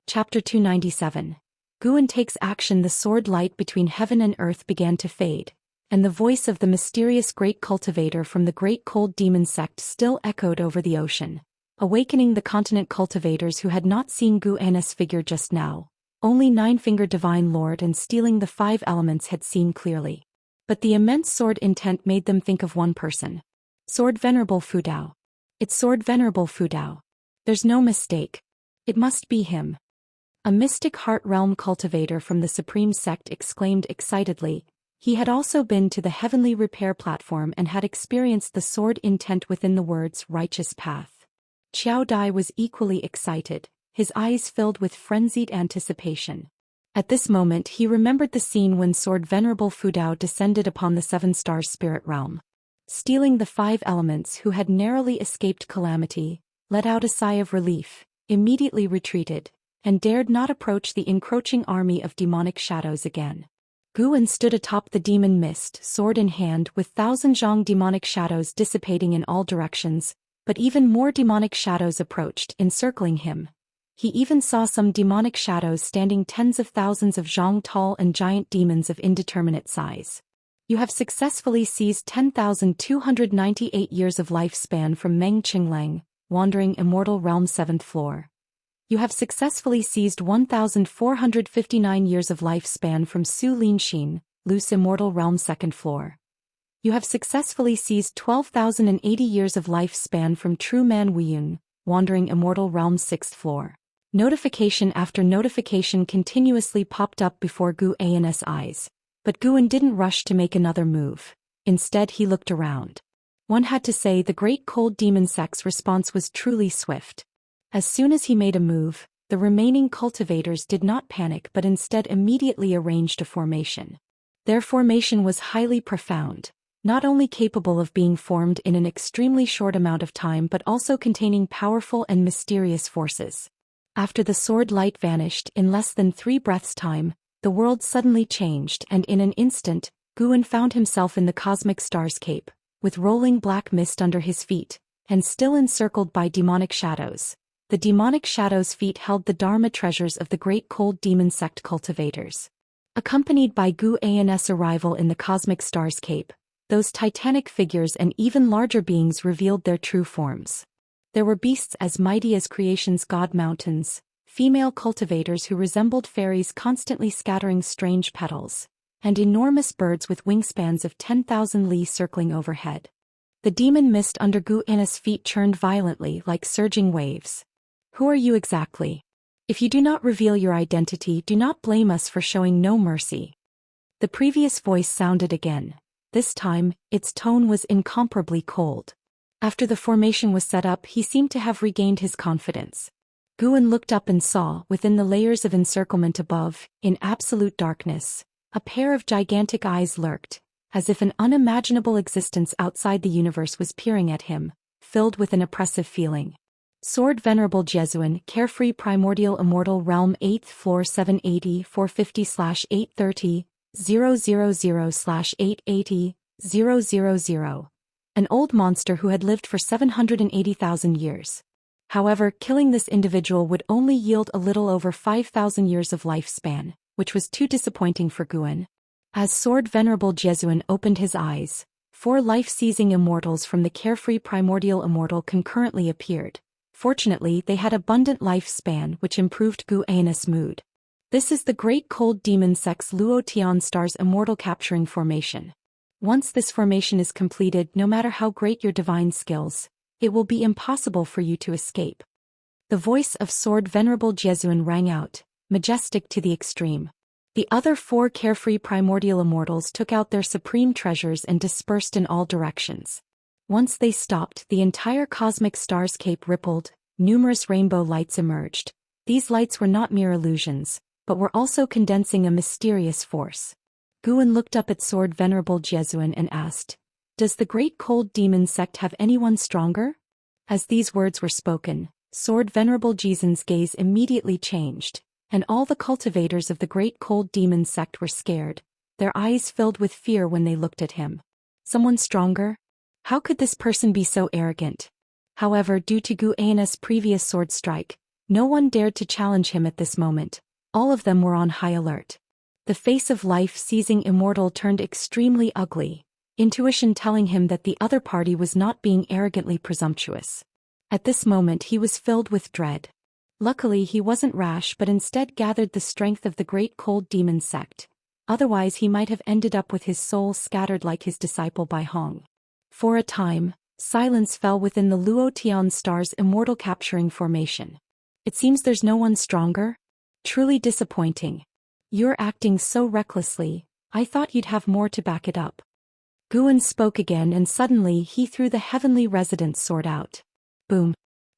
Chapter 297. Guan takes action. The sword light between heaven and earth began to fade, and the voice of the mysterious great cultivator from the great cold demon sect still echoed over the ocean, awakening the continent cultivators who had not seen Guan's figure just now. Only Nine-Fingered Divine Lord and stealing the 5 elements had seen clearly. But the immense sword intent made them think of one person. Sword Venerable Fudao. It's Sword Venerable Fudao. There's no mistake. It must be him. A mystic heart realm cultivator from the Supreme Sect exclaimed excitedly. He had also been to the heavenly repair platform and had experienced the sword intent within the words righteous path. Qiao Dai was equally excited, his eyes filled with frenzied anticipation. At this moment he remembered the scene when Sword Venerable Fudao descended upon the 7 stars spirit realm. Stealing the 5 elements, who had narrowly escaped calamity, let out a sigh of relief, immediately retreated, and dared not approach the encroaching army of demonic shadows again. Guan stood atop the demon mist, sword in hand, with 1,000 zhang demonic shadows dissipating in all directions, but even more demonic shadows approached, encircling him. He even saw some demonic shadows standing tens of thousands of zhang tall and giant demons of indeterminate size. You have successfully seized 10,298 years of lifespan from Meng Qinglang, wandering Immortal Realm 7th floor. You have successfully seized 1,459 years of lifespan from Su Linxin, loose Immortal Realm 2nd floor. You have successfully seized 12,080 years of lifespan from True Man Wuyun, wandering Immortal Realm 6th floor. Notification after notification continuously popped up before Guan's eyes, but Guan didn't rush to make another move. Instead he looked around. One had to say the great cold demon sect's response was truly swift. As soon as he made a move, the remaining cultivators did not panic but instead immediately arranged a formation. Their formation was highly profound, not only capable of being formed in an extremely short amount of time but also containing powerful and mysterious forces. After the sword light vanished in less than 3 breaths' time, the world suddenly changed, and in an instant, Guan found himself in the cosmic starscape, with rolling black mist under his feet, and still encircled by demonic shadows. The demonic shadows' feet held the Dharma treasures of the great cold demon sect cultivators. Accompanied by Guan's arrival in the cosmic starscape, those titanic figures and even larger beings revealed their true forms. There were beasts as mighty as creation's god mountains, female cultivators who resembled fairies constantly scattering strange petals, and enormous birds with wingspans of 10,000 li circling overhead. The demon mist under Guan's feet churned violently like surging waves. Who are you exactly? If you do not reveal your identity, do not blame us for showing no mercy. The previous voice sounded again. This time, its tone was incomparably cold. After the formation was set up, he seemed to have regained his confidence. Guan looked up and saw, within the layers of encirclement above, in absolute darkness, a pair of gigantic eyes lurked, as if an unimaginable existence outside the universe was peering at him, filled with an oppressive feeling. Sword Venerable Jesuin, Carefree Primordial Immortal Realm 8th Floor 780-450/830, 000/880, 000. An old monster who had lived for 780,000 years. However, killing this individual would only yield a little over 5,000 years of lifespan, which was too disappointing for Guan. As Sword Venerable Jesuin opened his eyes, 4 life-seizing immortals from the Carefree Primordial Immortal concurrently appeared. Fortunately, they had abundant lifespan, which improved Guan's mood. This is the Great Cold Demon Sect's Luo Tian Star's Immortal Capturing Formation. Once this formation is completed, no matter how great your divine skills, it will be impossible for you to escape. The voice of Sword Venerable Jesuin rang out, majestic to the extreme. The other 4 Carefree Primordial Immortals took out their supreme treasures and dispersed in all directions. Once they stopped, the entire cosmic starscape rippled, numerous rainbow lights emerged. These lights were not mere illusions, but were also condensing a mysterious force. Guan looked up at Sword Venerable Jesuin and asked, "Does the Great Cold Demon Sect have anyone stronger?" As these words were spoken, Sword Venerable Jesuin's gaze immediately changed, and all the cultivators of the Great Cold Demon Sect were scared, their eyes filled with fear when they looked at him. Someone stronger? How could this person be so arrogant? However, due to Guan's previous sword strike, No one dared to challenge him at this moment. All of them were on high alert. The face of life seizing Immortal turned extremely ugly, intuition telling him that the other party was not being arrogantly presumptuous. At this moment he was filled with dread. Luckily he wasn't rash but instead gathered the strength of the great cold demon sect. Otherwise he might have ended up with his soul scattered like his disciple Bai Hong. For a time, silence fell within the Luo Tian star's immortal capturing formation. It seems there's no one stronger? Truly disappointing. You're acting so recklessly, I thought you'd have more to back it up. Guan spoke again and suddenly he threw the heavenly resident's sword out. Boom.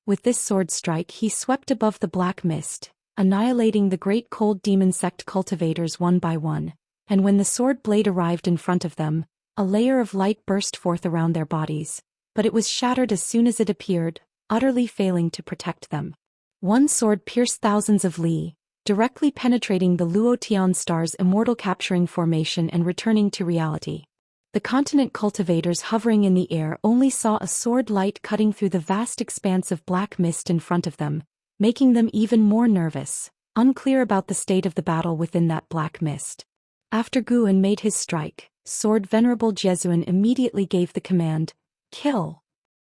With this sword strike he swept above the black mist, annihilating the great cold demon sect cultivators one by one, and when the sword blade arrived in front of them, a layer of light burst forth around their bodies, but it was shattered as soon as it appeared, utterly failing to protect them. One sword pierced thousands of li, directly penetrating the Luo Tian star's immortal capturing formation and returning to reality. The continent cultivators hovering in the air only saw a sword light cutting through the vast expanse of black mist in front of them, making them even more nervous, unclear about the state of the battle within that black mist. After Guan made his strike, Sword Venerable Jesuan immediately gave the command, "Kill!"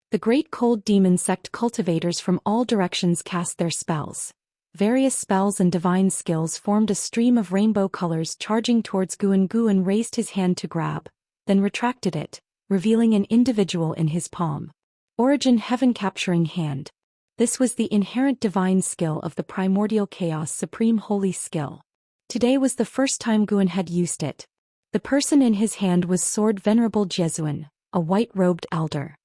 The great cold demon sect cultivators from all directions cast their spells. Various spells and divine skills formed a stream of rainbow colors charging towards Guan. Guan raised his hand to grab, then retracted it, revealing an individual in his palm. Origin Heaven Capturing Hand. This was the inherent divine skill of the primordial chaos supreme holy skill. Today was the first time Guan had used it. The person in his hand was Sword Venerable Jesuan, a white-robed elder.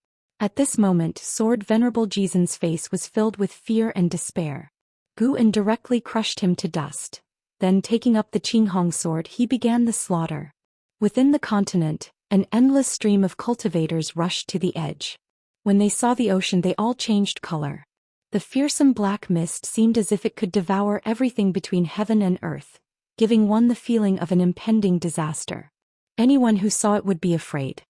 At this moment Sword Venerable Jesuan's face was filled with fear and despair. Guan directly crushed him to dust. Then taking up the Qinghong sword he began the slaughter. Within the continent, an endless stream of cultivators rushed to the edge. When they saw the ocean they all changed color. The fearsome black mist seemed as if it could devour everything between heaven and earth, giving one the feeling of an impending disaster. Anyone who saw it would be afraid.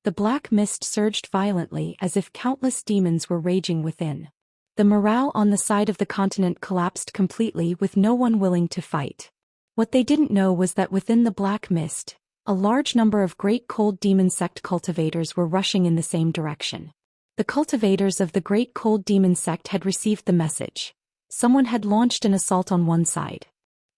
The black mist surged violently as if countless demons were raging within. The morale on the side of the continent collapsed completely with no one willing to fight. What they didn't know was that within the black mist, a large number of great cold demon sect cultivators were rushing in the same direction. The cultivators of the great cold demon sect had received the message. Someone had launched an assault on one side.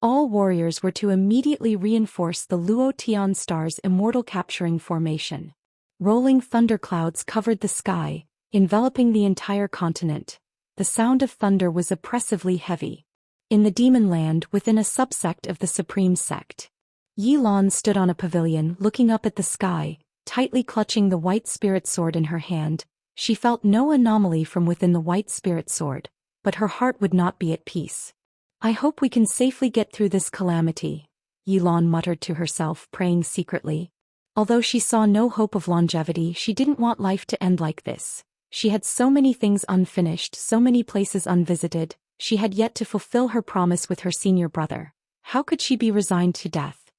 All warriors were to immediately reinforce the Luo Tian star's immortal capturing formation. Rolling thunderclouds covered the sky, enveloping the entire continent. The sound of thunder was oppressively heavy. In the demon land within a subsect of the supreme sect, Yi Lan stood on a pavilion looking up at the sky, tightly clutching the white spirit sword in her hand. She felt no anomaly from within the white spirit sword, but her heart would not be at peace. "I hope we can safely get through this calamity," Yi Lan muttered to herself, praying secretly. Although she saw no hope of longevity, she didn't want life to end like this. She had so many things unfinished, so many places unvisited. She had yet to fulfill her promise with her senior brother. How could she be resigned to death?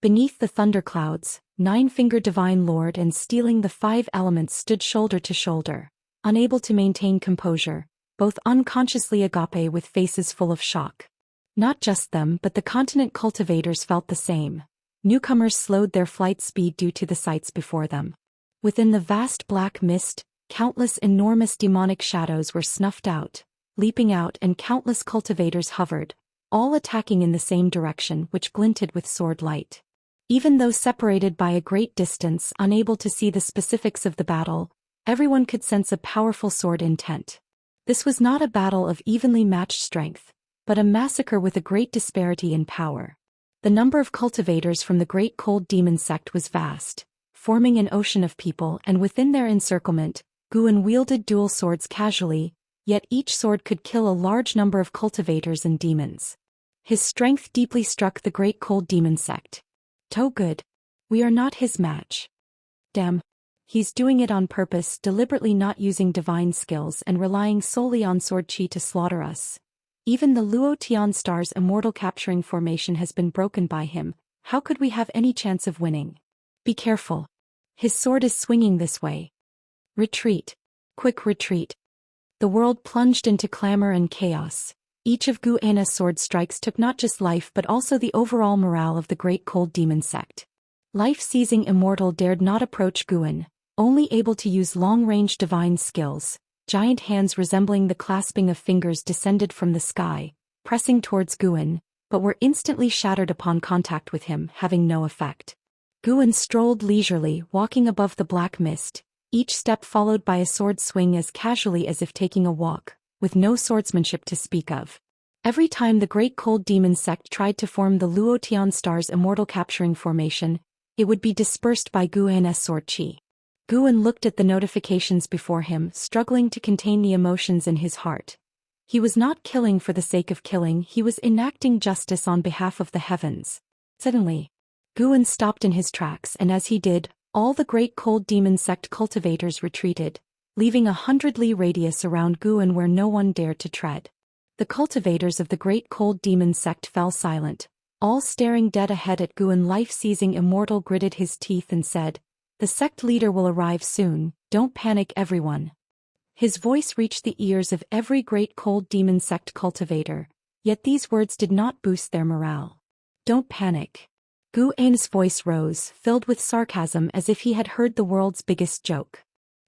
Beneath the thunderclouds, Nine-Finger Divine Lord and Stealing the Five Elements stood shoulder to shoulder, unable to maintain composure, both unconsciously agape with faces full of shock. Not just them but the continent cultivators felt the same. Newcomers slowed their flight speed due to the sights before them. Within the vast black mist, countless enormous demonic shadows were snuffed out, leaping out, and countless cultivators hovered, all attacking in the same direction, which glinted with sword light. Even though separated by a great distance, unable to see the specifics of the battle, everyone could sense a powerful sword intent. This was not a battle of evenly matched strength, but a massacre with a great disparity in power. The number of cultivators from the great cold demon sect was vast, forming an ocean of people, and within their encirclement, Guan wielded dual swords casually, yet each sword could kill a large number of cultivators and demons. His strength deeply struck the great cold demon sect. "So good. We are not his match. Damn. He's doing it on purpose, deliberately not using divine skills and relying solely on sword chi to slaughter us. Even the Luo Tian star's immortal capturing formation has been broken by him. How could we have any chance of winning? Be careful. His sword is swinging this way. Retreat. Quick retreat." The world plunged into clamor and chaos. Each of Gu Anna's sword strikes took not just life but also the overall morale of the Great Cold Demon sect. Life-seizing Immortal dared not approach Guan, only able to use long-range divine skills. Giant hands resembling the clasping of fingers descended from the sky, pressing towards Guan, but were instantly shattered upon contact with him, having no effect. Guan strolled leisurely, walking above the black mist, each step followed by a sword swing as casually as if taking a walk, with no swordsmanship to speak of. Every time the Great Cold Demon sect tried to form the Luotian Star's Immortal capturing formation, it would be dispersed by Guan's sword chi. Guan looked at the notifications before him, struggling to contain the emotions in his heart. He was not killing for the sake of killing, he was enacting justice on behalf of the heavens. Suddenly, Guan stopped in his tracks, and as he did, all the Great Cold Demon sect cultivators retreated, leaving a 100-li radius around Guan where no one dared to tread. The cultivators of the Great Cold Demon sect fell silent, all staring dead ahead at Guan. Life-seizing Immortal gritted his teeth and said, "The sect leader will arrive soon, don't panic everyone." His voice reached the ears of every Great Cold Demon sect cultivator, yet these words did not boost their morale. "Don't panic." Gu Ain's voice rose, filled with sarcasm as if he had heard the world's biggest joke.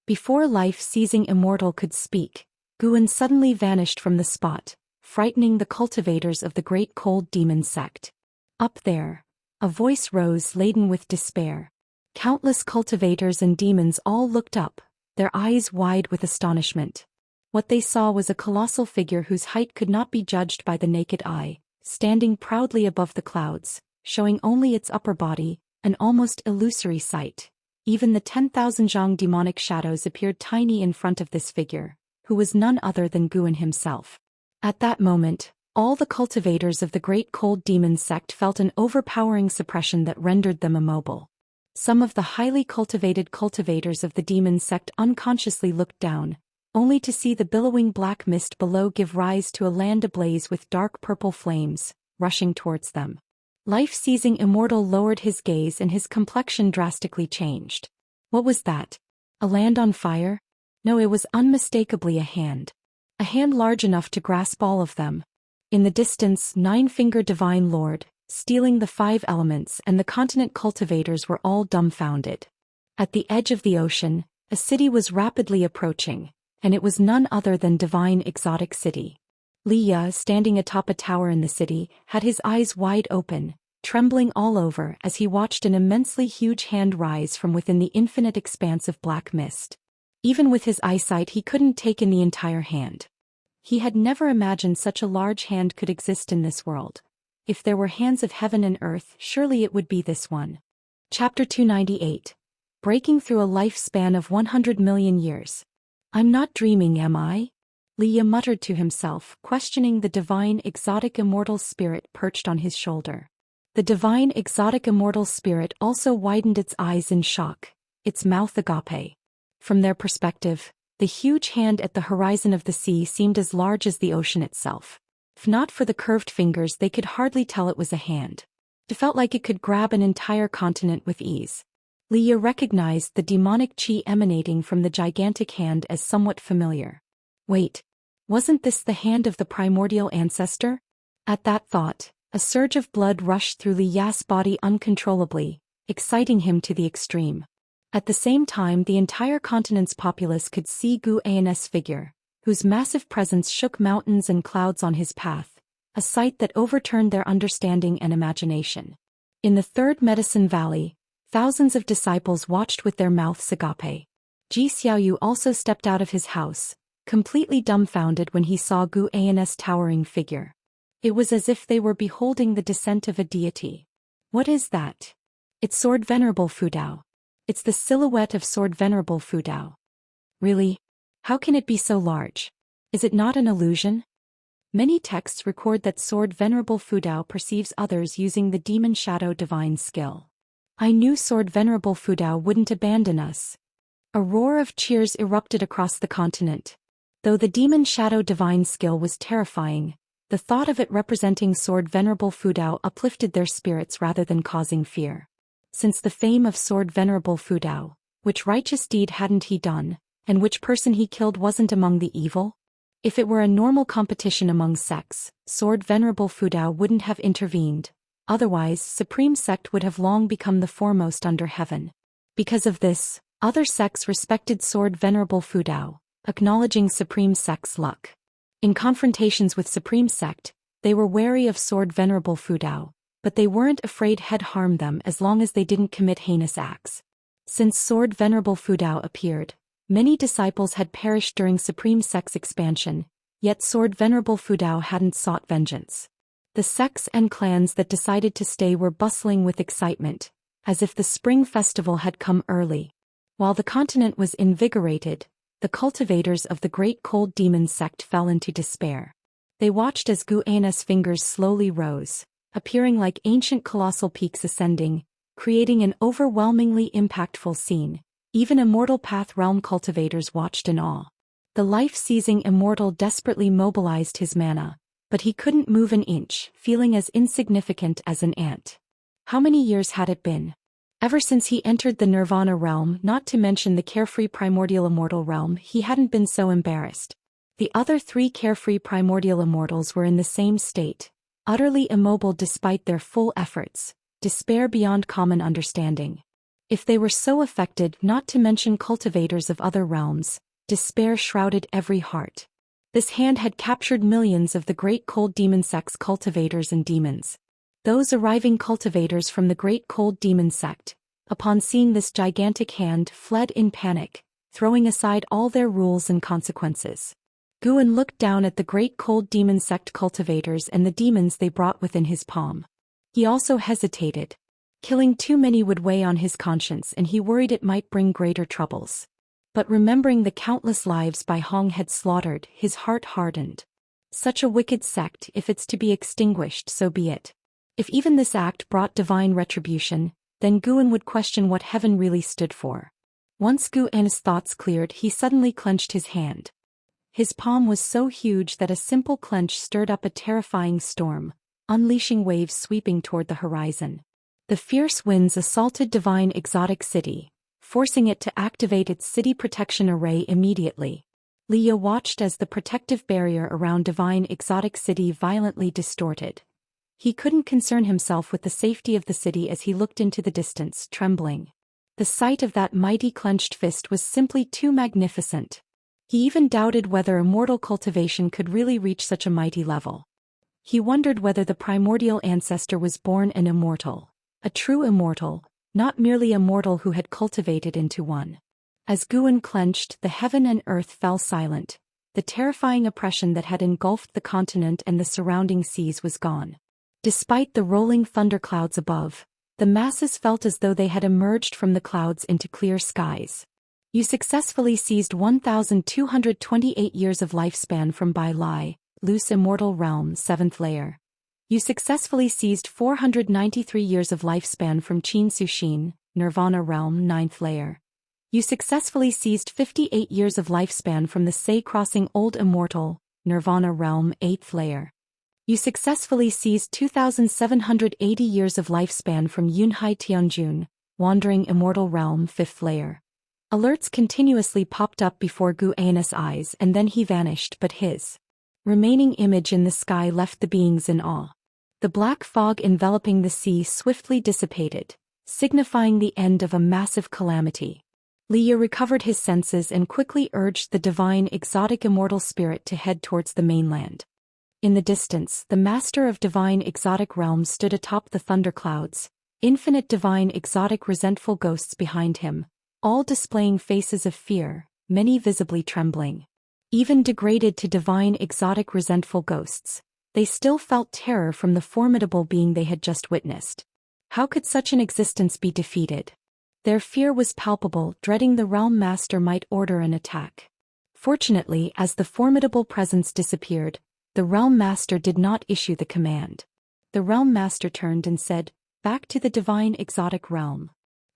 Before life-seizing Immortal could speak, Guan suddenly vanished from the spot, frightening the cultivators of the Great Cold Demon sect. Up there, a voice rose laden with despair. Countless cultivators and demons all looked up, their eyes wide with astonishment. What they saw was a colossal figure whose height could not be judged by the naked eye, standing proudly above the clouds, showing only its upper body, an almost illusory sight. Even the 10,000 zhang demonic shadows appeared tiny in front of this figure, who was none other than Guan himself. At that moment, all the cultivators of the Great Cold Demon sect felt an overpowering suppression that rendered them immobile. Some of the highly cultivated cultivators of the demon sect unconsciously looked down, only to see the billowing black mist below give rise to a land ablaze with dark purple flames, rushing towards them. Life-seizing Immortal lowered his gaze and his complexion drastically changed. What was that? A land on fire? No, it was unmistakably a hand. A hand large enough to grasp all of them. In the distance, 9-fingered Divine Lord, stealing the 5 elements, and the continent cultivators were all dumbfounded. At the edge of the ocean, a city was rapidly approaching, and it was none other than Divine Exotic City. Li Ya, standing atop a tower in the city, had his eyes wide open, trembling all over as he watched an immensely huge hand rise from within the infinite expanse of black mist. Even with his eyesight he couldn't take in the entire hand. He had never imagined such a large hand could exist in this world. If there were hands of heaven and earth, surely it would be this one. Chapter 298. Breaking through a lifespan of 100 million years. I'm not dreaming, am I? Li Ya muttered to himself, questioning the divine exotic immortal spirit perched on his shoulder. The divine exotic immortal spirit also widened its eyes in shock, its mouth agape. From their perspective, the huge hand at the horizon of the sea seemed as large as the ocean itself. If not for the curved fingers, they could hardly tell it was a hand. It felt like it could grab an entire continent with ease. Li Ya recognized the demonic chi emanating from the gigantic hand as somewhat familiar. Wait, wasn't this the hand of the primordial ancestor? At that thought, a surge of blood rushed through Li Ya's body uncontrollably, exciting him to the extreme. At the same time, the entire continent's populace could see Gu An's figure, whose massive presence shook mountains and clouds on his path, a sight that overturned their understanding and imagination. In the Third Medicine Valley, thousands of disciples watched with their mouths agape. Ji Xiaoyu also stepped out of his house, completely dumbfounded when he saw Gu An's towering figure. It was as if they were beholding the descent of a deity. What is that? It's Sword Venerable Fudao. It's the silhouette of Sword Venerable Fudao. Really? How can it be so large? Is it not an illusion? Many texts record that Sword Venerable Fudao perceives others using the Demon Shadow divine skill. I knew Sword Venerable Fudao wouldn't abandon us. A roar of cheers erupted across the continent. Though the Demon Shadow divine skill was terrifying, the thought of it representing Sword Venerable Fudao uplifted their spirits rather than causing fear. Since the fame of Sword Venerable Fudao, which righteous deed hadn't he done, and which person he killed wasn't among the evil? If it were a normal competition among sects, Sword Venerable Fudao wouldn't have intervened. Otherwise, Supreme Sect would have long become the foremost under heaven. Because of this, other sects respected Sword Venerable Fudao, acknowledging Supreme Sect's luck. In confrontations with Supreme Sect, they were wary of Sword Venerable Fudao, but they weren't afraid he'd harm them as long as they didn't commit heinous acts. Since Sword Venerable Fudao appeared, many disciples had perished during Supreme Sect's expansion, yet Sword Venerable Fudao hadn't sought vengeance. The sects and clans that decided to stay were bustling with excitement, as if the spring festival had come early. While the continent was invigorated, the cultivators of the Great Cold Demon Sect fell into despair. They watched as Guana's fingers slowly rose, appearing like ancient colossal peaks ascending, creating an overwhelmingly impactful scene. Even Immortal Path Realm cultivators watched in awe. The life-seizing Immortal desperately mobilized his mana, but he couldn't move an inch, feeling as insignificant as an ant. How many years had it been? Ever since he entered the Nirvana realm, not to mention the carefree primordial immortal realm, he hadn't been so embarrassed. The other 3 carefree primordial immortals were in the same state, utterly immobile despite their full efforts, despair beyond common understanding. If they were so affected, not to mention cultivators of other realms, despair shrouded every heart. This hand had captured millions of the Great Cold Demon Sect's cultivators and demons. Those arriving cultivators from the Great Cold Demon Sect, upon seeing this gigantic hand, fled in panic, throwing aside all their rules and consequences. Guan looked down at the Great Cold Demon Sect cultivators and the demons they brought within his palm. He also hesitated. Killing too many would weigh on his conscience and he worried it might bring greater troubles. But remembering the countless lives Bai Hong had slaughtered, his heart hardened. Such a wicked sect, if it's to be extinguished, so be it. If even this act brought divine retribution, then Guan would question what heaven really stood for. Once Guan's thoughts cleared, he suddenly clenched his hand. His palm was so huge that a simple clench stirred up a terrifying storm, unleashing waves sweeping toward the horizon. The fierce winds assaulted Divine Exotic City, forcing it to activate its city protection array immediately. Leah watched as the protective barrier around Divine Exotic City violently distorted. He couldn't concern himself with the safety of the city as he looked into the distance, trembling. The sight of that mighty clenched fist was simply too magnificent. He even doubted whether immortal cultivation could really reach such a mighty level. He wondered whether the primordial ancestor was born an immortal, a true immortal, not merely a mortal who had cultivated into one. As Guan clenched, the heaven and earth fell silent. The terrifying oppression that had engulfed the continent and the surrounding seas was gone. Despite the rolling thunderclouds above, the masses felt as though they had emerged from the clouds into clear skies. You successfully seized 1,228 years of lifespan from Bai Lai, Loose Immortal Realm 7th layer. You successfully seized 493 years of lifespan from Qin Sushin, Nirvana Realm 9th layer. You successfully seized 58 years of lifespan from the Sei Crossing Old Immortal, Nirvana Realm 8th layer. You successfully seized 2,780 years of lifespan from Yunhai Tianjun, Wandering Immortal Realm 5th layer. Alerts continuously popped up before Guana's eyes and then he vanished, but his remaining image in the sky left the beings in awe. The black fog enveloping the sea swiftly dissipated, signifying the end of a massive calamity. Leah recovered his senses and quickly urged the divine exotic immortal spirit to head towards the mainland. In the distance, the master of divine exotic realms stood atop the thunderclouds, infinite divine exotic resentful ghosts behind him, all displaying faces of fear, many visibly trembling. Even degraded to divine exotic resentful ghosts, they still felt terror from the formidable being they had just witnessed. How could such an existence be defeated? Their fear was palpable, dreading the realm master might order an attack. Fortunately, as the formidable presence disappeared, the realm master did not issue the command. The realm master turned and said, "Back to the divine exotic realm."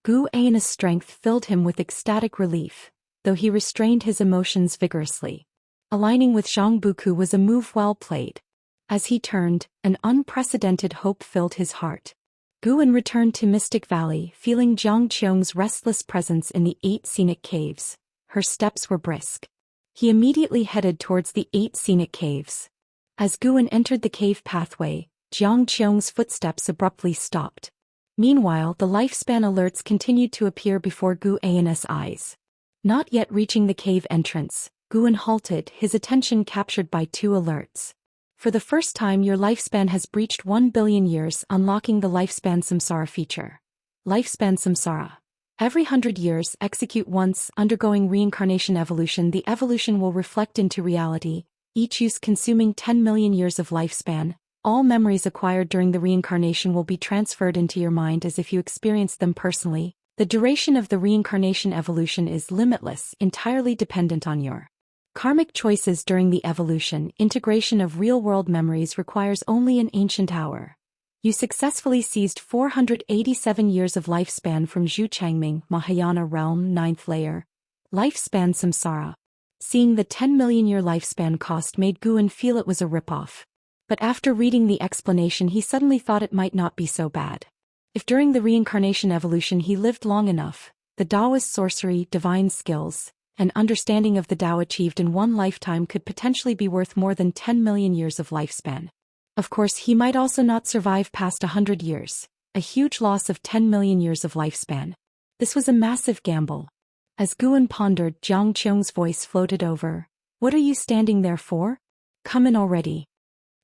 Guana's strength filled him with ecstatic relief, though he restrained his emotions vigorously. Aligning with Zhang Buku was a move well played. As he turned, an unprecedented hope filled his heart. Guan returned to Mystic Valley, feeling Jiang Qiong's restless presence in the 8 scenic caves. Her steps were brisk. He immediately headed towards the 8 scenic caves. As Guan entered the cave pathway, Jiang Qiong's footsteps abruptly stopped. Meanwhile, the lifespan alerts continued to appear before Gu An's eyes. Not yet reaching the cave entrance, Guan halted, his attention captured by 2 alerts. For the first time, your lifespan has breached 1 billion years, unlocking the Lifespan Samsara feature. Lifespan Samsara. Every 100 years, execute once, undergoing reincarnation evolution. The evolution will reflect into reality, each use consuming 10 million years of lifespan. All memories acquired during the reincarnation will be transferred into your mind as if you experienced them personally. The duration of the reincarnation evolution is limitless, entirely dependent on your karmic choices during the evolution. Integration of real-world memories requires only an ancient hour. You successfully seized 487 years of lifespan from Zhu Changming, Mahayana realm, 9th layer. Lifespan Samsara. Seeing the 10 million year lifespan cost made Guan feel it was a ripoff. But after reading the explanation, he suddenly thought it might not be so bad. If during the reincarnation evolution he lived long enough, the Daoist sorcery, divine skills, and understanding of the Tao achieved in one lifetime could potentially be worth more than 10 million years of lifespan. Of course, he might also not survive past 100 years, a huge loss of 10 million years of lifespan. This was a massive gamble. As Guan pondered, Jiang Qiong's voice floated over. "What are you standing there for? Come in already."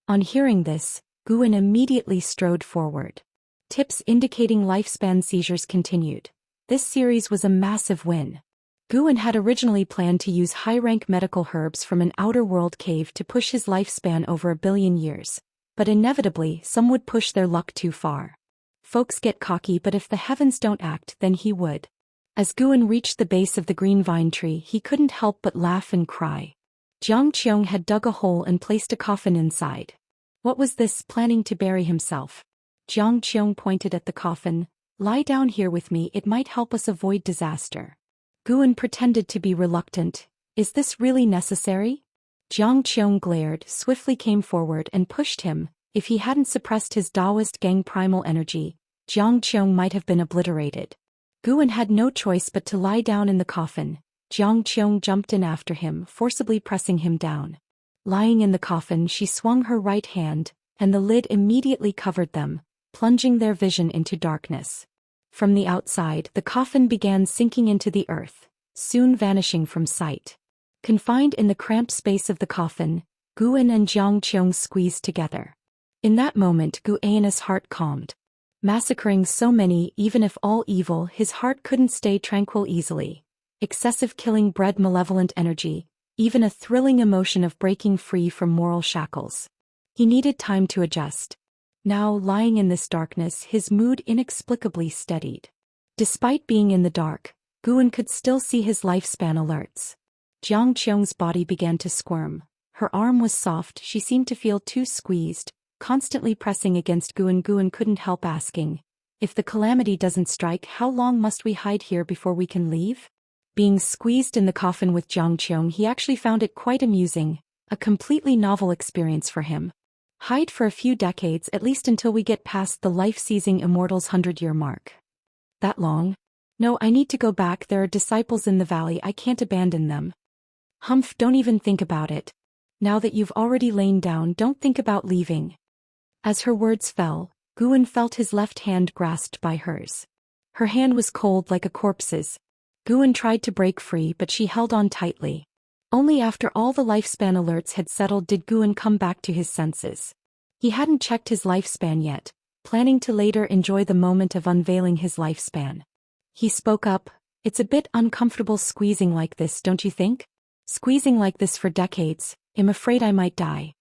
On hearing this, Guan immediately strode forward. Tips indicating lifespan seizures continued. This series was a massive win. Guan had originally planned to use high-rank medical herbs from an outer world cave to push his lifespan over 1 billion years. But inevitably, some would push their luck too far. Folks get cocky, but if the heavens don't act, then he would. As Guan reached the base of the green vine tree, he couldn't help but laugh and cry. Jiang Qiong had dug a hole and placed a coffin inside. What was this, planning to bury himself? Jiang Qiong pointed at the coffin. "Lie down here with me, it might help us avoid disaster." Guan pretended to be reluctant. "Is this really necessary?" Jiang Qiong glared, swiftly came forward and pushed him. If he hadn't suppressed his Daoist gang primal energy, Jiang Qiong might have been obliterated. Guan had no choice but to lie down in the coffin. Jiang Qiong jumped in after him, forcibly pressing him down. Lying in the coffin, she swung her right hand, and the lid immediately covered them, plunging their vision into darkness. From the outside, the coffin began sinking into the earth, soon vanishing from sight. Confined in the cramped space of the coffin, Guan and Jiang Qiong squeezed together. In that moment, Guan's heart calmed. Massacring so many, even if all evil, his heart couldn't stay tranquil easily. Excessive killing bred malevolent energy, even a thrilling emotion of breaking free from moral shackles. He needed time to adjust. Now, lying in this darkness, his mood inexplicably steadied. Despite being in the dark, Guan could still see his lifespan alerts. Jiang Qiong's body began to squirm. Her arm was soft, she seemed to feel too squeezed, constantly pressing against Guan. Guan couldn't help asking, "If the calamity doesn't strike, how long must we hide here before we can leave?" Being squeezed in the coffin with Jiang Qiong, he actually found it quite amusing, a completely novel experience for him. "Hide for a few decades, at least until we get past the life-seizing Immortal's 100-year mark." "That long? No, I need to go back, there are disciples in the valley, I can't abandon them." "Humph, don't even think about it. Now that you've already lain down, don't think about leaving." As her words fell, Guan felt his left hand grasped by hers. Her hand was cold like a corpse's. Guan tried to break free, but she held on tightly. Only after all the lifespan alerts had settled did Guan come back to his senses. He hadn't checked his lifespan yet, planning to later enjoy the moment of unveiling his lifespan. He spoke up, "It's a bit uncomfortable squeezing like this, don't you think? Squeezing like this for decades, I'm afraid I might die."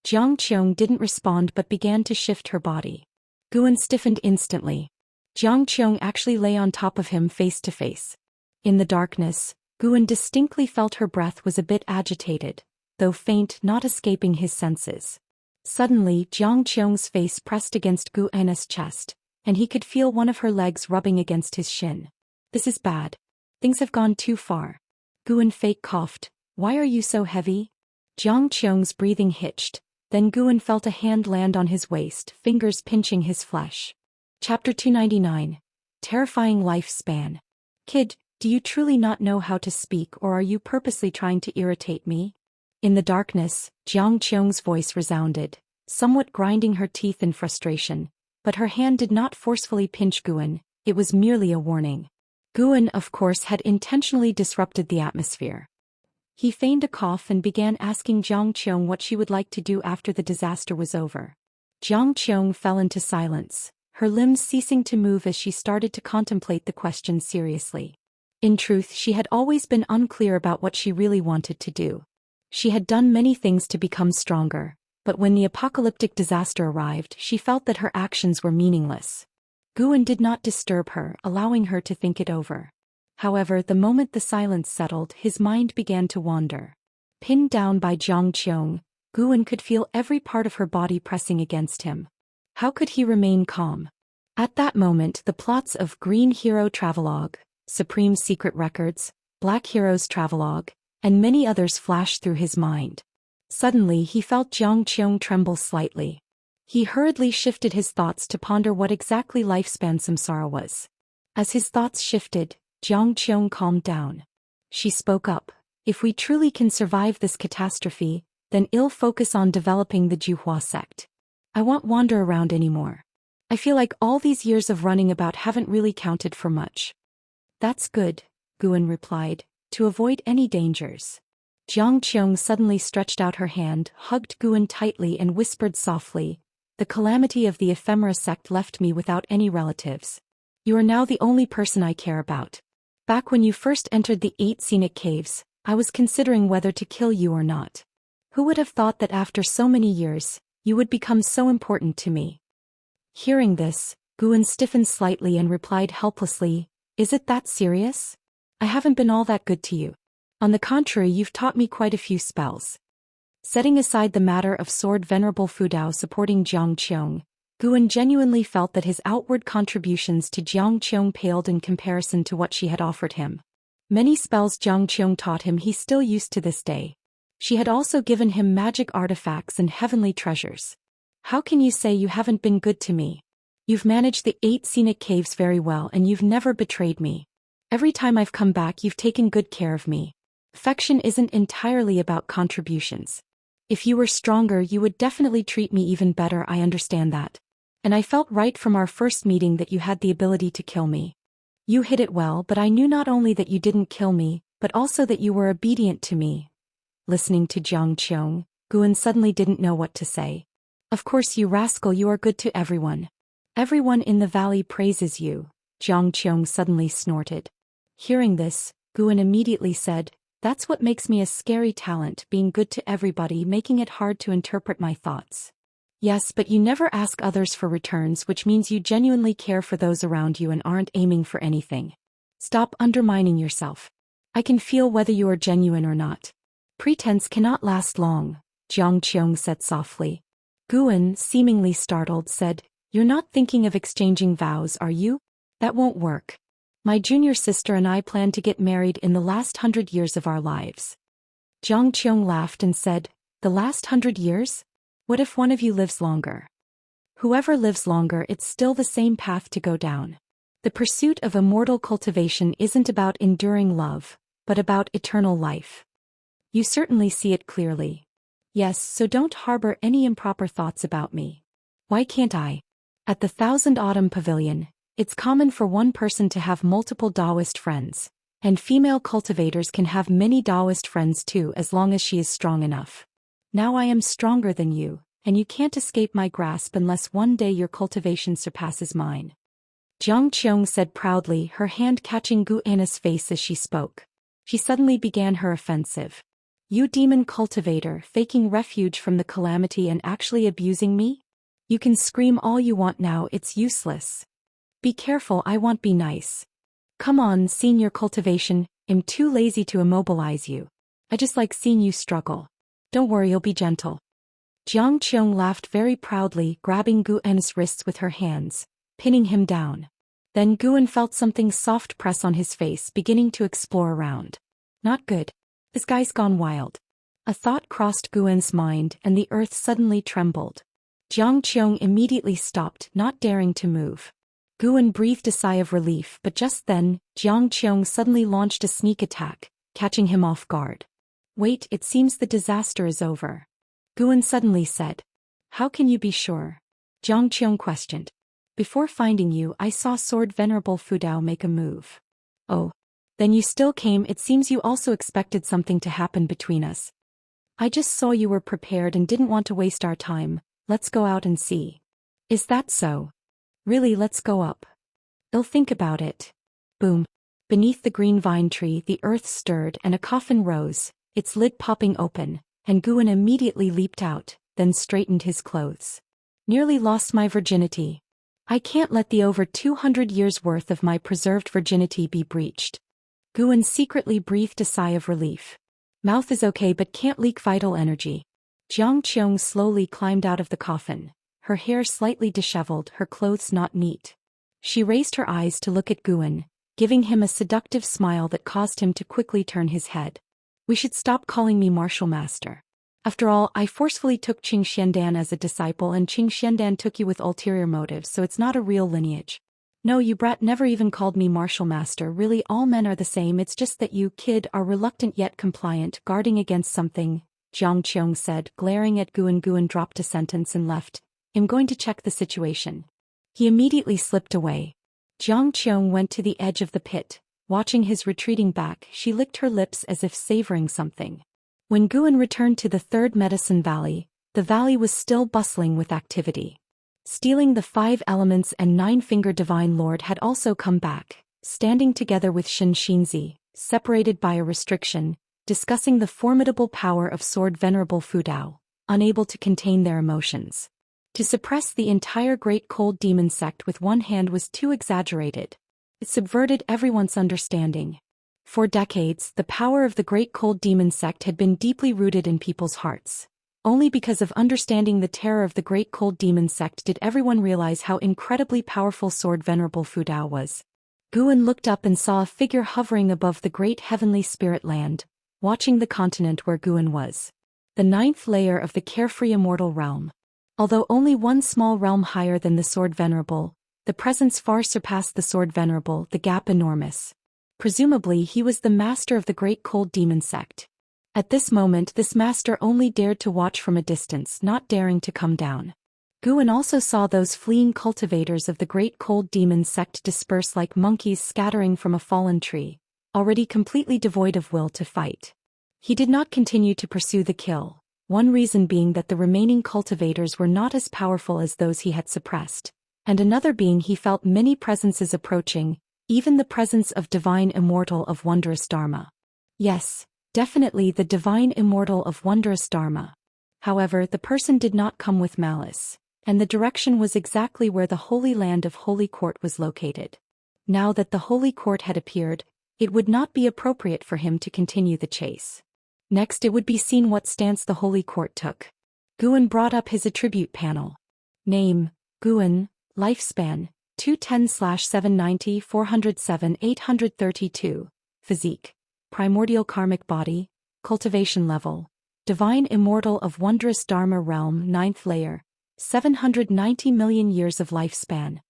Jiang Qiong didn't respond but began to shift her body. Guan stiffened instantly. Jiang Qiong actually lay on top of him face to face. In the darkness, Guan distinctly felt her breath was a bit agitated, though faint, not escaping his senses. Suddenly, Jiang Qiong's face pressed against Guan's chest, and he could feel one of her legs rubbing against his shin. "This is bad. Things have gone too far." Guan fake coughed. "Why are you so heavy?" Jiang Qiong's breathing hitched, then Guan felt a hand land on his waist, fingers pinching his flesh. Chapter 299. Terrifying Lifespan. "Kid, Do you truly not know how to speak, or are you purposely trying to irritate me? In the darkness, Jiang Qiong's voice resounded, somewhat grinding her teeth in frustration, but her hand did not forcefully pinch Guan, it was merely a warning. Guan, of course, had intentionally disrupted the atmosphere. He feigned a cough and began asking Jiang Qiong what she would like to do after the disaster was over. Jiang Qiong fell into silence, her limbs ceasing to move as she started to contemplate the question seriously. In truth, she had always been unclear about what she really wanted to do. She had done many things to become stronger, but when the apocalyptic disaster arrived, she felt that her actions were meaningless. Guan did not disturb her, allowing her to think it over. However, the moment the silence settled, his mind began to wander. Pinned down by Jiang Qiong, Guan could feel every part of her body pressing against him. How could he remain calm? At that moment, the plots of Green Hero Travelogue, Supreme Secret Records, Black Heroes Travelogue, and many others flashed through his mind. Suddenly he felt Jiang Qiong tremble slightly. He hurriedly shifted his thoughts to ponder what exactly lifespan samsara was. As his thoughts shifted, Jiang Qiong calmed down. She spoke up. If we truly can survive this catastrophe, then I'll focus on developing the Juhua sect. I won't wander around anymore. I feel like all these years of running about haven't really counted for much. That's good, Guan replied, to avoid any dangers. Jiang Qiong suddenly stretched out her hand, hugged Guan tightly and whispered softly, "The calamity of the ephemera sect left me without any relatives. You are now the only person I care about. Back when you first entered the 8 scenic caves, I was considering whether to kill you or not. Who would have thought that after so many years, you would become so important to me?" Hearing this, Guan stiffened slightly and replied helplessly, "Is it that serious? I haven't been all that good to you. On the contrary, you've taught me quite a few spells." Setting aside the matter of Sword Venerable Fudao supporting Jiang Qiong, Guan genuinely felt that his outward contributions to Jiang Qiong paled in comparison to what she had offered him. Many spells Jiang Qiong taught him he still used to this day. She had also given him magic artifacts and heavenly treasures. How can you say you haven't been good to me? You've managed the 8 scenic caves very well and you've never betrayed me. Every time I've come back you've taken good care of me. Affection isn't entirely about contributions. If you were stronger you would definitely treat me even better, I understand that. And I felt right from our first meeting that you had the ability to kill me. You hid it well, but I knew not only that you didn't kill me, but also that you were obedient to me. Listening to Jiang Qiong, Guan suddenly didn't know what to say. Of course, you rascal, you are good to everyone. Everyone in the valley praises you, Jiang Qiong suddenly snorted. Hearing this, Guan immediately said, "That's what makes me a scary talent, being good to everybody, making it hard to interpret my thoughts." Yes, but you never ask others for returns, which means you genuinely care for those around you and aren't aiming for anything. Stop undermining yourself. I can feel whether you are genuine or not. Pretense cannot last long, Jiang Qiong said softly. Guan, seemingly startled, said, "You're not thinking of exchanging vows, are you? That won't work. My junior sister and I plan to get married in the last 100 years of our lives." Jiang Qiong laughed and said, "The last 100 years? What if one of you lives longer?" Whoever lives longer, it's still the same path to go down. The pursuit of immortal cultivation isn't about enduring love, but about eternal life. You certainly see it clearly. Yes, so don't harbor any improper thoughts about me. Why can't I? At the Thousand Autumn Pavilion, it's common for one person to have multiple Daoist friends, and female cultivators can have many Daoist friends too as long as she is strong enough. Now I am stronger than you, and you can't escape my grasp unless one day your cultivation surpasses mine. Jiang Qiong said proudly, her hand catching Guan's face as she spoke. She suddenly began her offensive. "You demon cultivator, faking refuge from the calamity and actually abusing me? You can scream all you want now, it's useless. Be careful, I won't be nice. Come on, senior cultivation, I'm too lazy to immobilize you. I just like seeing you struggle. Don't worry, you'll be gentle." Jiang Qiong laughed very proudly, grabbing Guan's wrists with her hands, pinning him down. Then Guan felt something soft press on his face, beginning to explore around. Not good. This guy's gone wild. A thought crossed Guan's mind and the earth suddenly trembled. Jiang Qiong immediately stopped, not daring to move. Guan breathed a sigh of relief, but just then, Jiang Qiong suddenly launched a sneak attack, catching him off guard. Wait, it seems the disaster is over. Guan suddenly said. How can you be sure? Jiang Qiong questioned. Before finding you, I saw Sword Venerable Fudao make a move. Oh. Then you still came. It seems you also expected something to happen between us. I just saw you were prepared and didn't want to waste our time. Let's go out and see. Is that so? Really, let's go up. I'll think about it. Boom. Beneath the green vine tree, the earth stirred and a coffin rose, its lid popping open, and Guan immediately leaped out, then straightened his clothes. Nearly lost my virginity. I can't let the over 200 years worth of my preserved virginity be breached. Guan secretly breathed a sigh of relief. Mouth is okay but can't leak vital energy. Jiang Qiong slowly climbed out of the coffin, her hair slightly disheveled, her clothes not neat. She raised her eyes to look at Guan, giving him a seductive smile that caused him to quickly turn his head. We should stop calling me martial master. After all, I forcefully took Qing Xiandan as a disciple and Qing Xiandan took you with ulterior motives, so it's not a real lineage. No, you brat never even called me martial master. Really, all men are the same. It's just that you, kid, are reluctant yet compliant, guarding against something, Jiang Qiong said, glaring at Guan. Guan dropped a sentence and left. I'm going to check the situation. He immediately slipped away. Jiang Qiong went to the edge of the pit. Watching his retreating back, she licked her lips as if savoring something. When Guan returned to the third medicine valley, the valley was still bustling with activity. Stealing the 5 elements and 9-finger divine lord had also come back, standing together with Xianxia, separated by a restriction, discussing the formidable power of Sword Venerable Fudao, unable to contain their emotions. To suppress the entire Great Cold Demon sect with one hand was too exaggerated. It subverted everyone's understanding. For decades, the power of the Great Cold Demon sect had been deeply rooted in people's hearts. Only because of understanding the terror of the Great Cold Demon sect did everyone realize how incredibly powerful Sword Venerable Fudao was. Guan looked up and saw a figure hovering above the great heavenly spirit land, watching the continent where Guan was. The 9th layer of the carefree immortal realm. Although only one small realm higher than the Sword Venerable, the presence far surpassed the Sword Venerable, the gap enormous. Presumably he was the master of the Great Cold Demon sect. At this moment this master only dared to watch from a distance, not daring to come down. Guan also saw those fleeing cultivators of the Great Cold Demon sect disperse like monkeys scattering from a fallen tree, already completely devoid of will to fight. He did not continue to pursue the kill, one reason being that the remaining cultivators were not as powerful as those he had suppressed, and another being he felt many presences approaching, even the presence of divine immortal of wondrous Dharma. Yes, definitely the divine immortal of wondrous Dharma. However, the person did not come with malice, and the direction was exactly where the Holy Land of Holy Court was located. Now that the Holy Court had appeared, it would not be appropriate for him to continue the chase. Next it would be seen what stance the Holy Court took. Guan brought up his attribute panel. Name, Guan, lifespan, 210/790 407 832, physique, primordial karmic body, cultivation level, divine immortal of wondrous Dharma realm 9th layer, 790 million years of lifespan.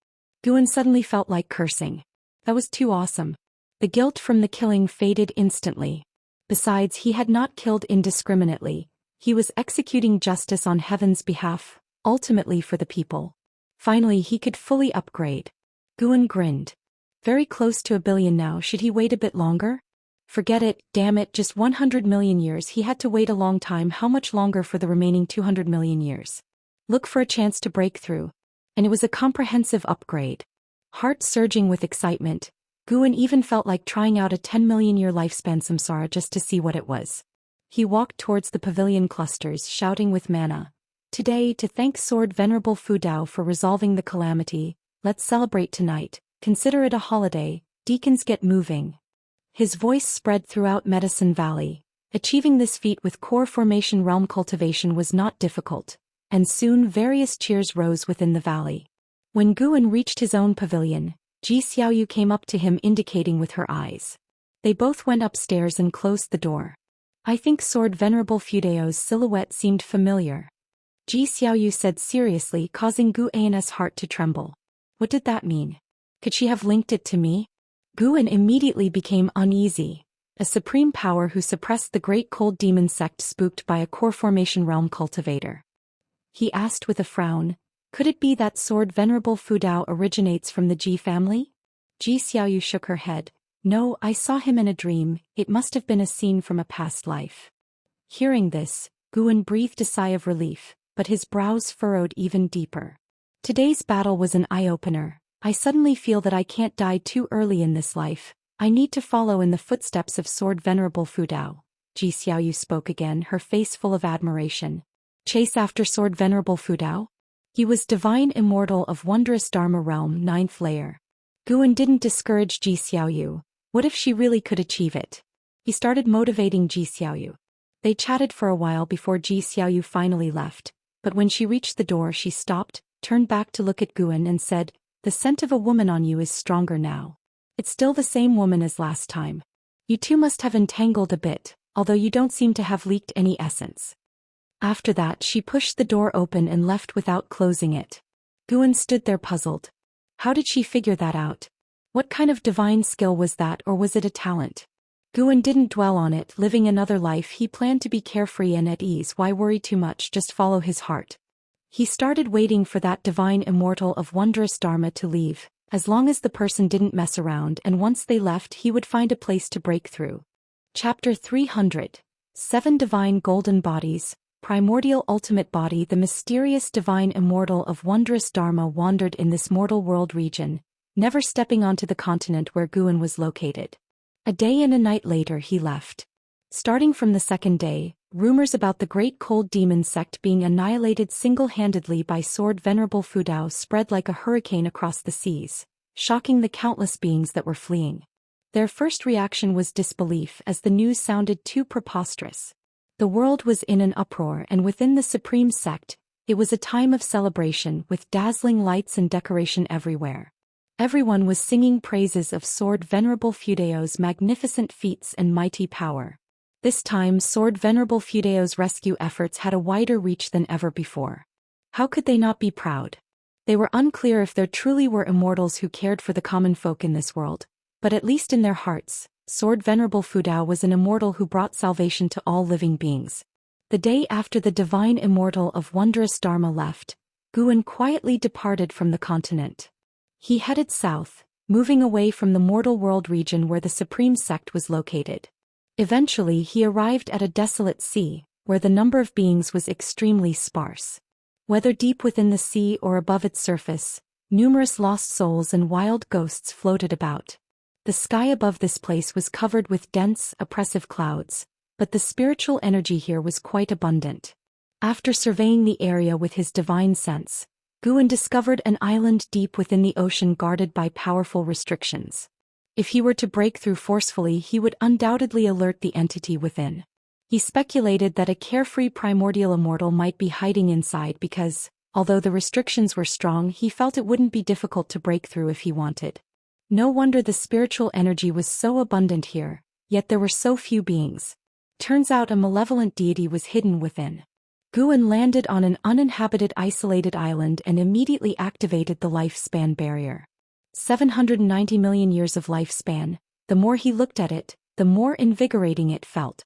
Guan suddenly felt like cursing. That was too awesome. The guilt from the killing faded instantly. Besides, he had not killed indiscriminately. He was executing justice on heaven's behalf, ultimately for the people. Finally he could fully upgrade. Guan grinned. Very close to 1 billion now. Should he wait a bit longer? Forget it, damn it, just 100 million years. He had to wait a long time. How much longer for the remaining 200 million years? Look for a chance to break through. And it was a comprehensive upgrade. Heart surging with excitement, Guan even felt like trying out a 10 million year lifespan samsara just to see what it was. He walked towards the pavilion clusters, shouting with mana. Today, to thank Sword Venerable Fudao for resolving the calamity, let's celebrate tonight, consider it a holiday, deacons get moving. His voice spread throughout Medicine Valley. Achieving this feat with core formation realm cultivation was not difficult, and soon various cheers rose within the valley. When Guan reached his own pavilion, Ji Xiaoyu came up to him indicating with her eyes. They both went upstairs and closed the door. I think Sword Venerable Fudao's silhouette seemed familiar. Ji Xiaoyu said seriously, causing Guan's heart to tremble. What did that mean? Could she have linked it to me? Guan immediately became uneasy. A supreme power who suppressed the great cold demon sect spooked by a core formation realm cultivator. He asked with a frown, could it be that sword Venerable Fudao originates from the Ji family? Ji Xiaoyu shook her head. No, I saw him in a dream, it must have been a scene from a past life. Hearing this, Guan breathed a sigh of relief, but his brows furrowed even deeper. Today's battle was an eye-opener. I suddenly feel that I can't die too early in this life. I need to follow in the footsteps of Sword Venerable Fudao. Ji Xiaoyu spoke again, her face full of admiration. Chase after Sword Venerable Fudao? He was divine immortal of wondrous Dharma realm, 9th layer. Guan didn't discourage Ji Xiaoyu. What if she really could achieve it? He started motivating Ji Xiaoyu. They chatted for a while before Ji Xiaoyu finally left, but when she reached the door she stopped, turned back to look at Guan and said, the scent of a woman on you is stronger now. It's still the same woman as last time. You two must have entangled a bit, although you don't seem to have leaked any essence. After that she pushed the door open and left without closing it. Guan stood there puzzled. How did she figure that out? What kind of divine skill was that, or was it a talent? Guan didn't dwell on it, living another life he planned to be carefree and at ease. Why worry too much, just follow his heart. He started waiting for that divine immortal of wondrous Dharma to leave, as long as the person didn't mess around, and once they left he would find a place to break through. Chapter 300. 7 Divine Golden Bodies, Primordial Ultimate Body. The mysterious divine immortal of wondrous Dharma wandered in this mortal world region, never stepping onto the continent where Guan was located. A day and a night later he left. Starting from the second day, rumors about the great cold demon sect being annihilated single-handedly by Sword Venerable Fudao spread like a hurricane across the seas, shocking the countless beings that were fleeing. Their first reaction was disbelief, as the news sounded too preposterous. The world was in an uproar, and within the supreme sect, it was a time of celebration with dazzling lights and decoration everywhere. Everyone was singing praises of Sword Venerable Fudao's magnificent feats and mighty power. This time Sword Venerable Fudao's rescue efforts had a wider reach than ever before. How could they not be proud? They were unclear if there truly were immortals who cared for the common folk in this world, but at least in their hearts, Sword Venerable Fudao was an immortal who brought salvation to all living beings. The day after the divine immortal of wondrous Dharma left, Guan quietly departed from the continent. He headed south, moving away from the mortal world region where the supreme sect was located. Eventually he arrived at a desolate sea, where the number of beings was extremely sparse. Whether deep within the sea or above its surface, numerous lost souls and wild ghosts floated about. The sky above this place was covered with dense, oppressive clouds, but the spiritual energy here was quite abundant. After surveying the area with his divine sense, Guan discovered an island deep within the ocean guarded by powerful restrictions. If he were to break through forcefully, he would undoubtedly alert the entity within. He speculated that a carefree primordial immortal might be hiding inside because, although the restrictions were strong, he felt it wouldn't be difficult to break through if he wanted. No wonder the spiritual energy was so abundant here, yet there were so few beings. Turns out a malevolent deity was hidden within. Guan landed on an uninhabited isolated island and immediately activated the lifespan barrier. 790 million years of lifespan. The more he looked at it, the more invigorating it felt.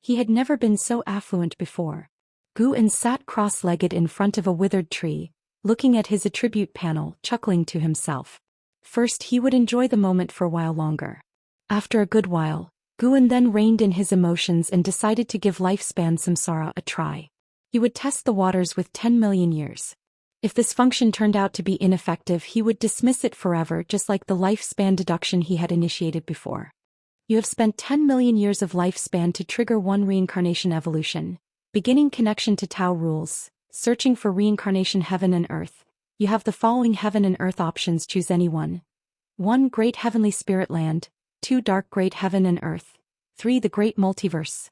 He had never been so affluent before. Guan sat cross-legged in front of a withered tree, looking at his attribute panel, chuckling to himself. First he would enjoy the moment for a while longer. After a good while, Guan then reined in his emotions and decided to give lifespan samsara a try. He would test the waters with 10 million years. If this function turned out to be ineffective, he would dismiss it forever, just like the lifespan deduction he had initiated before. You have spent 10 million years of lifespan to trigger one reincarnation evolution. Beginning connection to Tao rules, searching for reincarnation heaven and earth. You have the following heaven and earth options, choose any one. 1. Great Heavenly Spirit Land. 2. Dark Great Heaven and Earth. 3. The Great Multiverse.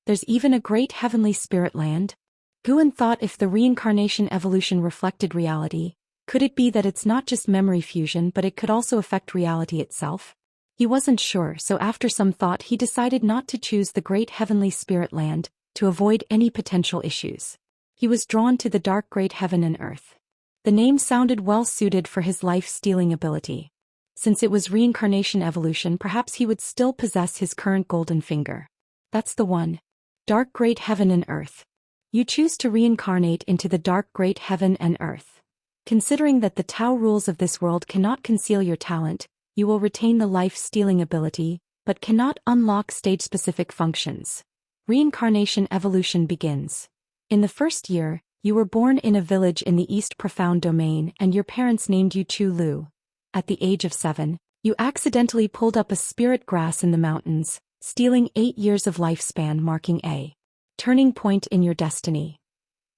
There's even a Great Heavenly Spirit Land? Guan thought, if the reincarnation evolution reflected reality, could it be that it's not just memory fusion but it could also affect reality itself? He wasn't sure, so after some thought he decided not to choose the Great Heavenly Spirit Land, to avoid any potential issues. He was drawn to the Dark Great Heaven and Earth. The name sounded well suited for his life-stealing ability. Since it was reincarnation evolution, perhaps he would still possess his current golden finger. That's the one. Dark Great Heaven and Earth. You choose to reincarnate into the Dark Great Heaven and Earth. Considering that the Tao rules of this world cannot conceal your talent, you will retain the life-stealing ability, but cannot unlock stage-specific functions. Reincarnation evolution begins. In the first year, you were born in a village in the East Profound Domain and your parents named you Chu Lu. At the age of 7, you accidentally pulled up a spirit grass in the mountains, stealing 8 years of lifespan, marking a turning point in your destiny.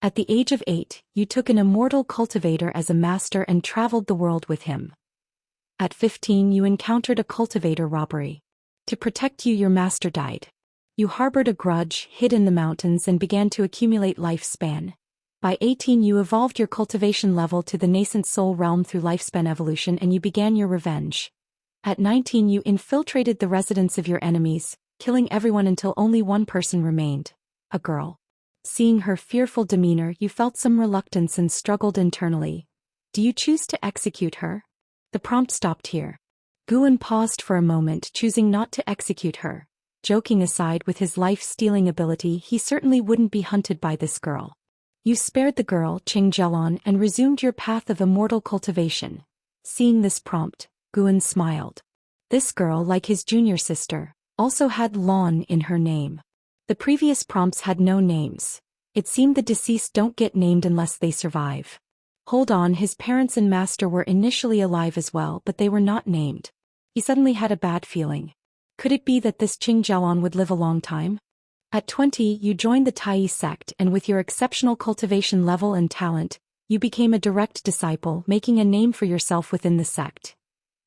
At the age of 8, you took an immortal cultivator as a master and traveled the world with him. At 15, you encountered a cultivator robbery. To protect you, your master died. You harbored a grudge, hid in the mountains, and began to accumulate lifespan. By 18, you evolved your cultivation level to the nascent soul realm through lifespan evolution and you began your revenge. At 19, you infiltrated the residence of your enemies, killing everyone until only one person remained, a girl. Seeing her fearful demeanor, you felt some reluctance and struggled internally. Do you choose to execute her? The prompt stopped here. Guan paused for a moment, choosing not to execute her. Joking aside, with his life-stealing ability, he certainly wouldn't be hunted by this girl. You spared the girl, Xianxia, and resumed your path of immortal cultivation. Seeing this prompt, Guan smiled. This girl, like his junior sister, also had Lan in her name. The previous prompts had no names. It seemed the deceased don't get named unless they survive. Hold on, his parents and master were initially alive as well, but they were not named. He suddenly had a bad feeling. Could it be that this Xianxia would live a long time? At 20, you joined the Tai sect, and with your exceptional cultivation level and talent, you became a direct disciple, making a name for yourself within the sect.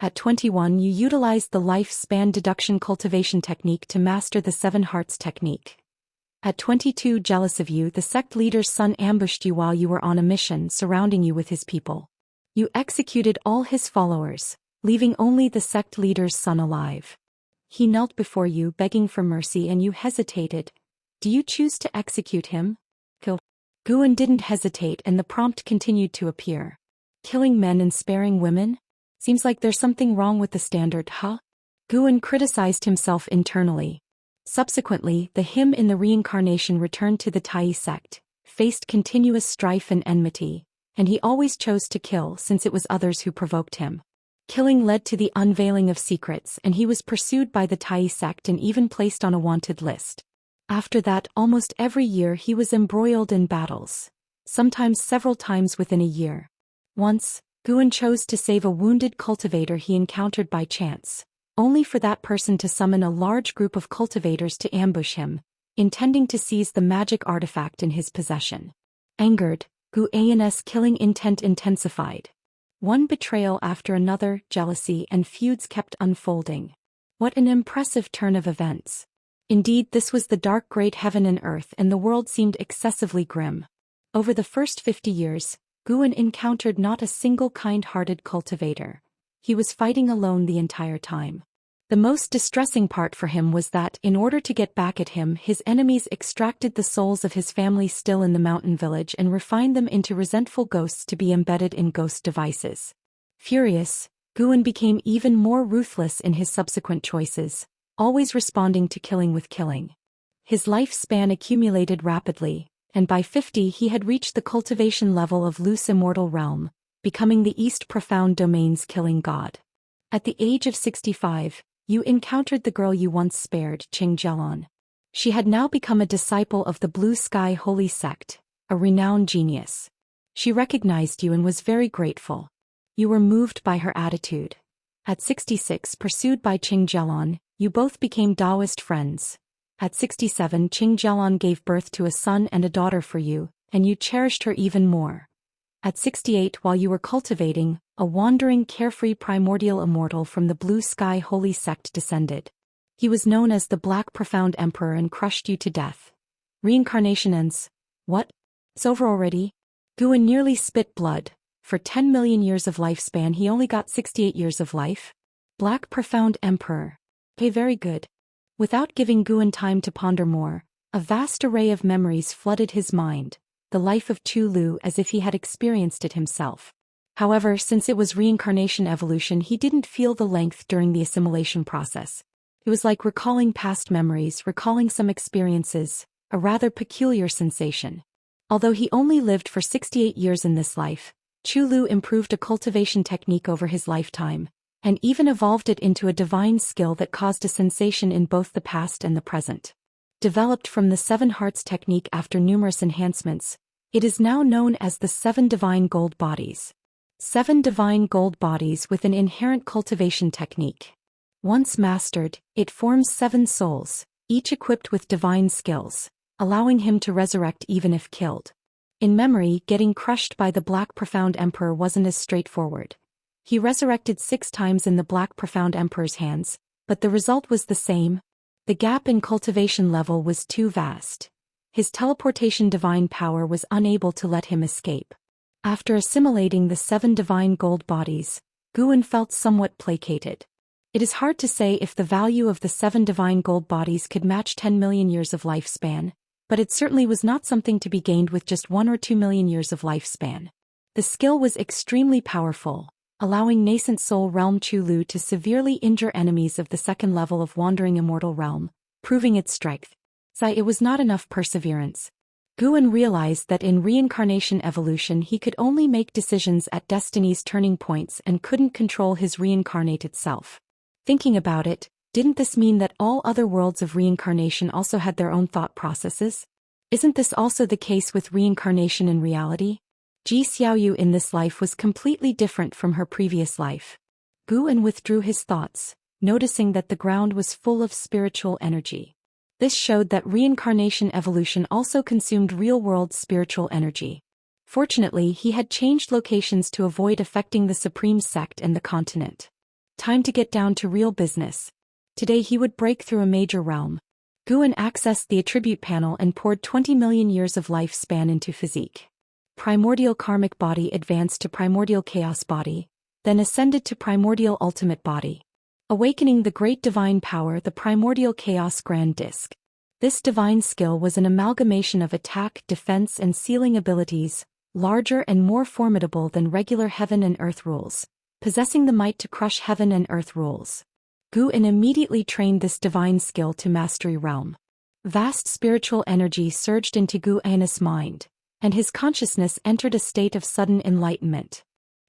At 21, you utilized the life-span deduction cultivation technique to master the 7 hearts technique. At 22, jealous of you, the sect leader's son ambushed you while you were on a mission, surrounding you with his people. You executed all his followers, leaving only the sect leader's son alive. He knelt before you, begging for mercy, and you hesitated. Do you choose to execute him? Kill. Guan didn't hesitate, and the prompt continued to appear. Killing men and sparing women? Seems like there's something wrong with the standard, huh? Guan criticized himself internally. Subsequently, the him in the reincarnation returned to the Tai sect, faced continuous strife and enmity, and he always chose to kill since it was others who provoked him. Killing led to the unveiling of secrets, and he was pursued by the Tai sect and even placed on a wanted list. After that, almost every year he was embroiled in battles, sometimes several times within a year. Once, Guan chose to save a wounded cultivator he encountered by chance, only for that person to summon a large group of cultivators to ambush him, intending to seize the magic artifact in his possession. Angered, Guan's killing intent intensified. One betrayal after another, jealousy and feuds kept unfolding. What an impressive turn of events. Indeed, this was the dark great heaven and earth, and the world seemed excessively grim. Over the first 50 years, Guan encountered not a single kind-hearted cultivator. He was fighting alone the entire time. The most distressing part for him was that, in order to get back at him, his enemies extracted the souls of his family still in the mountain village and refined them into resentful ghosts to be embedded in ghost devices. Furious, Guan became even more ruthless in his subsequent choices, always responding to killing with killing. His lifespan accumulated rapidly, and by 50 he had reached the cultivation level of loose immortal realm, becoming the East Profound Domain's killing god. At the age of 65, you encountered the girl you once spared, Xianxia. She had now become a disciple of the Blue Sky Holy Sect, a renowned genius. She recognized you and was very grateful. You were moved by her attitude. At 66, pursued by Xianxia, you both became Daoist friends. At 67, Xianxia gave birth to a son and a daughter for you, and you cherished her even more. At 68, while you were cultivating, a wandering, carefree primordial immortal from the Blue Sky Holy Sect descended. He was known as the Black Profound Emperor and crushed you to death. Reincarnation ends. What? It's over already? Guan nearly spit blood. For 10 million years of lifespan he only got 68 years of life? Black Profound Emperor. Okay, very good. Without giving Guan time to ponder more, a vast array of memories flooded his mind. the life of Chu Lu as if he had experienced it himself. However, since it was reincarnation evolution, he didn't feel the length during the assimilation process. It was like recalling past memories, recalling some experiences, a rather peculiar sensation. Although he only lived for 68 years in this life, Chu Lu improved a cultivation technique over his lifetime, and even evolved it into a divine skill that caused a sensation in both the past and the present. Developed from the 7 Hearts technique after numerous enhancements, it is now known as the 7 Divine Gold Bodies. 7 Divine Gold Bodies with an inherent cultivation technique. Once mastered, it forms 7 souls, each equipped with divine skills, allowing him to resurrect even if killed. In memory, getting crushed by the Black Profound Emperor wasn't as straightforward. He resurrected 6 times in the Black Profound Emperor's hands, but the result was the same. The gap in cultivation level was too vast. His teleportation divine power was unable to let him escape. After assimilating the 7 divine gold bodies, Guan felt somewhat placated. It is hard to say if the value of the 7 divine gold bodies could match 10 million years of lifespan, but it certainly was not something to be gained with just 1 or 2 million years of lifespan. The skill was extremely powerful, allowing nascent soul realm Chu Lu to severely injure enemies of the 2nd level of wandering immortal realm, proving its strength. It was not enough perseverance. Guan realized that in reincarnation evolution he could only make decisions at destiny's turning points and couldn't control his reincarnated self. Thinking about it, didn't this mean that all other worlds of reincarnation also had their own thought processes? Isn't this also the case with reincarnation in reality? Ji Xiaoyu in this life was completely different from her previous life. Guan withdrew his thoughts, noticing that the ground was full of spiritual energy. This showed that reincarnation evolution also consumed real-world spiritual energy. Fortunately, he had changed locations to avoid affecting the Supreme Sect and the continent. Time to get down to real business. Today he would break through a major realm. Guan accessed the attribute panel and poured 20 million years of lifespan into physique. Primordial karmic body advanced to primordial chaos body, then ascended to primordial ultimate body. Awakening the great divine power, the primordial chaos grand disc. This divine skill was an amalgamation of attack, defense and sealing abilities, larger and more formidable than regular heaven and earth rules, possessing the might to crush heaven and earth rules. Guan immediately trained this divine skill to mastery realm. Vast spiritual energy surged into Guan's mind, and his consciousness entered a state of sudden enlightenment.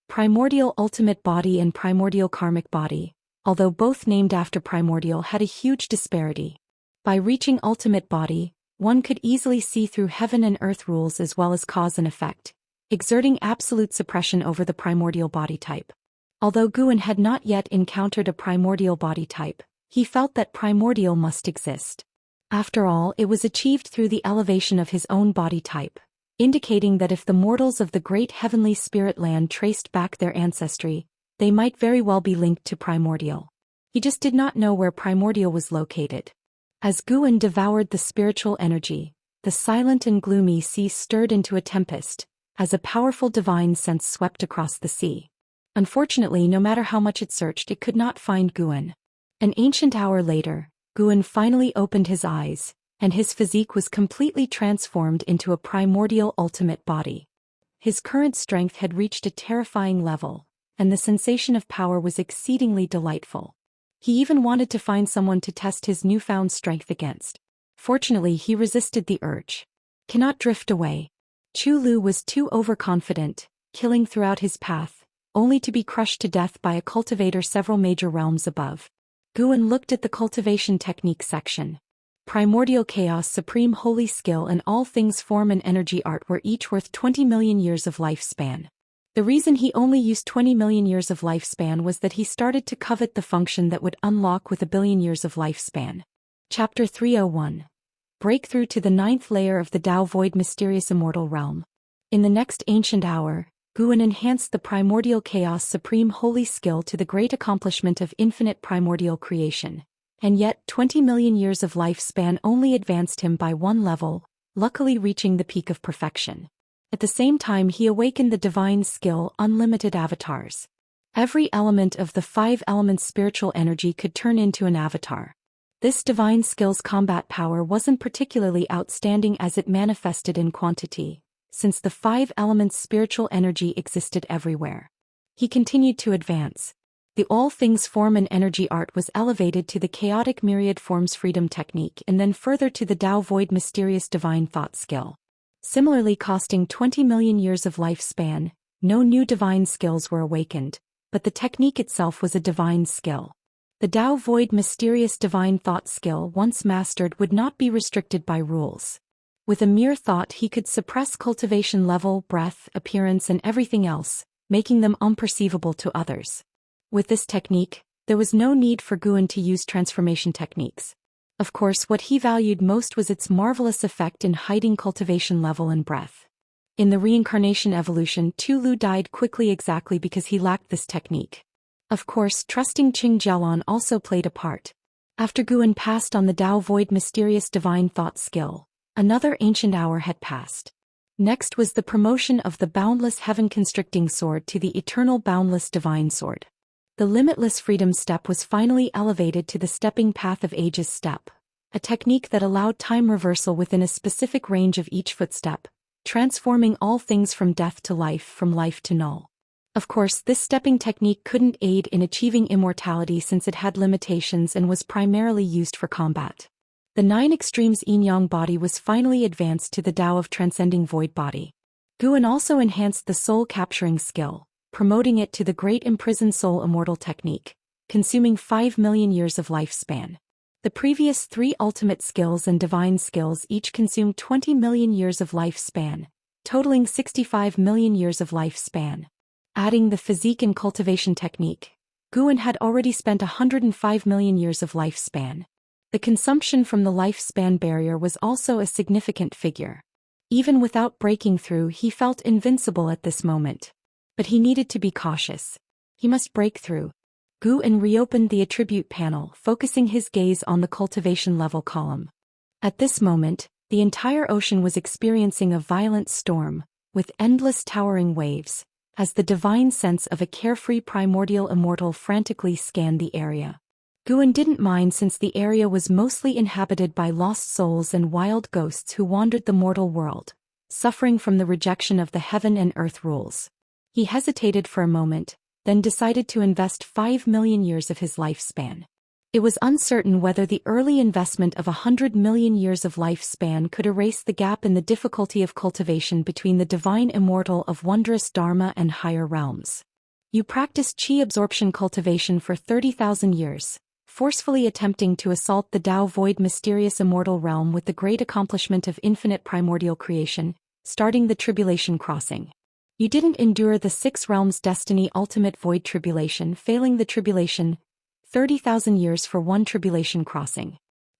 Primordial ultimate body and primordial karmic body, although both named after primordial, had a huge disparity. By reaching ultimate body, one could easily see through heaven and earth rules as well as cause and effect, exerting absolute suppression over the primordial body type. Although Guan had not yet encountered a primordial body type, he felt that primordial must exist. After all, it was achieved through the elevation of his own body type, indicating that if the mortals of the great heavenly spirit land traced back their ancestry, they might very well be linked to primordial. He just did not know where primordial was located. As Guan devoured the spiritual energy, the silent and gloomy sea stirred into a tempest, as a powerful divine sense swept across the sea. Unfortunately, no matter how much it searched, it could not find Guan. An ancient hour later, Guan finally opened his eyes, and his physique was completely transformed into a primordial ultimate body. His current strength had reached a terrifying level, and the sensation of power was exceedingly delightful. He even wanted to find someone to test his newfound strength against. Fortunately, he resisted the urge. Cannot drift away. Chu Lu was too overconfident, killing throughout his path, only to be crushed to death by a cultivator several major realms above. Guan looked at the cultivation technique section. Primordial chaos, supreme holy skill and all things form and energy art were each worth 20 million years of lifespan. The reason he only used 20 million years of lifespan was that he started to covet the function that would unlock with a billion years of lifespan. Chapter 301. Breakthrough to the 9th layer of the Tao Void Mysterious Immortal Realm. In the next ancient hour, Guan enhanced the primordial chaos supreme holy skill to the great accomplishment of infinite primordial creation. And yet 20 million years of lifespan only advanced him by 1 level, luckily reaching the peak of perfection. At the same time he awakened the divine skill unlimited avatars. Every element of the 5 elements spiritual energy could turn into an avatar. This divine skill's combat power wasn't particularly outstanding as it manifested in quantity, since the five elements' spiritual energy existed everywhere. He continued to advance. The all things form and energy art was elevated to the chaotic myriad forms freedom technique and then further to the Tao void mysterious divine thought skill. Similarly, costing 20 million years of lifespan, no new divine skills were awakened, but the technique itself was a divine skill. The Tao void mysterious divine thought skill once mastered would not be restricted by rules. With a mere thought he could suppress cultivation level, breath, appearance and everything else, making them unperceivable to others. With this technique, there was no need for Guan to use transformation techniques. Of course, what he valued most was its marvelous effect in hiding cultivation level and breath. In the reincarnation evolution, Tu Lu died quickly exactly because he lacked this technique. Of course, trusting Qing Jialan also played a part. After Guan passed on the Tao void mysterious divine thought skill, another ancient hour had passed. Next was the promotion of the boundless heaven-constricting sword to the eternal boundless divine sword. The limitless freedom step was finally elevated to the stepping path of ages step, a technique that allowed time reversal within a specific range of each footstep, transforming all things from death to life, from life to null. Of course, this stepping technique couldn't aid in achieving immortality since it had limitations and was primarily used for combat. The nine extremes yin-yang body was finally advanced to the Tao of transcending void body. Guan also enhanced the soul capturing skill, promoting it to the great imprisoned soul immortal technique, consuming 5 million years of lifespan. The previous three ultimate skills and divine skills each consumed 20 million years of lifespan, totaling 65 million years of lifespan. Adding the physique and cultivation technique, Guan had already spent 105 million years of lifespan. The consumption from the lifespan barrier was also a significant figure. Even without breaking through, he felt invincible at this moment. But he needed to be cautious. He must break through. Guan reopened the attribute panel, focusing his gaze on the cultivation level column. At this moment, the entire ocean was experiencing a violent storm, with endless towering waves, as the divine sense of a carefree primordial immortal frantically scanned the area. Guan didn't mind since the area was mostly inhabited by lost souls and wild ghosts who wandered the mortal world, suffering from the rejection of the heaven and earth rules. He hesitated for a moment, then decided to invest 5 million years of his lifespan. It was uncertain whether the early investment of 100 million years of lifespan could erase the gap in the difficulty of cultivation between the divine immortal of wondrous Dharma and higher realms. You practiced qi absorption cultivation for 30,000 years, forcefully attempting to assault the Tao void mysterious immortal realm with the great accomplishment of infinite primordial creation, starting the tribulation crossing. You didn't endure the 6 realms destiny ultimate void tribulation, failing the tribulation, 30,000 years for one tribulation crossing.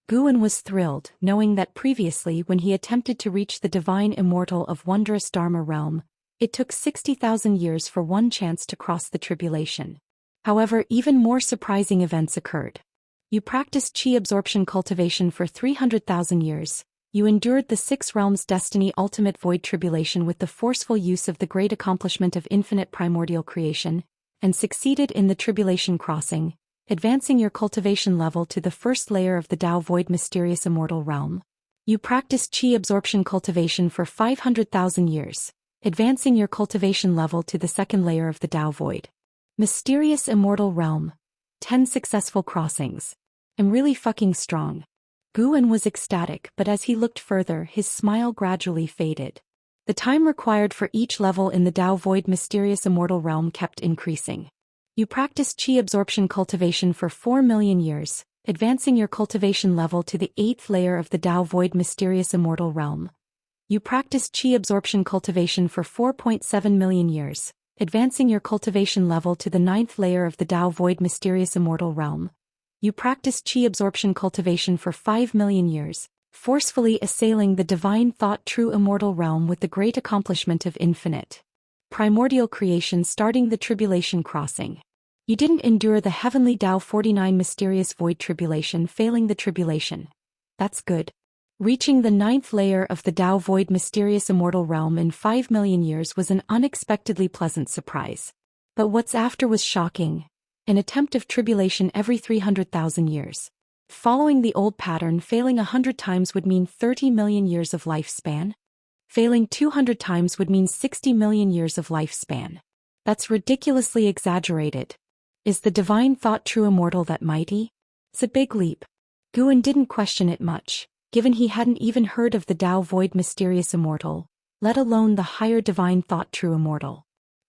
Guan was thrilled, knowing that previously when he attempted to reach the divine immortal of wondrous Dharma realm, it took 60,000 years for one chance to cross the tribulation. However, even more surprising events occurred. You practiced qi absorption cultivation for 300,000 years. You endured the 6 realms destiny ultimate void tribulation with the forceful use of the great accomplishment of infinite primordial creation, and succeeded in the tribulation crossing, advancing your cultivation level to the first layer of the Tao void mysterious immortal realm. You practiced qi absorption cultivation for 500,000 years, advancing your cultivation level to the second layer of the Tao void mysterious immortal realm. 10 successful crossings. I'm really fucking strong. Guan was ecstatic, but as he looked further, his smile gradually faded. The time required for each level in the Tao void mysterious immortal realm kept increasing. You practiced qi absorption cultivation for 4 million years, advancing your cultivation level to the 8th layer of the Tao void mysterious immortal realm. You practiced qi absorption cultivation for 4.7 million years, advancing your cultivation level to the 9th layer of the Tao void mysterious immortal realm. You practiced qi absorption cultivation for 5 million years, forcefully assailing the divine thought true immortal realm with the great accomplishment of infinite primordial creation, starting the tribulation crossing. You didn't endure the heavenly Tao 49 mysterious void tribulation, failing the tribulation. That's good. Reaching the 9th layer of the Tao void mysterious immortal realm in 5 million years was an unexpectedly pleasant surprise. But what's after was shocking. An attempt of tribulation every 300,000 years. Following the old pattern, failing 100 times would mean 30 million years of lifespan. Failing 200 times would mean 60 million years of lifespan. That's ridiculously exaggerated. Is the divine thought true immortal that mighty? It's a big leap. Guan didn't question it much, given he hadn't even heard of the Tao void mysterious immortal, let alone the higher divine thought true immortal.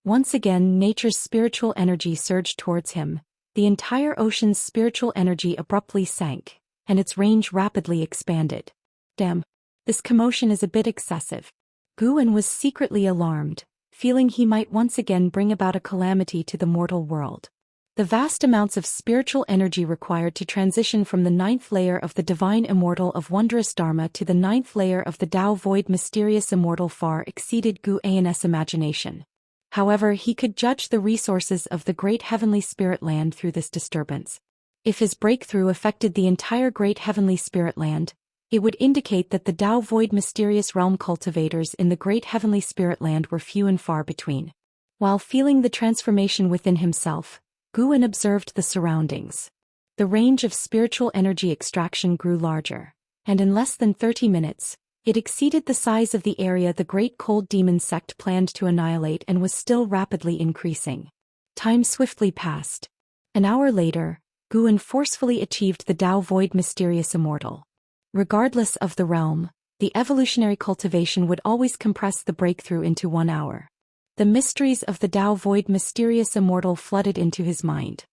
Once again, nature's spiritual energy surged towards him. The entire ocean's spiritual energy abruptly sank, and its range rapidly expanded. Damn. This commotion is a bit excessive. Guan was secretly alarmed, feeling he might once again bring about a calamity to the mortal world. The vast amounts of spiritual energy required to transition from the 9th layer of the divine immortal of wondrous Dharma to the 9th layer of the Tao void mysterious immortal far exceeded Guan's imagination. However, he could judge the resources of the great heavenly spirit land through this disturbance. If his breakthrough affected the entire great heavenly spirit land, it would indicate that the Tao void mysterious realm cultivators in the great heavenly spirit land were few and far between. While feeling the transformation within himself, Guan observed the surroundings. The range of spiritual energy extraction grew larger, and in less than 30 minutes, it exceeded the size of the area the great cold demon sect planned to annihilate and was still rapidly increasing. Time swiftly passed. An hour later, Guan forcefully achieved the Tao void mysterious immortal. Regardless of the realm, the evolutionary cultivation would always compress the breakthrough into 1 hour. The mysteries of the Tao void mysterious immortal flooded into his mind.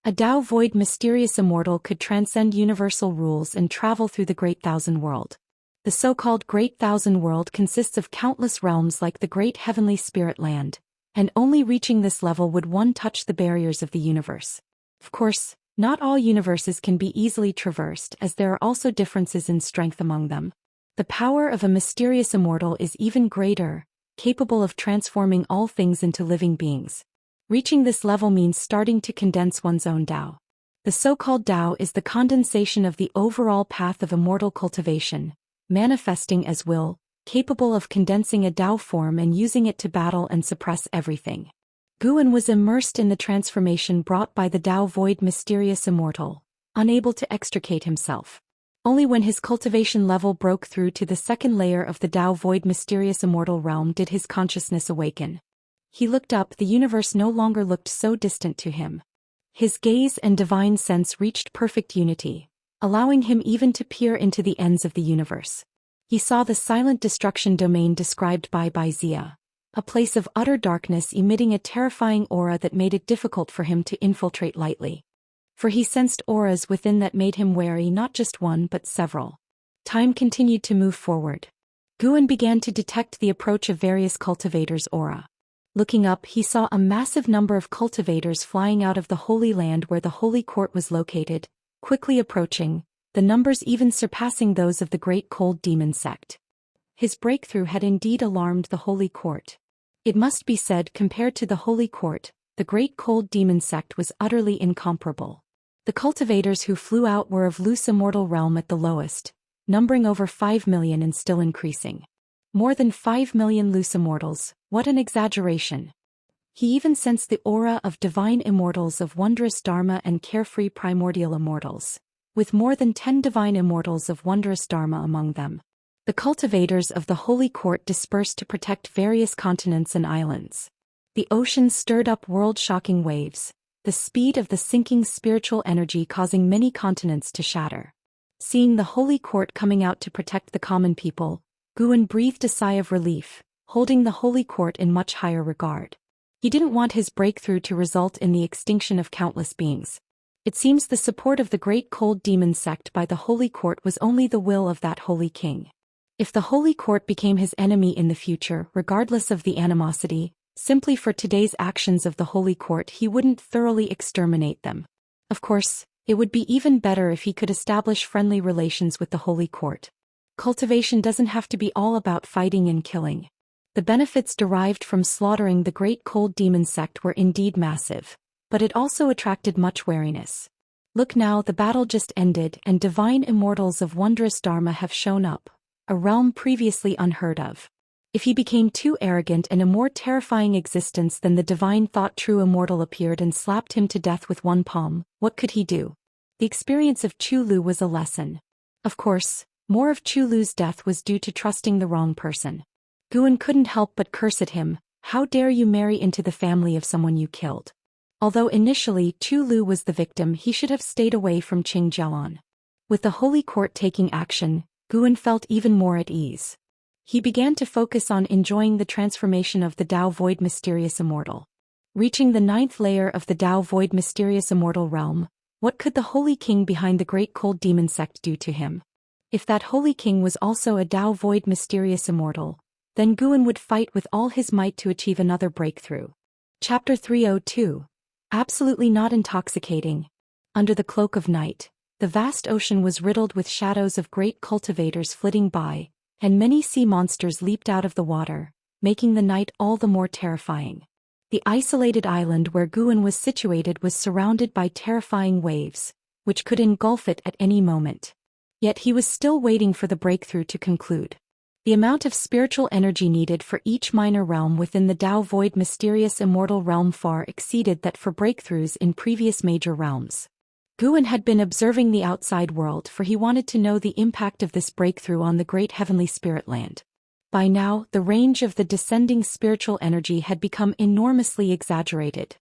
A Tao void mysterious immortal could transcend universal rules and travel through the Great Thousand World. The so-called Great Thousand World consists of countless realms like the Great Heavenly Spirit Land, and only reaching this level would one touch the barriers of the universe. Of course, not all universes can be easily traversed as there are also differences in strength among them. The power of a mysterious immortal is even greater, capable of transforming all things into living beings. Reaching this level means starting to condense one's own Tao. The so-called Tao is the condensation of the overall path of immortal cultivation, manifesting as will, capable of condensing a Tao form and using it to battle and suppress everything. Guan was immersed in the transformation brought by the Tao void mysterious immortal, unable to extricate himself. Only when his cultivation level broke through to the 2nd layer of the Tao void mysterious immortal realm did his consciousness awaken. He looked up, the universe no longer looked so distant to him. His gaze and divine sense reached perfect unity, allowing him even to peer into the ends of the universe. He saw the silent destruction domain described by Zia, a place of utter darkness emitting a terrifying aura that made it difficult for him to infiltrate lightly. For he sensed auras within that made him wary, not just one but several. Time continued to move forward. Guan began to detect the approach of various cultivators' aura. Looking up, he saw a massive number of cultivators flying out of the Holy Land where the Holy Court was located, quickly approaching, the numbers even surpassing those of the Great Cold Demon sect. His breakthrough had indeed alarmed the Holy Court. It must be said, compared to the Holy Court, the Great Cold Demon sect was utterly incomparable. The cultivators who flew out were of loose immortal realm at the lowest, numbering over 5 million and still increasing. More than 5 million loose immortals, what an exaggeration. He even sensed the aura of divine immortals of wondrous Dharma and carefree primordial immortals, with more than 10 divine immortals of wondrous Dharma among them. The cultivators of the Holy Court dispersed to protect various continents and islands. The ocean stirred up world-shocking waves, the speed of the sinking spiritual energy causing many continents to shatter. Seeing the Holy Court coming out to protect the common people, Guan breathed a sigh of relief, holding the Holy Court in much higher regard. He didn't want his breakthrough to result in the extinction of countless beings. It seems the support of the Great Cold Demon sect by the Holy Court was only the will of that Holy King. If the Holy Court became his enemy in the future, regardless of the animosity, simply for today's actions of the Holy Court, he wouldn't thoroughly exterminate them. Of course, it would be even better if he could establish friendly relations with the Holy Court. Cultivation doesn't have to be all about fighting and killing. The benefits derived from slaughtering the Great Cold Demon sect were indeed massive, but it also attracted much wariness. Look now, the battle just ended and divine immortals of wondrous Dharma have shown up, a realm previously unheard of. If he became too arrogant and a more terrifying existence than the divine thought true immortal appeared and slapped him to death with one palm, what could he do? The experience of Chulu was a lesson. Of course, more of Chulu's death was due to trusting the wrong person. Guan couldn't help but curse at him. How dare you marry into the family of someone you killed? Although initially Chu Lu was the victim, he should have stayed away from Qing Jialan. With the holy court taking action, Guan felt even more at ease. He began to focus on enjoying the transformation of the Dao Void Mysterious Immortal. Reaching the 9th layer of the Dao Void Mysterious Immortal realm, what could the Holy King behind the Great Cold Demon sect do to him? If that Holy King was also a Dao Void Mysterious Immortal, then Guan would fight with all his might to achieve another breakthrough. Chapter 302. Absolutely not intoxicating. Under the cloak of night, the vast ocean was riddled with shadows of great cultivators flitting by, and many sea monsters leaped out of the water, making the night all the more terrifying. The isolated island where Guan was situated was surrounded by terrifying waves, which could engulf it at any moment. Yet he was still waiting for the breakthrough to conclude. The amount of spiritual energy needed for each minor realm within the Dao Void Mysterious Immortal realm far exceeded that for breakthroughs in previous major realms. Guan had been observing the outside world, for he wanted to know the impact of this breakthrough on the great heavenly spirit land. By now, the range of the descending spiritual energy had become enormously exaggerated.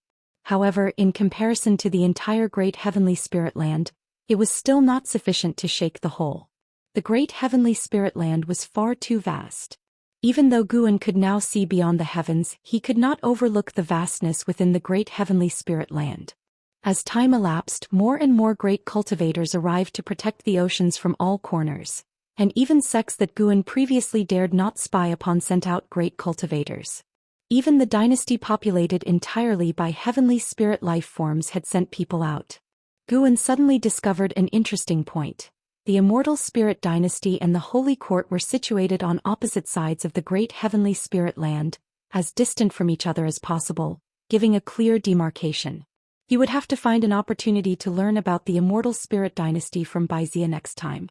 However, in comparison to the entire great heavenly spirit land, it was still not sufficient to shake the whole. The great heavenly spirit land was far too vast. Even though Guan could now see beyond the heavens, he could not overlook the vastness within the great heavenly spirit land. As time elapsed, more and more great cultivators arrived to protect the oceans from all corners, and even sects that Guan previously dared not spy upon sent out great cultivators. Even the dynasty populated entirely by heavenly spirit life forms had sent people out. Guan suddenly discovered an interesting point. The Immortal Spirit Dynasty and the Holy Court were situated on opposite sides of the great heavenly spirit land, as distant from each other as possible, giving a clear demarcation. He would have to find an opportunity to learn about the Immortal Spirit Dynasty from Baizia next time.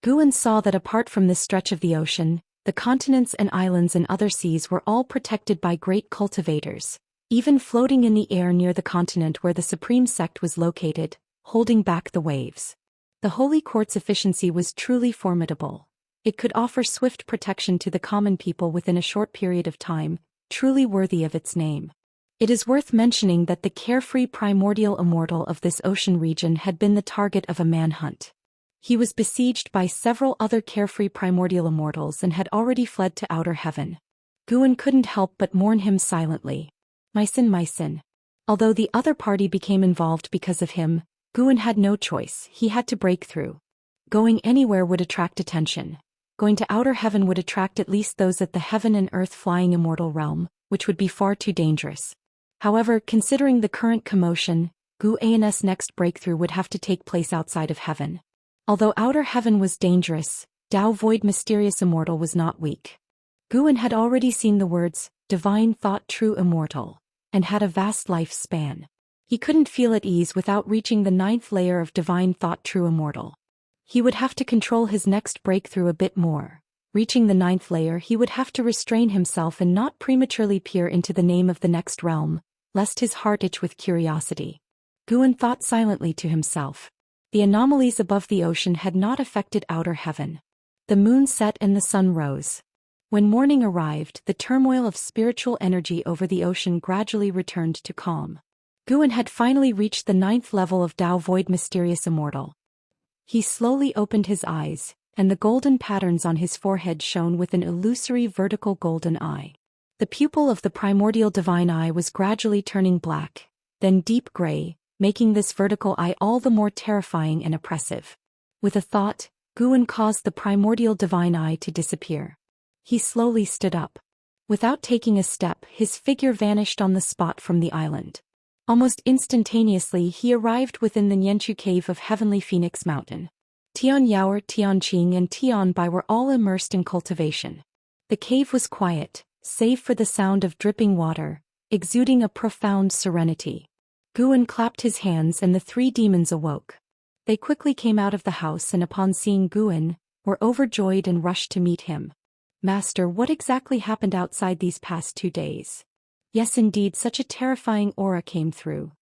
Guan saw that apart from this stretch of the ocean, the continents and islands and other seas were all protected by great cultivators, even floating in the air near the continent where the supreme sect was located, holding back the waves. The Holy Court's efficiency was truly formidable. It could offer swift protection to the common people within a short period of time, truly worthy of its name. It is worth mentioning that the carefree primordial immortal of this ocean region had been the target of a manhunt. He was besieged by several other carefree primordial immortals and had already fled to outer heaven. Guan couldn't help but mourn him silently. My sin. Although the other party became involved because of him, Guan had no choice. He had to break through. Going anywhere would attract attention. Going to outer heaven would attract at least those at the heaven and earth flying immortal realm, which would be far too dangerous. However, considering the current commotion, Guan's next breakthrough would have to take place outside of heaven. Although outer heaven was dangerous, Dao Void Mysterious Immortal was not weak. Guan had already seen the words, Divine Thought True Immortal, and had a vast lifespan. He couldn't feel at ease without reaching the 9th layer of Divine Thought True Immortal. He would have to control his next breakthrough a bit more. Reaching the 9th layer, he would have to restrain himself and not prematurely peer into the name of the next realm, lest his heart itch with curiosity. Guan thought silently to himself. The anomalies above the ocean had not affected outer heaven. The moon set and the sun rose. When morning arrived, the turmoil of spiritual energy over the ocean gradually returned to calm. Guan had finally reached the 9th level of Dao Void Mysterious Immortal. He slowly opened his eyes, and the golden patterns on his forehead shone with an illusory vertical golden eye. The pupil of the primordial divine eye was gradually turning black, then deep gray, making this vertical eye all the more terrifying and oppressive. With a thought, Guan caused the primordial divine eye to disappear. He slowly stood up. Without taking a step, his figure vanished on the spot from the island. Almost instantaneously he arrived within the Nianchu cave of Heavenly Phoenix Mountain. Tian Yaoer, Tian Qing and Tian Bai were all immersed in cultivation. The cave was quiet, save for the sound of dripping water, exuding a profound serenity. Guan clapped his hands and the 3 demons awoke. They quickly came out of the house and upon seeing Guan, were overjoyed and rushed to meet him. Master, what exactly happened outside these past 2 days? Yes, indeed, such a terrifying aura came through.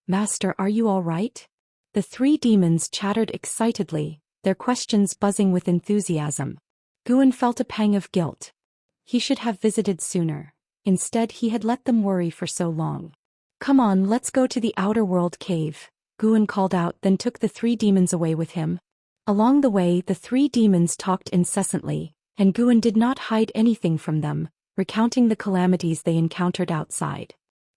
Master, are you all right? The 3 demons chattered excitedly, their questions buzzing with enthusiasm. Guan felt a pang of guilt. He should have visited sooner. Instead he had let them worry for so long. "Come on, let's go to the outer world cave," Guan called out, then took the 3 demons away with him. Along the way the 3 demons talked incessantly, and Guan did not hide anything from them, recounting the calamities they encountered outside.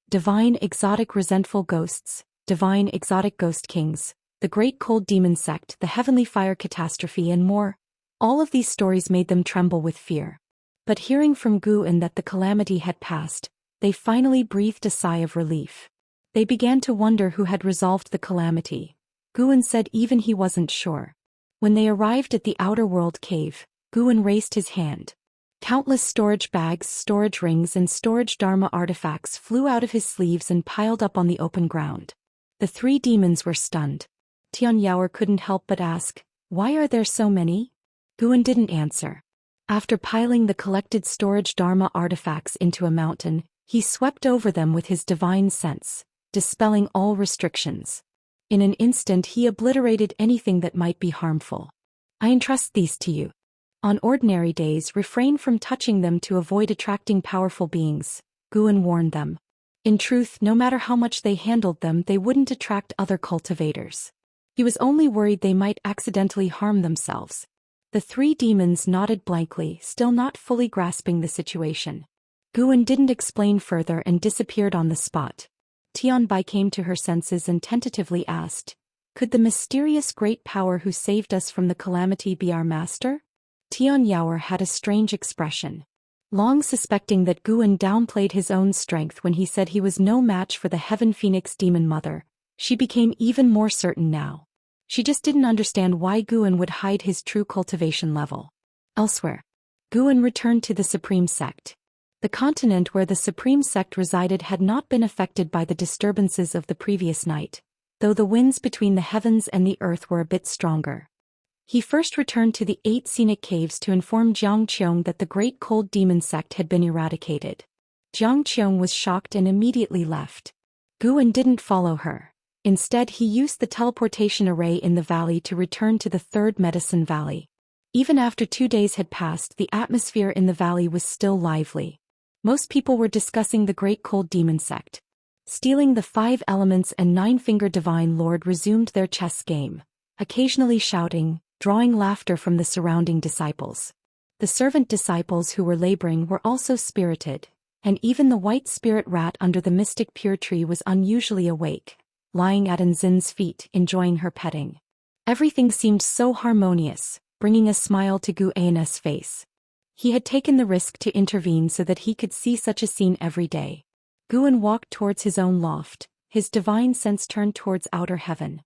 Divine exotic resentful ghosts, divine exotic ghost kings, the great cold demon sect, the heavenly fire catastrophe and more. All of these stories made them tremble with fear. But hearing from Guan that the calamity had passed, they finally breathed a sigh of relief. They began to wonder who had resolved the calamity. Guan said even he wasn't sure. When they arrived at the outer world cave, Guan raised his hand. Countless storage bags, storage rings and storage dharma artifacts flew out of his sleeves and piled up on the open ground. The 3 demons were stunned. Tianyao couldn't help but ask, "Why are there so many?" Guan didn't answer. After piling the collected storage dharma artifacts into a mountain, he swept over them with his divine sense, dispelling all restrictions. In an instant he obliterated anything that might be harmful. "I entrust these to you. On ordinary days refrain from touching them to avoid attracting powerful beings," Guan warned them. In truth, no matter how much they handled them, they wouldn't attract other cultivators. He was only worried they might accidentally harm themselves. The 3 demons nodded blankly, still not fully grasping the situation. Guan didn't explain further and disappeared on the spot. Tianbai came to her senses and tentatively asked, "Could the mysterious great power who saved us from the calamity be our master?" Tianyao had a strange expression. Long suspecting that Guan downplayed his own strength when he said he was no match for the Heaven Phoenix Demon Mother, she became even more certain now. She just didn't understand why Guan would hide his true cultivation level. Elsewhere, Guan returned to the Supreme Sect. The continent where the Supreme Sect resided had not been affected by the disturbances of the previous night, though the winds between the heavens and the earth were a bit stronger. He first returned to the 8 scenic caves to inform Jiang Qiong that the great cold demon sect had been eradicated. Jiang Qiong was shocked and immediately left. Guan didn't follow her. Instead he used the teleportation array in the valley to return to the 3rd Medicine Valley. Even after 2 days had passed, the atmosphere in the valley was still lively. Most people were discussing the great cold demon sect. Stealing the 5 elements and 9-finger divine lord resumed their chess game, occasionally shouting, drawing laughter from the surrounding disciples. The servant disciples who were laboring were also spirited, and even the white spirit rat under the mystic pure tree was unusually awake, lying at Enzin's feet, enjoying her petting. Everything seemed so harmonious, bringing a smile to Gu An's face. He had taken the risk to intervene so that he could see such a scene every day. Guan walked towards his own loft, his divine sense turned towards outer heaven.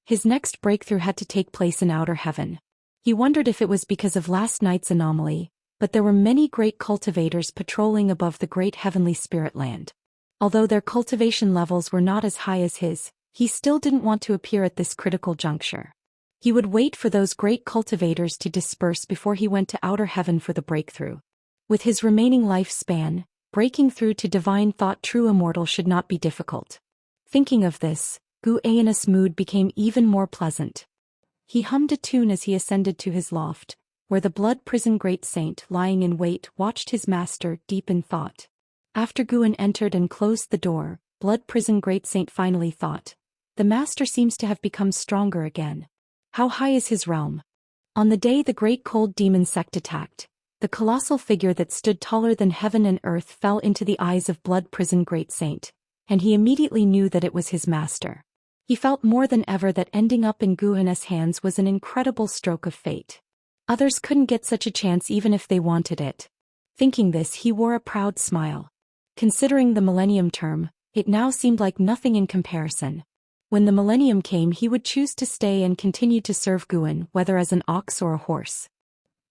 His next breakthrough had to take place in outer heaven. He wondered if it was because of last night's anomaly, but there were many great cultivators patrolling above the great heavenly spirit land. Although their cultivation levels were not as high as his, he still didn't want to appear at this critical juncture. He would wait for those great cultivators to disperse before he went to outer heaven for the breakthrough. With his remaining lifespan, breaking through to divine thought true immortal should not be difficult. Thinking of this, Gu An's mood became even more pleasant. He hummed a tune as he ascended to his loft, where the blood prison great saint lying in wait watched his master deep in thought. After Guan entered and closed the door, blood prison great saint finally thought, "The master seems to have become stronger again. How high is his realm?" On the day the great cold demon sect attacked, the colossal figure that stood taller than heaven and earth fell into the eyes of blood prison great saint, and he immediately knew that it was his master. He felt more than ever that ending up in Guan's hands was an incredible stroke of fate. Others couldn't get such a chance even if they wanted it. Thinking this, he wore a proud smile. Considering the millennium term, it now seemed like nothing in comparison. When the millennium came, he would choose to stay and continue to serve Guan, whether as an ox or a horse.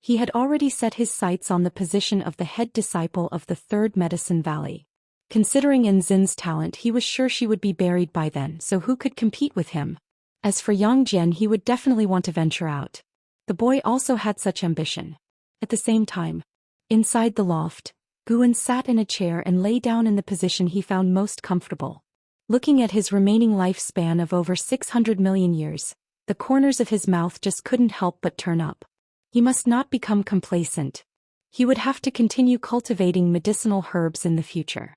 He had already set his sights on the position of the head disciple of the 3rd Medicine Valley. Considering Enzin's talent, he was sure she would be buried by then, so who could compete with him? As for Yang Jian, he would definitely want to venture out. The boy also had such ambition. At the same time, inside the loft, Guan sat in a chair and lay down in the position he found most comfortable. Looking at his remaining lifespan of over 600 million years, the corners of his mouth just couldn't help but turn up. He must not become complacent. He would have to continue cultivating medicinal herbs in the future.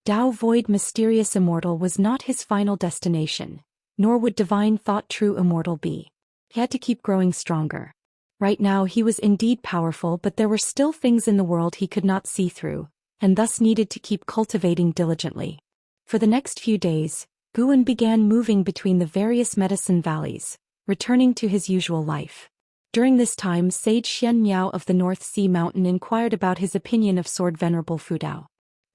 Dao Void Mysterious Immortal was not his final destination, nor would Divine Thought True Immortal be. He had to keep growing stronger. Right now he was indeed powerful, but there were still things in the world he could not see through, and thus needed to keep cultivating diligently. For the next few days, Guan began moving between the various medicine valleys, returning to his usual life. During this time, Sage Xian Miao of the North Sea Mountain inquired about his opinion of Sword Venerable Fudao.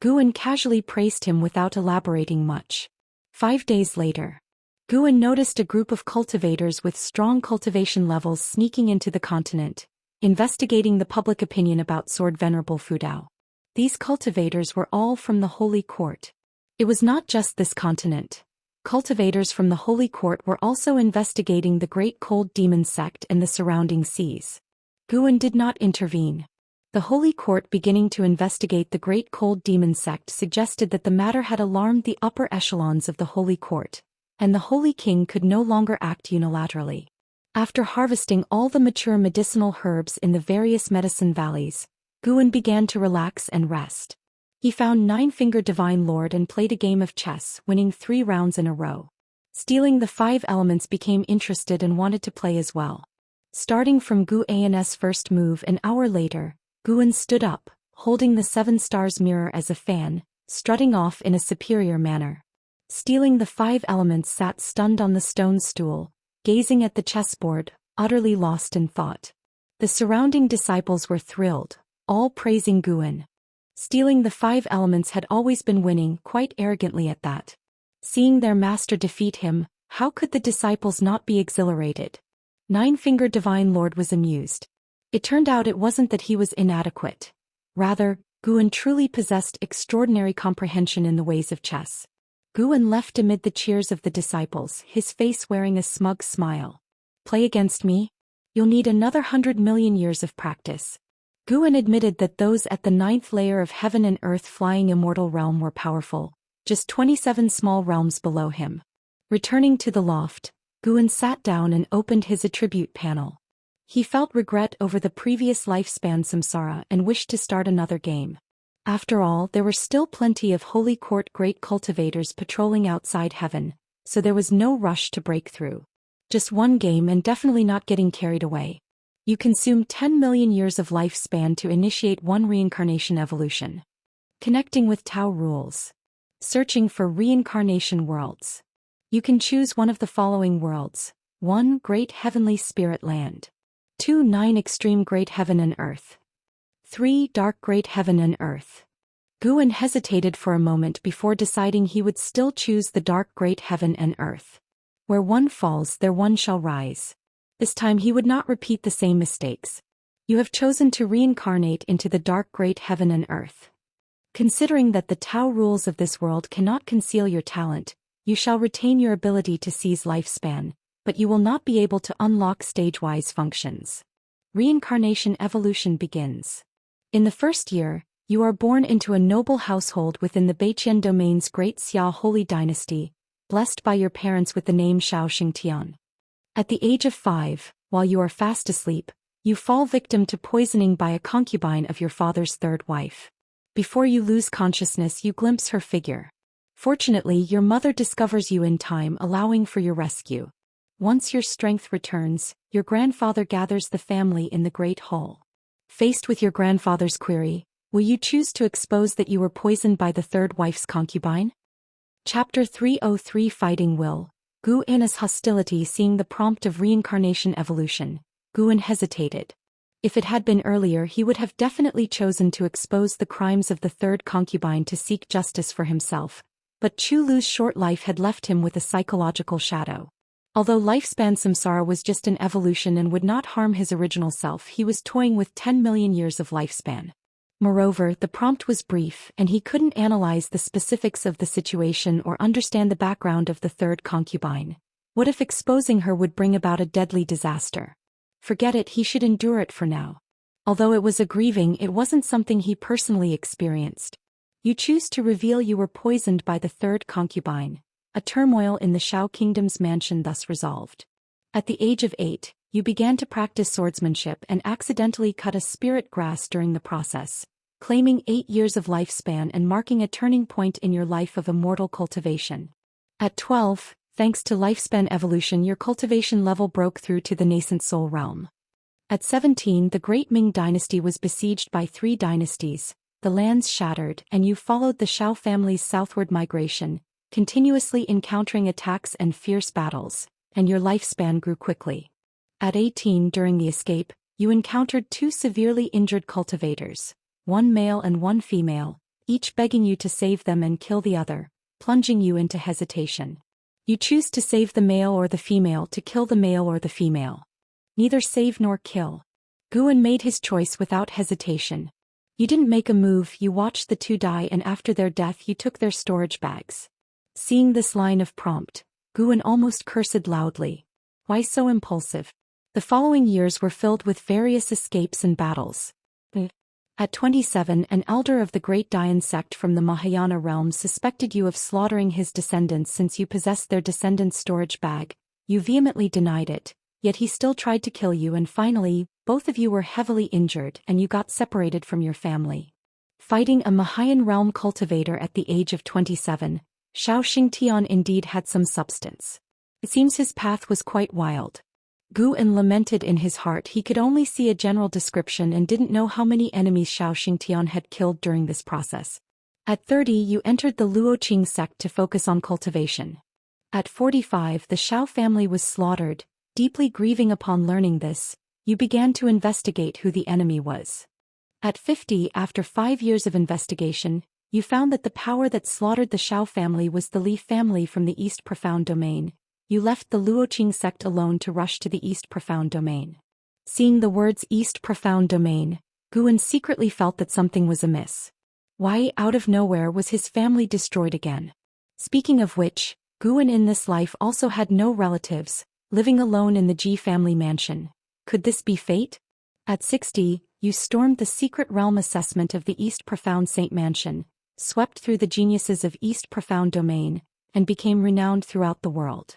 Guan casually praised him without elaborating much. 5 days later, Guan noticed a group of cultivators with strong cultivation levels sneaking into the continent, investigating the public opinion about Sword Venerable Fudao. These cultivators were all from the Holy Court. It was not just this continent. Cultivators from the Holy Court were also investigating the Great Cold Demon Sect and the surrounding seas. Guan did not intervene. The Holy Court beginning to investigate the Great Cold Demon Sect suggested that the matter had alarmed the upper echelons of the Holy Court, and the Holy King could no longer act unilaterally. After harvesting all the mature medicinal herbs in the various medicine valleys, Guan began to relax and rest. He found Nine-Finger Divine Lord and played a game of chess, winning 3 rounds in a row. Stealing the 5 Elements became interested and wanted to play as well. Starting from Guan's first move an hour later, Guan stood up, holding the 7 stars mirror as a fan, strutting off in a superior manner. Stealing the 5 Elements sat stunned on the stone stool, gazing at the chessboard, utterly lost in thought. The surrounding disciples were thrilled, all praising Guan. Stealing the 5 Elements had always been winning, quite arrogantly at that. Seeing their master defeat him, how could the disciples not be exhilarated? Nine-Finger Divine Lord was amused. It turned out it wasn't that he was inadequate. Rather, Guan truly possessed extraordinary comprehension in the ways of chess. Guan left amid the cheers of the disciples, his face wearing a smug smile. Play against me? You'll need another 100 million years of practice. Guan admitted that those at the 9th layer of heaven and earth flying immortal realm were powerful, just 27 small realms below him. Returning to the loft, Guan sat down and opened his attribute panel. He felt regret over the previous lifespan samsara and wished to start another game. After all, there were still plenty of Holy Court great cultivators patrolling outside heaven, so there was no rush to break through. Just one game and definitely not getting carried away. You consume 10 million years of lifespan to initiate one reincarnation evolution. Connecting with Tao rules. Searching for reincarnation worlds. You can choose one of the following worlds. 1. Great Heavenly Spirit Land. 2. 9 Extreme Great Heaven and Earth. 3. Dark Great Heaven and Earth. Guan hesitated for a moment before deciding he would still choose the Dark Great Heaven and Earth. Where one falls, there one shall rise. This time he would not repeat the same mistakes. You have chosen to reincarnate into the Dark Great Heaven and Earth. Considering that the Tao rules of this world cannot conceal your talent, you shall retain your ability to seize lifespan, but you will not be able to unlock stage-wise functions. Reincarnation evolution begins. In the first year, you are born into a noble household within the Beiqian domain's Great Xia Holy Dynasty, blessed by your parents with the name Zhou Xian. At the age of 5, while you are fast asleep, you fall victim to poisoning by a concubine of your father's 3rd wife. Before you lose consciousness, you glimpse her figure. Fortunately, your mother discovers you in time, allowing for your rescue. Once your strength returns, your grandfather gathers the family in the Great Hall. Faced with your grandfather's query, will you choose to expose that you were poisoned by the 3rd wife's concubine? Chapter 303 Fighting Will. Guan's hostility. Seeing the prompt of reincarnation evolution, Guan hesitated. If it had been earlier, he would have definitely chosen to expose the crimes of the 3rd concubine to seek justice for himself, but Chu Lu's short life had left him with a psychological shadow. Although lifespan samsara was just an evolution and would not harm his original self, he was toying with 10 million years of lifespan. Moreover, the prompt was brief, and he couldn't analyze the specifics of the situation or understand the background of the 3rd concubine. What if exposing her would bring about a deadly disaster? Forget it, he should endure it for now. Although it was grieving, it wasn't something he personally experienced. You choose to reveal you were poisoned by the 3rd concubine. A turmoil in the Shao Kingdom's mansion thus resolved. At the age of 8, you began to practice swordsmanship and accidentally cut a spirit grass during the process, claiming 8 years of lifespan and marking a turning point in your life of immortal cultivation. At 12, thanks to lifespan evolution, your cultivation level broke through to the nascent soul realm. At 17, the Great Ming dynasty was besieged by 3 dynasties, the lands shattered, and you followed the Shao family's southward migration, continuously encountering attacks and fierce battles, and your lifespan grew quickly. At 18, during the escape, you encountered 2 severely injured cultivators, one male and one female, each begging you to save them and kill the other, plunging you into hesitation. You choose to save the male or the female, to kill the male or the female. Neither save nor kill. Guan made his choice without hesitation. You didn't make a move, you watched the 2 die, and after their death you took their storage bags. Seeing this line of prompt, Guan almost cursed loudly. Why so impulsive? The following years were filled with various escapes and battles. At 27, an elder of the great Daoist sect from the Mahayana realm suspected you of slaughtering his descendants since you possessed their descendants' storage bag. You vehemently denied it, yet he still tried to kill you, and finally, both of you were heavily injured and you got separated from your family. Fighting a Mahayan realm cultivator at the age of 27, Zhou Xian indeed had some substance. It seems his path was quite wild. Guan lamented in his heart he could only see a general description and didn't know how many enemies Zhou Xian had killed during this process. At 30, you entered the Luoqing sect to focus on cultivation. At 45, the Shao family was slaughtered. Deeply grieving upon learning this, you began to investigate who the enemy was. At 50, after 5 years of investigation, you found that the power that slaughtered the Shao family was the Li family from the East Profound Domain. You left the Luoqing sect alone to rush to the East Profound Domain. Seeing the words East Profound Domain, Guan secretly felt that something was amiss. Why, out of nowhere, was his family destroyed again? Speaking of which, Guan in this life also had no relatives, living alone in the Ji family mansion. Could this be fate? At 60, you stormed the secret realm assessment of the East Profound Saint Mansion, swept through the geniuses of East Profound Domain, and became renowned throughout the world.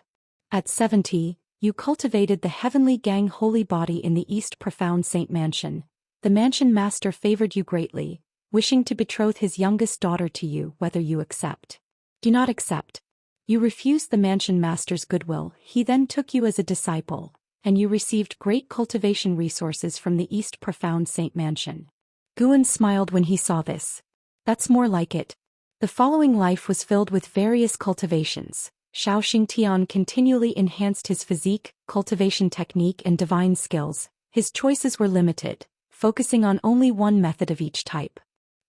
At 70, you cultivated the Heavenly Gang Holy Body in the East Profound Saint Mansion. The mansion master favored you greatly, wishing to betroth his youngest daughter to you, whether you accept. Do not accept. You refused the mansion master's goodwill. He then took you as a disciple, and you received great cultivation resources from the East Profound Saint Mansion. Guan smiled when he saw this. That's more like it. The following life was filled with various cultivations. Zhou Xian continually enhanced his physique, cultivation technique, and divine skills. His choices were limited, focusing on only one method of each type.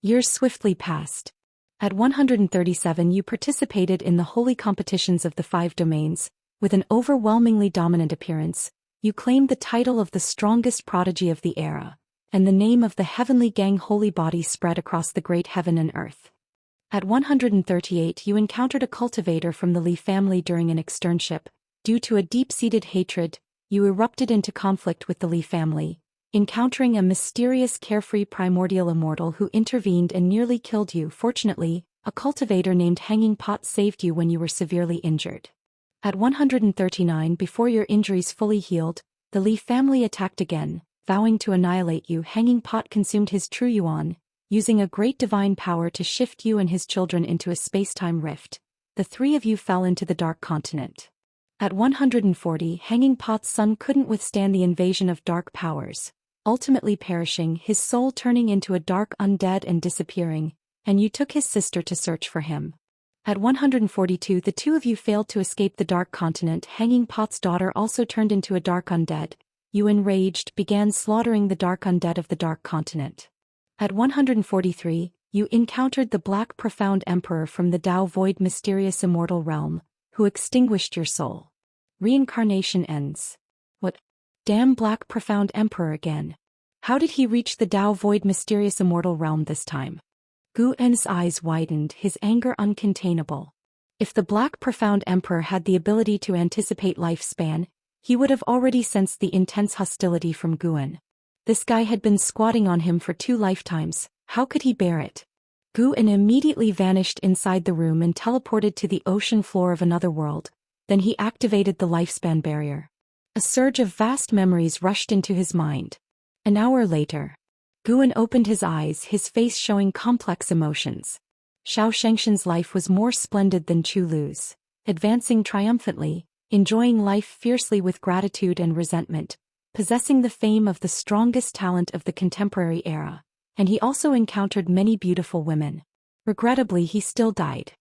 Years swiftly passed. At 137, you participated in the holy competitions of the 5 domains. With an overwhelmingly dominant appearance, you claimed the title of the strongest prodigy of the era, and the name of the Heavenly Gang Holy Body spread across the great heaven and earth. At 138, you encountered a cultivator from the Li family during an externship. Due to a deep-seated hatred, you erupted into conflict with the Li family, encountering a mysterious carefree primordial immortal who intervened and nearly killed you. Fortunately, a cultivator named Hanging Pot saved you when you were severely injured. At 139, before your injuries fully healed, the Li family attacked again, vowing to annihilate you. Hanging Pot consumed his true yuan, using a great divine power to shift you and his children into a space-time rift. The 3 of you fell into the Dark Continent. At 140, Hanging Pot's son couldn't withstand the invasion of dark powers, ultimately perishing, his soul turning into a dark undead and disappearing, and you took his sister to search for him. At 142, the 2 of you failed to escape the Dark Continent. Hanging Pot's daughter also turned into a dark undead. You, enraged, began slaughtering the dark undead of the Dark Continent. At 143, you encountered the Black Profound Emperor from the Dao Void Mysterious Immortal Realm, who extinguished your soul. Reincarnation ends. What? Damn Black Profound Emperor again. How did he reach the Dao Void Mysterious Immortal Realm this time? Guan's eyes widened, his anger uncontainable. If the Black Profound Emperor had the ability to anticipate lifespan, he would have already sensed the intense hostility from Guan. This guy had been squatting on him for 2 lifetimes, how could he bear it? Guan immediately vanished inside the room and teleported to the ocean floor of another world, then he activated the lifespan barrier. A surge of vast memories rushed into his mind. An hour later, Guan opened his eyes, his face showing complex emotions. Xianxia's life was more splendid than Chu Lu's, advancing triumphantly, enjoying life fiercely with gratitude and resentment, possessing the fame of the strongest talent of the contemporary era, and he also encountered many beautiful women. Regrettably, he still died.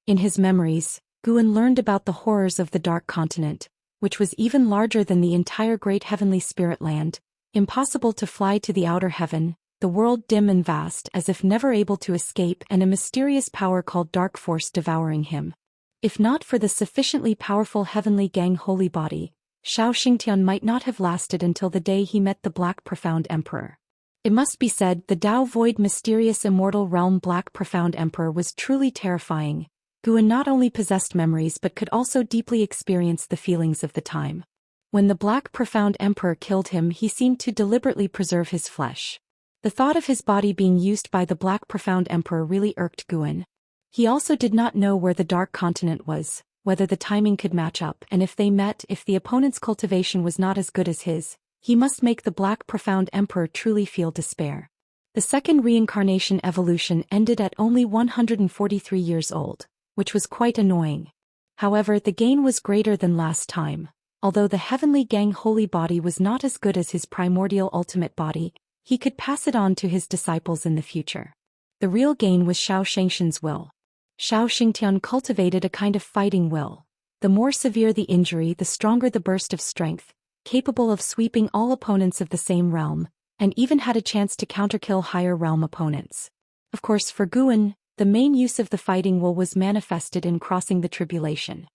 In his memories, Guan learned about the horrors of the Dark Continent, which was even larger than the entire great heavenly spirit land, impossible to fly to the outer heaven, the world dim and vast as if never able to escape, and a mysterious power called Dark Force devouring him. If not for the sufficiently powerful heavenly gang holy body, Xianxia might not have lasted until the day he met the Black Profound Emperor. It must be said, the Dao Void mysterious immortal realm Black Profound Emperor was truly terrifying. Guan not only possessed memories but could also deeply experience the feelings of the time. When the Black Profound Emperor killed him, he seemed to deliberately preserve his flesh. The thought of his body being used by the Black Profound Emperor really irked Guan. He also did not know where the Dark Continent was, whether the timing could match up, and if they met, if the opponent's cultivation was not as good as his, he must make the Black Profound Emperor truly feel despair. The second reincarnation evolution ended at only 143 years old, which was quite annoying. However, the gain was greater than last time. Although the heavenly gang holy body was not as good as his primordial ultimate body, he could pass it on to his disciples in the future. The real gain was Xianxia's will. Xianxia cultivated a kind of fighting will. The more severe the injury, the stronger the burst of strength, capable of sweeping all opponents of the same realm, and even had a chance to counterkill higher realm opponents. Of course, for Guan, the main use of the fighting will was manifested in crossing the tribulation.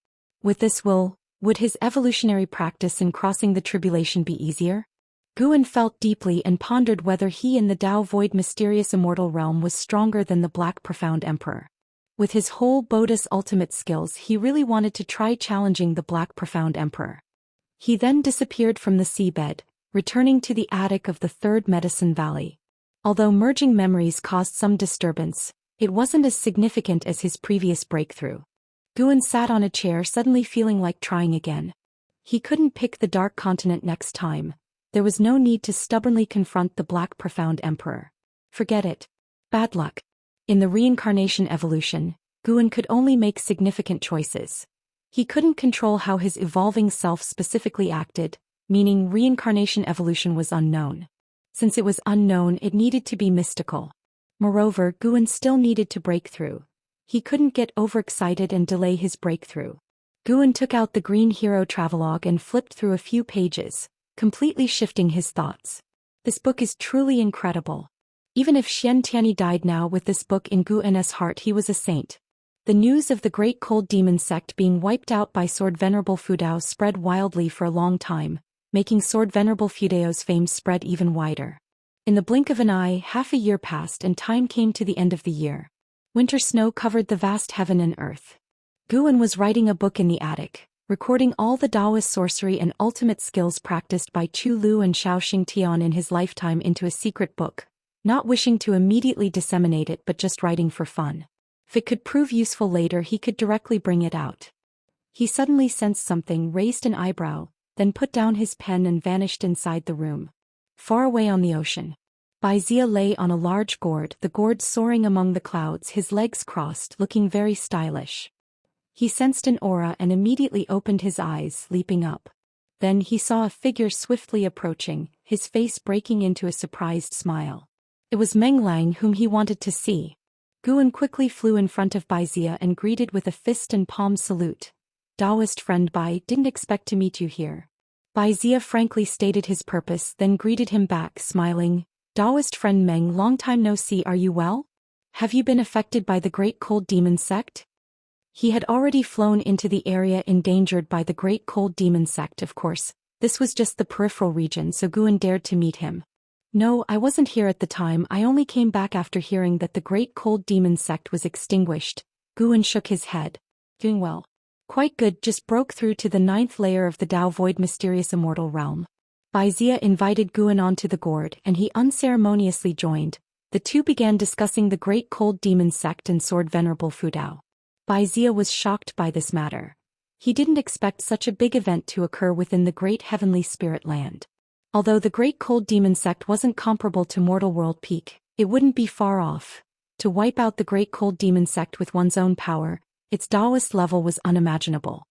With this will, would his evolutionary practice in crossing the tribulation be easier? Guan felt deeply and pondered whether he in the Dao Void mysterious immortal realm was stronger than the Black Profound Emperor. With his whole Bodhi's ultimate skills, he really wanted to try challenging the Black Profound Emperor. He then disappeared from the seabed, returning to the attic of the Third Medicine Valley. Although merging memories caused some disturbance, it wasn't as significant as his previous breakthrough. Guan sat on a chair, suddenly feeling like trying again. He couldn't pick the Dark Continent next time. There was no need to stubbornly confront the Black Profound Emperor. Forget it. Bad luck. In the reincarnation evolution, Guan could only make significant choices. He couldn't control how his evolving self specifically acted, meaning reincarnation evolution was unknown. Since it was unknown, it needed to be mystical. Moreover, Guan still needed to break through. He couldn't get overexcited and delay his breakthrough. Guan took out the Green Hero Travelogue and flipped through a few pages, completely shifting his thoughts. This book is truly incredible. Even if Xianxia died now, with this book in Guan's heart, he was a saint. The news of the Great Cold Demon sect being wiped out by Sword Venerable Fudao spread wildly for a long time, making Sword Venerable Fudao's fame spread even wider. In the blink of an eye, half a year passed and time came to the end of the year. Winter snow covered the vast heaven and earth. Guan was writing a book in the attic, recording all the Daoist sorcery and ultimate skills practiced by Chu Lu and Xianxia in his lifetime into a secret book, not wishing to immediately disseminate it but just writing for fun. If it could prove useful later, he could directly bring it out. He suddenly sensed something, raised an eyebrow, then put down his pen and vanished inside the room. Far away on the ocean, Baizia lay on a large gourd, the gourd soaring among the clouds, his legs crossed, looking very stylish. He sensed an aura and immediately opened his eyes, leaping up. Then he saw a figure swiftly approaching, his face breaking into a surprised smile. It was Meng Lang, whom he wanted to see. Guan quickly flew in front of Baizia and greeted with a fist and palm salute. Daoist friend Bai, didn't expect to meet you here. Baizia frankly stated his purpose, then greeted him back, smiling. Daoist friend Meng, long time no see, are you well? Have you been affected by the Great Cold Demon sect? He had already flown into the area endangered by the Great Cold Demon sect, of course. This was just the peripheral region, so Guan dared to meet him. No, I wasn't here at the time, I only came back after hearing that the Great Cold Demon sect was extinguished. Guan shook his head. Doing well. Quite good, just broke through to the 9th layer of the Dao Void mysterious immortal realm. Baizia invited Guan onto the gourd and he unceremoniously joined. The two began discussing the Great Cold Demon sect and Sword Venerable Fudao. Baizia was shocked by this matter. He didn't expect such a big event to occur within the great heavenly spirit land. Although the great cold demon sect wasn't comparable to mortal world peak, it wouldn't be far off. To wipe out the great cold demon sect with one's own power, its Daoist level was unimaginable.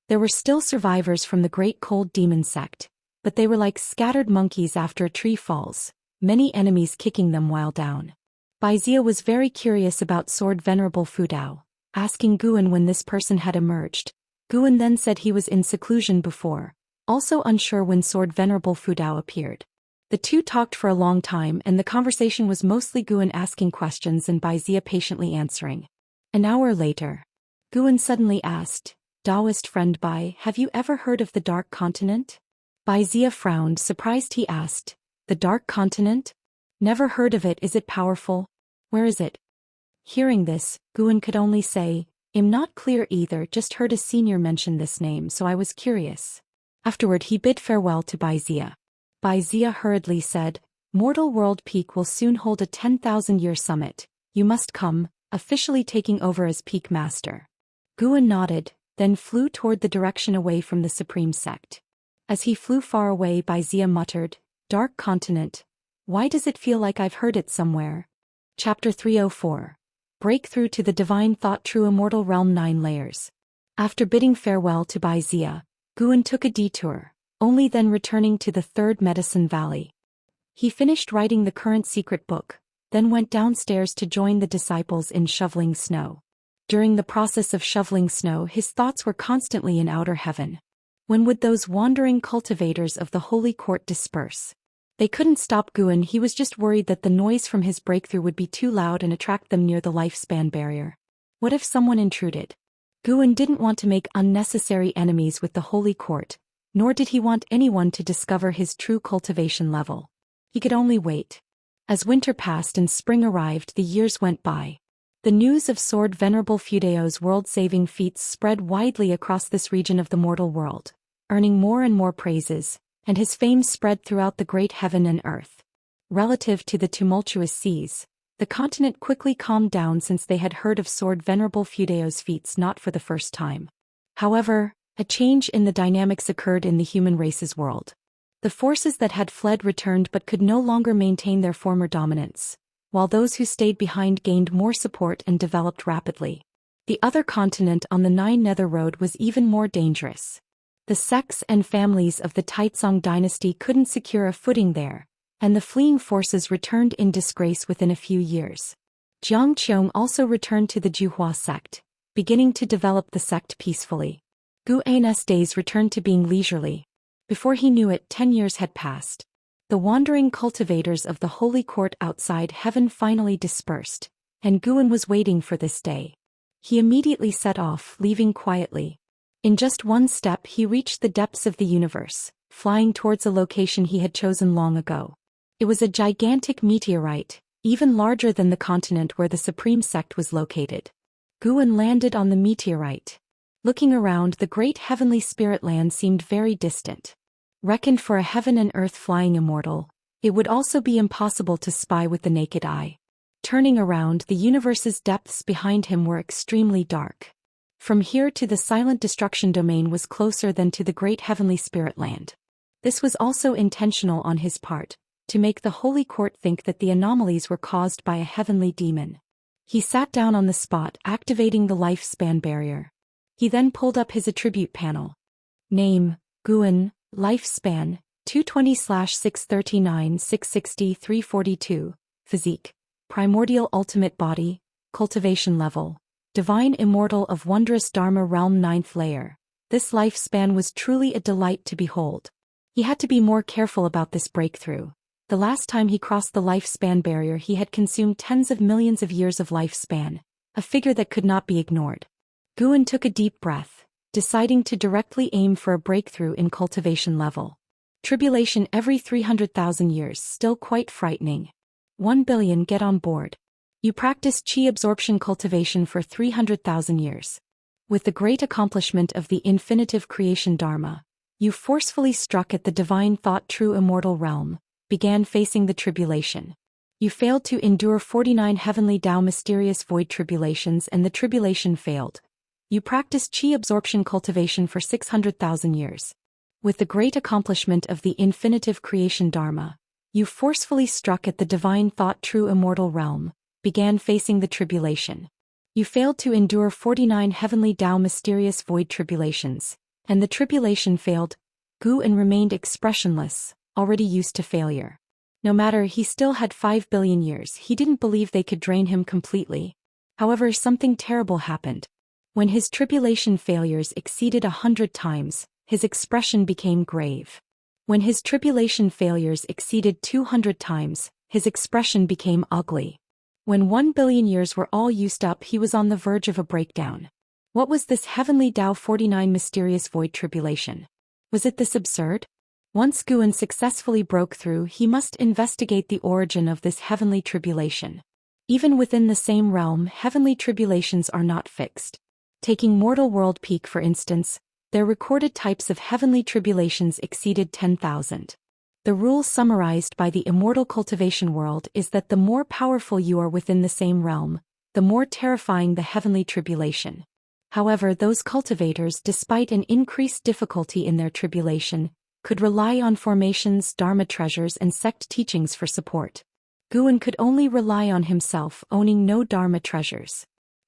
There were still survivors from the great cold demon sect, but they were like scattered monkeys after a tree falls, many enemies kicking them while down. Baizia was very curious about Sword Venerable Fudao, asking Guan when this person had emerged. Guan then said he was in seclusion before, also unsure when Sword Venerable Fudao appeared. The two talked for a long time and the conversation was mostly Guan asking questions and Baizia patiently answering. An hour later, Guan suddenly asked, Daoist friend Bai, have you ever heard of the Dark Continent? Baizia frowned, surprised. He asked, the Dark Continent? Never heard of it. Is it powerful? Where is it? Hearing this, Guan could only say, I'm not clear either, just heard a senior mention this name so I was curious. Afterward he bid farewell to Baizia. Baizia hurriedly said, Mortal World Peak will soon hold a 10,000-year summit. You must come, officially taking over as Peak Master. Guan nodded, then flew toward the direction away from the Supreme Sect. As he flew far away, Baizia muttered, Dark Continent. Why does it feel like I've heard it somewhere? Chapter 304. Breakthrough to the Divine Thought. True Immortal Realm. 9 Layers. After bidding farewell to Baizia, Guan took a detour, only then returning to the Third Medicine Valley. He finished writing the current secret book, then went downstairs to join the disciples in shoveling snow. During the process of shoveling snow, his thoughts were constantly in outer heaven. When would those wandering cultivators of the Holy Court disperse? They couldn't stop Guan. He was just worried that the noise from his breakthrough would be too loud and attract them near the lifespan barrier. What if someone intruded? Guan didn't want to make unnecessary enemies with the Holy Court, nor did he want anyone to discover his true cultivation level. He could only wait. As winter passed and spring arrived, the years went by. The news of Sword Venerable Fudao's world-saving feats spread widely across this region of the mortal world, earning more and more praises, and his fame spread throughout the great heaven and earth. Relative to the tumultuous seas, the continent quickly calmed down since they had heard of Sword Venerable Fudao's feats not for the first time. However, a change in the dynamics occurred in the human race's world. The forces that had fled returned but could no longer maintain their former dominance, while those who stayed behind gained more support and developed rapidly. The other continent on the Nine Nether Road was even more dangerous. The sects and families of the Taizong dynasty couldn't secure a footing there, and the fleeing forces returned in disgrace within a few years. Jiang Qiong also returned to the Juhua sect, beginning to develop the sect peacefully. Gu An's days returned to being leisurely. Before he knew it, 10 years had passed. The wandering cultivators of the Holy Court outside heaven finally dispersed, and Guan was waiting for this day. He immediately set off, leaving quietly. In just one step he reached the depths of the universe, flying towards a location he had chosen long ago. It was a gigantic meteorite, even larger than the continent where the Supreme Sect was located. Guan landed on the meteorite. Looking around, the great heavenly spirit land seemed very distant. Reckoned for a heaven and earth flying immortal, it would also be impossible to spy with the naked eye. Turning around, the universe's depths behind him were extremely dark. From here to the silent destruction domain was closer than to the great heavenly spirit land. This was also intentional on his part, to make the Holy Court think that the anomalies were caused by a heavenly demon. He sat down on the spot, activating the lifespan barrier. He then pulled up his attribute panel. Name, Guan. Lifespan, 220/639 660 342. Physique, Primordial Ultimate Body. Cultivation Level, Divine Immortal of Wondrous Dharma Realm. 9th Layer. This lifespan was truly a delight to behold. He had to be more careful about this breakthrough. The last time he crossed the lifespan barrier he had consumed tens of millions of years of lifespan, a figure that could not be ignored. Guan took a deep breath, deciding to directly aim for a breakthrough in cultivation level. Tribulation every 300,000 years, still quite frightening. 1 billion, get on board. You practiced chi absorption cultivation for 300,000 years. With the great accomplishment of the infinitive creation dharma, you forcefully struck at the divine thought true immortal realm, began facing the tribulation. You failed to endure 49 heavenly Tao mysterious void tribulations and the tribulation failed. You practiced qi absorption cultivation for 600,000 years. With the great accomplishment of the infinitive creation dharma, you forcefully struck at the divine thought true immortal realm, began facing the tribulation. You failed to endure 49 heavenly Tao mysterious void tribulations, and the tribulation failed. Guan remained expressionless, already used to failure. No matter he still had 5 billion years, he didn't believe they could drain him completely. However, something terrible happened. When his tribulation failures exceeded 100 times, his expression became grave. When his tribulation failures exceeded 200 times, his expression became ugly. When 1 billion years were all used up, he was on the verge of a breakdown. What was this heavenly Tao 49 mysterious void tribulation? Was it this absurd? Once Guan successfully broke through, he must investigate the origin of this heavenly tribulation. Even within the same realm, heavenly tribulations are not fixed. Taking mortal world peak for instance, their recorded types of heavenly tribulations exceeded 10,000. The rule summarized by the immortal cultivation world is that the more powerful you are within the same realm, the more terrifying the heavenly tribulation. However, those cultivators, despite an increased difficulty in their tribulation, could rely on formations, dharma treasures and sect teachings for support. Guan could only rely on himself, owning no dharma treasures.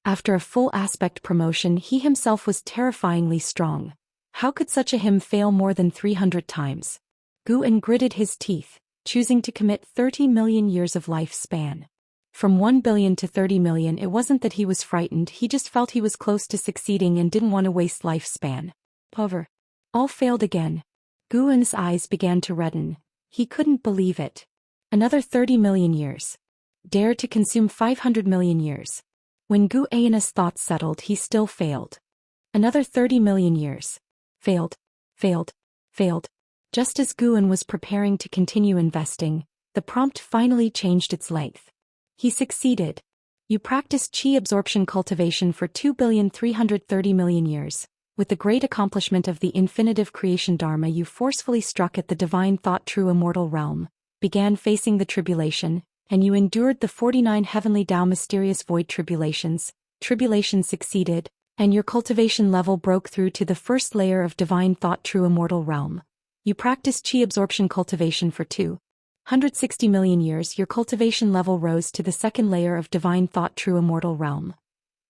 After a full aspect promotion, he himself was terrifyingly strong. How could such a him fail more than 300 times? Guan gritted his teeth, choosing to commit 30 million years of lifespan. From 1 billion to 30 million, it wasn't that he was frightened, he just felt he was close to succeeding and didn't want to waste lifespan. However, all failed again. Guan's eyes began to redden. He couldn't believe it. Another 30 million years. Dare to consume 500 million years. When Guan's thoughts settled, he still failed. Another 30 million years. Failed. Failed. Failed. Just as Guan was preparing to continue investing, the prompt finally changed its length. He succeeded. You practiced qi absorption cultivation for 2,330,000,000 years. With the great accomplishment of the infinitive creation dharma, you forcefully struck at the divine thought true immortal realm, began facing the tribulation, and you endured the 49 heavenly Tao mysterious void tribulations. Tribulation succeeded, and your cultivation level broke through to the first layer of divine thought true immortal realm. You practiced qi absorption cultivation for 260 million years. Your cultivation level rose to the second layer of divine thought true immortal realm.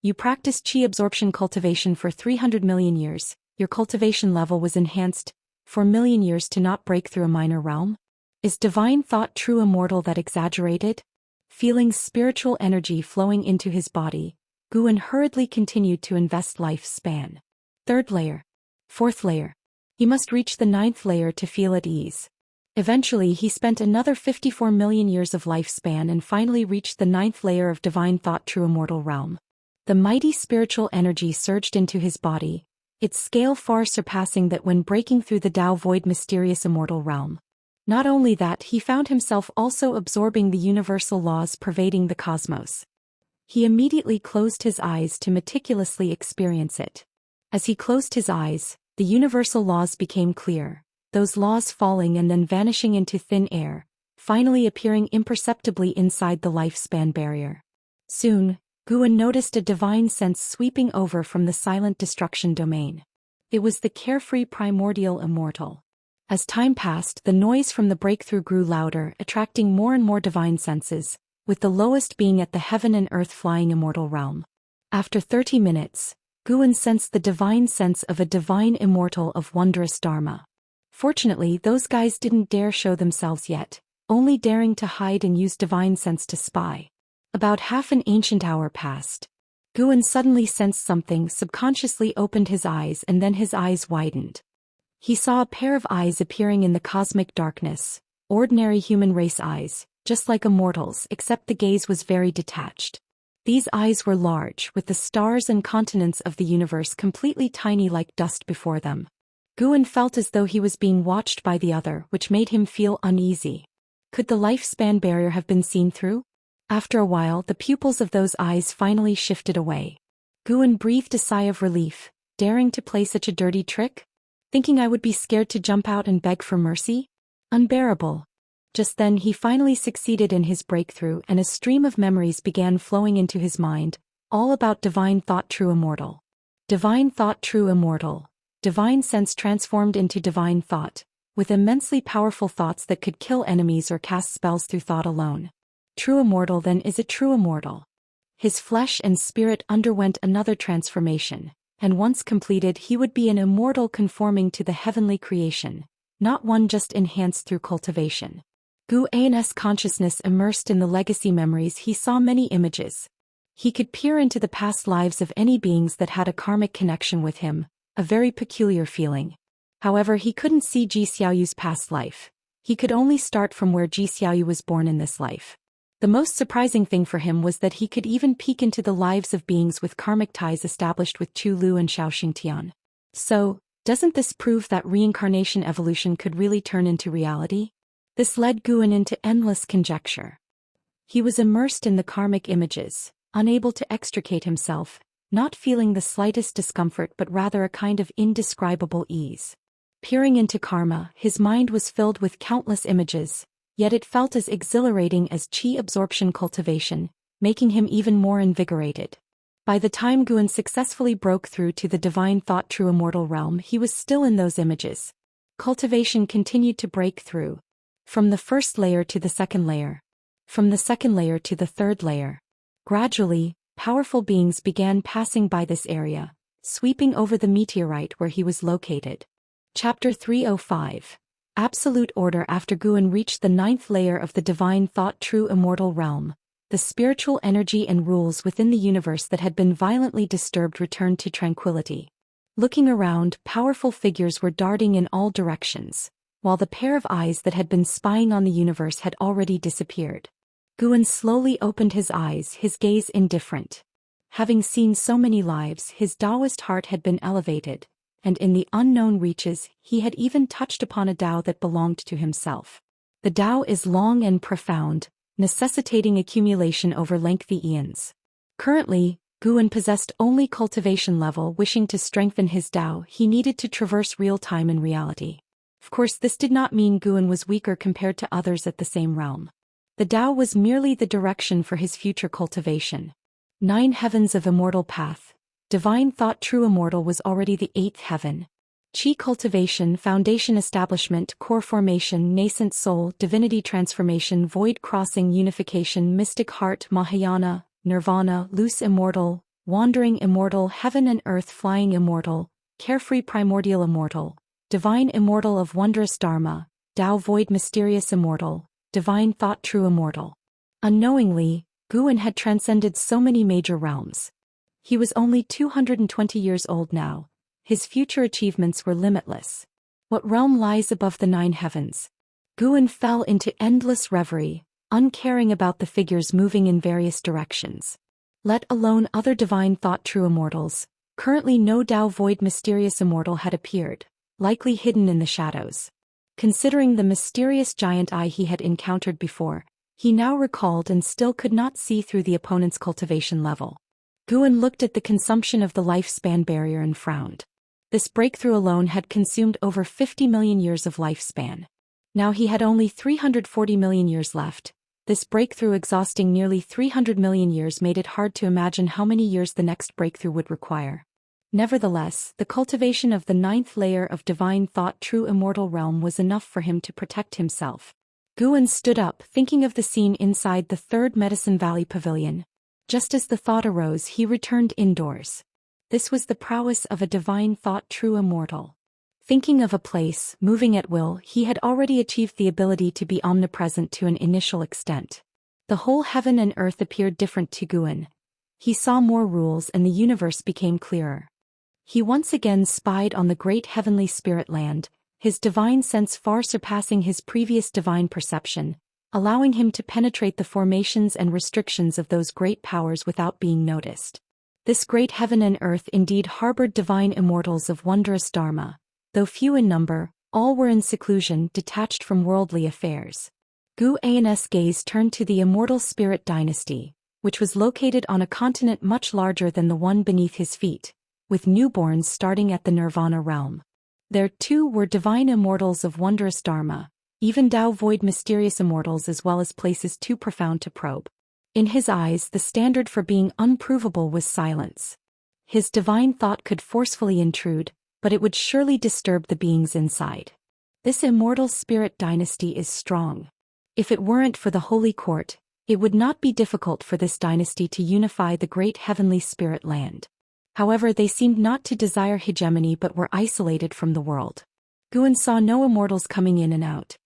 You practiced qi absorption cultivation for 300 million years. Your cultivation level was enhanced for a million years to not break through a minor realm. Is divine thought true immortal that exaggerated? Feeling spiritual energy flowing into his body, Guan hurriedly continued to invest lifespan. Third layer. Fourth layer. He must reach the 9th layer to feel at ease. Eventually he spent another 54 million years of lifespan and finally reached the 9th layer of divine thought true immortal realm. The mighty spiritual energy surged into his body, its scale far surpassing that when breaking through the Tao void mysterious immortal realm. Not only that, he found himself also absorbing the universal laws pervading the cosmos. He immediately closed his eyes to meticulously experience it. As he closed his eyes, the universal laws became clear, those laws falling and then vanishing into thin air, finally appearing imperceptibly inside the lifespan barrier. Soon, Guan noticed a divine sense sweeping over from the silent destruction domain. It was the carefree primordial immortal. As time passed, the noise from the breakthrough grew louder, attracting more and more divine senses, with the lowest being at the heaven and earth flying immortal realm. After 30 minutes, Guan sensed the divine sense of a divine immortal of wondrous dharma. Fortunately, those guys didn't dare show themselves yet, only daring to hide and use divine sense to spy. About half an ancient hour passed. Guan suddenly sensed something, subconsciously opened his eyes, and then his eyes widened. He saw a pair of eyes appearing in the cosmic darkness, ordinary human race eyes, just like immortals, except the gaze was very detached. These eyes were large, with the stars and continents of the universe completely tiny like dust before them. Guan felt as though he was being watched by the other, which made him feel uneasy. Could the lifespan barrier have been seen through? After a while, the pupils of those eyes finally shifted away. Guan breathed a sigh of relief. Daring to play such a dirty trick? Thinking I would be scared to jump out and beg for mercy? Unbearable. Just then he finally succeeded in his breakthrough, and a stream of memories began flowing into his mind, all about divine thought true immortal. Divine thought true immortal. Divine sense transformed into divine thought, with immensely powerful thoughts that could kill enemies or cast spells through thought alone. True immortal then is a true immortal. His flesh and spirit underwent another transformation, and once completed he would be an immortal conforming to the heavenly creation, not one just enhanced through cultivation. Zhou Xian's consciousness immersed in the legacy memories, he saw many images. He could peer into the past lives of any beings that had a karmic connection with him, a very peculiar feeling. However, he couldn't see Zhou Xiaoyu's past life. He could only start from where Zhou Xiaoyu was born in this life. The most surprising thing for him was that he could even peek into the lives of beings with karmic ties established with Chu Lu and Xiaoxingtian. So, doesn't this prove that reincarnation evolution could really turn into reality? This led Guan into endless conjecture. He was immersed in the karmic images, unable to extricate himself, not feeling the slightest discomfort but rather a kind of indescribable ease. Peering into karma, his mind was filled with countless images, yet it felt as exhilarating as qi absorption cultivation, making him even more invigorated. By the time Guan successfully broke through to the divine thought true immortal realm, he was still in those images. Cultivation continued to break through. From the first layer to the second layer. From the second layer to the third layer. Gradually, powerful beings began passing by this area, sweeping over the meteorite where he was located. Chapter 305. Absolute Order. After Guan reached the 9th layer of the divine thought true immortal realm, the spiritual energy and rules within the universe that had been violently disturbed returned to tranquility. Looking around, powerful figures were darting in all directions, while the pair of eyes that had been spying on the universe had already disappeared. Guan slowly opened his eyes, his gaze indifferent. Having seen so many lives, his Daoist heart had been elevated, and in the unknown reaches, he had even touched upon a Tao that belonged to himself. The Tao is long and profound, necessitating accumulation over lengthy eons. Currently, Guan possessed only cultivation level. Wishing to strengthen his Tao, he needed to traverse real time and reality. Of course, this did not mean Guan was weaker compared to others at the same realm. The Tao was merely the direction for his future cultivation. 9 heavens of immortal path. Divine thought true immortal was already the 8th heaven. Qi cultivation, foundation establishment, core formation, nascent soul, divinity transformation, void crossing, unification, mystic heart, Mahayana, nirvana, loose immortal, wandering immortal, heaven and earth flying immortal, carefree primordial immortal, divine immortal of wondrous dharma, Tao void mysterious immortal, divine thought true immortal. Unknowingly, Guan had transcended so many major realms. He was only 220 years old now. His future achievements were limitless. What realm lies above the 9 heavens? Guan fell into endless reverie, uncaring about the figures moving in various directions. Let alone other divine thought true immortals, currently no Tao void mysterious immortal had appeared, likely hidden in the shadows. Considering the mysterious giant eye he had encountered before, he now recalled and still could not see through the opponent's cultivation level. Guan looked at the consumption of the lifespan barrier and frowned. This breakthrough alone had consumed over 50 million years of lifespan. Now he had only 340 million years left. This breakthrough exhausting nearly 300 million years made it hard to imagine how many years the next breakthrough would require. Nevertheless, the cultivation of the 9th layer of divine thought true immortal realm was enough for him to protect himself. Guan stood up, thinking of the scene inside the 3rd Medicine Valley Pavilion. Just as the thought arose, he returned indoors. This was the prowess of a divine thought true immortal. Thinking of a place, moving at will, he had already achieved the ability to be omnipresent to an initial extent. The whole heaven and earth appeared different to Guan. He saw more rules and the universe became clearer. He once again spied on the great heavenly spirit land, his divine sense far surpassing his previous divine perception, allowing him to penetrate the formations and restrictions of those great powers without being noticed. This great heaven and earth indeed harbored divine immortals of wondrous dharma. Though few in number, all were in seclusion, detached from worldly affairs. Zhou Xian's gaze turned to the immortal spirit dynasty, which was located on a continent much larger than the one beneath his feet, with newborns starting at the nirvana realm. There too were divine immortals of wondrous dharma, even Tao void mysterious immortals, as well as places too profound to probe. In his eyes, the standard for being unprovable was silence. His divine thought could forcefully intrude, but it would surely disturb the beings inside. This immortal spirit dynasty is strong. If it weren't for the Holy Court, it would not be difficult for this dynasty to unify the great heavenly spirit land. However, they seemed not to desire hegemony but were isolated from the world. Guan saw no immortals coming in and out.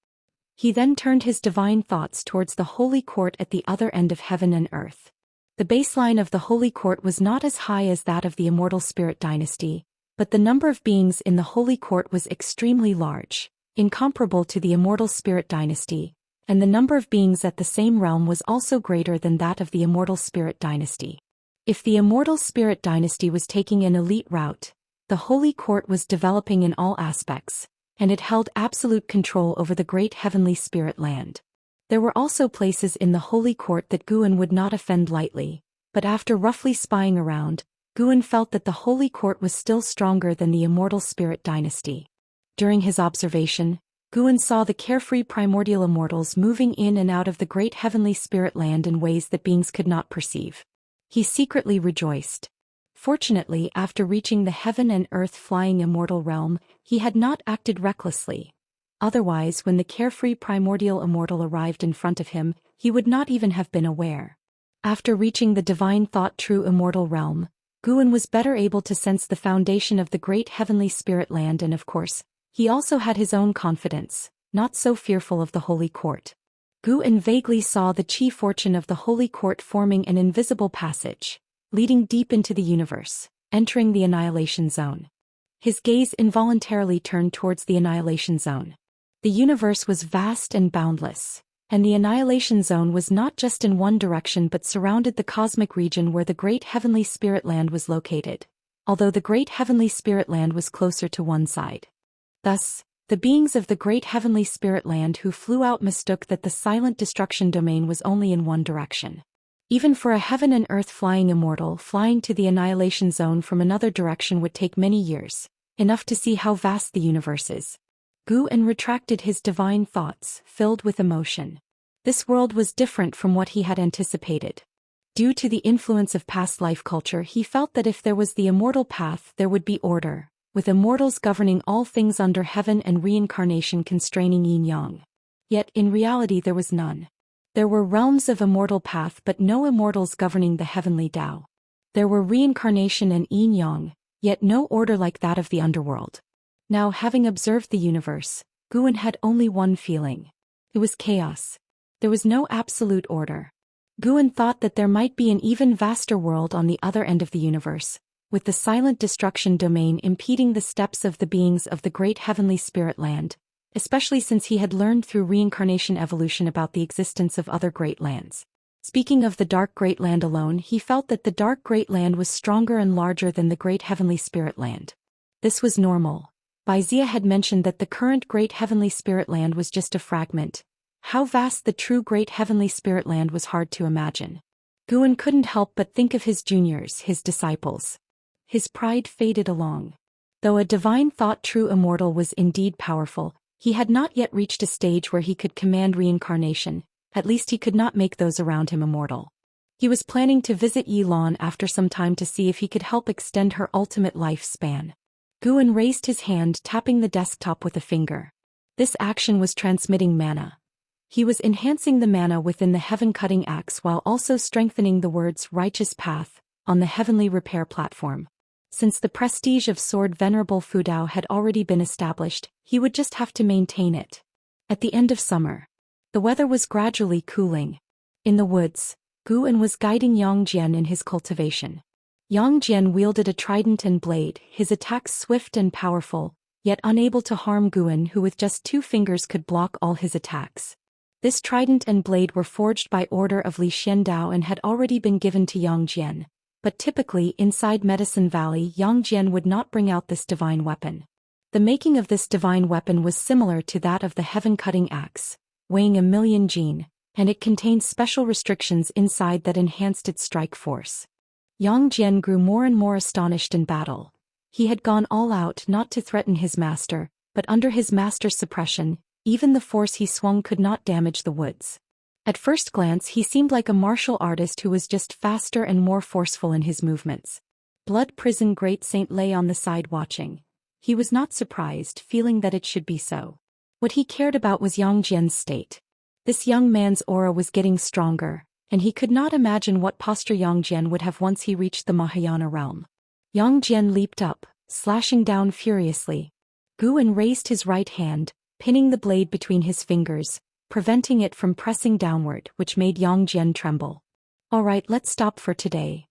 He then turned his divine thoughts towards the Holy Court at the other end of heaven and earth. The baseline of the Holy Court was not as high as that of the immortal spirit dynasty, but the number of beings in the Holy Court was extremely large, incomparable to the immortal spirit dynasty, and the number of beings at the same realm was also greater than that of the immortal spirit dynasty. If the immortal spirit dynasty was taking an elite route, the Holy Court was developing in all aspects, and it held absolute control over the great heavenly spirit land. There were also places in the Holy Court that Guan would not offend lightly, but after roughly spying around, Guan felt that the Holy Court was still stronger than the immortal spirit dynasty. During his observation, Guan saw the carefree primordial immortals moving in and out of the great heavenly spirit land in ways that beings could not perceive. He secretly rejoiced. Fortunately, after reaching the heaven and earth flying immortal realm, he had not acted recklessly. Otherwise, when the carefree primordial immortal arrived in front of him, he would not even have been aware. After reaching the divine thought true immortal realm, Guan was better able to sense the foundation of the great heavenly spirit land, and of course, he also had his own confidence, not so fearful of the Holy Court. Guan vaguely saw the chi fortune of the Holy Court forming an invisible passage, leading deep into the universe, entering the annihilation zone. His gaze involuntarily turned towards the annihilation zone. The universe was vast and boundless, and the annihilation zone was not just in one direction but surrounded the cosmic region where the great heavenly spirit land was located, although the great heavenly spirit land was closer to one side. Thus, the beings of the great heavenly spirit land who flew out mistook that the silent destruction domain was only in one direction. Even for a heaven and earth flying immortal, flying to the annihilation zone from another direction would take many years, enough to see how vast the universe is. Guan retracted his divine thoughts, filled with emotion. This world was different from what he had anticipated. Due to the influence of past life culture, he felt that if there was the immortal path, there would be order, with immortals governing all things under heaven and reincarnation constraining yin-yang. Yet, in reality there was none. There were realms of immortal path but no immortals governing the heavenly Tao. There were reincarnation and yin-yang, yet no order like that of the underworld. Now, having observed the universe, Guan had only one feeling. It was chaos. There was no absolute order. Guan thought that there might be an even vaster world on the other end of the universe, with the silent destruction domain impeding the steps of the beings of the great heavenly spirit land, especially since he had learned through reincarnation evolution about the existence of other great lands. Speaking of the dark great land alone, he felt that the dark great land was stronger and larger than the great heavenly spirit land. This was normal. Baizia had mentioned that the current great heavenly spirit land was just a fragment. How vast the true great heavenly spirit land was hard to imagine. Guan couldn't help but think of his juniors, his disciples. His pride faded along. Though a divine thought true immortal was indeed powerful, he had not yet reached a stage where he could command reincarnation. At least he could not make those around him immortal. He was planning to visit Yilan after some time to see if he could help extend her ultimate lifespan. Guan raised his hand, tapping the desktop with a finger. This action was transmitting mana. He was enhancing the mana within the heaven-cutting axe while also strengthening the words righteous path on the heavenly repair platform. Since the prestige of Sword Venerable Fudao had already been established, he would just have to maintain it. At the end of summer, the weather was gradually cooling. In the woods, Guan was guiding Yang Jian in his cultivation. Yang Jian wielded a trident and blade, his attacks swift and powerful, yet unable to harm Guan, who with just 2 fingers could block all his attacks. This trident and blade were forged by order of Li Xiandao and had already been given to Yang Jian. But typically, inside Medicine Valley, Yang Jian would not bring out this divine weapon. The making of this divine weapon was similar to that of the heaven-cutting axe, weighing 1,000,000 jin, and it contained special restrictions inside that enhanced its strike force. Yang Jian grew more and more astonished in battle. He had gone all out not to threaten his master, but under his master's suppression, even the force he swung could not damage the woods. At first glance he seemed like a martial artist who was just faster and more forceful in his movements. blood prison great saint lay on the side watching. He was not surprised, feeling that it should be so. What he cared about was Yang Jian's state. This young man's aura was getting stronger, and he could not imagine what posture Yang Jian would have once he reached the Mahayana realm. Yang Jian leaped up, slashing down furiously. Guan raised his right hand, pinning the blade between his fingers, preventing it from pressing downward, which made Yang Jian tremble. "All right, let's stop for today."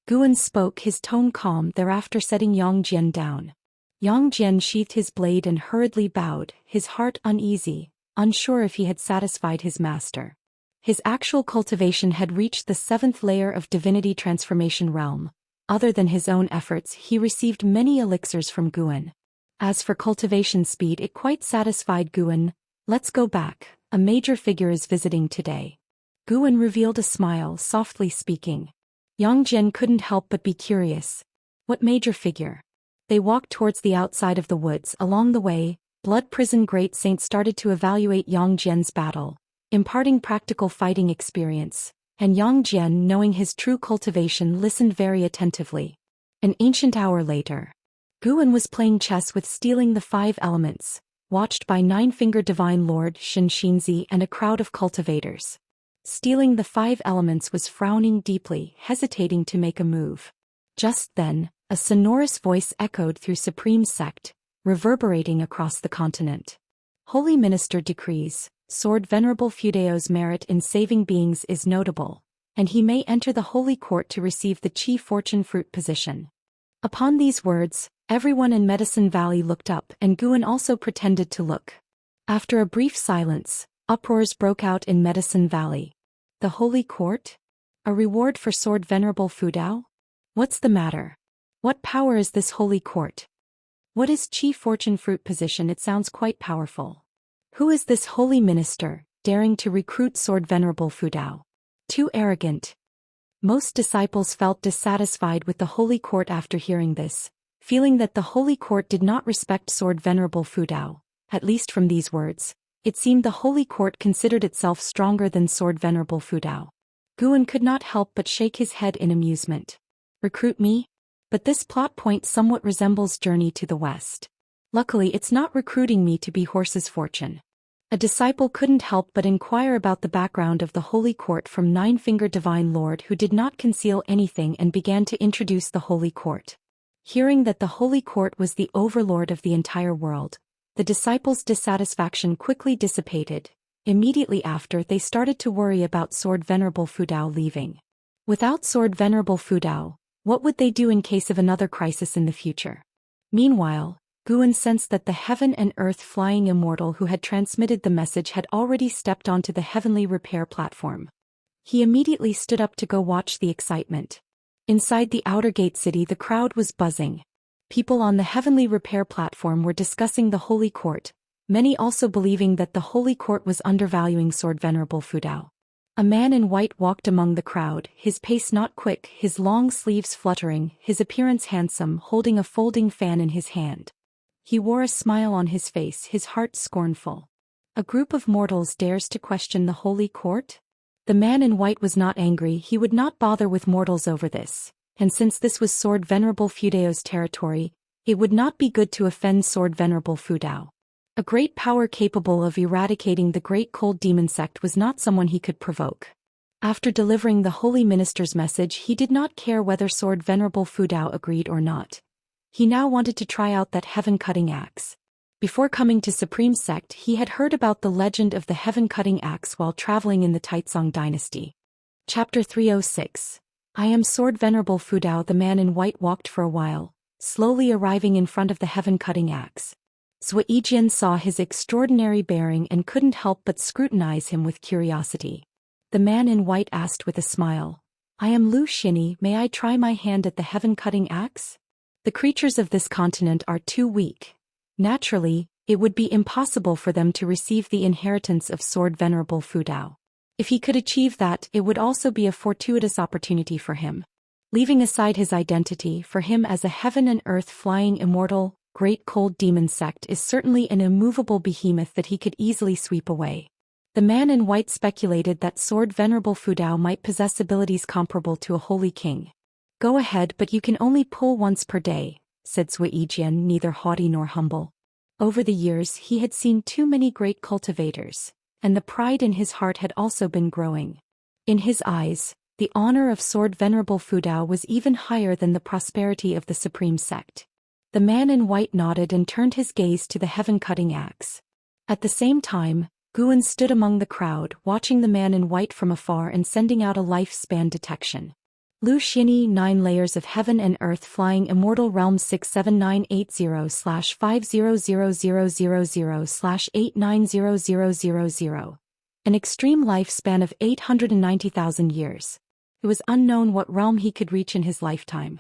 Guan spoke, his tone calm, thereafter setting Yang Jian down. Yang Jian sheathed his blade and hurriedly bowed, his heart uneasy, unsure if he had satisfied his master. His actual cultivation had reached the 7th layer of divinity transformation realm. Other than his own efforts, he received many elixirs from Guan. As for cultivation speed, it quite satisfied Guan. "Let's go back, a major figure is visiting today." Guan revealed a smile, softly speaking. Yang Jian couldn't help but be curious. What major figure? They walked towards the outside of the woods. Along the way, Blood Prison Great Saint started to evaluate Yang Jian's battle, imparting practical fighting experience, and Yang Jian, knowing his true cultivation, listened very attentively. An ancient hour later, Guan was playing chess with Stealing the 5 Elements, watched by 9-Finger Divine Lord Xianxia and a crowd of cultivators. Stealing the 5 Elements was frowning deeply, hesitating to make a move. Just then, a sonorous voice echoed through Supreme Sect, reverberating across the continent. "Holy Minister decrees, Sword Venerable Fudeo's merit in saving beings is notable, and he may enter the Holy Court to receive the Chief Fortune Fruit position." Upon these words, everyone in Medicine Valley looked up, and Guan also pretended to look. After a brief silence, uproars broke out in Medicine Valley. "The Holy Court? A reward for Sword Venerable Fudao? What's the matter? What power is this Holy Court? What is Chief Fortune Fruit position? It sounds quite powerful. Who is this holy minister, daring to recruit Sword Venerable Fudao? Too arrogant." Most disciples felt dissatisfied with the Holy Court after hearing this, feeling that the Holy Court did not respect Sword Venerable Fudao. At least from these words, it seemed the Holy Court considered itself stronger than Sword Venerable Fudao. Guan could not help but shake his head in amusement. "Recruit me? But this plot point somewhat resembles Journey to the West. Luckily, it's not recruiting me to be Horse's Fortune." A disciple couldn't help but inquire about the background of the Holy Court from 9-Finger Divine Lord, who did not conceal anything and began to introduce the Holy Court. Hearing that the Holy Court was the overlord of the entire world, the disciples' dissatisfaction quickly dissipated. Immediately after, they started to worry about Sword Venerable Fudao leaving. Without Sword Venerable Fudao, what would they do in case of another crisis in the future? Meanwhile, Guan sensed that the heaven and earth flying immortal who had transmitted the message had already stepped onto the heavenly repair platform. He immediately stood up to go watch the excitement. Inside the outer gate city, the crowd was buzzing. People on the heavenly repair platform were discussing the Holy Court, many also believing that the Holy Court was undervaluing Sword Venerable Fudao. A man in white walked among the crowd, his pace not quick, his long sleeves fluttering, his appearance handsome, holding a folding fan in his hand. He wore a smile on his face, his heart scornful. "A group of mortals dares to question the Holy Court?" The man in white was not angry. He would not bother with mortals over this, and since this was Sword Venerable Fudeo's territory, it would not be good to offend Sword Venerable Fudao. A great power capable of eradicating the great cold demon sect was not someone he could provoke. After delivering the holy minister's message, he did not care whether Sword Venerable Fudao agreed or not. He now wanted to try out that heaven-cutting axe. Before coming to Supreme Sect, he had heard about the legend of the heaven-cutting axe while traveling in the Taizong dynasty. Chapter 306. I am Sword Venerable Fudao. The man in white walked for a while, slowly arriving in front of the heaven-cutting axe. Zhou Xian saw his extraordinary bearing and couldn't help but scrutinize him with curiosity. The man in white asked with a smile, "I am Lu Xini, may I try my hand at the heaven-cutting axe?" The creatures of this continent are too weak. Naturally, it would be impossible for them to receive the inheritance of Sword Venerable Fudao. If he could achieve that, it would also be a fortuitous opportunity for him. Leaving aside his identity, for him as a heaven and earth flying immortal, great cold demon sect is certainly an immovable behemoth that he could easily sweep away. The man in white speculated that Sword Venerable Fudao might possess abilities comparable to a holy king. Go ahead, but you can only pull once per day, said Zhou Xian, neither haughty nor humble. Over the years he had seen too many great cultivators, and the pride in his heart had also been growing. In his eyes, the honor of Sword Venerable Fudao was even higher than the prosperity of the supreme sect. The man in white nodded and turned his gaze to the heaven-cutting axe. At the same time, Guan stood among the crowd, watching the man in white from afar and sending out a lifespan detection. Lu Xini 9 layers of heaven and earth flying immortal realm 67980/500000/890000. An extreme lifespan of 890,000 years. It was unknown what realm he could reach in his lifetime.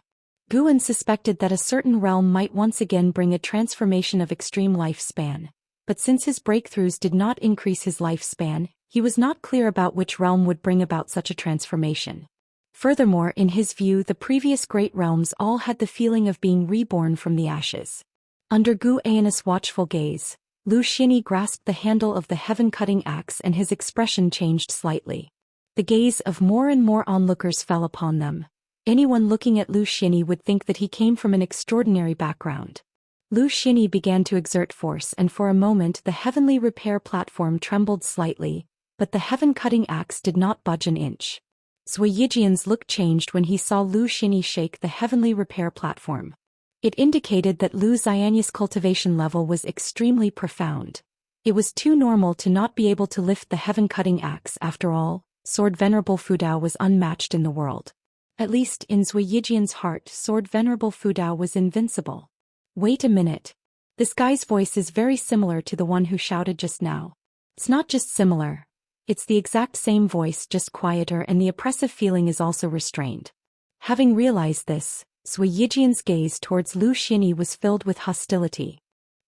Guan suspected that a certain realm might once again bring a transformation of extreme lifespan, but since his breakthroughs did not increase his lifespan, he was not clear about which realm would bring about such a transformation. Furthermore, in his view, the previous great realms all had the feeling of being reborn from the ashes. Under Gu Ayan's watchful gaze, Lu Xini grasped the handle of the heaven-cutting axe and his expression changed slightly. The gaze of more and more onlookers fell upon them. Anyone looking at Lu Xini would think that he came from an extraordinary background. Lu Xini began to exert force, and for a moment the heavenly repair platform trembled slightly, but the heaven-cutting axe did not budge an inch. Zhou Yijian's look changed when he saw Lu Xini shake the heavenly repair platform. It indicated that Lu Xian's cultivation level was extremely profound. It was too normal to not be able to lift the heaven-cutting axe. After all, Sword Venerable Fudao was unmatched in the world. At least in Zhou Yijian's heart, Sword Venerable Fudao was invincible. Wait a minute. This guy's voice is very similar to the one who shouted just now. It's not just similar. It's the exact same voice, just quieter, and the oppressive feeling is also restrained. Having realized this, Zhou Yijian's gaze towards Lu Xini was filled with hostility.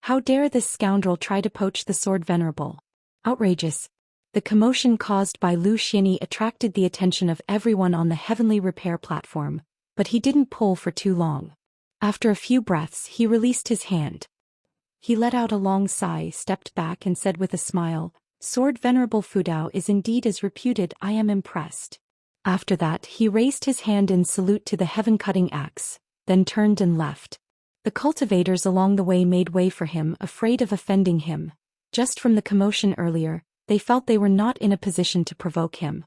How dare this scoundrel try to poach the Sword Venerable? Outrageous. The commotion caused by Lu Xini attracted the attention of everyone on the heavenly repair platform, but he didn't pull for too long. After a few breaths, he released his hand. He let out a long sigh, stepped back and said with a smile, "Sword Venerable Fudao is indeed as reputed. I am impressed." After that, he raised his hand in salute to the heaven-cutting axe, then turned and left. The cultivators along the way made way for him, afraid of offending him. Just from the commotion earlier, they felt they were not in a position to provoke him.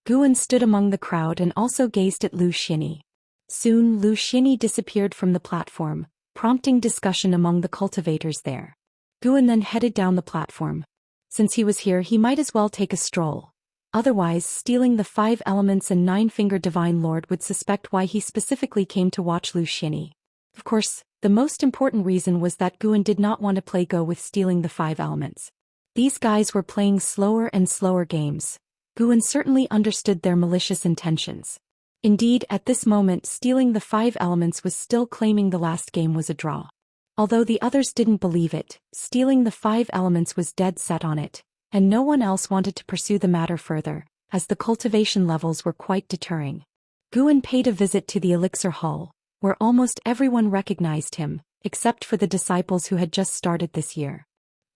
Guan stood among the crowd and also gazed at Lu Xini. Soon Lu Xini disappeared from the platform, prompting discussion among the cultivators there. Guan then headed down the platform. Since he was here, he might as well take a stroll. Otherwise, stealing the 5 elements and 9-fingered divine lord would suspect why he specifically came to watch Lu Xini. Of course, the most important reason was that Guan did not want to play go with stealing the 5 elements. These guys were playing slower and slower games. Guan certainly understood their malicious intentions. Indeed, at this moment, stealing the 5 elements was still claiming the last game was a draw. Although the others didn't believe it, stealing the 5 elements was dead set on it, and no one else wanted to pursue the matter further, as the cultivation levels were quite deterring. Guan paid a visit to the elixir hall, where almost everyone recognized him, except for the disciples who had just started this year.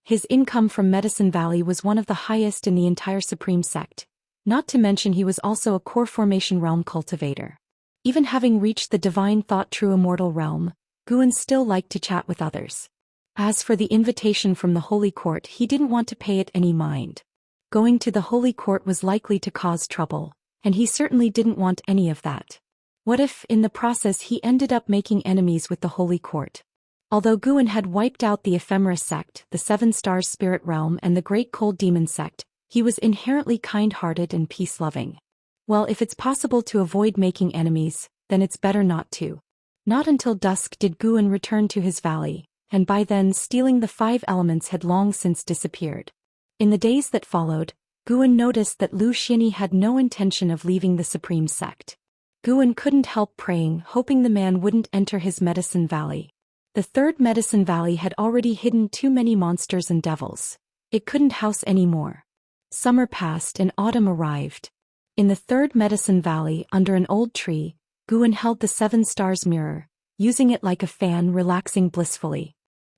His income from Medicine Valley was one of the highest in the entire Supreme Sect, not to mention he was also a core formation realm cultivator. Even having reached the divine thought true immortal realm, Guan still liked to chat with others. As for the invitation from the Holy Court, he didn't want to pay it any mind. Going to the Holy Court was likely to cause trouble, and he certainly didn't want any of that. What if, in the process, he ended up making enemies with the Holy Court? Although Guan had wiped out the Ephemera sect, the 7 Stars Spirit Realm, and the Great Cold Demon sect, he was inherently kind-hearted and peace-loving. Well, if it's possible to avoid making enemies, then it's better not to. Not until dusk did Guan return to his valley, and by then stealing the 5 elements had long since disappeared. In the days that followed, Guan noticed that Lu Xini had no intention of leaving the Supreme Sect. Guan couldn't help praying, hoping the man wouldn't enter his Medicine Valley. The 3rd Medicine Valley had already hidden too many monsters and devils. It couldn't house any more. Summer passed and autumn arrived. In the 3rd Medicine Valley, under an old tree, Guan held the 7 Stars mirror, using it like a fan, relaxing blissfully.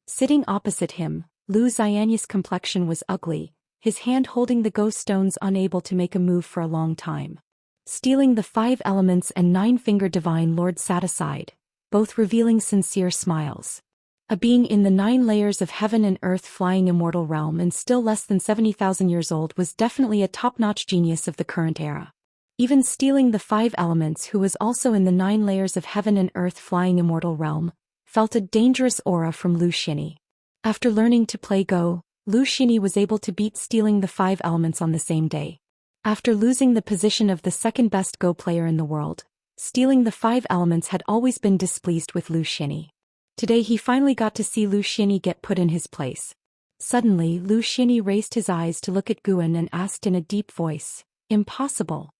Sitting opposite him, Lu Xian's complexion was ugly, his hand holding the ghost stones, unable to make a move for a long time. Stealing the 5 elements and 9-finger divine lord sat aside, both revealing sincere smiles. A being in the 9 layers of heaven and earth flying immortal realm and still less than 70,000 years old was definitely a top-notch genius of the current era. Even stealing the 5 elements, who was also in the 9 layers of heaven and earth flying immortal realm, felt a dangerous aura from Zhou Xian. After learning to play Go, Zhou Xian was able to beat stealing the 5 elements on the same day. After losing the position of the second best Go player in the world, stealing the 5 elements had always been displeased with Zhou Xian. Today he finally got to see Zhou Xian get put in his place. Suddenly Zhou Xian raised his eyes to look at Guan and asked in a deep voice, "Impossible.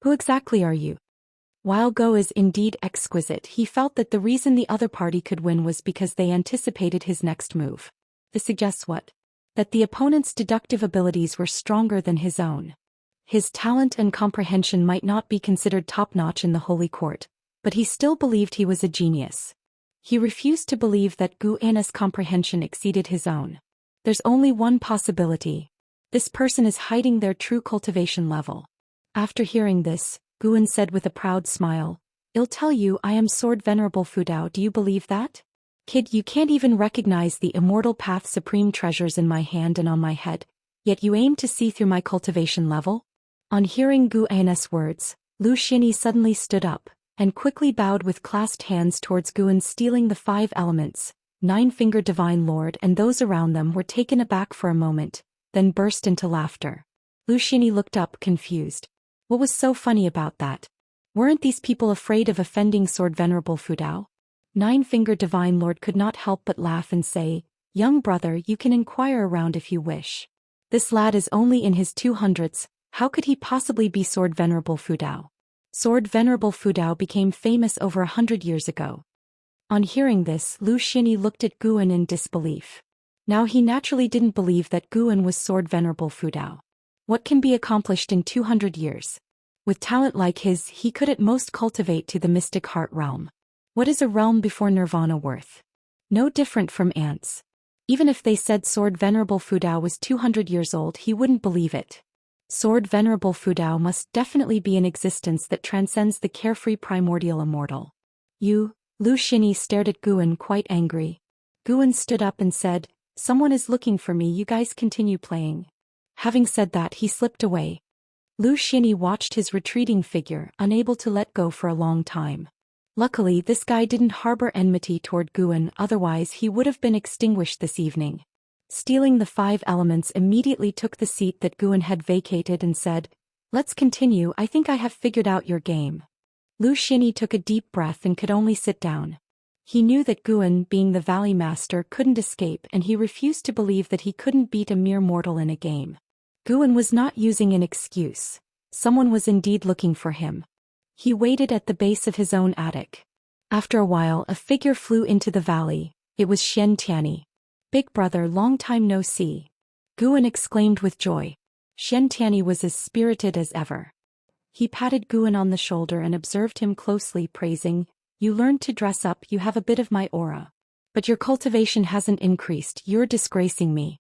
Who exactly are you?" While Go is indeed exquisite, he felt that the reason the other party could win was because they anticipated his next move. This suggests what? That the opponent's deductive abilities were stronger than his own. His talent and comprehension might not be considered top-notch in the Holy Court, but he still believed he was a genius. He refused to believe that Guan's comprehension exceeded his own. There's only one possibility. This person is hiding their true cultivation level. After hearing this, Guan said with a proud smile, "I'll tell you, I am Sword Venerable Fudao. Do you believe that? Kid, you can't even recognize the immortal path supreme treasures in my hand and on my head, yet you aim to see through my cultivation level?" On hearing Guan's words, Zhou Xian suddenly stood up, and quickly bowed with clasped hands towards Guan. Stealing the 5 elements, 9-finger divine lord and those around them were taken aback for a moment, then burst into laughter. Zhou Xian looked up, confused. What was so funny about that? Weren't these people afraid of offending Sword Venerable Fudao? 9-finger divine lord could not help but laugh and say, "Young brother, you can inquire around if you wish. This lad is only in his 200s, how could he possibly be Sword Venerable Fudao?" Sword Venerable Fudao became famous over 100 years ago. On hearing this, Zhou Xian looked at Guan in disbelief. Now he naturally didn't believe that Guan was Sword Venerable Fudao. What can be accomplished in 200 years? With talent like his, he could at most cultivate to the mystic heart realm. What is a realm before nirvana worth? No different from ants. Even if they said Sword Venerable Fudao was 200 years old, he wouldn't believe it. Sword Venerable Fudao must definitely be an existence that transcends the carefree primordial immortal. "You?" Zhou Xian stared at Guan, quite angry. Guan stood up and said, "Someone is looking for me, you guys continue playing." Having said that, he slipped away. Zhou Xian watched his retreating figure, unable to let go for a long time. Luckily, this guy didn't harbor enmity toward Guan, otherwise he would have been extinguished this evening. Stealing the 5 elements immediately took the seat that Guan had vacated and said, "Let's continue, I think I have figured out your game." Zhou Xian took a deep breath and could only sit down. He knew that Guan, being the Valley Master, couldn't escape, and he refused to believe that he couldn't beat a mere mortal in a game. Guan was not using an excuse. Someone was indeed looking for him. He waited at the base of his own attic. After a while, a figure flew into the valley. It was Xianxia. "Big brother, long time no see." Guan exclaimed with joy. Xianxia was as spirited as ever. He patted Guan on the shoulder and observed him closely, praising, "You learned to dress up, you have a bit of my aura. But your cultivation hasn't increased, you're disgracing me."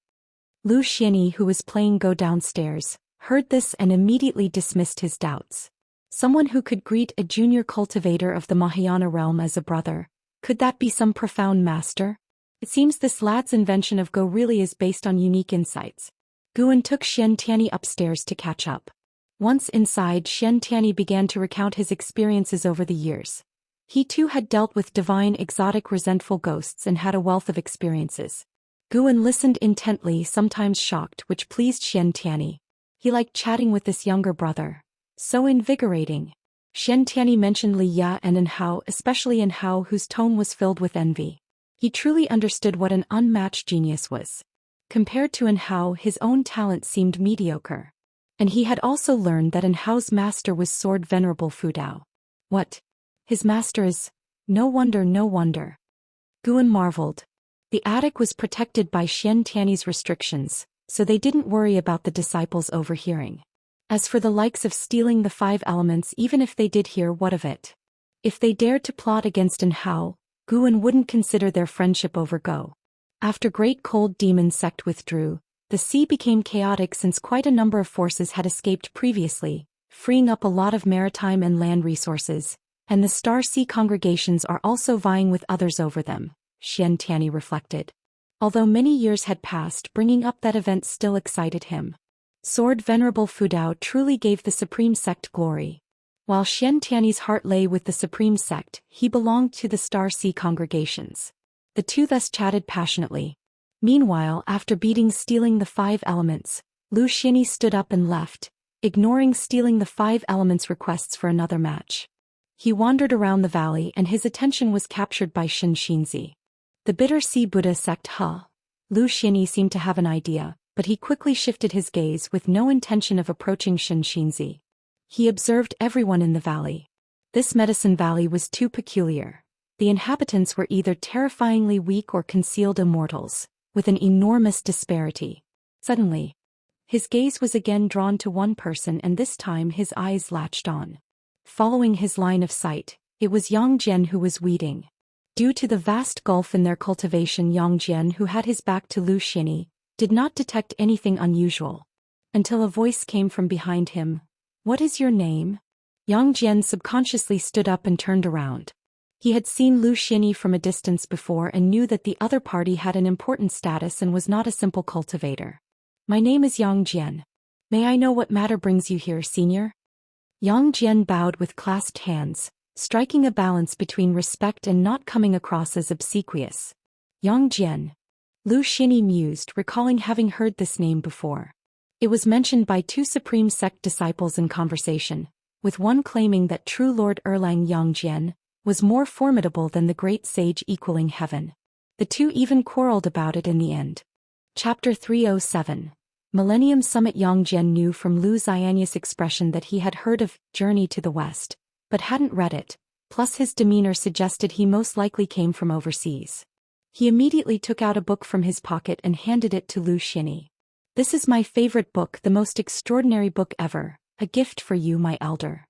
Zhou Xian, who was playing Go downstairs, heard this and immediately dismissed his doubts. Someone who could greet a junior cultivator of the Mahayana realm as a brother, could that be some profound master? It seems this lad's invention of Go really is based on unique insights. Guan took Xianxia upstairs to catch up. Once inside, Xianxia began to recount his experiences over the years. He too had dealt with divine, exotic, resentful ghosts and had a wealth of experiences. Guan listened intently, sometimes shocked, which pleased Xianxia. He liked chatting with this younger brother. So invigorating. Xianxia mentioned Li Ya and In Hao, especially In Hao, whose tone was filled with envy. He truly understood what an unmatched genius was. Compared to In Hao, his own talent seemed mediocre. And he had also learned that In Hao's master was Sword Venerable Fudao. What? His master is? No wonder, no wonder. Guan marveled. The attic was protected by Xianxia's restrictions, so they didn't worry about the disciples overhearing. As for the likes of stealing the 5 elements, even if they did hear, what of it? If they dared to plot against In Hao, Guan wouldn't consider their friendship over Go. After Great Cold Demon Sect withdrew, the sea became chaotic since quite a number of forces had escaped previously, freeing up a lot of maritime and land resources, and the Star Sea congregations are also vying with others over them, Xianxia reflected. Although many years had passed, bringing up that event still excited him. Sword Venerable Fudao truly gave the Supreme Sect glory. While Xianxia's heart lay with the Supreme Sect, he belonged to the Star Sea congregations. The two thus chatted passionately. Meanwhile, after beating stealing the 5 elements, Lu Xini stood up and left, ignoring stealing the 5 elements requests for another match. He wandered around the valley and his attention was captured by Xianxia. The Bitter Sea Buddha sect. Lu Xini seemed to have an idea, but he quickly shifted his gaze with no intention of approaching Xianxia. He observed everyone in the valley. This medicine valley was too peculiar. The inhabitants were either terrifyingly weak or concealed immortals, with an enormous disparity. Suddenly, his gaze was again drawn to one person and this time his eyes latched on. Following his line of sight, it was Yang Jian who was weeding. Due to the vast gulf in their cultivation, Yang Jian, who had his back to Lu Xini, did not detect anything unusual. Until a voice came from behind him. "What is your name?" Yang Jian subconsciously stood up and turned around. He had seen Lu Xini from a distance before and knew that the other party had an important status and was not a simple cultivator. "My name is Yang Jian. May I know what matter brings you here, senior?" Yang Jian bowed with clasped hands, striking a balance between respect and not coming across as obsequious. Yang Jian. Lu Xini mused, recalling having heard this name before. It was mentioned by 2 Supreme Sect disciples in conversation, with one claiming that true Lord Erlang Yang Jian was more formidable than the great sage equaling heaven. The 2 even quarreled about it in the end. Chapter 307. Millennium Summit. Yang Jian knew from Lu Xian's expression that he had heard of Journey to the West, but hadn't read it, plus his demeanor suggested he most likely came from overseas. He immediately took out a book from his pocket and handed it to Lu Xini. "This is my favorite book, the most extraordinary book ever, a gift for you, my elder."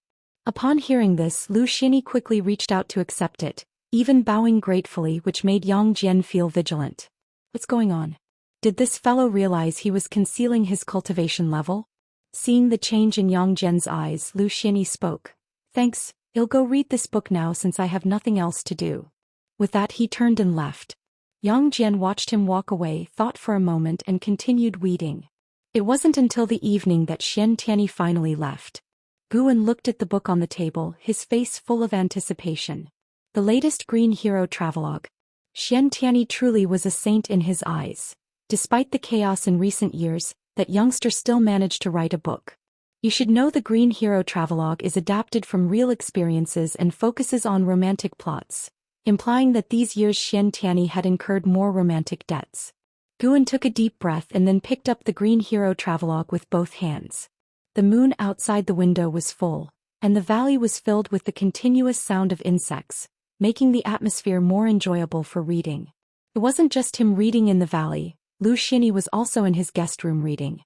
Upon hearing this, Lu Xini quickly reached out to accept it, even bowing gratefully, which made Yang Jian feel vigilant. What's going on? Did this fellow realize he was concealing his cultivation level? Seeing the change in Yang Jian's eyes, Lu Xini spoke. "Thanks, I'll go read this book now since I have nothing else to do." With that he turned and left. Yang Jian watched him walk away, thought for a moment and continued weeding. It wasn't until the evening that Xianxia finally left. Guan looked at the book on the table, his face full of anticipation. The latest Green Hero travelogue. Xianxia truly was a saint in his eyes. Despite the chaos in recent years, that youngster still managed to write a book. You should know the Green Hero travelogue is adapted from real experiences and focuses on romantic plots, implying that these years Xianxia had incurred more romantic debts. Guan took a deep breath and then picked up the Green Hero travelogue with both hands. The moon outside the window was full, and the valley was filled with the continuous sound of insects, making the atmosphere more enjoyable for reading. It wasn't just him reading in the valley, Lu Xini was also in his guest room reading.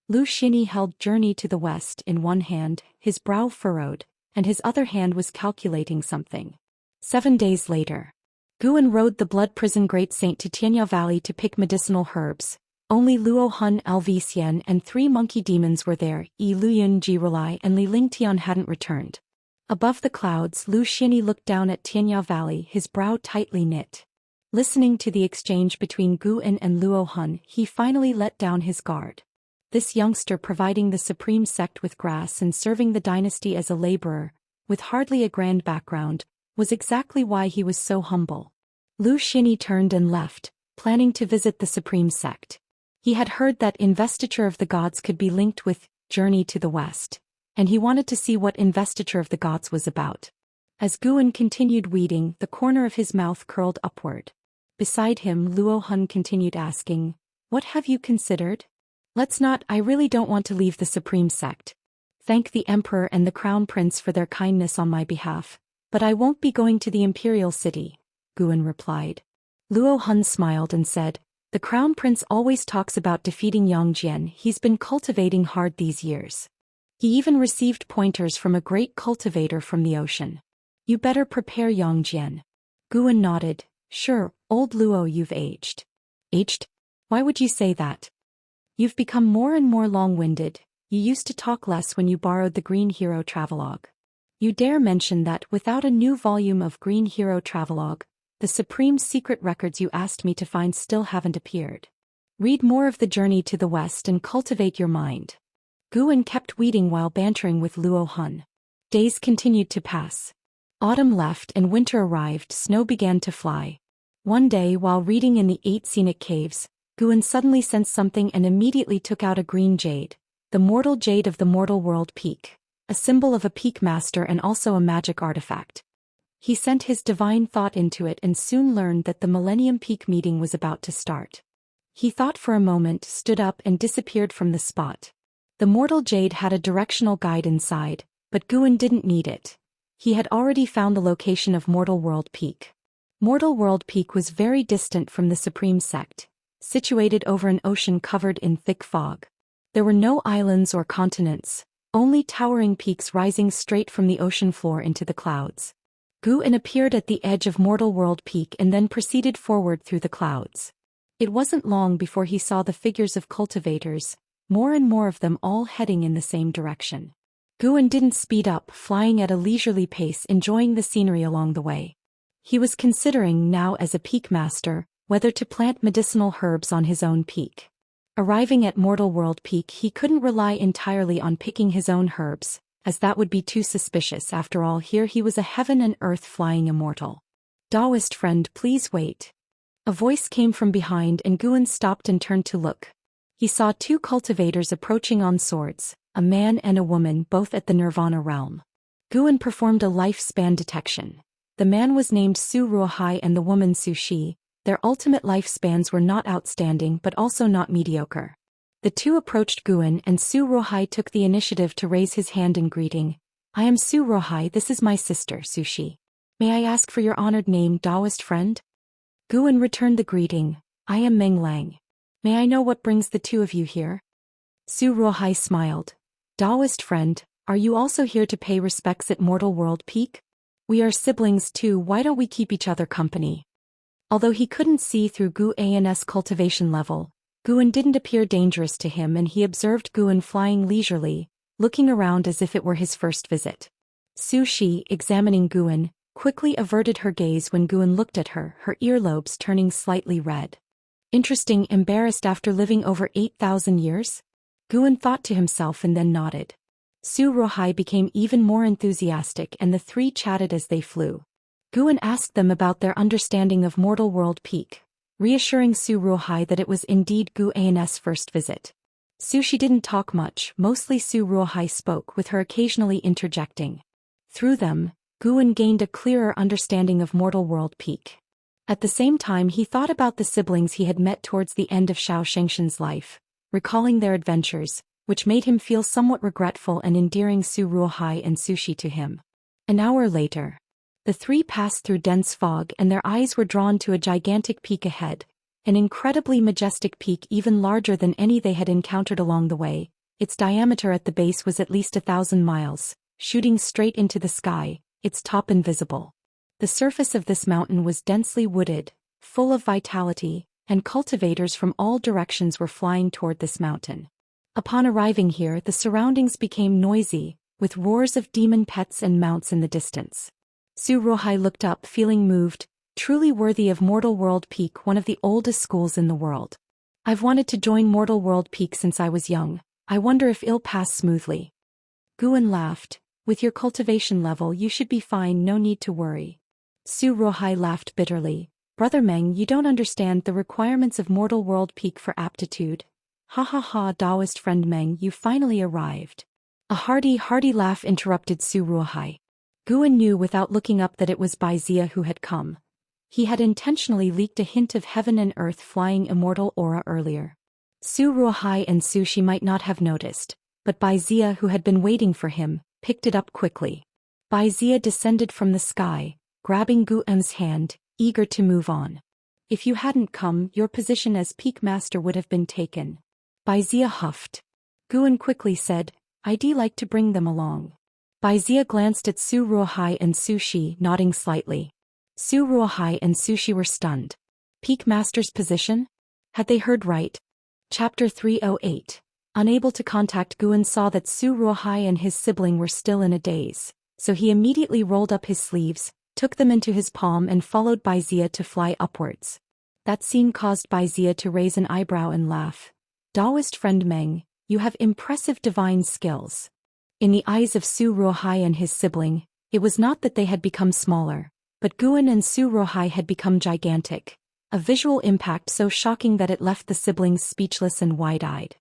Lu Xini held Journey to the West in one hand, his brow furrowed, and his other hand was calculating something. 7 days later. Guan rode the Blood Prison Great Saint to Tianya Valley to pick medicinal herbs. Only Luo Hun, Xian and 3 monkey demons were there. Yi Luyun, Jirulai and Li Lingtian hadn't returned. Above the clouds, Lu Xini looked down at Tianya Valley, his brow tightly knit. Listening to the exchange between Guan and Luo Hun, he finally let down his guard. This youngster providing the Supreme Sect with grass and serving the dynasty as a laborer, with hardly a grand background, was exactly why he was so humble. Lu Xini turned and left, planning to visit the Supreme Sect. He had heard that Investiture of the Gods could be linked with Journey to the West, and he wanted to see what Investiture of the Gods was about. As Guan continued weeding, the corner of his mouth curled upward. Beside him, Luo Hun continued asking, "What have you considered?" "Let's not, I really don't want to leave the Supreme Sect. Thank the Emperor and the Crown Prince for their kindness on my behalf, but I won't be going to the Imperial City," Guan replied. Luo Hun smiled and said, "The Crown Prince always talks about defeating Yang Jian. He's been cultivating hard these years. He even received pointers from a great cultivator from the ocean. You better prepare Yang Jian." Guan nodded. "Sure, old Luo, you've aged." "Aged? Why would you say that? You've become more and more long-winded. You used to talk less when you borrowed the Green Hero Travelogue. You dare mention that without a new volume of Green Hero Travelogue, the supreme secret records you asked me to find still haven't appeared. Read more of The Journey to the West and cultivate your mind. Guan kept weeding while bantering with Luo Hun. Days continued to pass. Autumn left and winter arrived. Snow began to fly. One day, while reading in the 8 scenic caves, Guan suddenly sensed something and immediately took out a green jade, the mortal jade of the Mortal World Peak, a symbol of a peak master and also a magic artifact. He sent his divine thought into it and soon learned that the Millennium Peak meeting was about to start. He thought for a moment, stood up and disappeared from the spot. The mortal jade had a directional guide inside, but Guan didn't need it. He had already found the location of Mortal World Peak. Mortal World Peak was very distant from the Supreme Sect, situated over an ocean covered in thick fog. There were no islands or continents, only towering peaks rising straight from the ocean floor into the clouds. Guan appeared at the edge of Mortal World Peak and then proceeded forward through the clouds. It wasn't long before he saw the figures of cultivators, more and more of them all heading in the same direction. Guan didn't speed up, flying at a leisurely pace, enjoying the scenery along the way. He was considering now as a peak master, whether to plant medicinal herbs on his own peak. Arriving at Mortal World Peak, he couldn't rely entirely on picking his own herbs, as that would be too suspicious. After all, here he was a heaven and earth flying immortal. Daoist friend, please wait. A voice came from behind and Guan stopped and turned to look. He saw 2 cultivators approaching on swords, a man and a woman, both at the Nirvana realm. Guan performed a lifespan detection. The man was named Su Ruohai and the woman Su Shi. Their ultimate lifespans were not outstanding but also not mediocre. The 2 approached Guan and Su Ruohai took the initiative to raise his hand in greeting. I am Su Ruohai, this is my sister, Su Shi. May I ask for your honored name, Daoist friend? Guan returned the greeting. I am Meng Lang. May I know what brings the 2 of you here? Su Ruohai smiled. Daoist friend, are you also here to pay respects at Mortal World Peak? We are siblings too, why don't we keep each other company? Although he couldn't see through Guan's cultivation level, Guan didn't appear dangerous to him and he observed Guan flying leisurely, looking around as if it were his first visit. Su Shi, examining Guan, quickly averted her gaze when Guan looked at her, her earlobes turning slightly red. Interesting, embarrassed after living over 8,000 years? Guan thought to himself and then nodded. Su Ruohai became even more enthusiastic and the 3 chatted as they flew. Guan asked them about their understanding of Mortal World Peak, reassuring Su Ruohai that it was indeed Guan's first visit. Su Shi didn't talk much, mostly Su Ruohai spoke, with her occasionally interjecting. Through them, Guan gained a clearer understanding of Mortal World Peak. At the same time he thought about the siblings he had met towards the end of Xianxia's life, recalling their adventures, which made him feel somewhat regretful and endearing Su Ruohai and Su Shi to him. An hour later, the 3 passed through dense fog and their eyes were drawn to a gigantic peak ahead, an incredibly majestic peak even larger than any they had encountered along the way. Its diameter at the base was at least 1,000 miles, shooting straight into the sky, its top invisible. The surface of this mountain was densely wooded, full of vitality, and cultivators from all directions were flying toward this mountain. Upon arriving here, the surroundings became noisy, with roars of demon pets and mounts in the distance. Su Ruohai looked up, feeling moved, truly worthy of Mortal World Peak, one of the oldest schools in the world. I've wanted to join Mortal World Peak since I was young. I wonder if it'll pass smoothly. Guan laughed. With your cultivation level you should be fine, no need to worry. Su Ruohai laughed bitterly. Brother Meng, you don't understand the requirements of Mortal World Peak for aptitude. Ha ha ha, Daoist friend Meng, you finally arrived. A hearty laugh interrupted Su Ruohai. Guan knew without looking up that it was Baizia who had come. He had intentionally leaked a hint of heaven and earth flying immortal aura earlier. Su Ruohai and Su Shi might not have noticed, but Baizia, who had been waiting for him, picked it up quickly. Baizia descended from the sky, grabbing Guan's hand, eager to move on. If you hadn't come, your position as peak master would have been taken. Baizia huffed. Guan quickly said, I'd like to bring them along. Baizia glanced at Su Ruohai and Su Shi, nodding slightly. Su Ruohai and Su Shi were stunned. Peak master's position? Had they heard right? Chapter 308. Unable to contact Guan saw that Su Ruohai and his sibling were still in a daze, so he immediately rolled up his sleeves, took them into his palm and followed Bai Zia to fly upwards. That scene caused Bai Zia to raise an eyebrow and laugh. Daoist friend Meng, you have impressive divine skills. In the eyes of Su Ruohai and his sibling, it was not that they had become smaller, but Guan and Su Ruohai had become gigantic, a visual impact so shocking that it left the siblings speechless and wide-eyed.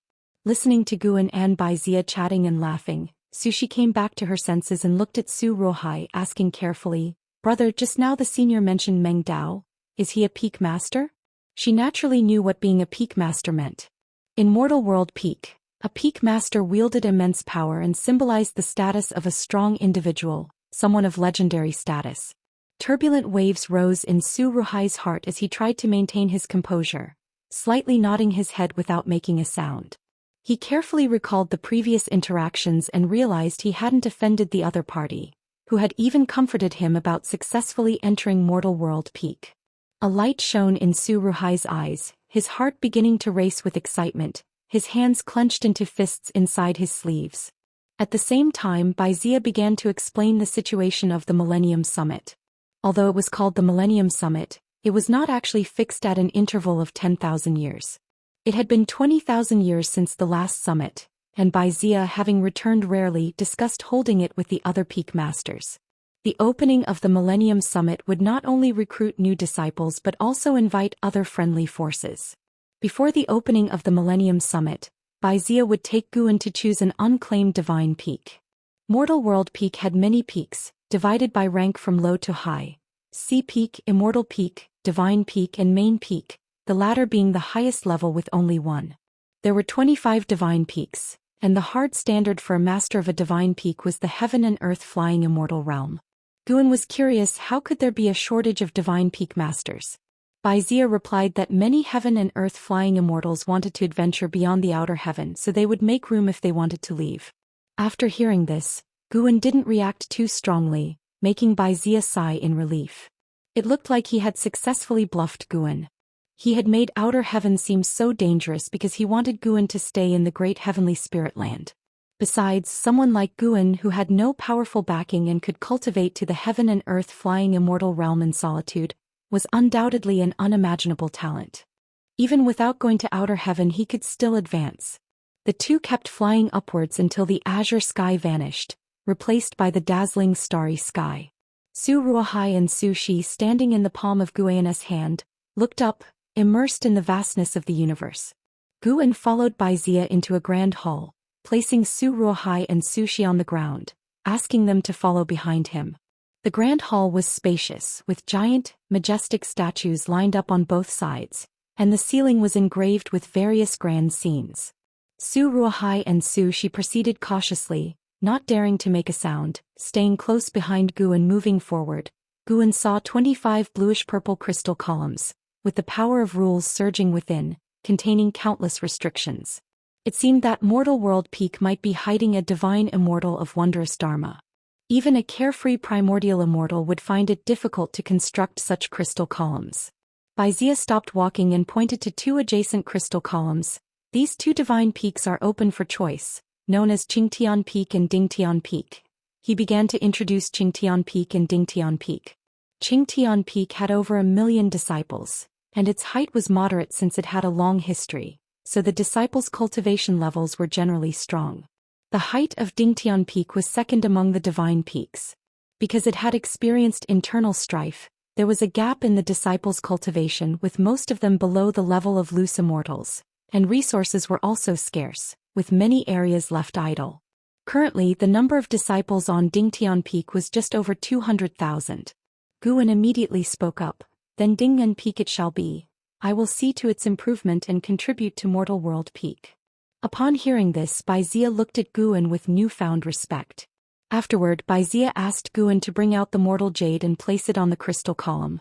Listening to Guan and Bai Zia chatting and laughing, Sushi came back to her senses and looked at Su Ruohai, asking carefully, "Brother, just now the senior mentioned Meng Dao. Is he a peak master?" She naturally knew what being a peak master meant. In mortal world peak, a peak master wielded immense power and symbolized the status of a strong individual, someone of legendary status. Turbulent waves rose in Su Ruohai's heart as he tried to maintain his composure, slightly nodding his head without making a sound. He carefully recalled the previous interactions and realized he hadn't offended the other party, who had even comforted him about successfully entering mortal world peak. A light shone in Su Ruohai's eyes, his heart beginning to race with excitement, his hands clenched into fists inside his sleeves. At the same time, Bai Zia began to explain the situation of the Millennium Summit. Although it was called the Millennium Summit, it was not actually fixed at an interval of 10,000 years. It had been 20,000 years since the last summit, and Bai Zia, having returned rarely, discussed holding it with the other peak masters. The opening of the Millennium Summit would not only recruit new disciples but also invite other friendly forces. Before the opening of the Millennium Summit, Bai Zia would take Guan to choose an unclaimed divine peak. Mortal World Peak had many peaks, divided by rank from low to high: Sea Peak, Immortal Peak, Divine Peak and Main Peak, the latter being the highest level with only one. There were 25 divine peaks, and the hard standard for a master of a divine peak was the heaven and earth flying immortal realm. Guan was curious, how could there be a shortage of divine peak masters? Bai Zia replied that many heaven and earth flying immortals wanted to adventure beyond the outer heaven, so they would make room if they wanted to leave. After hearing this, Guan didn't react too strongly, making Bai Zia sigh in relief. It looked like he had successfully bluffed Guan. He had made outer heaven seem so dangerous because he wanted Guan to stay in the great heavenly spirit land. Besides, someone like Guan, who had no powerful backing and could cultivate to the heaven and earth flying immortal realm in solitude, was undoubtedly an unimaginable talent. Even without going to outer heaven, he could still advance. The two kept flying upwards until the azure sky vanished, replaced by the dazzling starry sky. Su Ruohai and Su Shi, standing in the palm of Guan's hand, looked up, immersed in the vastness of the universe. Guan followed Bai Zia into a grand hall, placing Su Ruohai and Su Shi on the ground, asking them to follow behind him. The grand hall was spacious, with giant, majestic statues lined up on both sides, and the ceiling was engraved with various grand scenes. Su Ruohai and Su Shi proceeded cautiously, not daring to make a sound, staying close behind Guan. Moving forward, Guan saw 25 bluish-purple crystal columns, with the power of rules surging within, containing countless restrictions. It seemed that mortal world peak might be hiding a divine immortal of wondrous dharma. Even a carefree primordial immortal would find it difficult to construct such crystal columns. Bai Zia stopped walking and pointed to two adjacent crystal columns. These two divine peaks are open for choice, known as Qingtian Peak and Dingtian Peak. He began to introduce Qingtian Peak and Dingtian Peak. Qingtian Peak had over 1 million disciples, and its height was moderate since it had a long history, so the disciples' cultivation levels were generally strong. The height of Dingtian Peak was second among the divine peaks. Because it had experienced internal strife, there was a gap in the disciples' cultivation, with most of them below the level of loose immortals, and resources were also scarce, with many areas left idle. Currently, the number of disciples on Dingtian Peak was just over 200,000. Guan immediately spoke up, "Then Dingtian Peak it shall be. I will see to its improvement and contribute to Mortal World Peak." Upon hearing this, Bai Zia looked at Guan with newfound respect. Afterward, Bai Zia asked Guan to bring out the mortal jade and place it on the crystal column.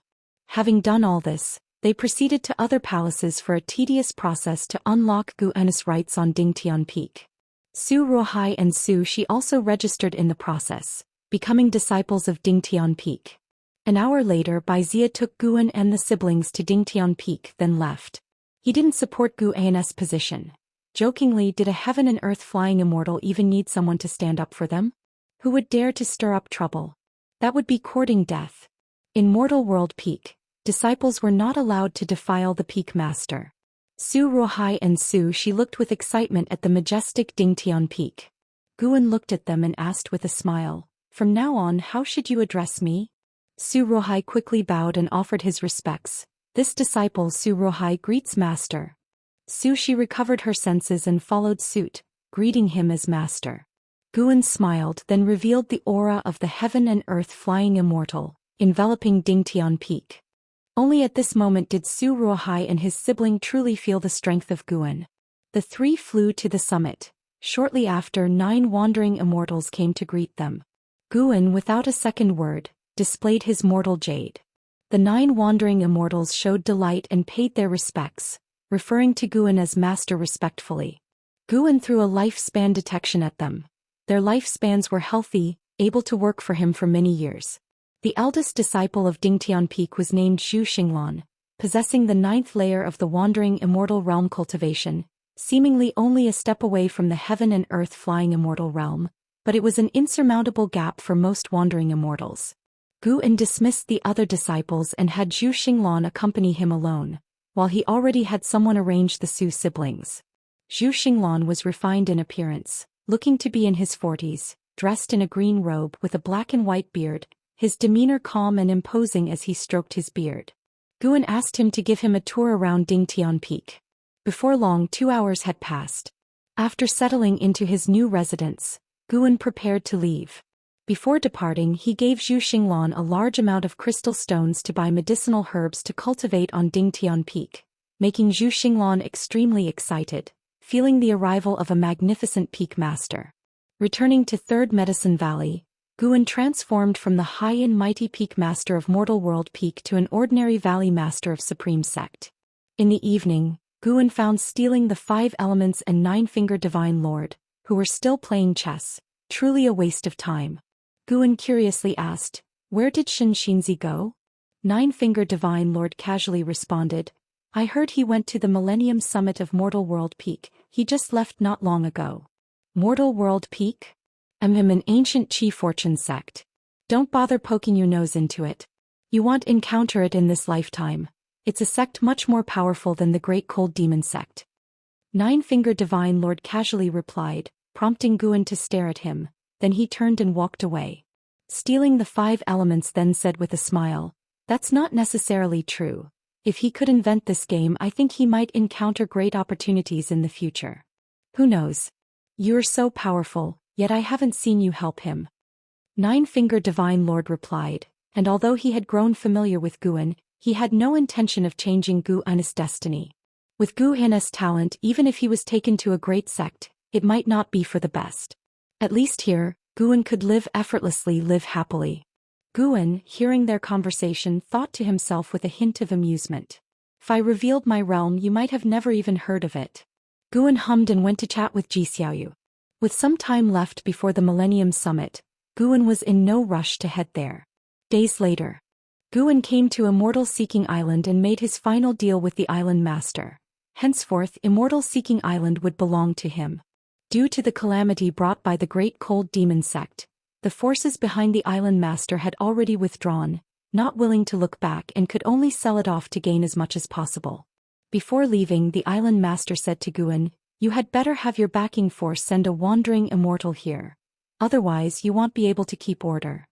Having done all this, they proceeded to other palaces for a tedious process to unlock Guan's rights on Dingtian Peak. Su Ruohai and Su Shi also registered in the process, becoming disciples of Dingtian Peak. An hour later, Bai Zia took Guan and the siblings to Dingtian Peak, then left. He didn't support Guan's position. Jokingly, did a heaven and earth flying immortal even need someone to stand up for them? Who would dare to stir up trouble? That would be courting death. In Mortal World Peak, disciples were not allowed to defile the Peak Master. Su Ruohai and Su Shi looked with excitement at the majestic Dingtian Peak. Guan looked at them and asked with a smile, "From now on, how should you address me?" Su Ruohai quickly bowed and offered his respects. "This disciple Su Ruohai greets Master." Su Shi recovered her senses and followed suit, greeting him as Master. Guan smiled, then revealed the aura of the heaven and earth flying immortal, enveloping Dingtian Peak. Only at this moment did Su Ruohai and his sibling truly feel the strength of Guan. The three flew to the summit. Shortly after, 9 wandering immortals came to greet them. Guan, without a second word, displayed his mortal jade. The 9 wandering immortals showed delight and paid their respects, referring to Guan as Master respectfully. Guan threw a lifespan detection at them. Their lifespans were healthy, able to work for him for many years. The eldest disciple of Dingtian Peak was named Zhou Xian, possessing the 9th layer of the wandering immortal realm cultivation, seemingly only a step away from the heaven and earth flying immortal realm, but it was an insurmountable gap for most wandering immortals. Guan dismissed the other disciples and had Zhou Xian accompany him alone, while he already had someone arrange the Su siblings. Zhou Xian was refined in appearance, looking to be in his 40s, dressed in a green robe with a black and white beard, his demeanor calm and imposing as he stroked his beard. Guan asked him to give him a tour around Dingtian Peak. Before long, 2 hours had passed. After settling into his new residence, Guan prepared to leave. Before departing, he gave Zhou Xian a large amount of crystal stones to buy medicinal herbs to cultivate on Dingtian Peak, making Zhou Xian extremely excited, feeling the arrival of a magnificent peak master. Returning to 3rd Medicine Valley, Guan transformed from the high and mighty peak master of Mortal World Peak to an ordinary valley master of Supreme Sect. In the evening, Guan found stealing the 5 elements and 9-finger Divine Lord, who were still playing chess, truly a waste of time. Guan curiously asked, "Where did Xianxia go?" 9-finger Divine Lord casually responded, "I heard he went to the Millennium Summit of Mortal World Peak. He just left not long ago." Mortal World Peak? I'm an ancient Qi fortune sect. Don't bother poking your nose into it. You won't encounter it in this lifetime. It's a sect much more powerful than the Great Cold Demon sect. 9-finger Divine Lord casually replied, prompting Guan to stare at him. Then he turned and walked away. Stealing the 5 elements, then said with a smile, "That's not necessarily true. If he could invent this game, I think he might encounter great opportunities in the future. Who knows? You're so powerful, yet I haven't seen you help him." 9-finger Divine Lord replied, and although he had grown familiar with Guan, he had no intention of changing Guan's destiny. With Guan's talent, even if he was taken to a great sect, it might not be for the best. At least here, Guan could live effortlessly, live happily. Guan, hearing their conversation, thought to himself with a hint of amusement, "If I revealed my realm, you might have never even heard of it." Guan hummed and went to chat with Ji Xiaoyu. With some time left before the Millennium Summit, Guan was in no rush to head there. Days later, Guan came to Immortal Seeking Island and made his final deal with the island master. Henceforth, Immortal Seeking Island would belong to him. Due to the calamity brought by the Great Cold Demon sect, the forces behind the island master had already withdrawn, not willing to look back, and could only sell it off to gain as much as possible. Before leaving, the island master said to Guan, "You had better have your backing force send a wandering immortal here. Otherwise, you won't be able to keep order."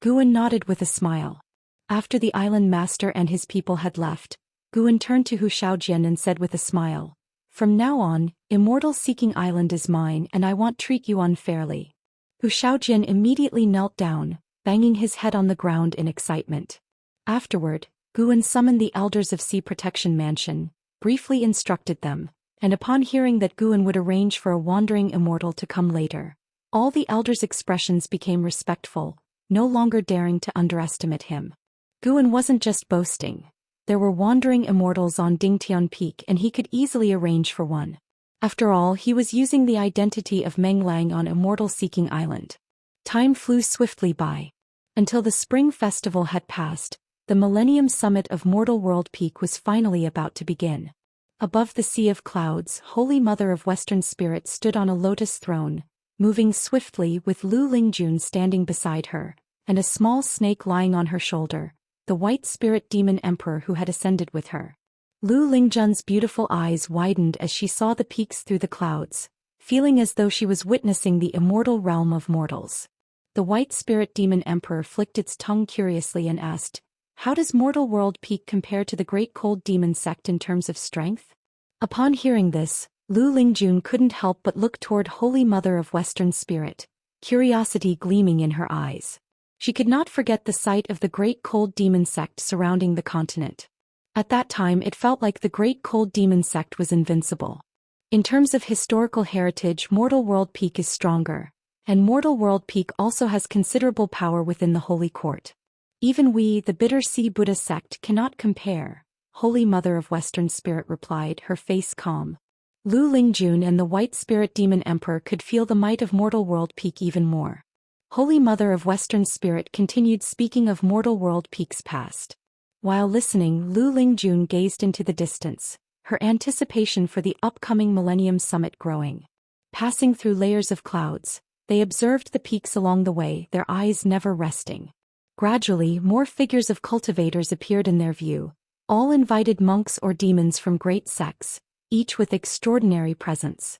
Guan nodded with a smile. After the island master and his people had left, Guan turned to Hu Shaojian and said with a smile, "From now on, Immortal Seeking Island is mine, and I won't treat you unfairly." Hu Shaojian immediately knelt down, banging his head on the ground in excitement. Afterward, Guan summoned the elders of Sea Protection Mansion, briefly instructed them, and upon hearing that Guan would arrange for a wandering immortal to come later, all the elders' expressions became respectful, no longer daring to underestimate him. Guan wasn't just boasting. There were wandering immortals on Dingtian Peak, and he could easily arrange for one. After all, he was using the identity of Meng Lang on Immortal Seeking Island. Time flew swiftly by. Until the Spring Festival had passed, the Millennium Summit of Mortal World Peak was finally about to begin. Above the sea of clouds, Holy Mother of Western Spirit stood on a lotus throne, moving swiftly with Lu Lingjun standing beside her, and a small snake lying on her shoulder, the white spirit demon emperor who had ascended with her. Lu Lingjun's beautiful eyes widened as she saw the peaks through the clouds, feeling as though she was witnessing the immortal realm of mortals. The white spirit demon emperor flicked its tongue curiously and asked, "How does Mortal World Peak compare to the Great Cold Demon Sect in terms of strength?" Upon hearing this, Lu Lingjun couldn't help but look toward Holy Mother of Western Spirit, curiosity gleaming in her eyes. She could not forget the sight of the Great Cold Demon Sect surrounding the continent. At that time it felt like the Great Cold Demon Sect was invincible. In terms of historical heritage, Mortal World Peak is stronger, and Mortal World Peak also has considerable power within the Holy Court. Even we, the Bitter Sea Buddha sect, cannot compare, Holy Mother of Western Spirit replied, her face calm. Lu Lingjun and the White Spirit Demon Emperor could feel the might of Mortal World Peak even more. Holy Mother of Western Spirit continued speaking of Mortal World Peak's past. While listening, Lu Lingjun gazed into the distance, her anticipation for the upcoming Millennium Summit growing. Passing through layers of clouds, they observed the peaks along the way, their eyes never resting. Gradually, more figures of cultivators appeared in their view, all invited monks or demons from great sects, each with extraordinary presence.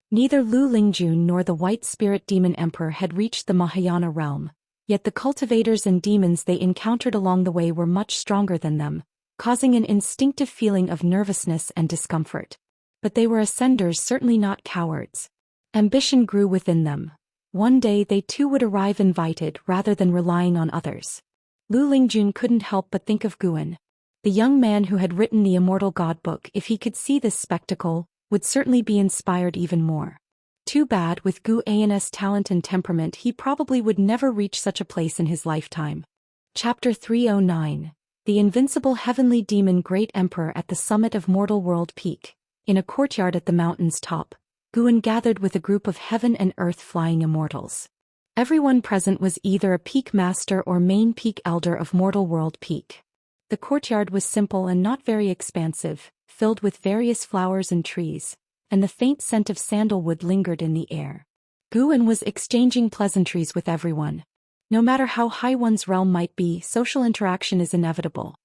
Neither Lu Lingjun nor the White Spirit Demon Emperor had reached the Mahayana realm, yet the cultivators and demons they encountered along the way were much stronger than them, causing an instinctive feeling of nervousness and discomfort. But they were ascenders, certainly not cowards. Ambition grew within them. One day they too would arrive invited rather than relying on others. Lu Lingjun couldn't help but think of Guan. The young man who had written the Immortal God Book, if he could see this spectacle, would certainly be inspired even more. Too bad, with Gu An's talent and temperament he probably would never reach such a place in his lifetime. Chapter 309. The Invincible Heavenly Demon Great Emperor at the summit of Mortal World Peak. In a courtyard at the mountain's top, Guan gathered with a group of heaven and earth flying immortals. Everyone present was either a peak master or main peak elder of Mortal World Peak. The courtyard was simple and not very expansive, filled with various flowers and trees, and the faint scent of sandalwood lingered in the air. Guan was exchanging pleasantries with everyone. No matter how high one's realm might be, social interaction is inevitable.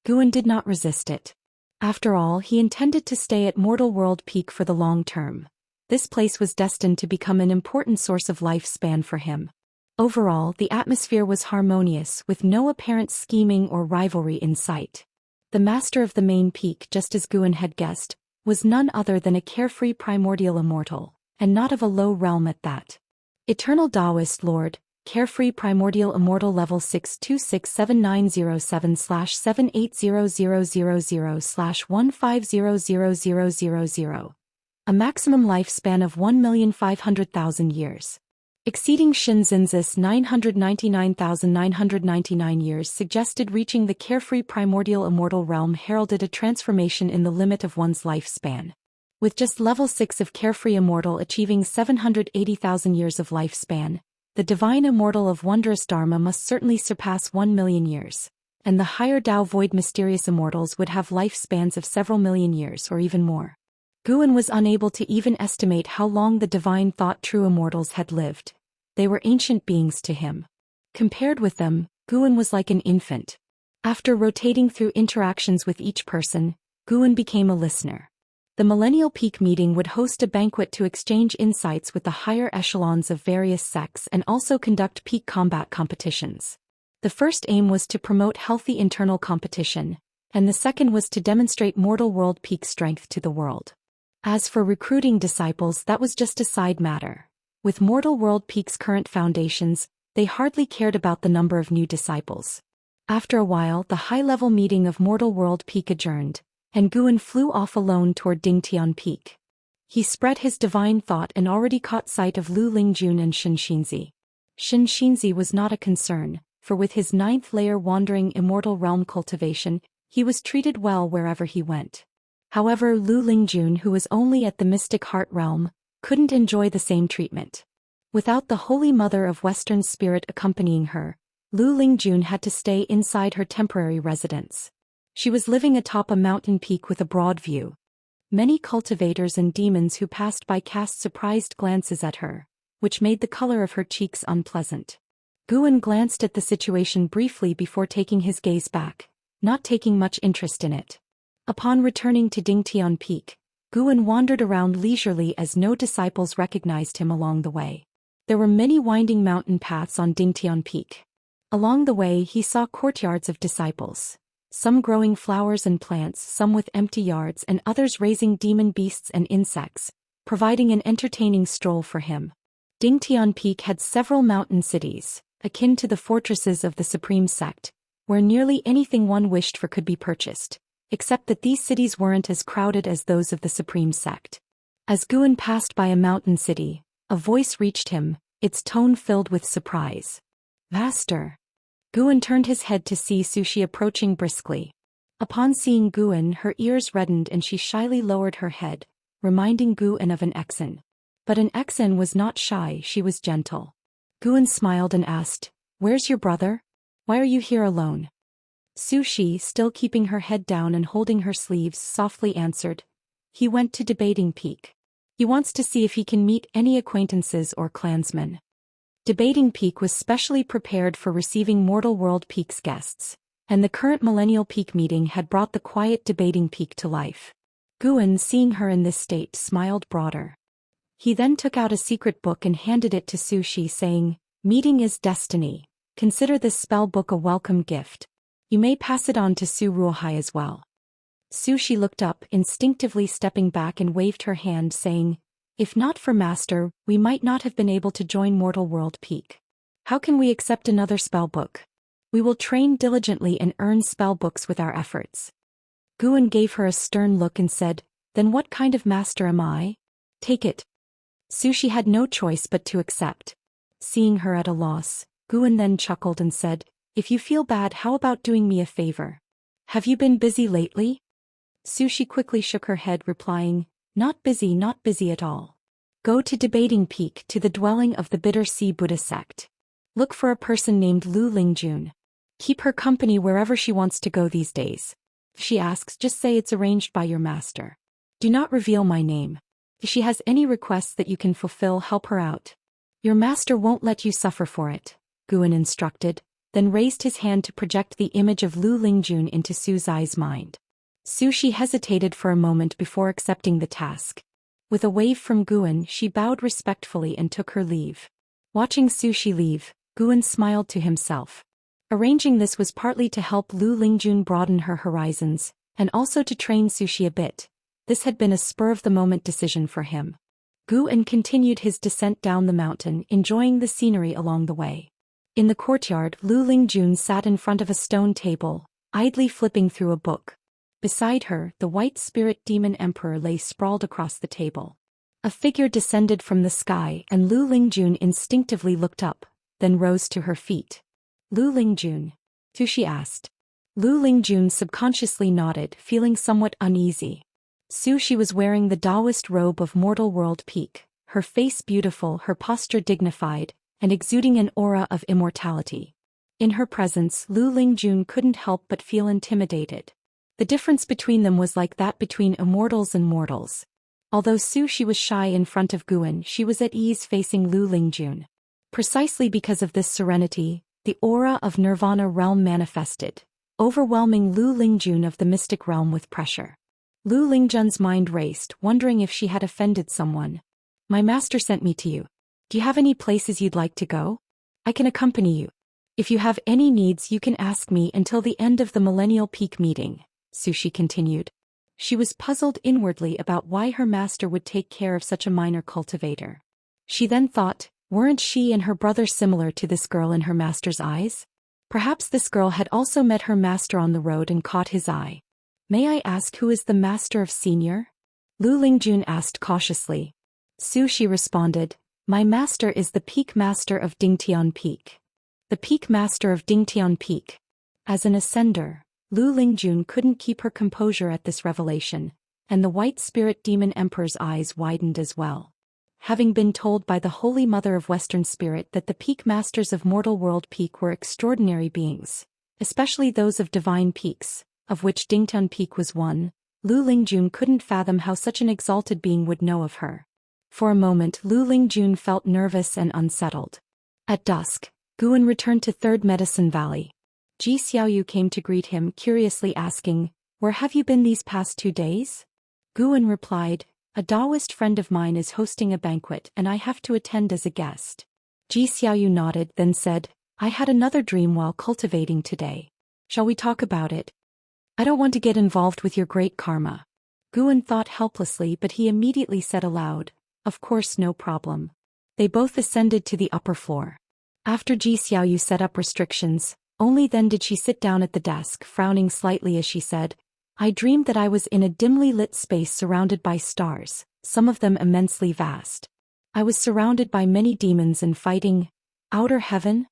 Guan did not resist it. After all, he intended to stay at Mortal World Peak for the long term. This place was destined to become an important source of lifespan for him. Overall, the atmosphere was harmonious, with no apparent scheming or rivalry in sight. The master of the main peak, just as Guan had guessed, was none other than a carefree primordial immortal, and not of a low realm at that. Eternal Daoist Lord, carefree primordial immortal level 6267907/78000/1500000. A maximum lifespan of 1,500,000 years. Exceeding Shinzin's 999,999 years suggested reaching the carefree primordial immortal realm heralded a transformation in the limit of one's lifespan. With just level 6 of carefree immortal achieving 780,000 years of lifespan, the divine immortal of wondrous Dharma must certainly surpass 1 million years, and the higher Dao void mysterious immortals would have lifespans of several million years or even more. Guan was unable to even estimate how long the divine thought true immortals had lived. They were ancient beings to him. Compared with them, Guan was like an infant. After rotating through interactions with each person, Guan became a listener. The Millennial Peak meeting would host a banquet to exchange insights with the higher echelons of various sects and also conduct peak combat competitions. The first aim was to promote healthy internal competition, and the second was to demonstrate Mortal World Peak strength to the world. As for recruiting disciples, that was just a side matter. With Mortal World Peak's current foundations, they hardly cared about the number of new disciples. After a while, the high-level meeting of Mortal World Peak adjourned, and Guan flew off alone toward Dingtian Peak. He spread his divine thought and already caught sight of Lu Lingjun and Xianxia. Xianxia was not a concern, for with his 9th layer wandering immortal realm cultivation, he was treated well wherever he went. However, Lu Lingjun, who was only at the Mystic Heart realm, couldn't enjoy the same treatment. Without the Holy Mother of Western Spirit accompanying her, Lu Lingjun had to stay inside her temporary residence. She was living atop a mountain peak with a broad view. Many cultivators and demons who passed by cast surprised glances at her, which made the color of her cheeks unpleasant. Guan glanced at the situation briefly before taking his gaze back, not taking much interest in it. Upon returning to Dingtian Peak, Guan wandered around leisurely as no disciples recognized him along the way. There were many winding mountain paths on Dingtian Peak. Along the way he saw courtyards of disciples, some growing flowers and plants, some with empty yards and others raising demon beasts and insects, providing an entertaining stroll for him. Dingtian Peak had several mountain cities, akin to the fortresses of the Supreme Sect, where nearly anything one wished for could be purchased, except that these cities weren't as crowded as those of the Supreme Sect. As Guan passed by a mountain city, a voice reached him, its tone filled with surprise. "Master." Guan turned his head to see Sushi approaching briskly. Upon seeing Guan, her ears reddened and she shyly lowered her head, reminding Guan of an Exen. But an Exen was not shy, she was gentle. Guan smiled and asked, "Where's your brother? Why are you here alone?" Sushi, still keeping her head down and holding her sleeves, softly answered, "He went to Debating Peak. He wants to see if he can meet any acquaintances or clansmen." Debating Peak was specially prepared for receiving Mortal World Peak's guests, and the current Millennial Peak meeting had brought the quiet Debating Peak to life. Guan, seeing her in this state, smiled broader. He then took out a secret book and handed it to Sushi, saying, "Meeting is destiny. Consider this spell book a welcome gift. You may pass it on to Su Ruohai as well." Sushi looked up, instinctively stepping back, and waved her hand, saying, "If not for Master, we might not have been able to join Mortal World Peak. How can we accept another spell book? We will train diligently and earn spell books with our efforts." Guan gave her a stern look and said, "Then what kind of master am I? Take it." Sushi had no choice but to accept. Seeing her at a loss, Guan then chuckled and said, "If you feel bad, how about doing me a favor? Have you been busy lately?" Sushi quickly shook her head, replying, not busy at all. Go to Debating Peak, to the dwelling of the Bitter Sea Buddha sect. Look for a person named Lu Lingjun. Keep her company wherever she wants to go these days. If she asks, just say it's arranged by your master. Do not reveal my name. If she has any requests that you can fulfill, help her out. Your master won't let you suffer for it," Guan instructed, then raised his hand to project the image of Lu Lingjun into Su Zai's mind. Sushi hesitated for a moment before accepting the task. With a wave from Guan, she bowed respectfully and took her leave. Watching Sushi leave, Guan smiled to himself. Arranging this was partly to help Lu Lingjun broaden her horizons, and also to train Sushi a bit. This had been a spur-of-the-moment decision for him. Guan continued his descent down the mountain, enjoying the scenery along the way. In the courtyard, Lu Lingjun sat in front of a stone table, idly flipping through a book. Beside her, the white spirit demon emperor lay sprawled across the table. A figure descended from the sky and Lu Lingjun instinctively looked up, then rose to her feet. "Lu Lingjun?" Sushi asked. Lu Lingjun subconsciously nodded, feeling somewhat uneasy. Sushi was wearing the Daoist robe of Mortal World Peak, her face beautiful, her posture dignified, and exuding an aura of immortality. In her presence, Lu Lingjun couldn't help but feel intimidated. The difference between them was like that between immortals and mortals. Although Sushi was shy in front of Guan, she was at ease facing Lu Lingjun. Precisely because of this serenity, the aura of Nirvana realm manifested, overwhelming Lu Lingjun of the mystic realm with pressure. Lu Lingjun's mind raced, wondering if she had offended someone. "My master sent me to you. Do you have any places you'd like to go? I can accompany you. If you have any needs, you can ask me until the end of the Millennial Peak meeting," Sushi continued. She was puzzled inwardly about why her master would take care of such a minor cultivator. She then thought, weren't she and her brother similar to this girl in her master's eyes? Perhaps this girl had also met her master on the road and caught his eye. "May I ask who is the master of Senior?" Lu Lingjun asked cautiously. Sushi responded, "My master is the Peak Master of Dingtian Peak." The Peak Master of Dingtian Peak. As an ascender, Lu Lingjun couldn't keep her composure at this revelation, and the white spirit demon emperor's eyes widened as well. Having been told by the Holy Mother of Western Spirit that the Peak Masters of Mortal World Peak were extraordinary beings, especially those of divine peaks, of which Dingtian Peak was one, Lu Lingjun couldn't fathom how such an exalted being would know of her. For a moment Lu Lingjun felt nervous and unsettled. At dusk, Guan returned to Third Medicine Valley. Ji Xiaoyu came to greet him, curiously asking, "Where have you been these past 2 days?" Guan replied, "A Daoist friend of mine is hosting a banquet and I have to attend as a guest." Ji Xiaoyu nodded, then said, "I had another dream while cultivating today. Shall we talk about it?" "I don't want to get involved with your great karma." Guan thought helplessly, but he immediately said aloud, "Of course, no problem." They both ascended to the upper floor. After Ji Xiaoyu set up restrictions, only then did she sit down at the desk, frowning slightly as she said, "I dreamed that I was in a dimly lit space surrounded by stars, some of them immensely vast. I was surrounded by many demons and fighting outer heaven."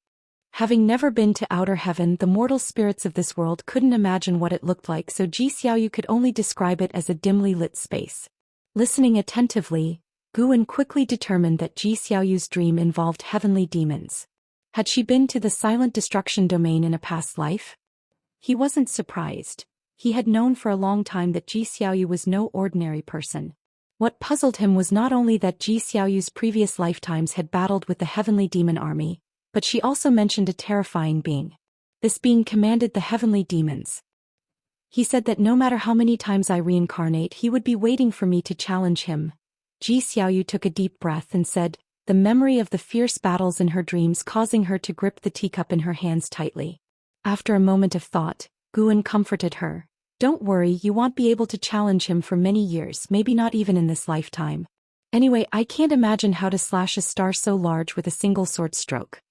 Having never been to outer heaven, the mortal spirits of this world couldn't imagine what it looked like, so Ji Xiaoyu could only describe it as a dimly lit space. Listening attentively, Guan quickly determined that Ji Xiaoyu's dream involved heavenly demons. Had she been to the silent destruction domain in a past life? He wasn't surprised. He had known for a long time that Ji Xiaoyu was no ordinary person. What puzzled him was not only that Ji Xiaoyu's previous lifetimes had battled with the heavenly demon army, but she also mentioned a terrifying being. This being commanded the heavenly demons. He said that no matter how many times I reincarnate, he would be waiting for me to challenge him. Ji Xiaoyu took a deep breath and said, the memory of the fierce battles in her dreams causing her to grip the teacup in her hands tightly. After a moment of thought, Guan comforted her. "Don't worry, you won't be able to challenge him for many years, maybe not even in this lifetime. Anyway, I can't imagine how to slash a star so large with a single sword stroke."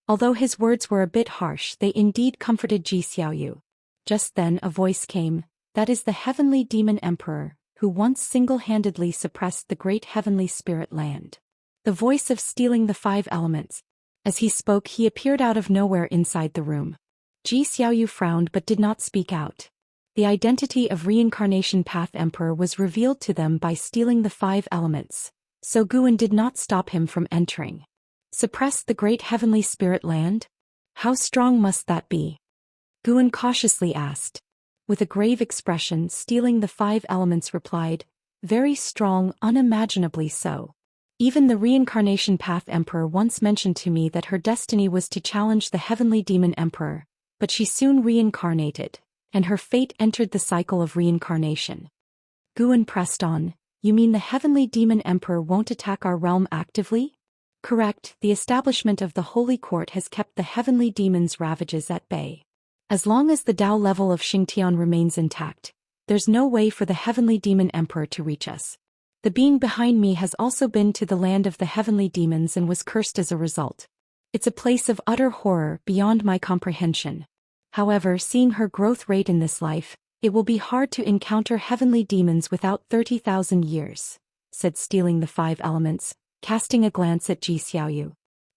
Although his words were a bit harsh, they indeed comforted Ji Xiaoyu. Just then a voice came, "That is the heavenly demon emperor, who once single-handedly suppressed the great heavenly spirit land. The voice of stealing the 5 elements." As he spoke, he appeared out of nowhere inside the room. Ji Xiaoyu frowned but did not speak out. The identity of Reincarnation Path Emperor was revealed to them by stealing the 5 elements, so Guan did not stop him from entering. Suppressed the great heavenly spirit land? How strong must that be? Guan cautiously asked. With a grave expression, stealing the 5 elements replied, "Very strong, unimaginably so. Even the Reincarnation Path Emperor once mentioned to me that her destiny was to challenge the heavenly demon emperor, but she soon reincarnated, and her fate entered the cycle of reincarnation." Guan pressed on, "You mean the heavenly demon emperor won't attack our realm actively?" "Correct, the establishment of the Holy Court has kept the heavenly demon's ravages at bay. As long as the Dao level of Xingtian remains intact, there's no way for the heavenly demon emperor to reach us. The being behind me has also been to the land of the heavenly demons and was cursed as a result. It's a place of utter horror beyond my comprehension. However, seeing her growth rate in this life, it will be hard to encounter heavenly demons without 30,000 years," said stealing the 5 elements, casting a glance at Ji Xiaoyu.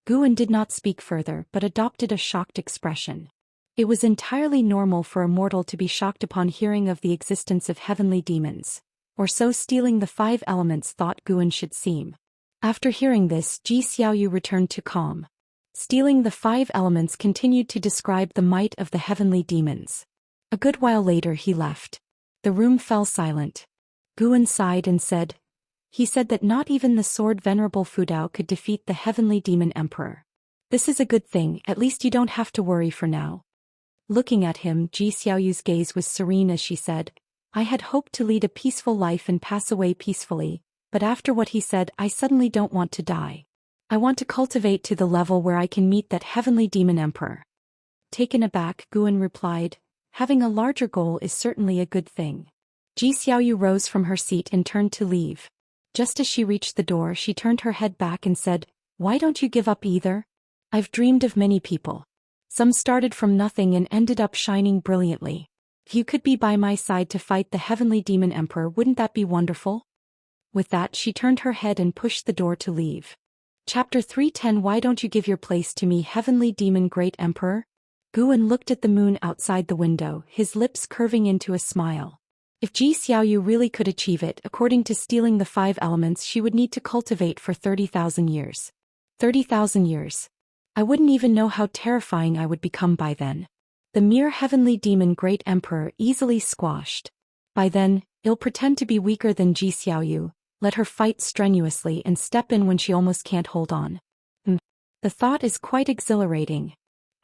Guan did not speak further but adopted a shocked expression. It was entirely normal for a mortal to be shocked upon hearing of the existence of heavenly demons. Or so stealing the 5 elements thought Guan should seem. After hearing this, Ji Xiaoyu returned to calm. Stealing the 5 elements continued to describe the might of the heavenly demons. A good while later he left. The room fell silent. Guan sighed and said, "He said that not even the sword Venerable Fudao could defeat the heavenly demon emperor. This is a good thing, at least you don't have to worry for now." Looking at him, Ji Xiaoyu's gaze was serene as she said, "I had hoped to lead a peaceful life and pass away peacefully, but after what he said, I suddenly don't want to die. I want to cultivate to the level where I can meet that heavenly demon emperor." Taken aback, Guan replied, "Having a larger goal is certainly a good thing." Ji Xiaoyu rose from her seat and turned to leave. Just as she reached the door, she turned her head back and said, "Why don't you give up either? I've dreamed of many people. Some started from nothing and ended up shining brilliantly. If you could be by my side to fight the heavenly demon emperor, wouldn't that be wonderful?" With that, she turned her head and pushed the door to leave. Chapter 310. Why don't you give your place to me, heavenly demon great emperor? Guan looked at the moon outside the window, his lips curving into a smile. If Ji Xiaoyu really could achieve it, according to stealing the 5 elements, she would need to cultivate for 30,000 years. 30,000 years. I wouldn't even know how terrifying I would become by then. The mere heavenly demon great emperor easily squashed. By then, I'll pretend to be weaker than Ji Xiaoyu, let her fight strenuously and step in when she almost can't hold on. The thought is quite exhilarating.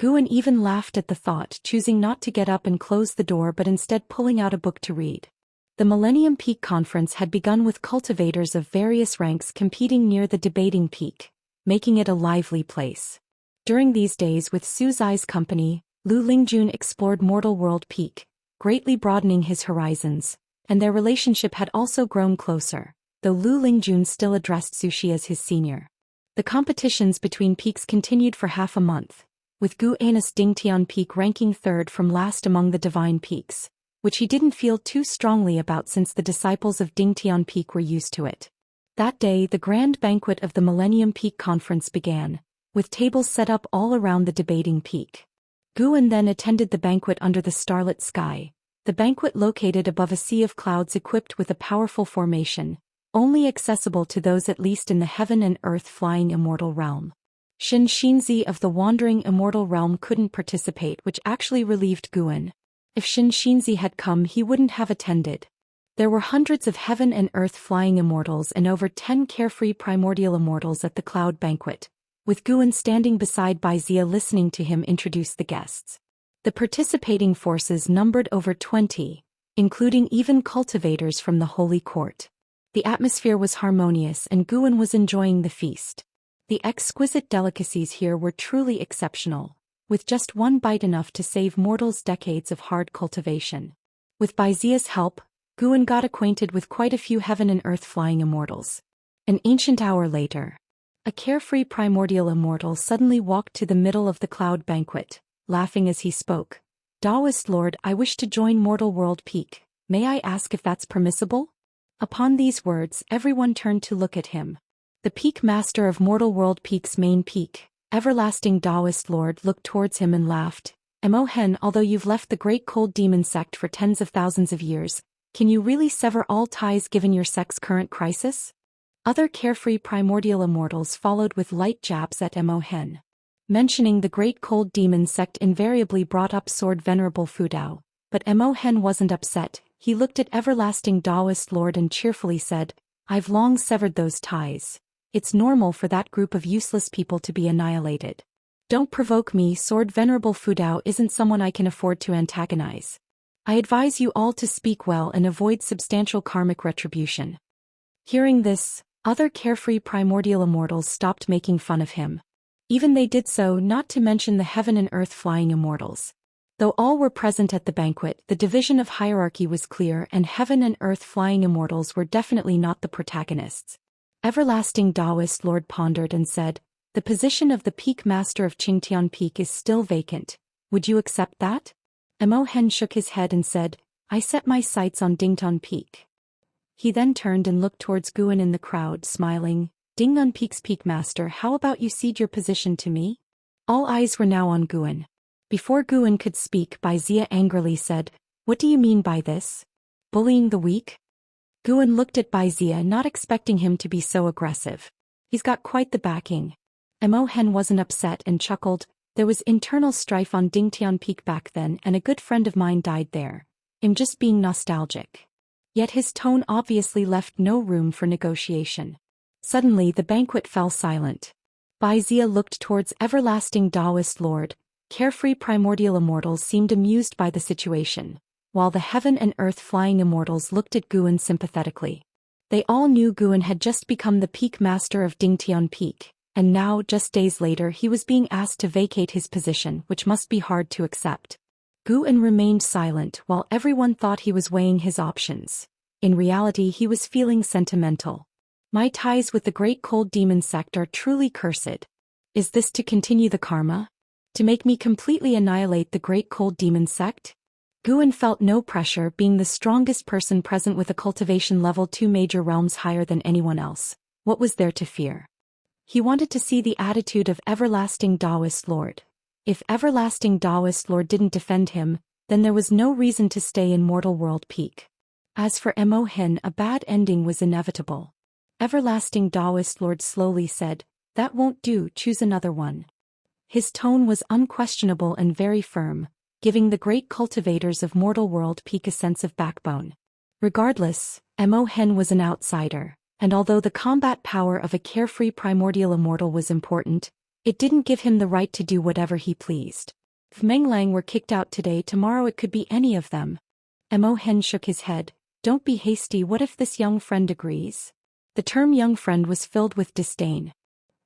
Guan even laughed at the thought, choosing not to get up and close the door but instead pulling out a book to read. The Millennium Peak Conference had begun with cultivators of various ranks competing near the debating peak, making it a lively place. During these days with Su Zai's company, Lu Lingjun explored Mortal World Peak, greatly broadening his horizons, and their relationship had also grown closer, though Lu Lingjun still addressed Zhou Xian as his senior. The competitions between peaks continued for half a month, with Gu Anus Dingtian Peak ranking third from last among the divine peaks, which he didn't feel too strongly about since the disciples of Dingtian Peak were used to it. That day the grand banquet of the Millennium Peak Conference began, with tables set up all around the debating peak. Guan then attended the banquet under the starlit sky, the banquet located above a sea of clouds equipped with a powerful formation, only accessible to those at least in the heaven and earth flying immortal realm. Xianxia of the wandering immortal realm couldn't participate, which actually relieved Guan. If Xianxia had come he wouldn't have attended. There were hundreds of heaven and earth flying immortals and over 10 carefree primordial immortals at the cloud banquet, with Guan standing beside Baizia listening to him introduce the guests. The participating forces numbered over 20, including even cultivators from the Holy Court. The atmosphere was harmonious and Guan was enjoying the feast. The exquisite delicacies here were truly exceptional, with just one bite enough to save mortals decades of hard cultivation. With Baizia's help, Guan got acquainted with quite a few heaven and earth flying immortals. An ancient hour later, a carefree primordial immortal suddenly walked to the middle of the cloud banquet, laughing as he spoke. Daoist Lord, I wish to join Mortal World Peak. May I ask if that's permissible? Upon these words, everyone turned to look at him. The peak master of Mortal World Peak's main peak, Everlasting Daoist Lord, looked towards him and laughed. Hen, although you've left the great cold demon sect for tens of thousands of years, can you really sever all ties given your sect's current crisis? Other carefree primordial immortals followed with light jabs at Hen. Mentioning the great cold demon sect invariably brought up Sword Venerable Fudao, but Hen wasn't upset. He looked at Everlasting Daoist Lord and cheerfully said, I've long severed those ties. It's normal for that group of useless people to be annihilated. Don't provoke me, Sword Venerable Fudao isn't someone I can afford to antagonize. I advise you all to speak well and avoid substantial karmic retribution. Hearing this, other carefree primordial immortals stopped making fun of him. Even they did so not to mention the heaven and earth flying immortals. Though all were present at the banquet, the division of hierarchy was clear and heaven and earth flying immortals were definitely not the protagonists. Everlasting Daoist Lord pondered and said, the position of the peak master of Qingtian Peak is still vacant. Would you accept that? Hen shook his head and said, I set my sights on Dingtan Peak. He then turned and looked towards Guan in the crowd, smiling, Dingnan Peak's peak master, how about you cede your position to me? All eyes were now on Guan. Before Guan could speak, Baizia angrily said, what do you mean by this? Bullying the weak? Guan looked at Baizia, not expecting him to be so aggressive. He's got quite the backing. Hen wasn't upset and chuckled, there was internal strife on Dingtian Peak back then and a good friend of mine died there. I'm just being nostalgic. Yet his tone obviously left no room for negotiation. Suddenly the banquet fell silent. Baizia looked towards Everlasting Daoist Lord. Carefree primordial immortals seemed amused by the situation, while the heaven and earth flying immortals looked at Guan sympathetically. They all knew Guan had just become the peak master of Dingtian Peak, and now, just days later, he was being asked to vacate his position, which must be hard to accept. Guan remained silent while everyone thought he was weighing his options. In reality, he was feeling sentimental. My ties with the great cold demon sect are truly cursed. Is this to continue the karma? To make me completely annihilate the great cold demon sect? Guan felt no pressure, being the strongest person present with a cultivation level 2 major realms higher than anyone else. What was there to fear? He wanted to see the attitude of Everlasting Daoist Lord. If Everlasting Daoist Lord didn't defend him, then there was no reason to stay in Mortal World Peak. As for Hen, a bad ending was inevitable. Everlasting Daoist Lord slowly said, that won't do, choose another one. His tone was unquestionable and very firm, giving the great cultivators of Mortal World Peak a sense of backbone. Regardless, Mo Hen was an outsider, and although the combat power of a carefree primordial immortal was important, it didn't give him the right to do whatever he pleased. If Meng Lang were kicked out today, tomorrow it could be any of them. Mo Hen shook his head. Don't be hasty, what if this young friend agrees? The term young friend was filled with disdain.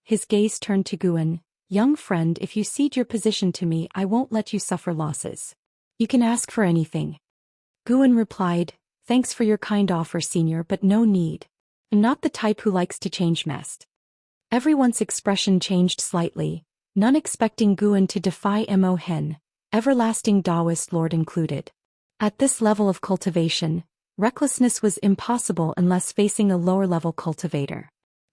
His gaze turned to Guan. Young friend, if you cede your position to me, I won't let you suffer losses. You can ask for anything. Guan replied, thanks for your kind offer, senior, but no need. I'm not the type who likes to change mess. Everyone's expression changed slightly, none expecting Guan to defy Mo Hen, everlasting Daoist lord included. At this level of cultivation, recklessness was impossible unless facing a lower-level cultivator.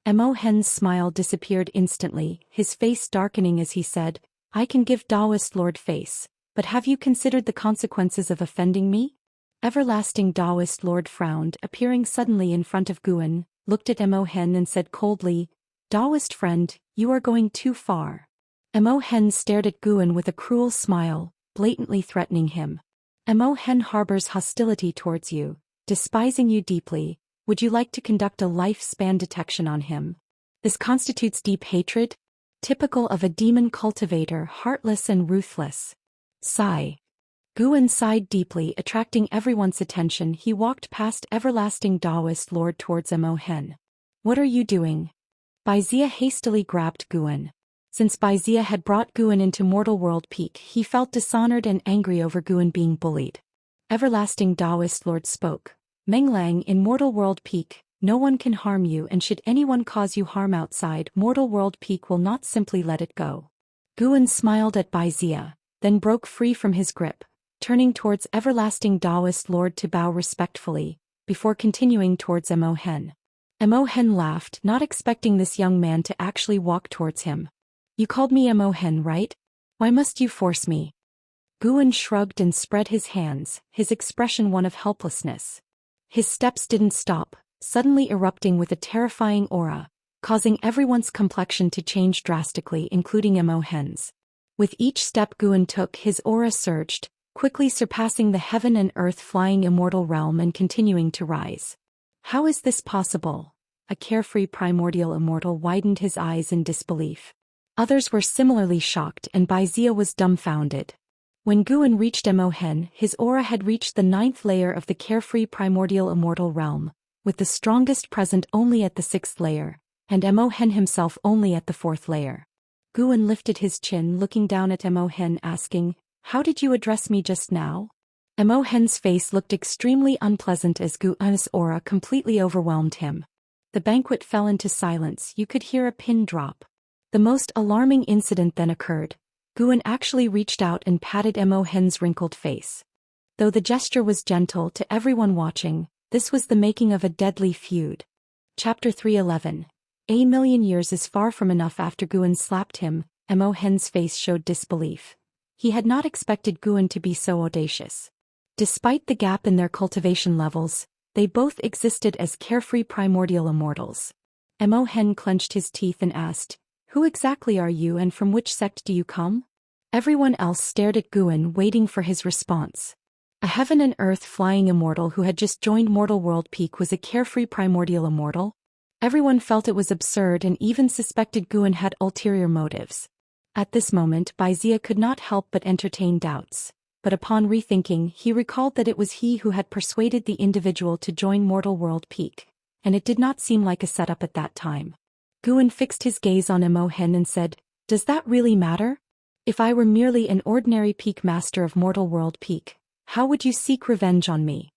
Mo Hen's smile disappeared instantly, his face darkening as he said, I can give Daoist lord face, but have you considered the consequences of offending me? Everlasting Daoist lord frowned, appearing suddenly in front of Guan, looked at Mo Hen and said coldly, Daoist friend, you are going too far. Mo Hen stared at Guan with a cruel smile, blatantly threatening him. Mo Hen harbors hostility towards you, despising you deeply. Would you like to conduct a lifespan detection on him? This constitutes deep hatred? Typical of a demon cultivator, heartless and ruthless. Sigh. Guan sighed deeply, attracting everyone's attention. He walked past everlasting Daoist lord towards Mo Hen. What are you doing? Baizia hastily grabbed Guan. Since Baizia had brought Guan into Mortal World Peak, he felt dishonored and angry over Guan being bullied. Everlasting Daoist lord spoke. Meng Lang, in Mortal World Peak, no one can harm you, and should anyone cause you harm outside Mortal World Peak will not simply let it go. Guan smiled at Baizia, then broke free from his grip, turning towards everlasting Daoist lord to bow respectfully, before continuing towards Mo Hen. Mo Hen laughed, not expecting this young man to actually walk towards him. You called me Mo Hen, right? Why must you force me? Guan shrugged and spread his hands, his expression one of helplessness. His steps didn't stop, suddenly erupting with a terrifying aura, causing everyone's complexion to change drastically, including Mo Hen's. With each step Guan took, his aura surged, quickly surpassing the heaven and earth flying immortal realm and continuing to rise. How is this possible? A carefree primordial immortal widened his eyes in disbelief. Others were similarly shocked, and Baizia was dumbfounded. When Guan reached Mo Hen, his aura had reached the 9th layer of the carefree primordial immortal realm, with the strongest present only at the 6th layer, and Mo Hen himself only at the 4th layer. Guan lifted his chin, looking down at Mo Hen, asking, How did you address me just now? Mo Hen's face looked extremely unpleasant as Guan's aura completely overwhelmed him. The banquet fell into silence. You could hear a pin drop. The most alarming incident then occurred. Guan actually reached out and patted Mo Hen's wrinkled face. Though the gesture was gentle to everyone watching, this was the making of a deadly feud. Chapter 311. A million years is far from enough. After Guan slapped him, Mo Hen's face showed disbelief. He had not expected Guan to be so audacious. Despite the gap in their cultivation levels, they both existed as carefree primordial immortals. Mo Hen clenched his teeth and asked, Who exactly are you and from which sect do you come? Everyone else stared at Guan, waiting for his response. A heaven and earth flying immortal who had just joined Mortal World Peak was a carefree primordial immortal? Everyone felt it was absurd and even suspected Guan had ulterior motives. At this moment Baizia could not help but entertain doubts, but upon rethinking he recalled that it was he who had persuaded the individual to join Mortal World Peak, and it did not seem like a setup at that time. Guan fixed his gaze on Mo Hen and said, Does that really matter? If I were merely an ordinary peak master of Mortal World Peak, how would you seek revenge on me?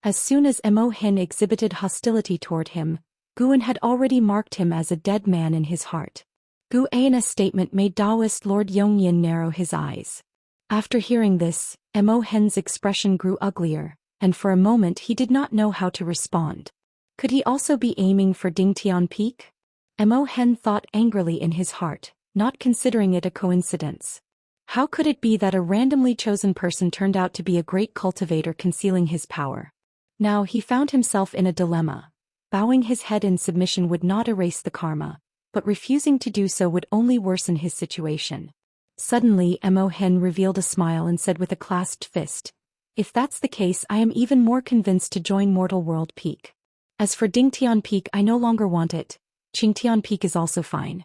As soon as Mo Hen exhibited hostility toward him, Guan had already marked him as a dead man in his heart. Guan's statement made Daoist Lord Yongyan narrow his eyes. After hearing this, Mo Hen's expression grew uglier, and for a moment he did not know how to respond. Could he also be aiming for Dingtian Peak? Mo Hen thought angrily in his heart, not considering it a coincidence. How could it be that a randomly chosen person turned out to be a great cultivator concealing his power? Now he found himself in a dilemma. Bowing his head in submission would not erase the karma, but refusing to do so would only worsen his situation. Suddenly Mo Hen revealed a smile and said with a clasped fist, If that's the case, I am even more convinced to join Mortal World Peak. As for Dingtian Peak, I no longer want it. Qingtian Peak is also fine.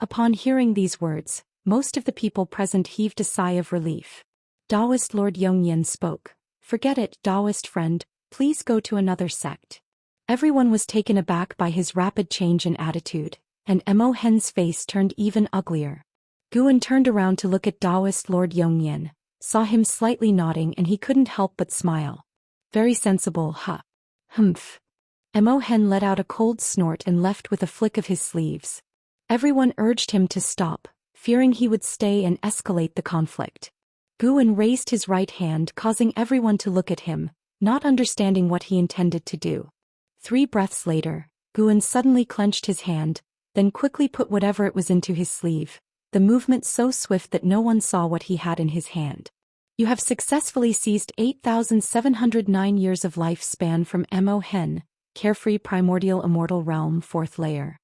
Upon hearing these words, most of the people present heaved a sigh of relief. Daoist Lord Yongyan spoke. Forget it, Daoist friend, please go to another sect. Everyone was taken aback by his rapid change in attitude, and Mo Hen's face turned even uglier. Guan turned around to look at Daoist Lord Yongyan, saw him slightly nodding, and he couldn't help but smile. Very sensible, huh? Humph. Mo Hen let out a cold snort and left with a flick of his sleeves. Everyone urged him to stop, fearing he would stay and escalate the conflict. Guan raised his right hand, causing everyone to look at him, not understanding what he intended to do. 3 breaths later, Guan suddenly clenched his hand, then quickly put whatever it was into his sleeve, the movement so swift that no one saw what he had in his hand. You have successfully seized 8,709 years of lifespan from Mo Hen, Carefree Primordial Immortal Realm 4th Layer.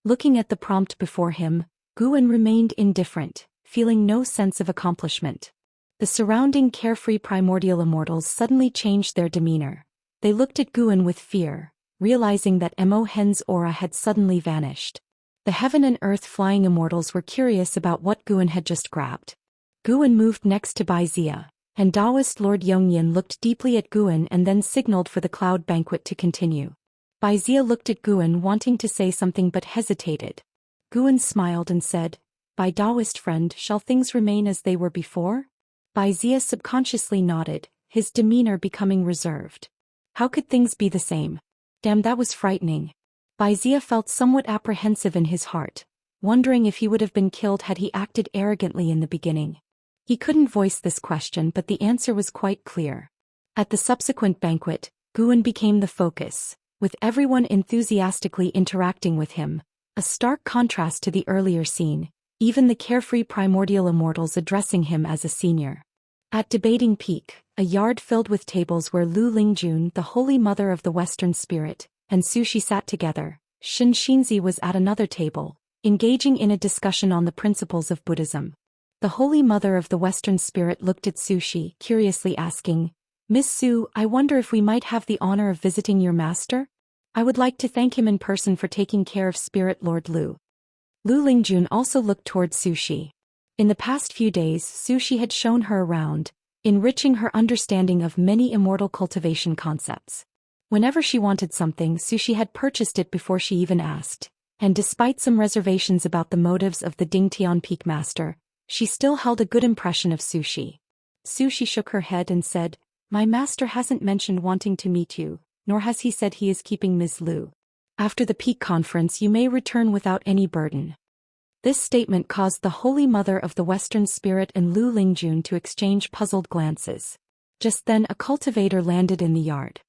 Looking at the prompt before him, Guan remained indifferent, feeling no sense of accomplishment. The surrounding Carefree Primordial Immortals suddenly changed their demeanor. They looked at Guan with fear, realizing that Mo Hen's aura had suddenly vanished. The heaven and earth flying immortals were curious about what Guan had just grabbed. Guan moved next to Baizia, and Daoist Lord Yongyan looked deeply at Guan and then signaled for the cloud banquet to continue. Baizia looked at Guan, wanting to say something but hesitated. Guan smiled and said, "By Daoist friend, shall things remain as they were before?" Baizia subconsciously nodded, his demeanor becoming reserved. How could things be the same? Damn, that was frightening. Baizia felt somewhat apprehensive in his heart, wondering if he would have been killed had he acted arrogantly in the beginning. He couldn't voice this question, but the answer was quite clear. At the subsequent banquet, Guan became the focus, with everyone enthusiastically interacting with him, a stark contrast to the earlier scene, even the carefree primordial immortals addressing him as a senior. At Debating Peak, a yard filled with tables where Lu Lingjun, the Holy Mother of the Western Spirit, and Sushi sat together, Xianxia was at another table, engaging in a discussion on the principles of Buddhism. The Holy Mother of the Western Spirit looked at Sushi, curiously asking, "Miss Su, I wonder if we might have the honor of visiting your master? I would like to thank him in person for taking care of Spirit Lord Lu." Lu Lingjun also looked toward Sushi. In the past few days, Sushi had shown her around, enriching her understanding of many immortal cultivation concepts. Whenever she wanted something, Sushi had purchased it before she even asked, and despite some reservations about the motives of the Dingtian Peak Master, she still held a good impression of Sushi. Sushi shook her head and said, "My master hasn't mentioned wanting to meet you, nor has he said he is keeping Ms. Lu. After the Peak Conference you may return without any burden." This statement caused the Holy Mother of the Western Spirit and Lu Lingjun to exchange puzzled glances. Just then a cultivator landed in the yard.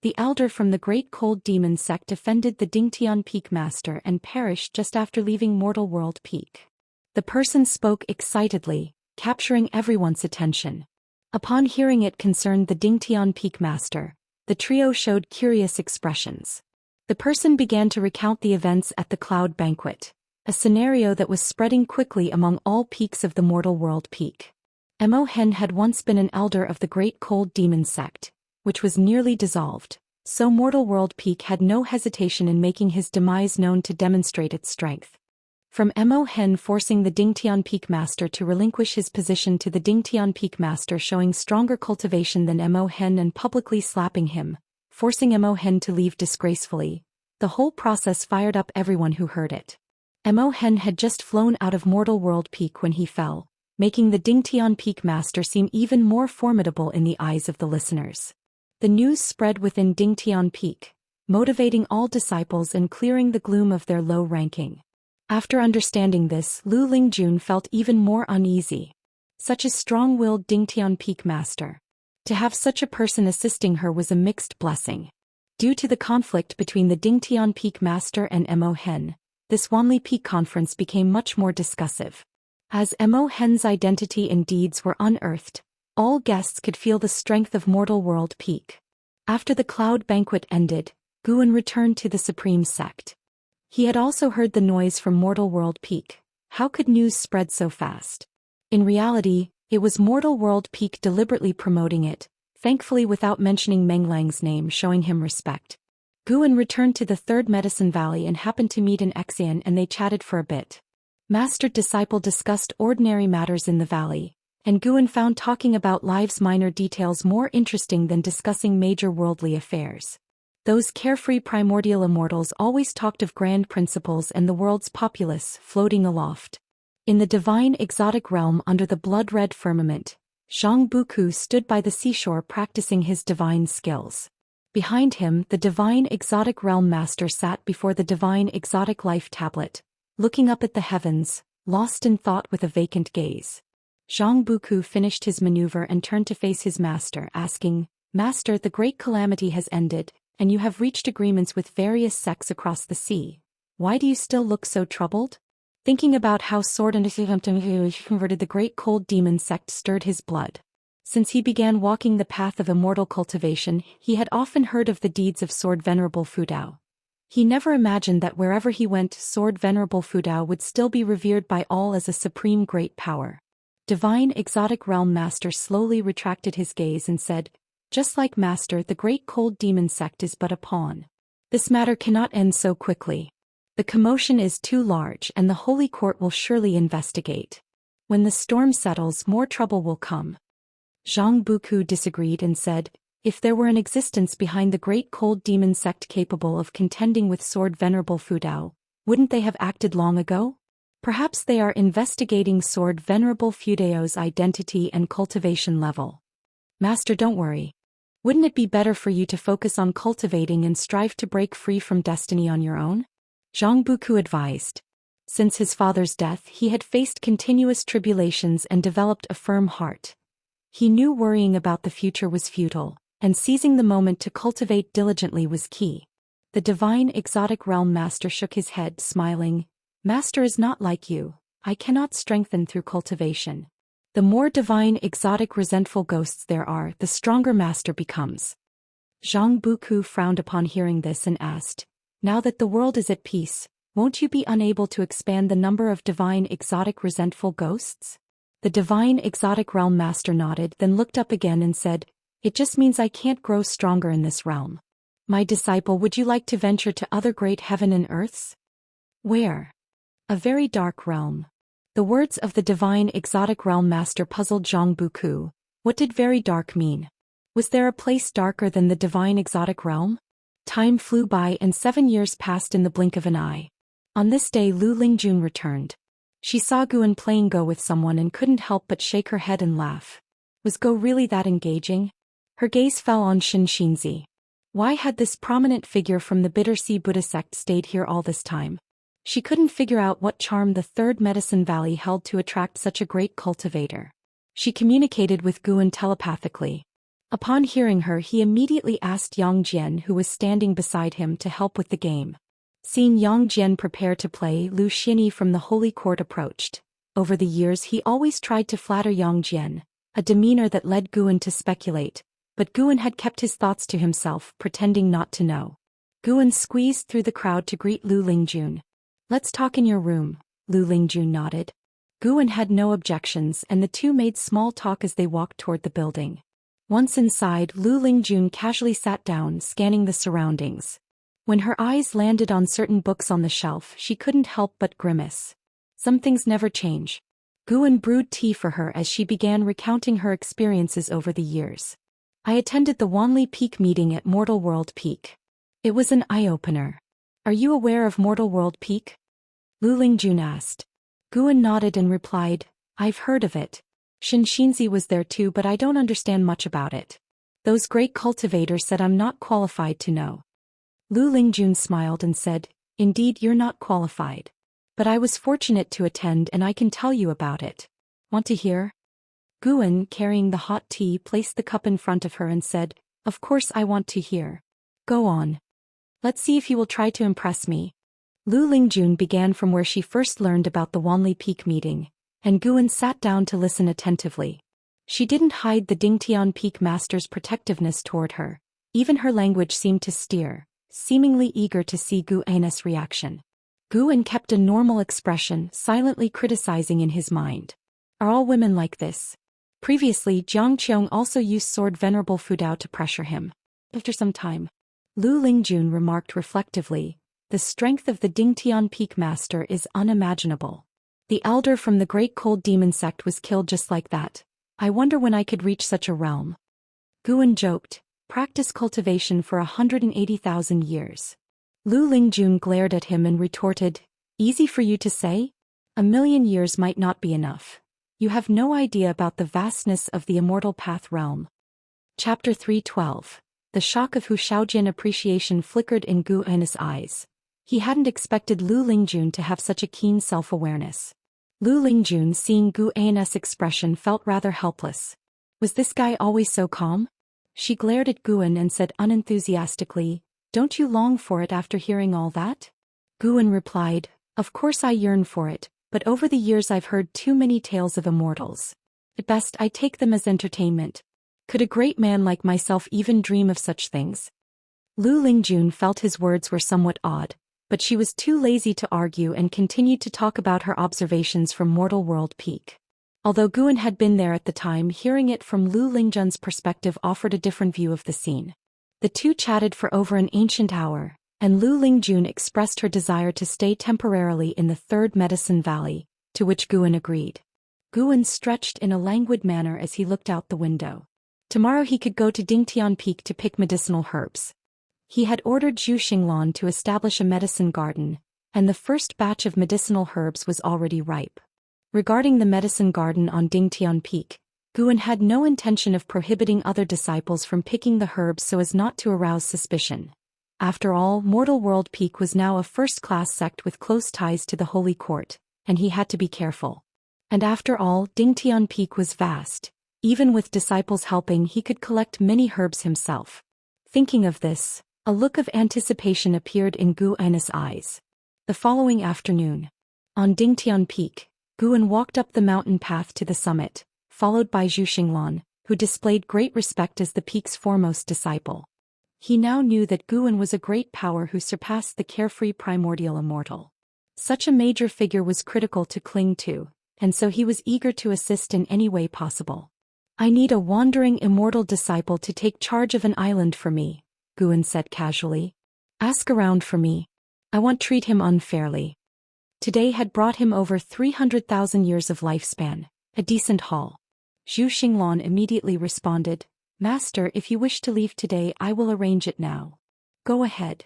The elder from the Great Cold Demon sect defended the Dingtian Peak Master and perished just after leaving Mortal World Peak. The person spoke excitedly, capturing everyone's attention. Upon hearing it concerned the Dingtian Peak Master, the trio showed curious expressions. The person began to recount the events at the Cloud Banquet, a scenario that was spreading quickly among all peaks of the Mortal World Peak. Mo Hen had once been an elder of the Great Cold Demon sect, which was nearly dissolved, so Mortal World Peak had no hesitation in making his demise known to demonstrate its strength. From Mo Hen forcing the Dingtian Peak Master to relinquish his position to the Dingtian Peak Master showing stronger cultivation than Mo Hen and publicly slapping him, forcing Mo Hen to leave disgracefully, the whole process fired up everyone who heard it. Mo Hen had just flown out of Mortal World Peak when he fell, making the Dingtian Peak Master seem even more formidable in the eyes of the listeners. The news spread within Dingtian Peak, motivating all disciples and clearing the gloom of their low ranking. After understanding this, Lu Lingjun felt even more uneasy. Such a strong-willed Dingtian Peak Master. To have such a person assisting her was a mixed blessing. Due to the conflict between the Dingtian Peak Master and Mo Hen, this Wanli Peak Conference became much more discussive. As Mo Hen's identity and deeds were unearthed, all guests could feel the strength of Mortal World Peak. After the Cloud Banquet ended, Guan returned to the Supreme Sect. He had also heard the noise from Mortal World Peak. How could news spread so fast? In reality, it was Mortal World Peak deliberately promoting it, thankfully without mentioning Menglang's name, showing him respect. Guan returned to the third medicine valley and happened to meet an Xian, and they chatted for a bit. Master-disciple discussed ordinary matters in the valley, and Guan found talking about life's minor details more interesting than discussing major worldly affairs. Those carefree primordial immortals always talked of grand principles and the world's populace floating aloft. In the divine exotic realm under the blood-red firmament, Zhang Buku stood by the seashore practicing his divine skills. Behind him, the divine exotic realm master sat before the divine exotic life tablet, looking up at the heavens, lost in thought with a vacant gaze. Zhang Buku finished his maneuver and turned to face his master, asking, "Master, the great calamity has ended, and you have reached agreements with various sects across the sea. Why do you still look so troubled?" Thinking about how sword and converted the great cold demon sect stirred his blood. Since he began walking the path of immortal cultivation, he had often heard of the deeds of Sword Venerable Fudao. He never imagined that wherever he went, Sword Venerable Fudao would still be revered by all as a supreme great power. Divine Exotic Realm Master slowly retracted his gaze and said, "Just like Master, the great cold demon sect is but a pawn. This matter cannot end so quickly. The commotion is too large and the Holy Court will surely investigate. When the storm settles, more trouble will come." Zhang Buku disagreed and said, "If there were an existence behind the great cold demon sect capable of contending with Sword Venerable Fudao, wouldn't they have acted long ago? Perhaps they are investigating Sword Venerable Fudao's identity and cultivation level. Master, don't worry. Wouldn't it be better for you to focus on cultivating and strive to break free from destiny on your own?" Zhang Buku advised. Since his father's death, he had faced continuous tribulations and developed a firm heart. He knew worrying about the future was futile, and seizing the moment to cultivate diligently was key. The divine exotic realm master shook his head, smiling. "Master is not like you. I cannot strengthen through cultivation. The more divine exotic resentful ghosts there are, the stronger master becomes." Zhang Buku frowned upon hearing this and asked, "Now that the world is at peace, won't you be unable to expand the number of divine exotic resentful ghosts?" The divine exotic realm master nodded, then looked up again and said, "It just means I can't grow stronger in this realm. My disciple, would you like to venture to other great heaven and earths?" "Where?" "A very dark realm." The words of the divine exotic realm master puzzled Zhang Buku. What did very dark mean? Was there a place darker than the divine exotic realm? Time flew by and 7 years passed in the blink of an eye. On this day Lu Lingjun returned. She saw Guan playing Go with someone and couldn't help but shake her head and laugh. Was Go really that engaging? Her gaze fell on Xianxia. Why had this prominent figure from the Bitter Sea Buddha sect stayed here all this time? She couldn't figure out what charm the third medicine valley held to attract such a great cultivator. She communicated with Guan telepathically. Upon hearing her, he immediately asked Yang Jian, who was standing beside him, to help with the game. Seeing Yang Jian prepare to play, Lu Xianyi from the Holy Court approached. Over the years he always tried to flatter Yang Jian, a demeanor that led Guan to speculate, but Guan had kept his thoughts to himself, pretending not to know. Guan squeezed through the crowd to greet Lu Lingjun. "Let's talk in your room," Lu Lingjun nodded. Guan had no objections and the two made small talk as they walked toward the building. Once inside, Lu Lingjun casually sat down, scanning the surroundings. When her eyes landed on certain books on the shelf, she couldn't help but grimace. Some things never change. Guan brewed tea for her as she began recounting her experiences over the years. "I attended the Wanli Peak meeting at Mortal World Peak. It was an eye-opener. Are you aware of Mortal World Peak?" Lu Lingjun asked. Guan nodded and replied, "I've heard of it. Xianxia was there too, but I don't understand much about it. Those great cultivators said I'm not qualified to know." Lu Lingjun smiled and said, "Indeed, you're not qualified. But I was fortunate to attend and I can tell you about it. Want to hear?" Guan, carrying the hot tea, placed the cup in front of her and said, "Of course I want to hear. Go on. Let's see if you will try to impress me." Lu Lingjun began from where she first learned about the Wanli Peak meeting, and Guan sat down to listen attentively. She didn't hide the Dingtian Peak master's protectiveness toward her. Even her language seemed to steer, seemingly eager to see Guan's reaction. Guan kept a normal expression, silently criticizing in his mind. "Are all women like this?" Previously, Jiang Qiong also used Sword Venerable Fudao to pressure him. After some time, Lu Lingjun remarked reflectively, "The strength of the Dingtian Peak Master is unimaginable. The elder from the Great Cold Demon Sect was killed just like that. I wonder when I could reach such a realm." Guan joked, "Practice cultivation for 180,000 years. Lu Lingjun glared at him and retorted, "Easy for you to say? 1,000,000 years might not be enough. You have no idea about the vastness of the Immortal Path realm." Chapter 312. The shock of Hu Shaojian appreciation flickered in Gu En's eyes. He hadn't expected Lu Lingjun to have such a keen self-awareness. Lu Lingjun, seeing Gu En's expression, felt rather helpless. Was this guy always so calm? She glared at Guan and said unenthusiastically, "Don't you long for it after hearing all that?" Guan replied, "Of course I yearn for it, but over the years I've heard too many tales of immortals. At best I take them as entertainment. Could a great man like myself even dream of such things?" Lu Lingjun felt his words were somewhat odd, but she was too lazy to argue and continued to talk about her observations from Mortal World Peak. Although Guan had been there at the time, hearing it from Lu Lingjun's perspective offered a different view of the scene. The two chatted for over an ancient hour, and Lu Lingjun expressed her desire to stay temporarily in the Third Medicine Valley, to which Guan agreed. Guan stretched in a languid manner as he looked out the window. Tomorrow he could go to Dingtian Peak to pick medicinal herbs. He had ordered Zhu Xinglan to establish a medicine garden, and the first batch of medicinal herbs was already ripe. Regarding the medicine garden on Dingtian Peak, Guan had no intention of prohibiting other disciples from picking the herbs so as not to arouse suspicion. After all, Mortal World Peak was now a first-class sect with close ties to the Holy Court, and he had to be careful. And after all, Dingtian Peak was vast. Even with disciples helping, he could collect many herbs himself. Thinking of this, a look of anticipation appeared in Gu En's eyes. The following afternoon, on Dingtian Peak, Guan walked up the mountain path to the summit, followed by Zhu Xinglan, who displayed great respect as the peak's foremost disciple. He now knew that Guan was a great power who surpassed the carefree primordial immortal. Such a major figure was critical to cling to, and so he was eager to assist in any way possible. "I need a wandering immortal disciple to take charge of an island for me," Guan said casually. "Ask around for me. I won't treat him unfairly." Today had brought him over 300,000 years of lifespan, a decent haul. Zhu Xinglan immediately responded, "Master, if you wish to leave today, I will arrange it now." "Go ahead."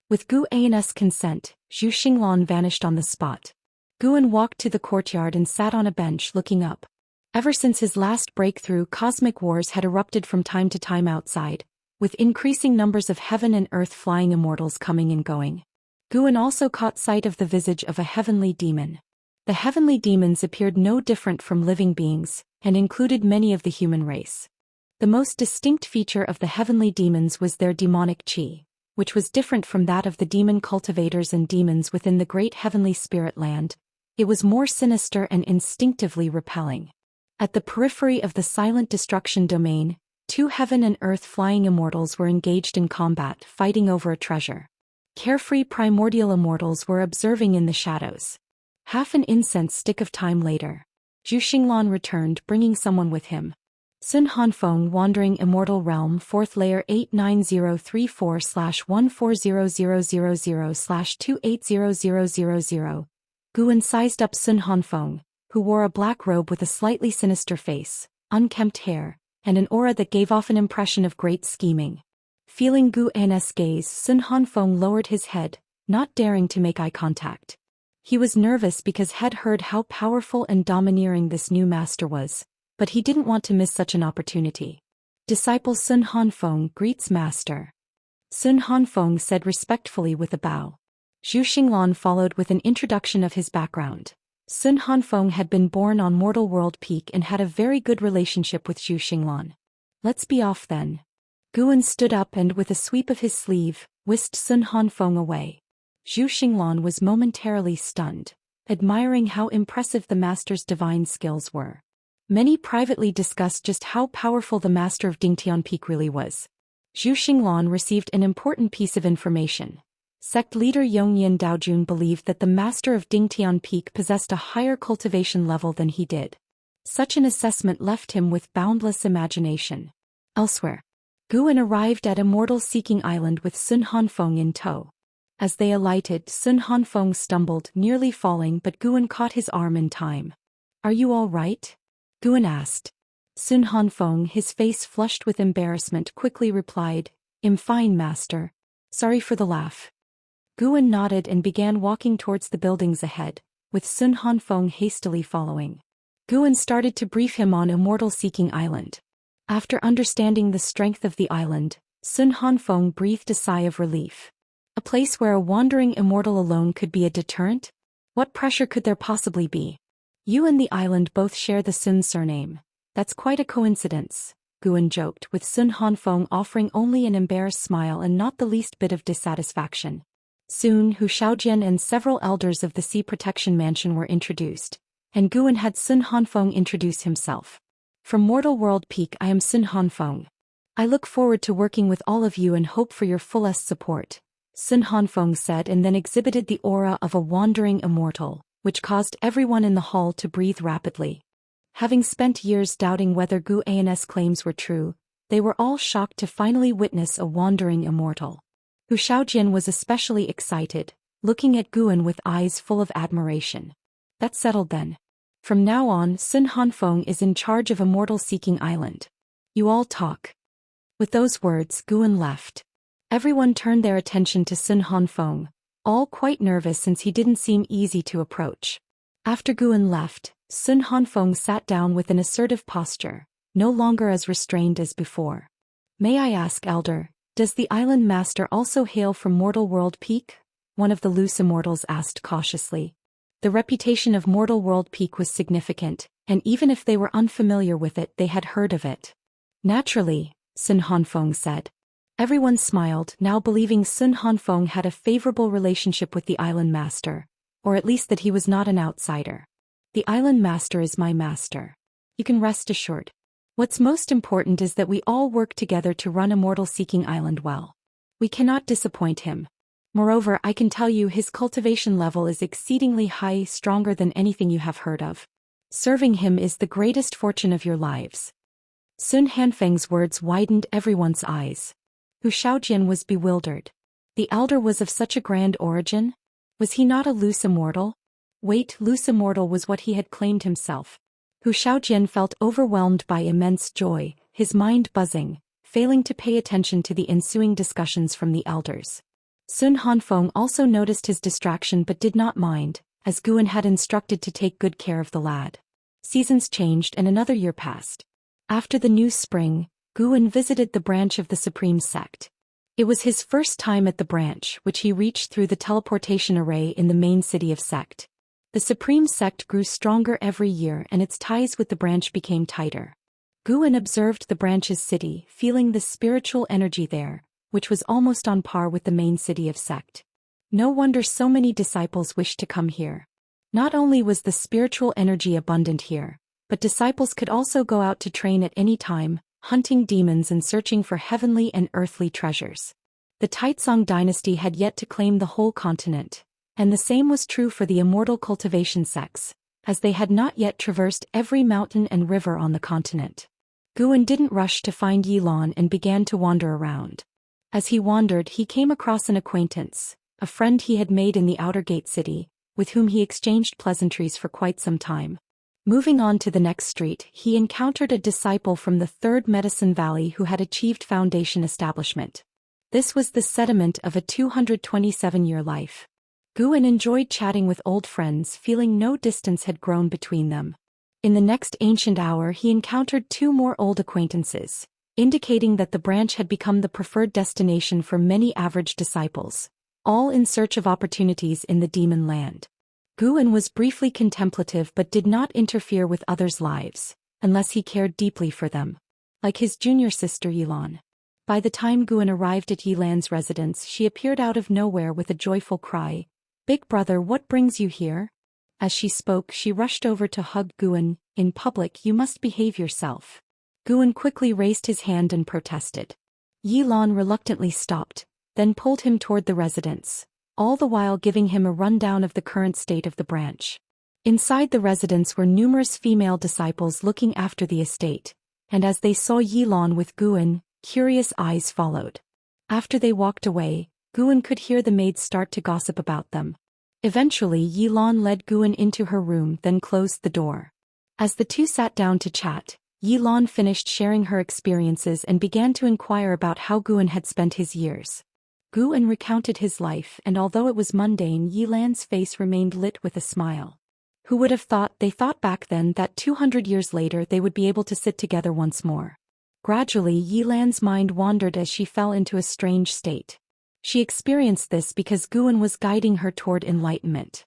With Gu An's consent, Zhu Xinglan vanished on the spot. Guan walked to the courtyard and sat on a bench looking up. Ever since his last breakthrough, cosmic wars had erupted from time to time outside, with increasing numbers of heaven and earth flying immortals coming and going. Guan also caught sight of the visage of a heavenly demon. The heavenly demons appeared no different from living beings, and included many of the human race. The most distinct feature of the heavenly demons was their demonic chi, which was different from that of the demon cultivators and demons within the great heavenly spirit land. It was more sinister and instinctively repelling. At the periphery of the silent destruction domain, two heaven and earth flying immortals were engaged in combat, fighting over a treasure. Carefree primordial immortals were observing in the shadows. Half an incense stick of time later, Zhu Xinglan returned, bringing someone with him. Sun Hanfeng, Wandering Immortal Realm, 4th Layer 89034/14000/280000. Guan sized up Sun Hanfeng, who wore a black robe with a slightly sinister face, unkempt hair, and an aura that gave off an impression of great scheming. Feeling Gu An's gaze, Sun Hanfeng lowered his head, not daring to make eye contact. He was nervous because had heard how powerful and domineering this new master was, but he didn't want to miss such an opportunity. Disciple Sun Hanfeng greets master. Sun Hanfeng said respectfully with a bow. Zhu Xinglan followed with an introduction of his background. Sun Hanfeng had been born on Mortal World Peak and had a very good relationship with Zhu Xinglan. "Let's be off then." Guan stood up and with a sweep of his sleeve, whisked Sun Hanfeng away. Zhu Xinglan was momentarily stunned, admiring how impressive the master's divine skills were. Many privately discussed just how powerful the master of Dingtian Peak really was. Zhu Xinglan received an important piece of information. Sect leader Yongyan Daojun believed that the master of Dingtian Peak possessed a higher cultivation level than he did. Such an assessment left him with boundless imagination. Elsewhere, Guan arrived at Immortal Seeking Island with Sun Hanfeng in tow. As they alighted, Sun Hanfeng stumbled, nearly falling, but Guan caught his arm in time. "Are you all right?" Guan asked. Sun Hanfeng, his face flushed with embarrassment, quickly replied, "I'm fine, master. Sorry for the laugh." Guan nodded and began walking towards the buildings ahead, with Sun Hanfeng hastily following. Guan started to brief him on Immortal Seeking Island. After understanding the strength of the island, Sun Hanfeng breathed a sigh of relief. A place where a wandering immortal alone could be a deterrent? What pressure could there possibly be? "You and the island both share the Sun surname. That's quite a coincidence," Guan joked, with Sun Hanfeng offering only an embarrassed smile and not the least bit of dissatisfaction. Soon Zhou Xian and several elders of the Sea Protection Mansion were introduced, and Guan had Sun Hanfeng introduce himself. "From Mortal World Peak, I am Sun Hanfeng. I look forward to working with all of you and hope for your fullest support," Sun Hanfeng said, and then exhibited the aura of a wandering immortal, which caused everyone in the hall to breathe rapidly. Having spent years doubting whether Guan's claims were true, they were all shocked to finally witness a wandering immortal. Zhou Xian was especially excited, looking at Guan with eyes full of admiration. "That's settled then. From now on, Sun Hanfeng is in charge of Immortal Seeking Island. You all talk." With those words, Guan left. Everyone turned their attention to Sun Hanfeng, all quite nervous since he didn't seem easy to approach. After Guan left, Sun Hanfeng sat down with an assertive posture, no longer as restrained as before. "May I ask, Elder, does the island master also hail from Mortal World Peak?" one of the loose immortals asked cautiously. The reputation of Mortal World Peak was significant, and even if they were unfamiliar with it, they had heard of it. "Naturally," Sun Hanfeng said. Everyone smiled, now believing Sun Hanfeng had a favorable relationship with the island master, or at least that he was not an outsider. "The island master is my master. You can rest assured. What's most important is that we all work together to run Immortal Seeking Island well. We cannot disappoint him. Moreover, I can tell you his cultivation level is exceedingly high, stronger than anything you have heard of. Serving him is the greatest fortune of your lives." Sun Hanfeng's words widened everyone's eyes. Zhou Xian was bewildered. The elder was of such a grand origin? Was he not a loose immortal? Wait, loose immortal was what he had claimed himself. Zhou Xian felt overwhelmed by immense joy, his mind buzzing, failing to pay attention to the ensuing discussions from the elders. Sun Hanfeng also noticed his distraction but did not mind, as Guan had instructed to take good care of the lad. Seasons changed and another year passed. After the new spring, Guan visited the branch of the Supreme Sect. It was his first time at the branch, which he reached through the teleportation array in the main city of Sect. The Supreme Sect grew stronger every year and its ties with the branch became tighter. Guan observed the branch's city, feeling the spiritual energy there, which was almost on par with the main city of Sect. No wonder so many disciples wished to come here. Not only was the spiritual energy abundant here, but disciples could also go out to train at any time, hunting demons and searching for heavenly and earthly treasures. The Taizong dynasty had yet to claim the whole continent, and the same was true for the Immortal Cultivation sects, as they had not yet traversed every mountain and river on the continent. Guan didn't rush to find Yilan and began to wander around. As he wandered, he came across an acquaintance, a friend he had made in the Outer Gate City, with whom he exchanged pleasantries for quite some time. Moving on to the next street, he encountered a disciple from the Third Medicine Valley who had achieved foundation establishment. This was the sediment of a 227-year life. Guan enjoyed chatting with old friends, feeling no distance had grown between them. In the next ancient hour he encountered two more old acquaintances, indicating that the branch had become the preferred destination for many average disciples, all in search of opportunities in the demon land. Guan was briefly contemplative but did not interfere with others' lives, unless he cared deeply for them. Like his junior sister Yilan. By the time Guan arrived at Yilan's residence, she appeared out of nowhere with a joyful cry, "Big brother, what brings you here?" As she spoke, she rushed over to hug Guan. "In public you must behave yourself." Guan quickly raised his hand and protested. Yilan reluctantly stopped, then pulled him toward the residence, all the while giving him a rundown of the current state of the branch. Inside the residence were numerous female disciples looking after the estate, and as they saw Yilan with Guan, curious eyes followed. After they walked away, Guan could hear the maids start to gossip about them. Eventually Yilan led Guan into her room, then closed the door. As the two sat down to chat, Yilan finished sharing her experiences and began to inquire about how Guan had spent his years. Guan recounted his life, and although it was mundane, Yilan's face remained lit with a smile. Who would have thought? They thought back then that 200 years later they would be able to sit together once more. Gradually Yilan's mind wandered as she fell into a strange state. She experienced this because Guan was guiding her toward enlightenment.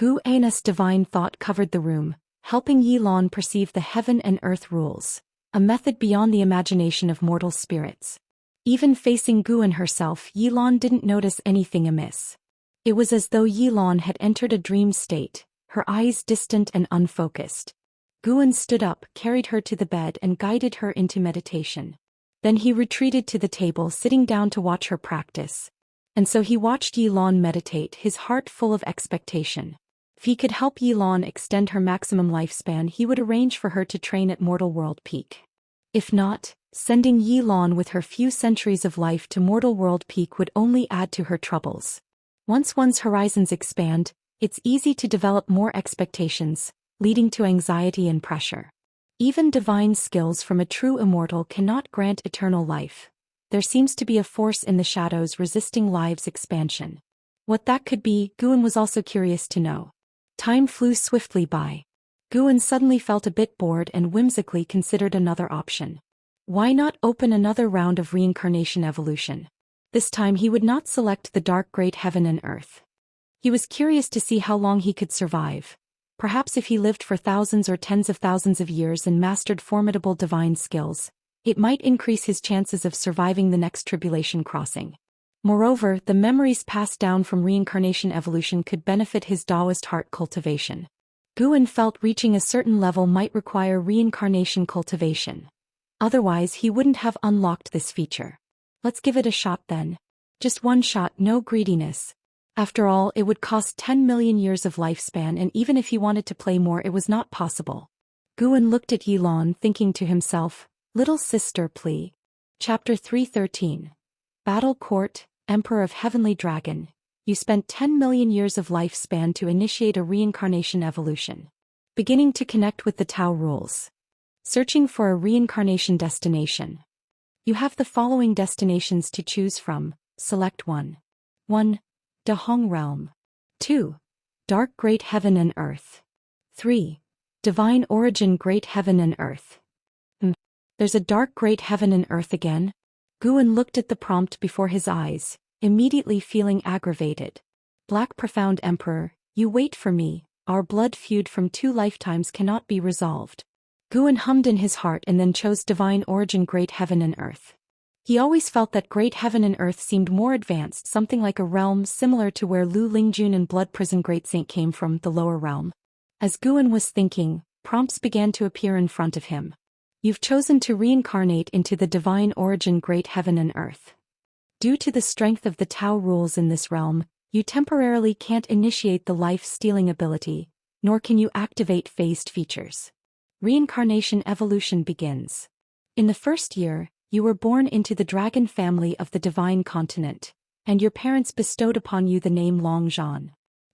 Guan's divine thought covered the room, helping Yilan perceive the heaven and earth rules, a method beyond the imagination of mortal spirits. Even facing Guan herself, Yilan didn't notice anything amiss. It was as though Yilan had entered a dream state, her eyes distant and unfocused. Guan stood up, carried her to the bed and guided her into meditation. Then he retreated to the table, sitting down to watch her practice. And so he watched Yilan meditate, his heart full of expectation. If he could help Yilan extend her maximum lifespan, he would arrange for her to train at Mortal World Peak. If not, sending Yilan with her few centuries of life to Mortal World Peak would only add to her troubles. Once one's horizons expand, it's easy to develop more expectations, leading to anxiety and pressure. Even divine skills from a true immortal cannot grant eternal life. There seems to be a force in the shadows resisting life's expansion. What that could be, Guan was also curious to know. Time flew swiftly by. Guan suddenly felt a bit bored and whimsically considered another option. Why not open another round of reincarnation evolution? This time he would not select the dark great heaven and earth. He was curious to see how long he could survive. Perhaps if he lived for thousands or tens of thousands of years and mastered formidable divine skills, it might increase his chances of surviving the next tribulation crossing. Moreover, the memories passed down from reincarnation evolution could benefit his Daoist heart cultivation. Guan felt reaching a certain level might require reincarnation cultivation. Otherwise he wouldn't have unlocked this feature. Let's give it a shot then. Just one shot, no greediness. After all, it would cost 10 million years of lifespan, and even if he wanted to play more, it was not possible. Guan looked at Yilan, thinking to himself, "Little sister, plea." Chapter 313. Battle Court, Emperor of Heavenly Dragon. You spent 10 million years of lifespan to initiate a reincarnation evolution. Beginning to connect with the Tao rules. Searching for a reincarnation destination. You have the following destinations to choose from. Select one. 1. Dahong Realm. 2. Dark Great Heaven and Earth. 3. Divine Origin Great Heaven and Earth. There's a dark great heaven and earth again? Guan looked at the prompt before his eyes, immediately feeling aggravated. Black Profound Emperor, you wait for me, our blood feud from 2 lifetimes cannot be resolved. Guan hummed in his heart and then chose Divine Origin Great Heaven and Earth. He always felt that Great Heaven and Earth seemed more advanced, something like a realm similar to where Lu Lingjun and Blood Prison Great Saint came from, the lower realm. As Guan was thinking, prompts began to appear in front of him. You've chosen to reincarnate into the Divine Origin Great Heaven and Earth. Due to the strength of the Tao rules in this realm, you temporarily can't initiate the life-stealing ability, nor can you activate phased features. Reincarnation evolution begins. In the first year, you were born into the dragon family of the Divine Continent, and your parents bestowed upon you the name Long Zhan.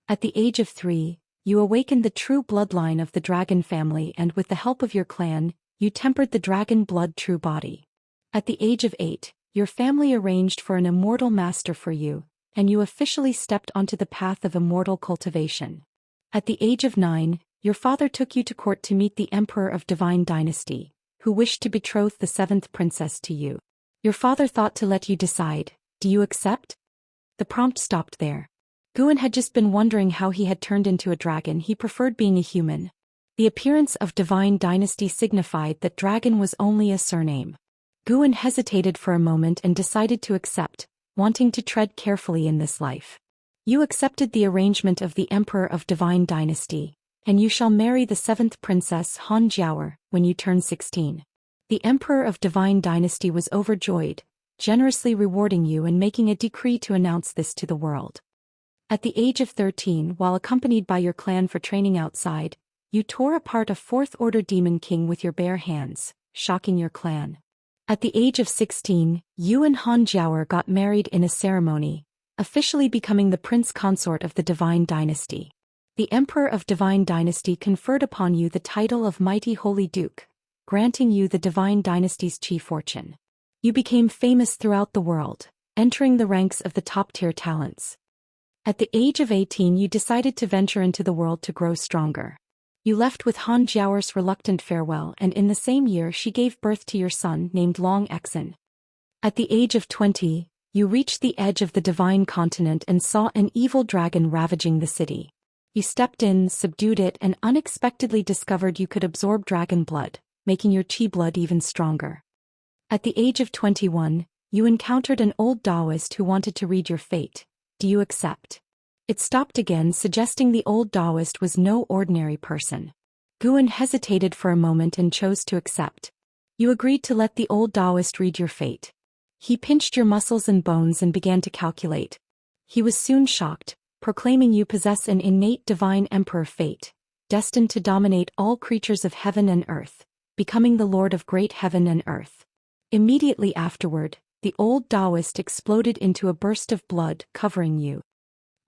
At the age of 3, you awakened the true bloodline of the dragon family, and with the help of your clan, you tempered the dragon blood true body. At the age of 8, your family arranged for an immortal master for you, and you officially stepped onto the path of immortal cultivation. At the age of 9, your father took you to court to meet the Emperor of Divine Dynasty, who wished to betroth the 7th princess to you. Your father thought to let you decide. Do you accept? The prompt stopped there. Guan had just been wondering how he had turned into a dragon. He preferred being a human. The appearance of Divine Dynasty signified that dragon was only a surname. Guan hesitated for a moment and decided to accept, wanting to tread carefully in this life. You accepted the arrangement of the Emperor of Divine Dynasty, and you shall marry the 7th princess Han Jiaoer when you turn 16. The Emperor of Divine Dynasty was overjoyed, generously rewarding you and making a decree to announce this to the world. At the age of 13, while accompanied by your clan for training outside, you tore apart a fourth-order demon king with your bare hands, shocking your clan. At the age of 16, you and Han Jiaoer got married in a ceremony, officially becoming the prince consort of the Divine Dynasty. The Emperor of Divine Dynasty conferred upon you the title of Mighty Holy Duke, granting you the Divine Dynasty's chief fortune. You became famous throughout the world, entering the ranks of the top-tier talents. At the age of 18, you decided to venture into the world to grow stronger. You left with Han Jiaoer's reluctant farewell, and in the same year she gave birth to your son named Long Exen. At the age of 20, you reached the edge of the Divine Continent and saw an evil dragon ravaging the city. You stepped in, subdued it, and unexpectedly discovered you could absorb dragon blood, making your chi blood even stronger. At the age of 21, you encountered an old Daoist who wanted to read your fate. Do you accept? It stopped again, suggesting the old Daoist was no ordinary person. Guan hesitated for a moment and chose to accept. You agreed to let the old Daoist read your fate. He pinched your muscles and bones and began to calculate. He was soon shocked, proclaiming you possess an innate divine emperor fate, destined to dominate all creatures of heaven and earth, becoming the lord of great heaven and earth. Immediately afterward, the old Daoist exploded into a burst of blood, covering you.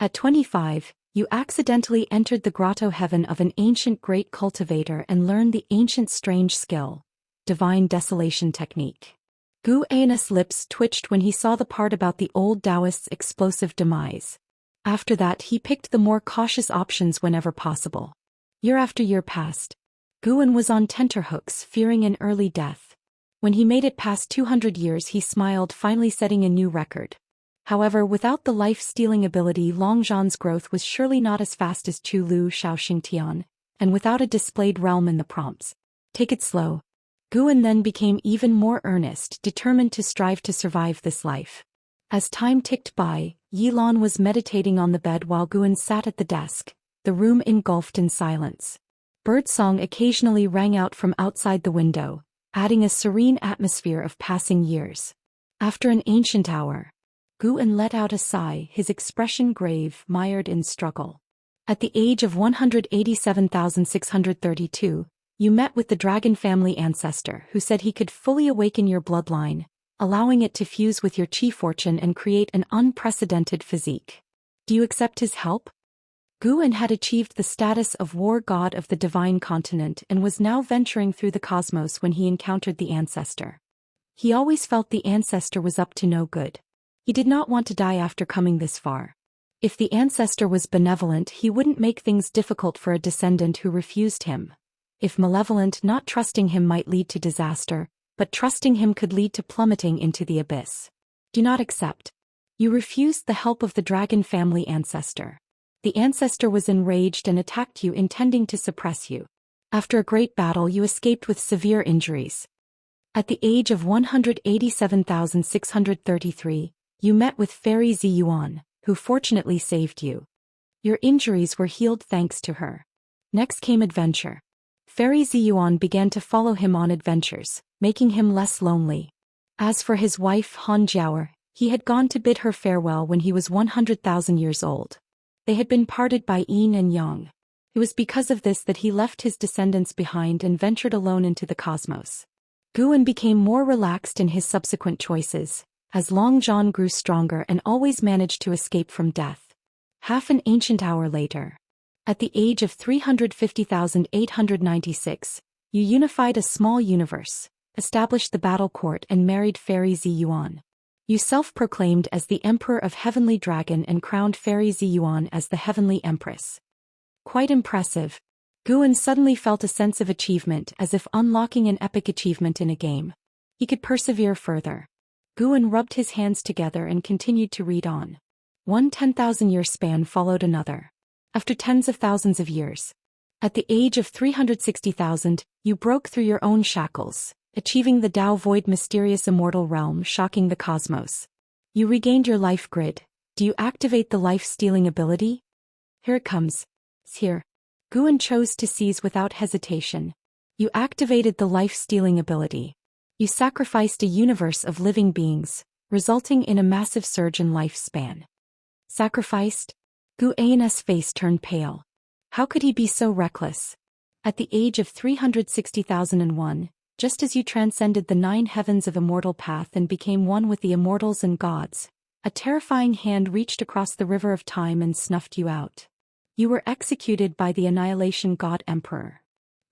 At 25, you accidentally entered the grotto heaven of an ancient great cultivator and learned the ancient strange skill, divine desolation technique. Gu An's lips twitched when he saw the part about the old Daoist's explosive demise. After that, he picked the more cautious options whenever possible. Year after year passed. Guan was on tenterhooks, fearing an early death. When he made it past 200 years, he smiled, finally setting a new record. However, without the life-stealing ability, Long Zhan's growth was surely not as fast as Chu Lu Xiaoxingtian, and without a displayed realm in the prompts. Take it slow. Guan then became even more earnest, determined to strive to survive this life. As time ticked by, Yilan was meditating on the bed while Guan sat at the desk, the room engulfed in silence. Birdsong occasionally rang out from outside the window, adding a serene atmosphere of passing years. After an ancient hour, Guan let out a sigh, his expression grave, mired in struggle. At the age of 187,632, you met with the dragon family ancestor who said he could fully awaken your bloodline, allowing it to fuse with your chi fortune and create an unprecedented physique. Do you accept his help? Guan had achieved the status of war god of the divine continent and was now venturing through the cosmos when he encountered the ancestor. He always felt the ancestor was up to no good. He did not want to die after coming this far. If the ancestor was benevolent, he wouldn't make things difficult for a descendant who refused him. If malevolent, not trusting him might lead to disaster, but trusting him could lead to plummeting into the abyss. Do not accept. You refused the help of the dragon family ancestor. The ancestor was enraged and attacked you, intending to suppress you. After a great battle, you escaped with severe injuries. At the age of 187,633, you met with Fairy Ziyuan, who fortunately saved you. Your injuries were healed thanks to her. Next came adventure. Fairy Ziyuan began to follow him on adventures, making him less lonely. As for his wife Han Jiaoer, he had gone to bid her farewell when he was 100,000 years old. They had been parted by yin and yang. It was because of this that he left his descendants behind and ventured alone into the cosmos. Guan became more relaxed in his subsequent choices, as Long Zhan grew stronger and always managed to escape from death. Half an ancient hour later, at the age of 350,896, you unified a small universe, established the battle court and married Fairy Ziyuan. You self-proclaimed as the Emperor of Heavenly Dragon and crowned Fairy Ziyuan as the Heavenly Empress. Quite impressive. Guan suddenly felt a sense of achievement, as if unlocking an epic achievement in a game. He could persevere further. Guan rubbed his hands together and continued to read on. One 10,000-year span followed another. After tens of thousands of years, at the age of 360,000, you broke through your own shackles, achieving the Tao Void mysterious immortal realm, shocking the cosmos. You regained your life grid. Do you activate the life-stealing ability? Here it comes. It's here. Guan chose to seize without hesitation. You activated the life-stealing ability. You sacrificed a universe of living beings, resulting in a massive surge in lifespan. Sacrificed? Gu An's face turned pale. How could he be so reckless? At the age of 360,001, just as you transcended the 9 heavens of immortal path and became one with the immortals and gods, a terrifying hand reached across the river of time and snuffed you out. You were executed by the Annihilation God Emperor.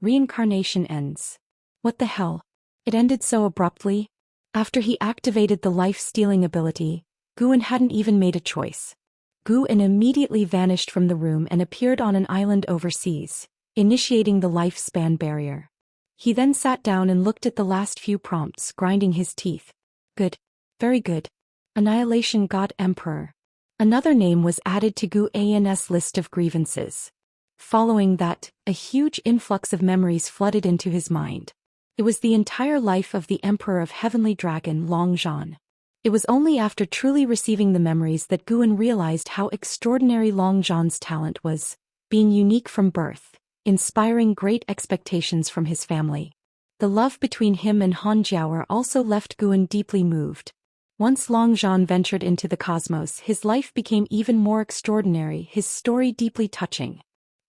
Reincarnation ends. What the hell? It ended so abruptly. After he activated the life-stealing ability, Guan hadn't even made a choice. Guan immediately vanished from the room and appeared on an island overseas, initiating the lifespan barrier. He then sat down and looked at the last few prompts, grinding his teeth. Good. Very good. Annihilation God Emperor. Another name was added to Gu An's list of grievances. Following that, a huge influx of memories flooded into his mind. It was the entire life of the Emperor of Heavenly Dragon Long Zhan. It was only after truly receiving the memories that Guan realized how extraordinary Long Zhan's talent was, being unique from birth, inspiring great expectations from his family. The love between him and Han Jiaoer also left Guan deeply moved. Once Long Zhan ventured into the cosmos, his life became even more extraordinary, his story deeply touching.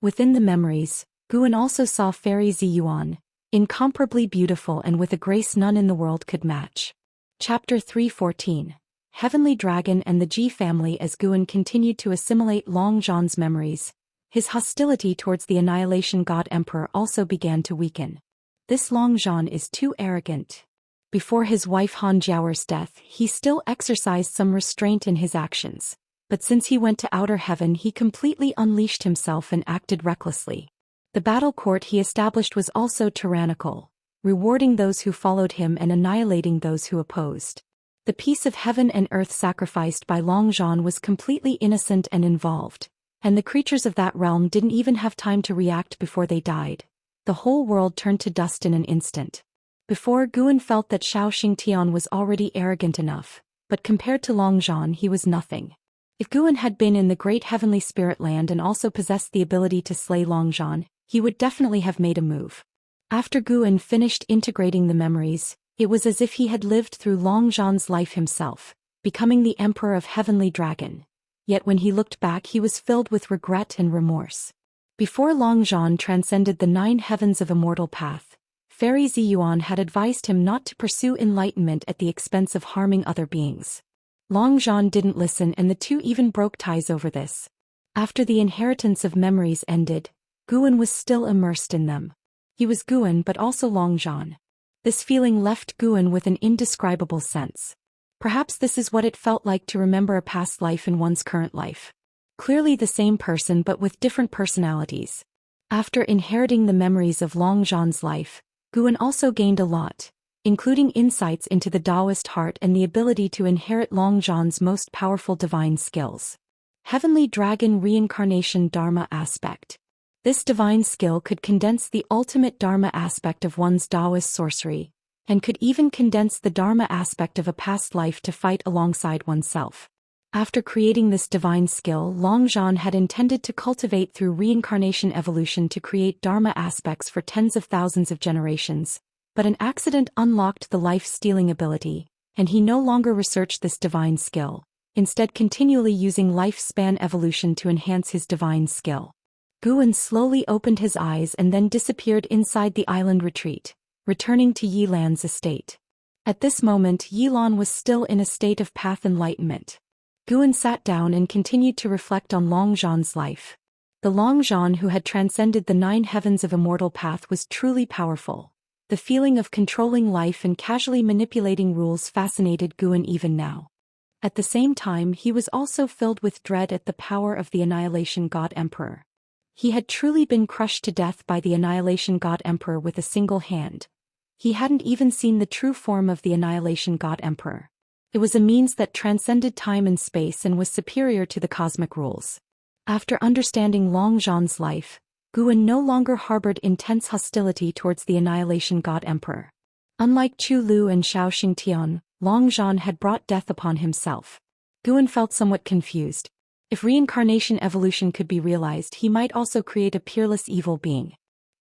Within the memories, Guan also saw Fairy Ziyuan, incomparably beautiful and with a grace none in the world could match. Chapter 314. Heavenly Dragon and the Ji family. As Guan continued to assimilate Long Zhan's memories, his hostility towards the Annihilation God Emperor also began to weaken. This Long Zhan is too arrogant. Before his wife Han Jiaoer's death, he still exercised some restraint in his actions, but since he went to outer heaven he completely unleashed himself and acted recklessly. The battle court he established was also tyrannical, rewarding those who followed him and annihilating those who opposed. The peace of heaven and earth sacrificed by Long Zhan was completely innocent and involved, and the creatures of that realm didn't even have time to react before they died. The whole world turned to dust in an instant. Before, Guan felt that Xianxia was already arrogant enough, but compared to Long Zhan he was nothing. If Guan had been in the great heavenly spirit land and also possessed the ability to slay Long Zhan, he would definitely have made a move. After Guan finished integrating the memories, it was as if he had lived through Long Zhan's life himself, becoming the Emperor of Heavenly Dragon. Yet when he looked back he was filled with regret and remorse. Before Long Zhan transcended the 9 heavens of immortal path, Fairy Ziyuan had advised him not to pursue enlightenment at the expense of harming other beings. Long Zhan didn't listen and the two even broke ties over this. After the inheritance of memories ended, Guan was still immersed in them. He was Guan but also Long Zhan. This feeling left Guan with an indescribable sense. Perhaps this is what it felt like to remember a past life in one's current life. Clearly the same person but with different personalities. After inheriting the memories of Long Zhan's life, Guan also gained a lot, including insights into the Daoist heart and the ability to inherit Long Zhan's most powerful divine skills. Heavenly Dragon Reincarnation Dharma Aspect. This divine skill could condense the ultimate Dharma aspect of one's Daoist sorcery, and could even condense the Dharma aspect of a past life to fight alongside oneself. After creating this divine skill, Long Zhan had intended to cultivate through reincarnation evolution to create Dharma aspects for tens of thousands of generations, but an accident unlocked the life-stealing ability, and he no longer researched this divine skill, instead continually using lifespan evolution to enhance his divine skill. Guan slowly opened his eyes and then disappeared inside the island retreat, returning to Yilan's estate. At this moment Yilan was still in a state of path enlightenment. Guan sat down and continued to reflect on Long Zhan's life. The Long Zhan who had transcended the 9 heavens of immortal path was truly powerful. The feeling of controlling life and casually manipulating rules fascinated Guan even now. At the same time he was also filled with dread at the power of the Annihilation God Emperor. He had truly been crushed to death by the Annihilation God Emperor with a single hand. He hadn't even seen the true form of the Annihilation God Emperor. It was a means that transcended time and space and was superior to the cosmic rules. After understanding Long Zhan's life, Guan no longer harbored intense hostility towards the Annihilation God Emperor. Unlike Chu Lu and Xianxia, Long Zhan had brought death upon himself. Guan felt somewhat confused. If reincarnation evolution could be realized, he might also create a peerless evil being.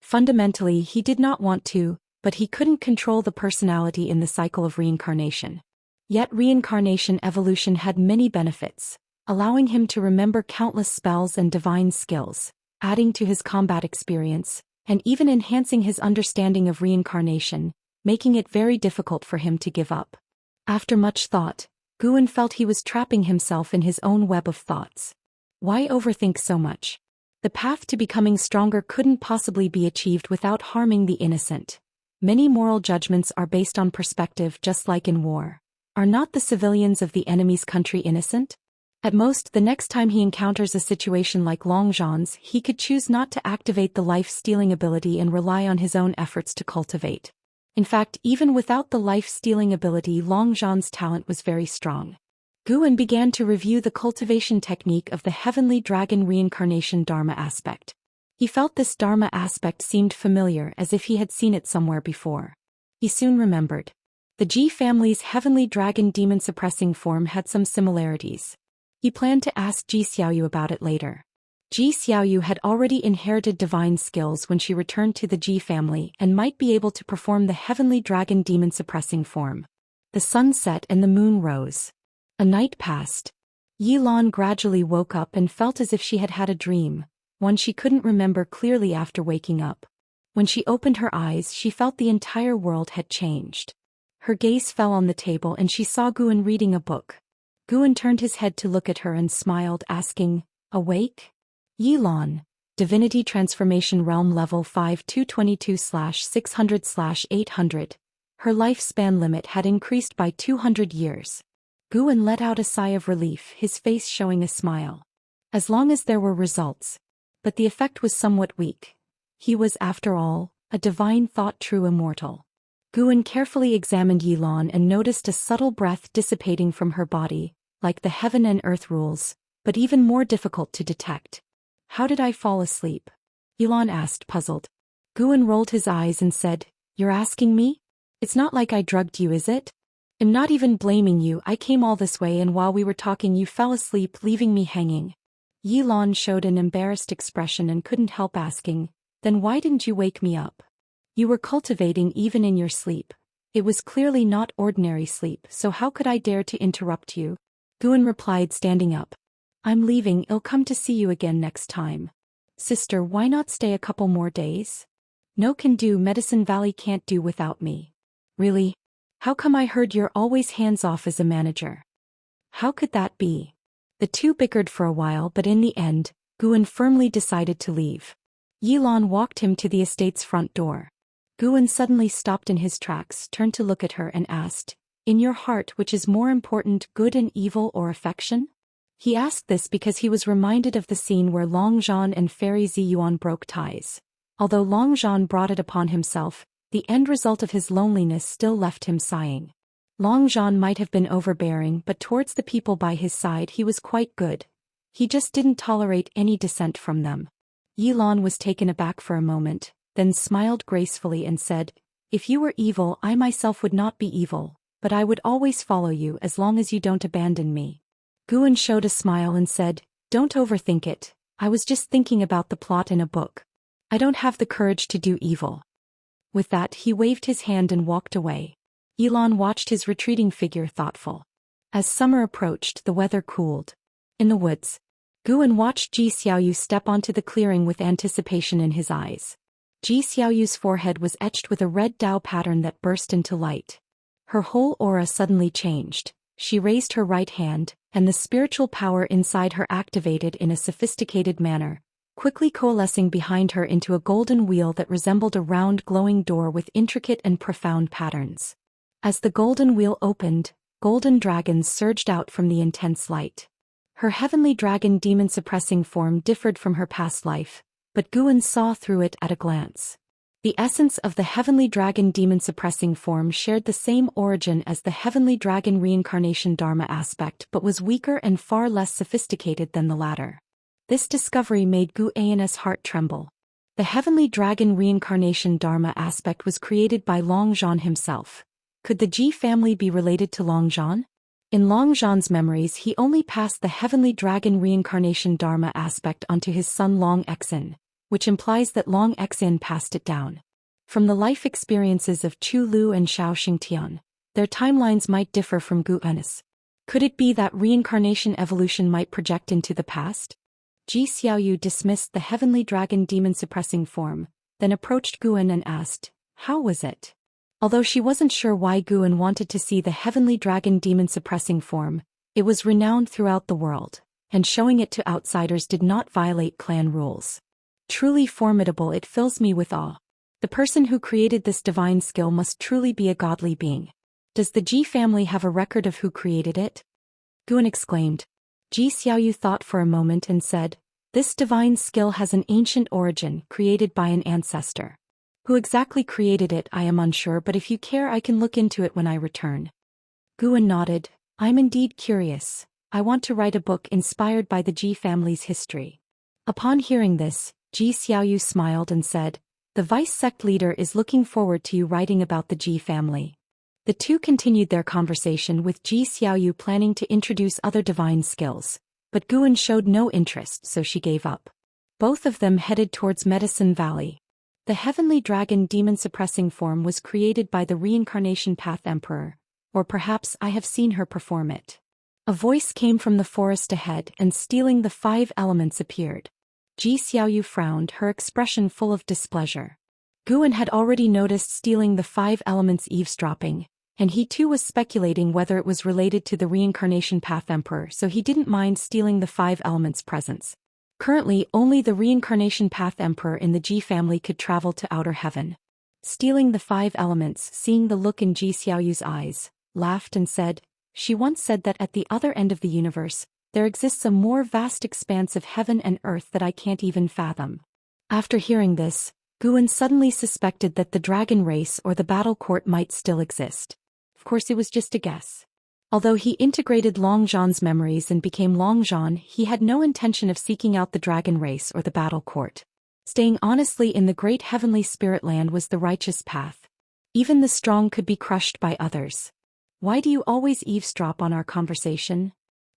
Fundamentally, he did not want to, but he couldn't control the personality in the cycle of reincarnation. Yet reincarnation evolution had many benefits. allowing him to remember countless spells and divine skills, adding to his combat experience, and even enhancing his understanding of reincarnation, making it very difficult for him to give up. After much thought, Guan felt he was trapping himself in his own web of thoughts. Why overthink so much? The path to becoming stronger couldn't possibly be achieved without harming the innocent. Many moral judgments are based on perspective, just like in war. Are not the civilians of the enemy's country innocent? At most, the next time he encounters a situation like Long Zhan's, he could choose not to activate the life-stealing ability and rely on his own efforts to cultivate. In fact, even without the life-stealing ability, Long Zhan's talent was very strong. Guan began to review the cultivation technique of the heavenly dragon reincarnation Dharma aspect. He felt this Dharma aspect seemed familiar, as if he had seen it somewhere before. He soon remembered. The Ji family's heavenly dragon demon suppressing form had some similarities. He planned to ask Ji Xiaoyu about it later. Ji Xiaoyu had already inherited divine skills when she returned to the Ji family and might be able to perform the heavenly dragon demon suppressing form. The sun set and the moon rose. A night passed. Yilan gradually woke up and felt as if she had had a dream, one she couldn't remember clearly after waking up. When she opened her eyes, she felt the entire world had changed. Her gaze fell on the table and she saw Guan reading a book. Guan turned his head to look at her and smiled, asking, "Awake?" Yilan, Divinity Transformation Realm Level 5 222/600/800. Her lifespan limit had increased by 200 years. Guan let out a sigh of relief, his face showing a smile. As long as there were results. But the effect was somewhat weak. He was, after all, a divine thought true immortal. Guan carefully examined Yilan and noticed a subtle breath dissipating from her body, like the heaven and earth rules, but even more difficult to detect. "How did I fall asleep?" Yilan asked, puzzled. Guan rolled his eyes and said, "You're asking me? It's not like I drugged you, is it? I'm not even blaming you. I came all this way and while we were talking you fell asleep, leaving me hanging." Yilan showed an embarrassed expression and couldn't help asking, "Then why didn't you wake me up? You were cultivating even in your sleep. It was clearly not ordinary sleep, so how could I dare to interrupt you?" Guan replied, standing up. "I'm leaving. I'll come to see you again next time." "Sister, why not stay a couple more days?" "No can do. Medicine Valley can't do without me." "Really? How come I heard you're always hands-off as a manager?" "How could that be?" The two bickered for a while, but in the end, Guan firmly decided to leave. Yilan walked him to the estate's front door. Guan suddenly stopped in his tracks, turned to look at her and asked, "In your heart, which is more important, good and evil or affection?" He asked this because he was reminded of the scene where Long Zhan and Fairy Ziyuan broke ties. Although Long Zhan brought it upon himself, the end result of his loneliness still left him sighing. Long Zhan might have been overbearing, but towards the people by his side he was quite good. He just didn't tolerate any dissent from them. Yilan was taken aback for a moment, then smiled gracefully and said, "If you were evil, I myself would not be evil, but I would always follow you as long as you don't abandon me." Guan showed a smile and said, "Don't overthink it. I was just thinking about the plot in a book. I don't have the courage to do evil." With that, he waved his hand and walked away. Yilan watched his retreating figure, thoughtful. As summer approached, the weather cooled. In the woods, Guan watched Ji Xiaoyu step onto the clearing with anticipation in his eyes. Ji Xiaoyu's forehead was etched with a red Dao pattern that burst into light. Her whole aura suddenly changed. She raised her right hand, and the spiritual power inside her activated in a sophisticated manner, quickly coalescing behind her into a golden wheel that resembled a round glowing door with intricate and profound patterns. As the golden wheel opened, golden dragons surged out from the intense light. Her heavenly dragon demon-suppressing form differed from her past life, but Guan saw through it at a glance. The essence of the heavenly dragon demon-suppressing form shared the same origin as the heavenly dragon reincarnation Dharma aspect but was weaker and far less sophisticated than the latter. This discovery made Guan's heart tremble. The heavenly dragon reincarnation Dharma aspect was created by Long Zhan himself. Could the Ji family be related to Long Zhan? In Long Zhan's memories, he only passed the heavenly dragon reincarnation Dharma aspect onto his son Long Xin, which implies that Long Xin passed it down. From the life experiences of Chu Lu and Xiao Xingtian, their timelines might differ from Guan's. Could it be that reincarnation evolution might project into the past? Ji Xiaoyu dismissed the heavenly dragon demon-suppressing form, then approached Guan and asked, "How was it?" Although she wasn't sure why Guan wanted to see the heavenly dragon demon-suppressing form, it was renowned throughout the world, and showing it to outsiders did not violate clan rules. Truly formidable, it fills me with awe. The person who created this divine skill must truly be a godly being. Does the Ji family have a record of who created it? Guan exclaimed. Ji Xiaoyu thought for a moment and said, "This divine skill has an ancient origin, created by an ancestor. Who exactly created it I am unsure, but if you care I can look into it when I return." Guan nodded. "I'm indeed curious. I want to write a book inspired by the Ji family's history." Upon hearing this, Ji Xiaoyu smiled and said, "The vice sect leader is looking forward to you writing about the Ji family." The two continued their conversation with Ji Xiaoyu planning to introduce other divine skills, but Guan showed no interest so she gave up. Both of them headed towards Medicine Valley. The heavenly dragon demon-suppressing form was created by the Reincarnation Path Emperor, or perhaps I have seen her perform it. A voice came from the forest ahead and stealing the 5 elements appeared. Ji Xiaoyu frowned, her expression full of displeasure. Guan had already noticed stealing the 5 elements eavesdropping, and he too was speculating whether it was related to the Reincarnation Path Emperor, so he didn't mind stealing the 5 elements' presence. Currently, only the Reincarnation Path Emperor in the Ji family could travel to outer heaven. Stealing the 5 elements, seeing the look in Ji Xiaoyu's eyes, laughed and said, "She once said that at the other end of the universe, there exists a more vast expanse of heaven and earth that I can't even fathom." After hearing this, Guan suddenly suspected that the dragon race or the battle court might still exist. Of course it was just a guess. Although he integrated Longzhan's memories and became Longzhan, he had no intention of seeking out the dragon race or the battle court. Staying honestly in the great heavenly spirit land was the righteous path. Even the strong could be crushed by others. "Why do you always eavesdrop on our conversation?"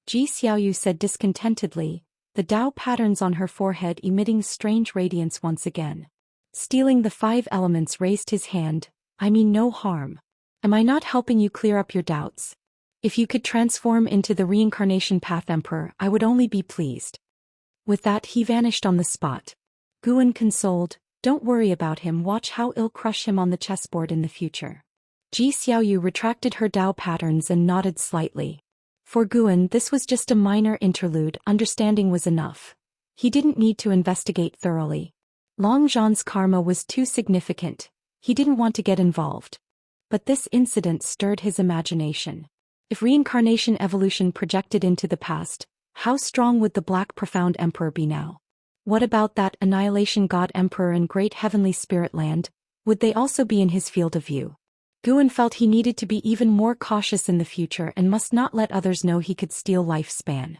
Ji Xiaoyu said discontentedly, the Dao patterns on her forehead emitting strange radiance once again. Stealing the 5 elements raised his hand, "I mean no harm. Am I not helping you clear up your doubts? If you could transform into the Reincarnation Path Emperor, I would only be pleased." With that he vanished on the spot. Guan consoled, "Don't worry about him, watch how I'll crush him on the chessboard in the future." Ji Xiaoyu retracted her Dao patterns and nodded slightly. For Guan this was just a minor interlude, understanding was enough. He didn't need to investigate thoroughly. Longzhan's karma was too significant, he didn't want to get involved. But this incident stirred his imagination. If reincarnation evolution projected into the past, how strong would the Black Profound Emperor be now? What about that Annihilation God Emperor in Great Heavenly Spirit Land? Would they also be in his field of view? Guan felt he needed to be even more cautious in the future and must not let others know he could steal lifespan.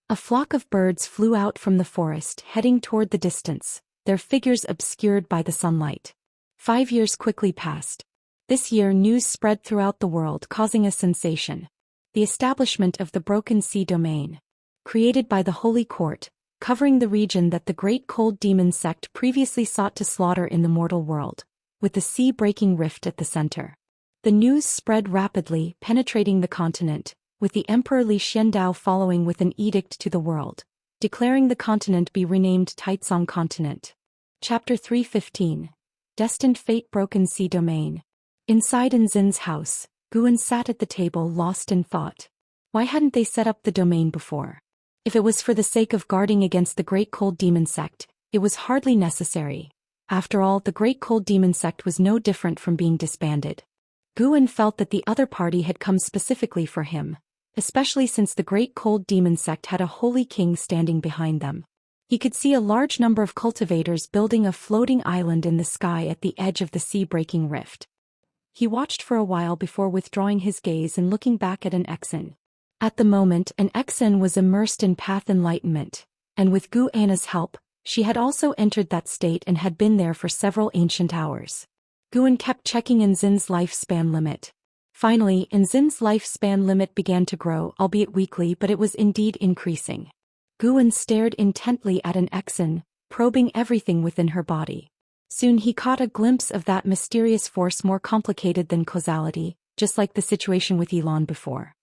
A flock of birds flew out from the forest, heading toward the distance, their figures obscured by the sunlight. 5 years quickly passed. This year news spread throughout the world, causing a sensation. The establishment of the Broken Sea Domain. Created by the Holy Court, covering the region that the Great Cold Demon sect previously sought to slaughter in the mortal world, with the sea-breaking rift at the center. The news spread rapidly, penetrating the continent, with the Emperor Li Xiandao following with an edict to the world, declaring the continent be renamed Taizong Continent. Chapter 315. Destined Fate. Broken Sea Domain. Inside Nzin's house, Guan sat at the table lost in thought. Why hadn't they set up the domain before? If it was for the sake of guarding against the Great Cold Demon sect, it was hardly necessary. After all, the Great Cold Demon sect was no different from being disbanded. Guan felt that the other party had come specifically for him, especially since the Great Cold Demon sect had a holy king standing behind them. He could see a large number of cultivators building a floating island in the sky at the edge of the sea-breaking rift. He watched for a while before withdrawing his gaze and looking back at an Exen. At the moment, an Exen was immersed in path enlightenment, and with Gu Anna's help, she had also entered that state and had been there for several ancient hours. Guan kept checking Nzin's lifespan limit. Finally, Nzin's lifespan limit began to grow, albeit weakly, but it was indeed increasing. Guan stared intently at an Exen, probing everything within her body. Soon he caught a glimpse of that mysterious force more complicated than causality, just like the situation with Elon before.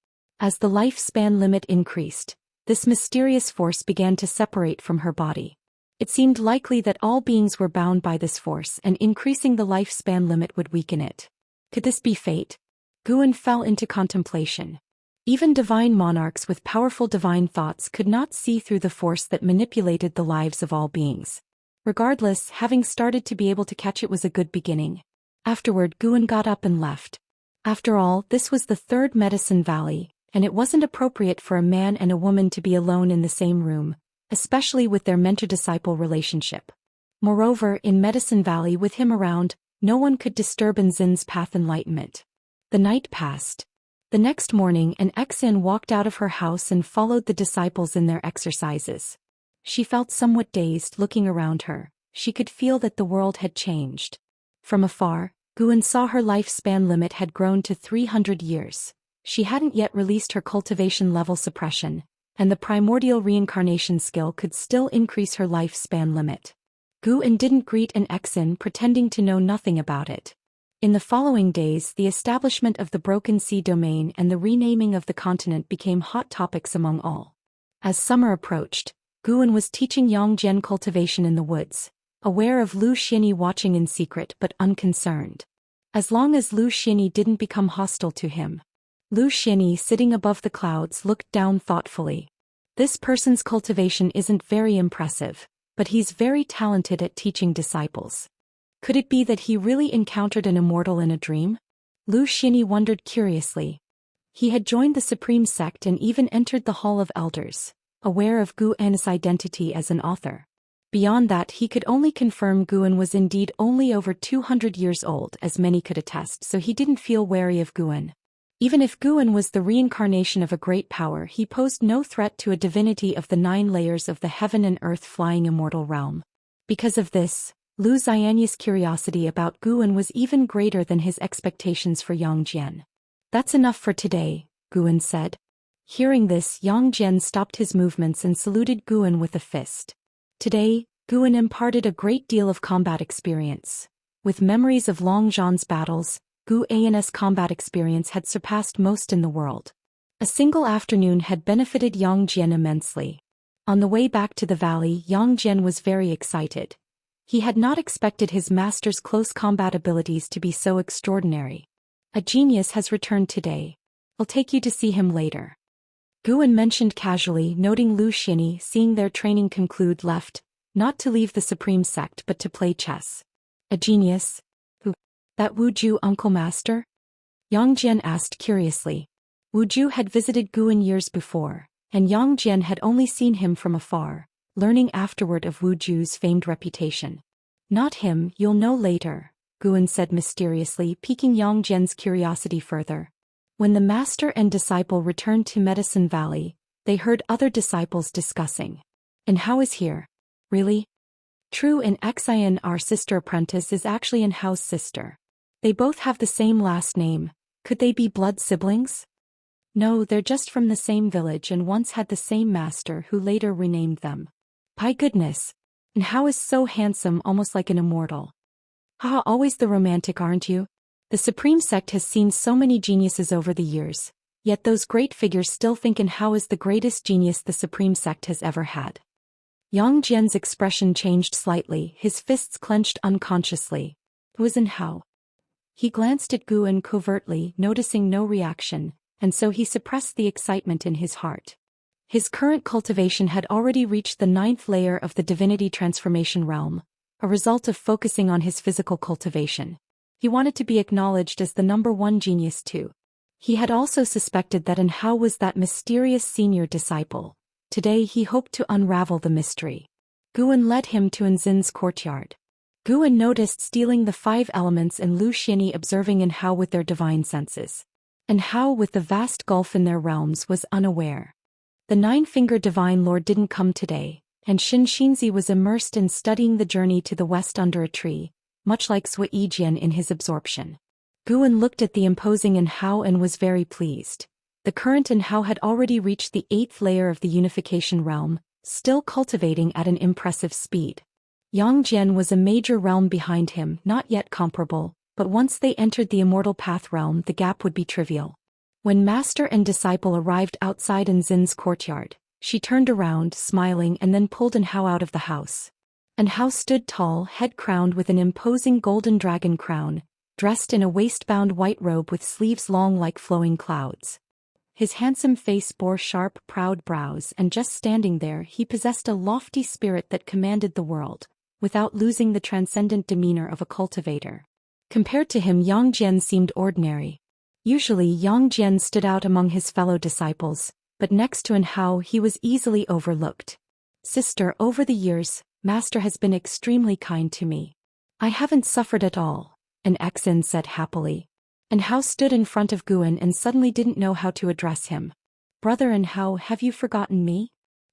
As the lifespan limit increased, this mysterious force began to separate from her body. It seemed likely that all beings were bound by this force, and increasing the lifespan limit would weaken it. Could this be fate? Guan fell into contemplation. Even divine monarchs with powerful divine thoughts could not see through the force that manipulated the lives of all beings. Regardless, having started to be able to catch it was a good beginning. Afterward, Guan got up and left. After all, this was the third Medicine Valley, and it wasn't appropriate for a man and a woman to be alone in the same room, especially with their mentor-disciple relationship. Moreover, in Medicine Valley with him around, no one could disturb Nzin's path enlightenment. The night passed. The next morning, an Xian walked out of her house and followed the disciples in their exercises. She felt somewhat dazed looking around her. She could feel that the world had changed. From afar, Guan saw her lifespan limit had grown to 300 years. She hadn't yet released her cultivation level suppression, and the primordial reincarnation skill could still increase her lifespan limit. Guan didn't greet an Xian, pretending to know nothing about it. In the following days, the establishment of the Broken Sea domain and the renaming of the continent became hot topics among all. As summer approached, Guan was teaching Yongjian cultivation in the woods, aware of Zhou Xian watching in secret but unconcerned. As long as Zhou Xian didn't become hostile to him. Zhou Xian, sitting above the clouds, looked down thoughtfully. This person's cultivation isn't very impressive, but he's very talented at teaching disciples. Could it be that he really encountered an immortal in a dream? Zhou Xian wondered curiously. He had joined the Supreme Sect and even entered the Hall of Elders, aware of Guan's identity as an author. Beyond that, he could only confirm Guan was indeed only over 200 years old, as many could attest, so he didn't feel wary of Guan. Even if Guan was the reincarnation of a great power, he posed no threat to a divinity of the 9 layers of the heaven and earth flying immortal realm. Because of this, Lu Xian's curiosity about Guan was even greater than his expectations for Yongjian. "That's enough for today," Guan said. Hearing this, Yongjian stopped his movements and saluted Guan with a fist. Today, Guan imparted a great deal of combat experience. With memories of Long Zhan's battles, Guan's combat experience had surpassed most in the world. A single afternoon had benefited Yongjian immensely. On the way back to the valley, Yongjian was very excited. He had not expected his master's close combat abilities to be so extraordinary. "A genius has returned today. I'll take you to see him later." Guan mentioned casually, noting Zhou Xian, seeing their training conclude, left, not to leave the Supreme Sect but to play chess. "A genius? Who? That Wuzhu uncle master?" Yongjian asked curiously. Wuzhu had visited Guan years before, and Yongjian had only seen him from afar, learning afterward of Wuzhu's famed reputation. "Not him, you'll know later," Guan said mysteriously, piquing Yongjian's curiosity further. When the master and disciple returned to Medicine Valley, they heard other disciples discussing. "And how is here? Really? True, and Xian, our sister apprentice, is actually Hao's sister. They both have the same last name. Could they be blood siblings?" "No, they're just from the same village and once had the same master who later renamed them." "My goodness. And Hao is so handsome, almost like an immortal." "Haha, always the romantic, aren't you? The Supreme Sect has seen so many geniuses over the years, yet those great figures still think Hao is the greatest genius the Supreme Sect has ever had." Yongjian's expression changed slightly, his fists clenched unconsciously. "Who is Hao?" He glanced at Guan covertly, noticing no reaction, and so he suppressed the excitement in his heart. His current cultivation had already reached the 9th layer of the divinity transformation realm, a result of focusing on his physical cultivation. He wanted to be acknowledged as the #1 genius too. He had also suspected that Hao was that mysterious senior disciple. Today he hoped to unravel the mystery. Guan led him to Nzin's courtyard. Guan noticed stealing the 5 elements and Zhou Xian observing Hao with their divine senses. Hao, with the vast gulf in their realms, was unaware. The 9-fingered divine lord didn't come today, and Xianxia was immersed in studying the journey to the west under a tree, much like Sui Jian in his absorption. Guan looked at the imposing Hao and was very pleased. The current Hao had already reached the 8th layer of the unification realm, still cultivating at an impressive speed. Yongjian was a major realm behind him, not yet comparable, but once they entered the immortal path realm, the gap would be trivial. When master and disciple arrived outside Nzin's courtyard, she turned around, smiling, and then pulled Hao out of the house. Hao stood tall, head crowned with an imposing golden dragon crown, dressed in a waist-bound white robe with sleeves long like flowing clouds. His handsome face bore sharp, proud brows, and just standing there he possessed a lofty spirit that commanded the world, without losing the transcendent demeanor of a cultivator. Compared to him, Yang Jian seemed ordinary. Usually Yang Jian stood out among his fellow disciples, but next to Hao he was easily overlooked. Sister, over the years, Master has been extremely kind to me. I haven't suffered at all, an Xin said happily. Hao stood in front of Guan and suddenly didn't know how to address him. Brother Hao, have you forgotten me?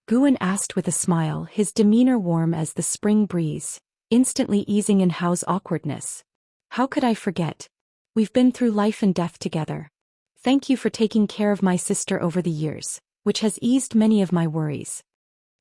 Guan asked with a smile, his demeanor warm as the spring breeze, instantly easing Hao's awkwardness. How could I forget? We've been through life and death together. Thank you for taking care of my sister over the years, which has eased many of my worries.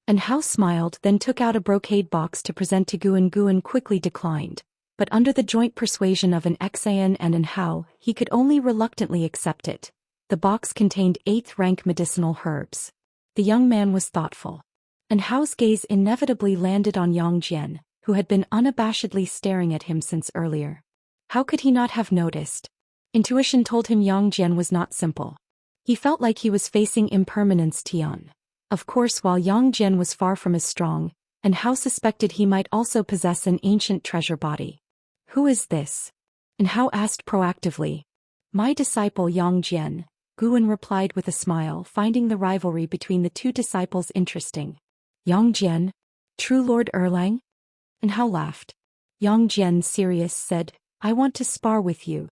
Hao smiled, then took out a brocade box to present to Guan. Guan quickly declined, but under the joint persuasion of Xian and Hao, he could only reluctantly accept it. The box contained 8th-rank medicinal herbs. The young man was thoughtful. Hao's gaze inevitably landed on Yang Jian, who had been unabashedly staring at him since earlier. How could he not have noticed? Intuition told him Yang Jian was not simple. He felt like he was facing impermanence Tian. Of course, while Yang Jian was far from as strong, Hao suspected he might also possess an ancient treasure body. Who is this? Hao asked proactively. My disciple Yang Jian, Guan replied with a smile, finding the rivalry between the two disciples interesting. Yang Jian? True Lord Erlang? Hao laughed. Yang Jian, serious, said, I want to spar with you.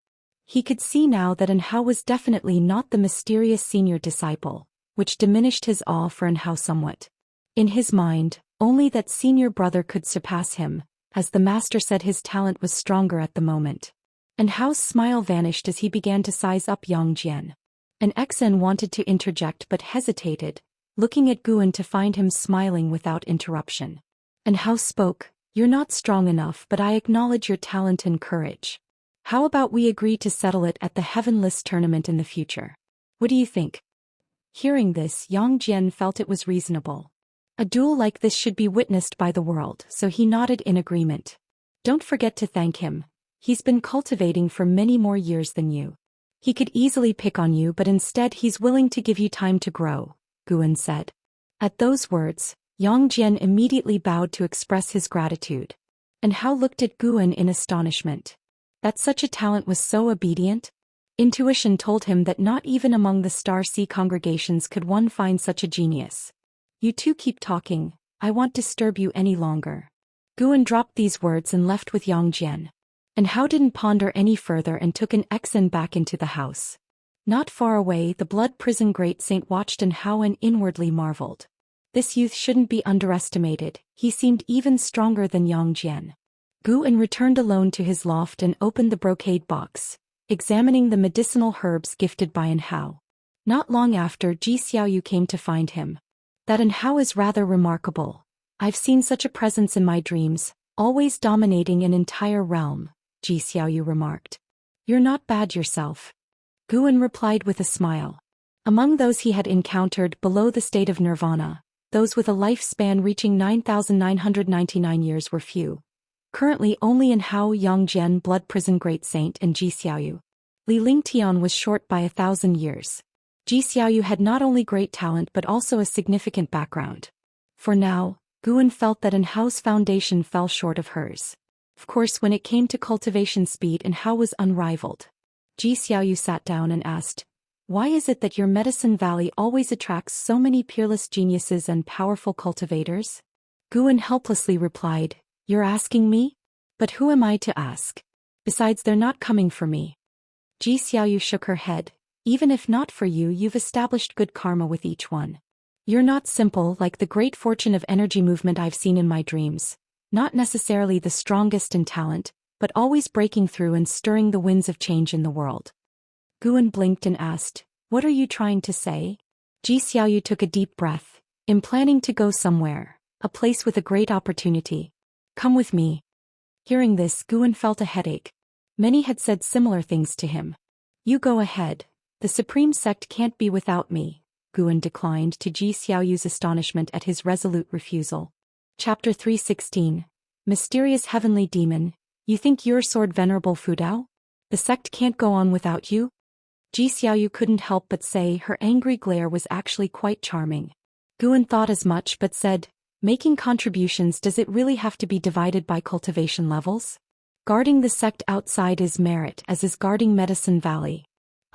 He could see now that Hao was definitely not the mysterious senior disciple, which diminished his awe for Hao somewhat. In his mind, only that senior brother could surpass him, as the master said his talent was stronger at the moment. Hao's smile vanished as he began to size up Yang Jian. Xin wanted to interject but hesitated, looking at Guan to find him smiling without interruption. Hao spoke, You're not strong enough, but I acknowledge your talent and courage. How about we agree to settle it at the Heavenless tournament in the future? What do you think? Hearing this, Yang Jian felt it was reasonable. A duel like this should be witnessed by the world, so he nodded in agreement. Don't forget to thank him. He's been cultivating for many more years than you. He could easily pick on you, but instead he's willing to give you time to grow, Guan said. At those words, Yang Jian immediately bowed to express his gratitude. Hao looked at Guan in astonishment. That such a talent was so obedient? Intuition told him that not even among the Star Sea congregations could one find such a genius. You two keep talking, I won't disturb you any longer. Guan dropped these words and left with Yang Jian. Hao didn't ponder any further and took Xin back into the house. Not far away, the blood prison great saint watched Hao and inwardly marveled. This youth shouldn't be underestimated, he seemed even stronger than Yang Jian. Guan returned alone to his loft and opened the brocade box, examining the medicinal herbs gifted by Hao. Not long after, Xiaoyu came to find him. That Hao is rather remarkable. I've seen such a presence in my dreams, always dominating an entire realm, Xiaoyu remarked. You're not bad yourself. Guan replied with a smile. Among those he had encountered below the state of nirvana, those with a lifespan reaching 9,999 years were few. Currently only Hao, Yang Jian, Blood Prison Great Saint, and Xiaoyu. Li Lingtian was short by 1,000 years. Xiaoyu had not only great talent but also a significant background. For now, Guan felt that Hao's foundation fell short of hers. Of course, when it came to cultivation speed, Hao was unrivaled. Xiaoyu sat down and asked, Why is it that your Medicine Valley always attracts so many peerless geniuses and powerful cultivators? Guan helplessly replied, You're asking me? But who am I to ask? Besides, they're not coming for me. Xiaoyu shook her head. Even if not for you, you've established good karma with each one. You're not simple like the great fortune of energy movement I've seen in my dreams. Not necessarily the strongest in talent, but always breaking through and stirring the winds of change in the world. Guan blinked and asked, What are you trying to say? Xiaoyu took a deep breath. I'm planning to go somewhere, a place with a great opportunity. Come with me. Hearing this, Guan felt a headache. Many had said similar things to him. You go ahead. The supreme sect can't be without me, Guan declined to Ji Xiaoyu's astonishment at his resolute refusal. Chapter 316. Mysterious Heavenly Demon, you think you're sword venerable Fudao? The sect can't go on without you? Ji Xiaoyu couldn't help but say her angry glare was actually quite charming. Guan thought as much but said, making contributions, does it really have to be divided by cultivation levels? Guarding the sect outside is merit as is guarding Medicine Valley.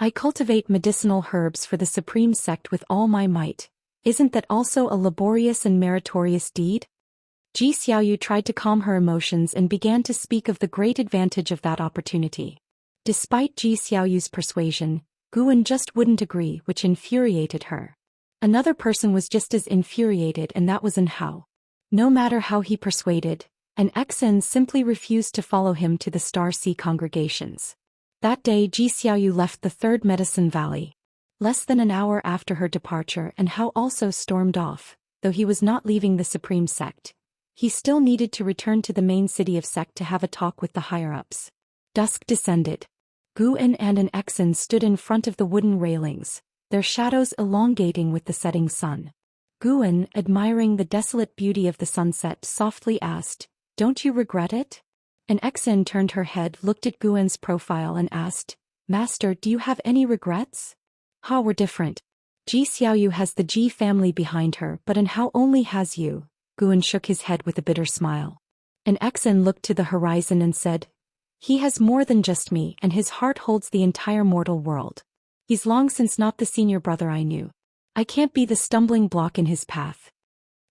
I cultivate medicinal herbs for the supreme sect with all my might. Isn't that also a laborious and meritorious deed? Ji Xiaoyu tried to calm her emotions and began to speak of the great advantage of that opportunity. Despite Ji Xiaoyu's persuasion, Guan just wouldn't agree, which infuriated her. Another person was just as infuriated, and that was An Hao. No matter how he persuaded, an Exen simply refused to follow him to the Star Sea congregations. That day Ji Xiaoyu left the Third Medicine Valley. Less than an hour after her departure, An Hao also stormed off, though he was not leaving the Supreme Sect. He still needed to return to the main city of Sect to have a talk with the higher-ups. Dusk descended. Guan and an Exen stood in front of the wooden railings, their shadows elongating with the setting sun. Guan, admiring the desolate beauty of the sunset, softly asked, "Don't you regret it?" An Exen turned her head, looked at Guan's profile and asked, "Master, do you have any regrets?" "Ha, we're different. Ji Xiaoyu has the Ji family behind her, but An Hao only has you." Guan shook his head with a bitter smile. An Exen looked to the horizon and said, "He has more than just me, and his heart holds the entire mortal world. He's long since not the senior brother I knew. I can't be the stumbling block in his path."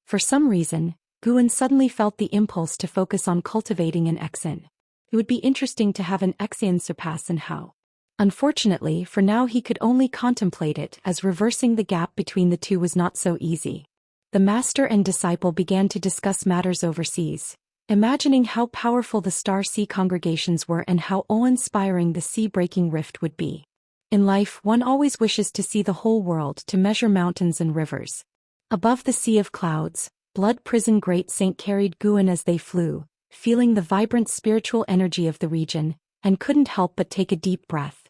For some reason, Guan suddenly felt the impulse to focus on cultivating an Exen. It would be interesting to have an Exen surpass An Hao. Unfortunately, for now he could only contemplate it, as reversing the gap between the two was not so easy. The master and disciple began to discuss matters overseas, imagining how powerful the Star Sea congregations were and how awe-inspiring the sea-breaking rift would be. In life, one always wishes to see the whole world, to measure mountains and rivers. Above the sea of clouds, Blood Prison Great Saint carried Guan as they flew, feeling the vibrant spiritual energy of the region, and couldn't help but take a deep breath.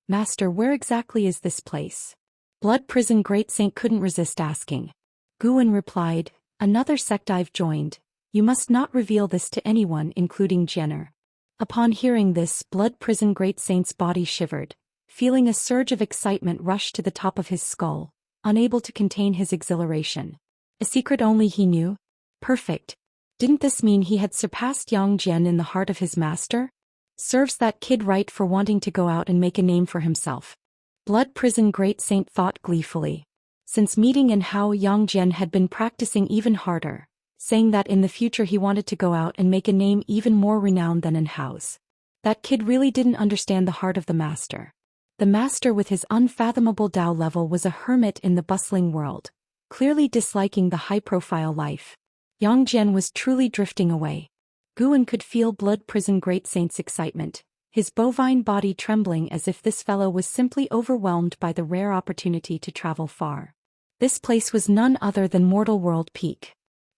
"Master, where exactly is this place?" Blood Prison Great Saint couldn't resist asking. Guan replied, "Another sect I've joined. You must not reveal this to anyone, including Jenner." Upon hearing this, Blood Prison Great Saint's body shivered, feeling a surge of excitement rush to the top of his skull, unable to contain his exhilaration. A secret only he knew? Perfect. Didn't this mean he had surpassed Yang Jian in the heart of his master? Serves that kid right for wanting to go out and make a name for himself. Blood Prison Great Saint thought gleefully. Since meeting An Hao, Yang Jian had been practicing even harder, saying that in the future he wanted to go out and make a name even more renowned than An Hao's. That kid really didn't understand the heart of the master. The master with his unfathomable Dao level was a hermit in the bustling world, clearly disliking the high-profile life. Yang Jian was truly drifting away. Guan could feel Blood Prison Great Saint's excitement, his bovine body trembling as if this fellow was simply overwhelmed by the rare opportunity to travel far. This place was none other than Mortal World Peak.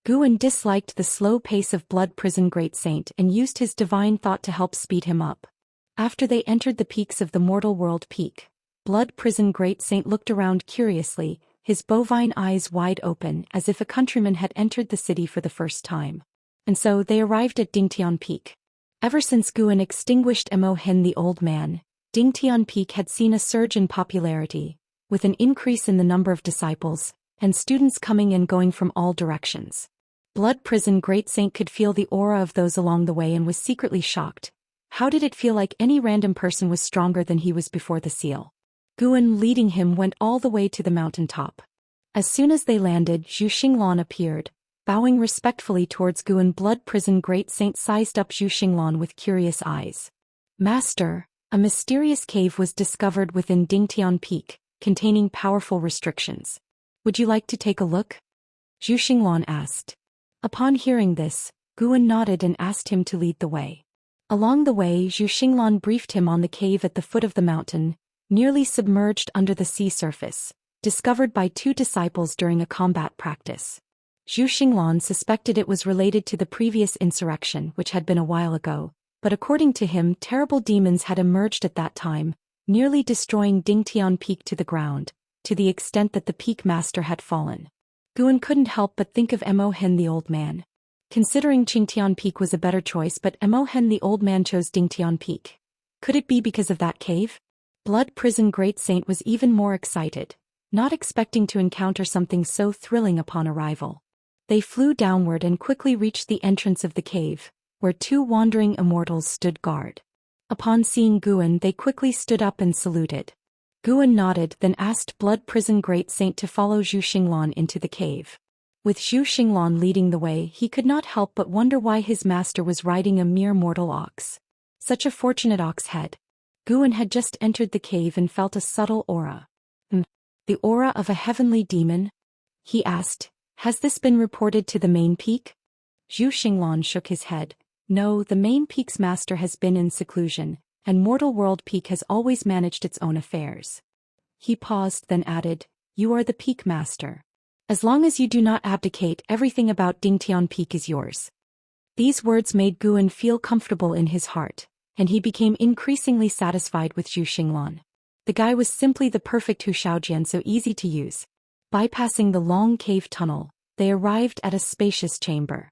Guan disliked the slow pace of Blood Prison Great Saint and used his divine thought to help speed him up. After they entered the peaks of the Mortal World Peak, Blood Prison Great Saint looked around curiously, his bovine eyes wide open as if a countryman had entered the city for the first time. And so they arrived at Dingtian Peak. Ever since Guan extinguished Mo Hen the old man, Dingtian Peak had seen a surge in popularity, with an increase in the number of disciples, and students coming and going from all directions. Blood Prison Great Saint could feel the aura of those along the way and was secretly shocked. How did it feel like any random person was stronger than he was before the seal? Guan, leading him, went all the way to the mountain top. As soon as they landed, Zhu Xinglan appeared, bowing respectfully towards Guan. Blood Prison Great Saint sized up Zhu Xinglan with curious eyes. "Master, a mysterious cave was discovered within Dingtian Peak, containing powerful restrictions. Would you like to take a look?" Zhu Xinglan asked. Upon hearing this, Guan nodded and asked him to lead the way. Along the way, Zhu Xinglan briefed him on the cave at the foot of the mountain, nearly submerged under the sea surface, discovered by two disciples during a combat practice. Zhu Xinglan suspected it was related to the previous insurrection, which had been a while ago, but according to him, terrible demons had emerged at that time, nearly destroying Dingtian Peak to the ground, to the extent that the Peak Master had fallen. Guan couldn't help but think of Mo Hen the old man. Considering Qingtian Peak was a better choice, but Mo Hen the old man chose Dingtian Peak. Could it be because of that cave? Blood Prison Great Saint was even more excited, not expecting to encounter something so thrilling upon arrival. They flew downward and quickly reached the entrance of the cave, where two wandering immortals stood guard. Upon seeing Guan, they quickly stood up and saluted. Guan nodded, then asked Blood Prison Great Saint to follow Zhou Xian into the cave. With Zhou Xian leading the way, he could not help but wonder why his master was riding a mere mortal ox. Such a fortunate ox head. Guan had just entered the cave and felt a subtle aura. The aura of a heavenly demon? He asked, has this been reported to the main peak? Zhou Xian shook his head. No, the main peak's master has been in seclusion, and Mortal World Peak has always managed its own affairs. He paused, then added, you are the peak master. As long as you do not abdicate, everything about Dingtian Peak is yours. These words made Guan feel comfortable in his heart, and he became increasingly satisfied with Zhou Xian. The guy was simply the perfect Hu Shaojian, so easy to use. Bypassing the long cave tunnel, they arrived at a spacious chamber.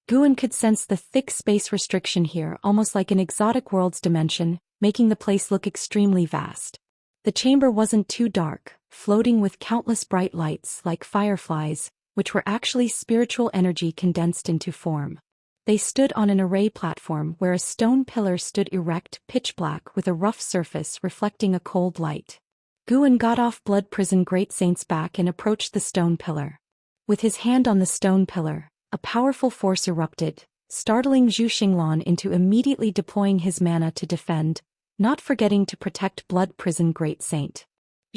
Guan could sense the thick space restriction here, almost like an exotic world's dimension, making the place look extremely vast. The chamber wasn't too dark, floating with countless bright lights like fireflies, which were actually spiritual energy condensed into form. They stood on an array platform where a stone pillar stood erect, pitch black with a rough surface reflecting a cold light. Guan got off Blood Prison Great Saint's back and approached the stone pillar. With his hand on the stone pillar, a powerful force erupted, startling Zhou Xian into immediately deploying his mana to defend, not forgetting to protect Blood Prison Great Saint.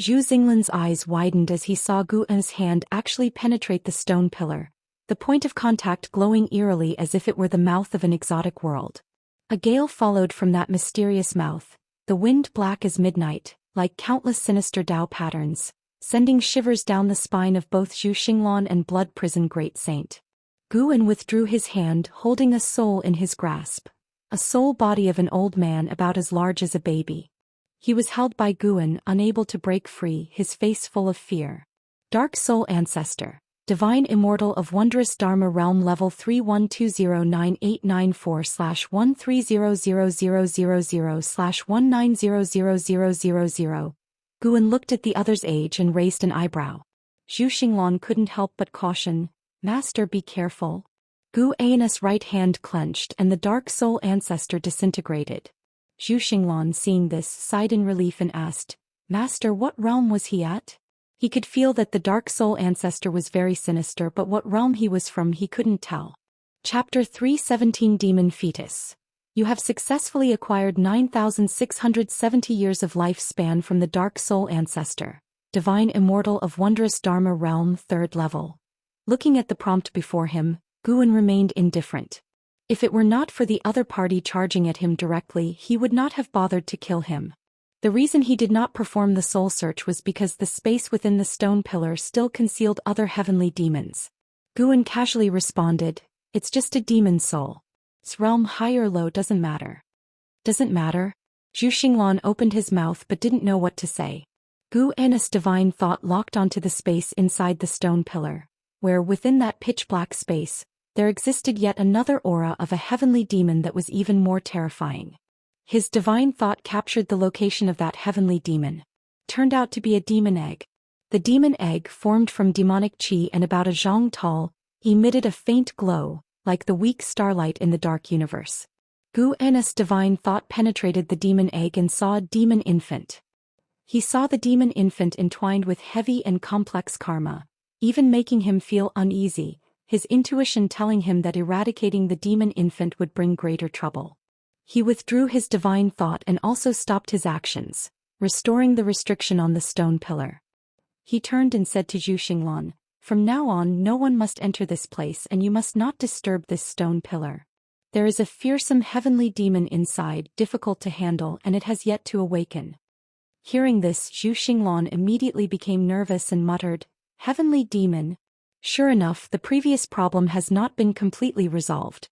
Zhu Xinglan's eyes widened as he saw Guan's hand actually penetrate the stone pillar, the point of contact glowing eerily as if it were the mouth of an exotic world. A gale followed from that mysterious mouth, the wind black as midnight, like countless sinister Dao patterns, sending shivers down the spine of both Zhu Xian and Blood Prison Great Saint. Guan withdrew his hand, holding a soul in his grasp, a soul body of an old man about as large as a baby. He was held by Guan, unable to break free, his face full of fear. Dark Soul Ancestor. Divine Immortal of Wondrous Dharma Realm Level 31209894/1300000/1900000. Guan looked at the other's age and raised an eyebrow. Zhu Xian couldn't help but caution, Master, be careful. Guan's right hand clenched and the Dark Soul Ancestor disintegrated. Zhu Xian, seeing this, sighed in relief and asked, Master, what realm was he at? He could feel that the Dark Soul Ancestor was very sinister, but what realm he was from he couldn't tell. Chapter 317 Demon Fetus. You have successfully acquired 9,670 years of lifespan from the Dark Soul Ancestor, Divine Immortal of Wondrous Dharma Realm 3rd level. Looking at the prompt before him, Guan remained indifferent. If it were not for the other party charging at him directly, he would not have bothered to kill him. The reason he did not perform the soul search was because the space within the stone pillar still concealed other heavenly demons. Guan casually responded, it's just a demon soul. Its realm high or low doesn't matter. Doesn't matter? Zhu Xian opened his mouth but didn't know what to say. Guan's divine thought locked onto the space inside the stone pillar, where within that pitch-black space, there existed yet another aura of a heavenly demon that was even more terrifying. His divine thought captured the location of that heavenly demon. Turned out to be a demon egg. The demon egg, formed from demonic qi and about a zhang tall, emitted a faint glow, like the weak starlight in the dark universe. Guan's divine thought penetrated the demon egg and saw a demon infant. He saw the demon infant entwined with heavy and complex karma, even making him feel uneasy, his intuition telling him that eradicating the demon infant would bring greater trouble. He withdrew his divine thought and also stopped his actions, restoring the restriction on the stone pillar. He turned and said to Zhu Xian, from now on no one must enter this place and you must not disturb this stone pillar. There is a fearsome heavenly demon inside, difficult to handle, and it has yet to awaken. Hearing this, Zhu Xian immediately became nervous and muttered, Heavenly demon? Sure enough, the previous problem has not been completely resolved.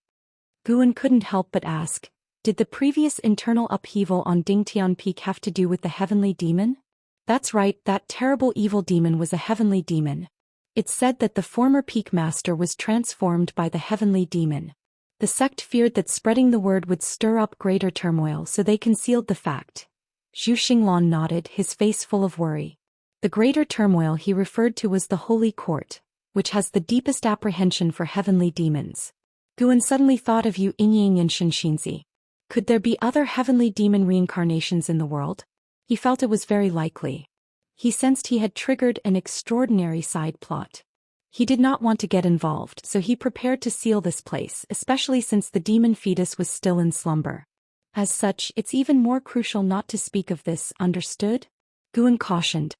Guan couldn't help but ask, Did the previous internal upheaval on Dingtian Peak have to do with the heavenly demon? That's right, that terrible evil demon was a heavenly demon. It's said that the former peak master was transformed by the heavenly demon. The sect feared that spreading the word would stir up greater turmoil, so they concealed the fact. Zhou Xian nodded, his face full of worry. The greater turmoil he referred to was the Holy Court, which has the deepest apprehension for heavenly demons. Guan suddenly thought of Yu Yingying and Xianxia. Could there be other heavenly demon reincarnations in the world? He felt it was very likely. He sensed he had triggered an extraordinary side plot. He did not want to get involved, so he prepared to seal this place, especially since the demon fetus was still in slumber. As such, it's even more crucial not to speak of this, understood? Guan cautioned.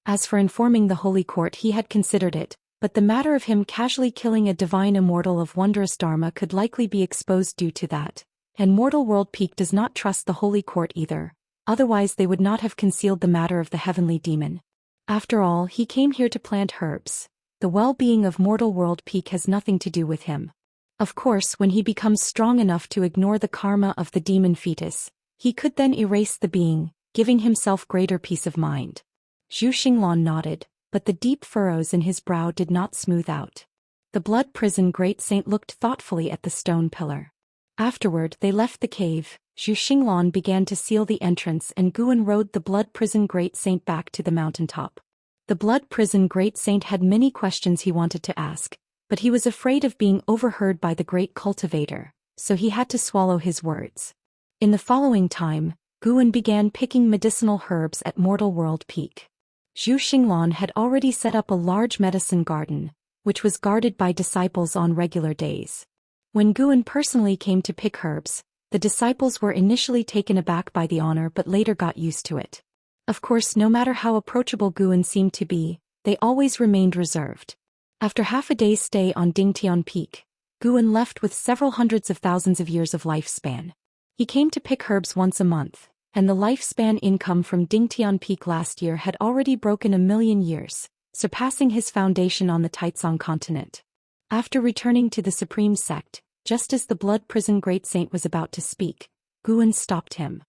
As for informing the Holy Court, he had considered it, but the matter of him casually killing a divine immortal of wondrous dharma could likely be exposed due to that. And Mortal World Peak does not trust the Holy Court either, otherwise they would not have concealed the matter of the heavenly demon. After all, he came here to plant herbs. The well-being of Mortal World Peak has nothing to do with him. Of course, when he becomes strong enough to ignore the karma of the demon fetus, he could then erase the being, giving himself greater peace of mind. Zhou Xian nodded, but the deep furrows in his brow did not smooth out. The blood prison great saint looked thoughtfully at the stone pillar. Afterward, they left the cave. Zhou Xian began to seal the entrance, and Guan rode the blood prison great saint back to the mountaintop. The blood prison great saint had many questions he wanted to ask, but he was afraid of being overheard by the great cultivator, so he had to swallow his words. In the following time, Guan began picking medicinal herbs at Mortal World Peak. Zhou Xian had already set up a large medicine garden, which was guarded by disciples on regular days. When Guan personally came to pick herbs, the disciples were initially taken aback by the honor but later got used to it. Of course, no matter how approachable Guan seemed to be, they always remained reserved. After half a day's stay on Dingtian Peak, Guan left with several hundreds of thousands of years of lifespan. He came to pick herbs once a month, and the lifespan income from Dingtian Peak last year had already broken 1,000,000 years, surpassing his foundation on the Taizong continent. After returning to the Supreme Sect, just as the blood prison great saint was about to speak, Guan stopped him.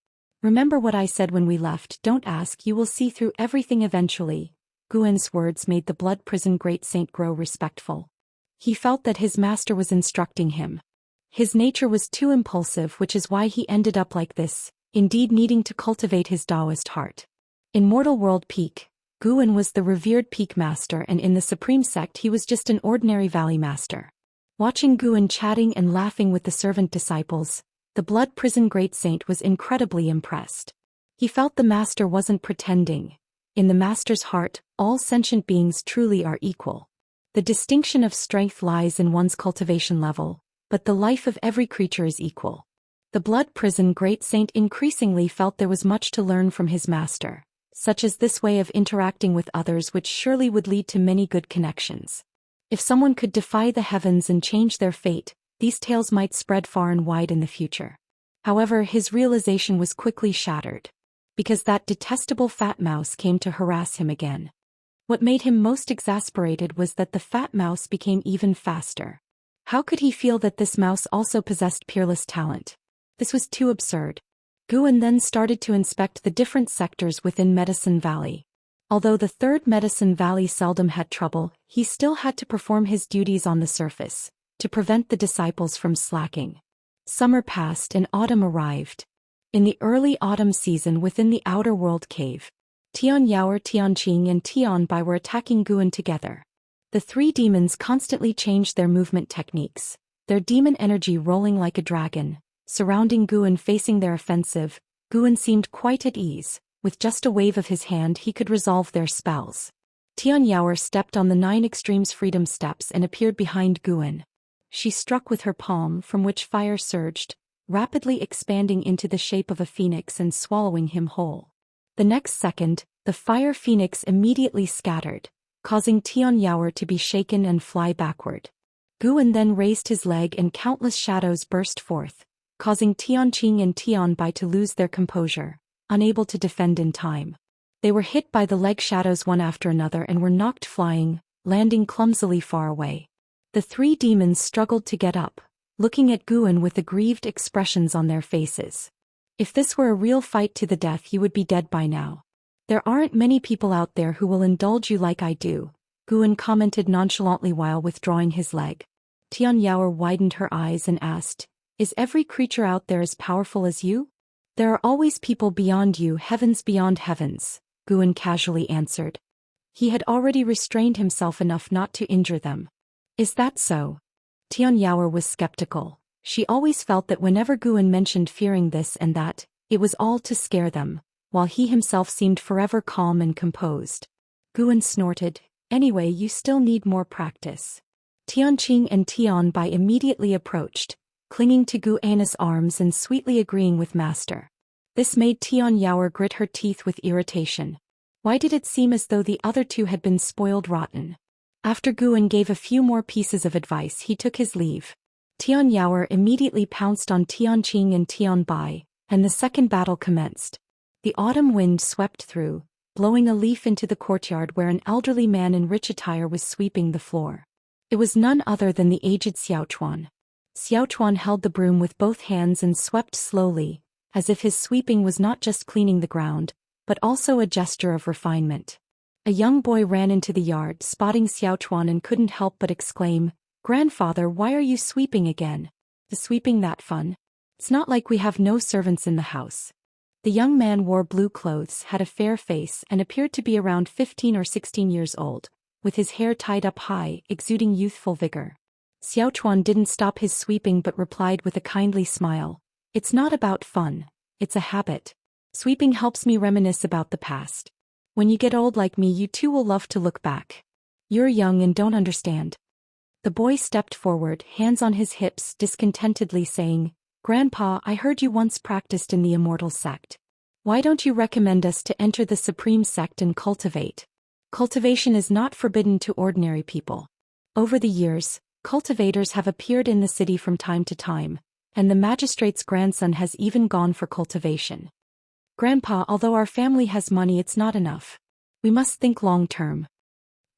Remember what I said when we left, don't ask, you will see through everything eventually. Guan's words made the blood prison great saint grow respectful. He felt that his master was instructing him. His nature was too impulsive, which is why he ended up like this, indeed needing to cultivate his Daoist heart. In Mortal World Peak, Guan was the revered peak master, and in the Supreme Sect he was just an ordinary valley master. Watching Guan chatting and laughing with the servant disciples, the blood prison great saint was incredibly impressed. He felt the master wasn't pretending. In the master's heart, all sentient beings truly are equal. The distinction of strength lies in one's cultivation level, but the life of every creature is equal. The blood prison great saint increasingly felt there was much to learn from his master, such as this way of interacting with others, which surely would lead to many good connections. If someone could defy the heavens and change their fate, these tales might spread far and wide in the future. However, his realization was quickly shattered, because that detestable fat mouse came to harass him again. What made him most exasperated was that the fat mouse became even faster. How could he feel that this mouse also possessed peerless talent? This was too absurd. Guan then started to inspect the different sectors within Medicine Valley. Although the third Medicine Valley seldom had trouble, he still had to perform his duties on the surface, to prevent the disciples from slacking. Summer passed and autumn arrived. In the early autumn season within the Outer World Cave, Tian Yaoer, Tianqing and Tian Bai were attacking Guan together. The three demons constantly changed their movement techniques, their demon energy rolling like a dragon, surrounding Guan. Facing their offensive, Guan seemed quite at ease. With just a wave of his hand he could resolve their spells. Tian Yaoer stepped on the 9 Extremes Freedom Steps and appeared behind Guan. She struck with her palm, from which fire surged, rapidly expanding into the shape of a phoenix and swallowing him whole. The next second, the fire phoenix immediately scattered, causing Tian Yaoer to be shaken and fly backward. Guan then raised his leg and countless shadows burst forth, causing Tianqing and Tian Bai to lose their composure, unable to defend in time. They were hit by the leg shadows one after another and were knocked flying, landing clumsily far away. The three demons struggled to get up, looking at Guan with aggrieved expressions on their faces. If this were a real fight to the death, you would be dead by now. There aren't many people out there who will indulge you like I do, Guan commented nonchalantly while withdrawing his leg. Tian Yaoer widened her eyes and asked, "Is every creature out there as powerful as you?" "There are always people beyond you, heavens beyond heavens," Guan casually answered. He had already restrained himself enough not to injure them. "Is that so?" Tian Yaoer was skeptical. She always felt that whenever Guan mentioned fearing this and that, it was all to scare them, while he himself seemed forever calm and composed. Guan snorted, "Anyway, you still need more practice." Tianqing and Tian Bai immediately approached, clinging to Guan's arms and sweetly agreeing with Master. This made Tian Yaoer grit her teeth with irritation. Why did it seem as though the other two had been spoiled rotten? After Guan gave a few more pieces of advice, he took his leave. Tian Yaoer immediately pounced on Tianqing and Tian Bai, and the second battle commenced. The autumn wind swept through, blowing a leaf into the courtyard where an elderly man in rich attire was sweeping the floor. It was none other than the aged Xiaochuan. Xiaochuan held the broom with both hands and swept slowly, as if his sweeping was not just cleaning the ground, but also a gesture of refinement. A young boy ran into the yard, spotting Xiaochuan, and couldn't help but exclaim, "Grandfather, why are you sweeping again? Is sweeping that fun? It's not like we have no servants in the house." The young man wore blue clothes, had a fair face, and appeared to be around 15 or 16 years old, with his hair tied up high, exuding youthful vigor. Xiaochuan didn't stop his sweeping but replied with a kindly smile, "It's not about fun, it's a habit. Sweeping helps me reminisce about the past. When you get old like me, you too will love to look back. You're young and don't understand." The boy stepped forward, hands on his hips, discontentedly saying, "Grandpa, I heard you once practiced in the Immortal sect. Why don't you recommend us to enter the Supreme sect and cultivate? Cultivation is not forbidden to ordinary people." Over the years, cultivators have appeared in the city from time to time, and the magistrate's grandson has even gone for cultivation. "Grandpa, although our family has money, it's not enough. We must think long-term."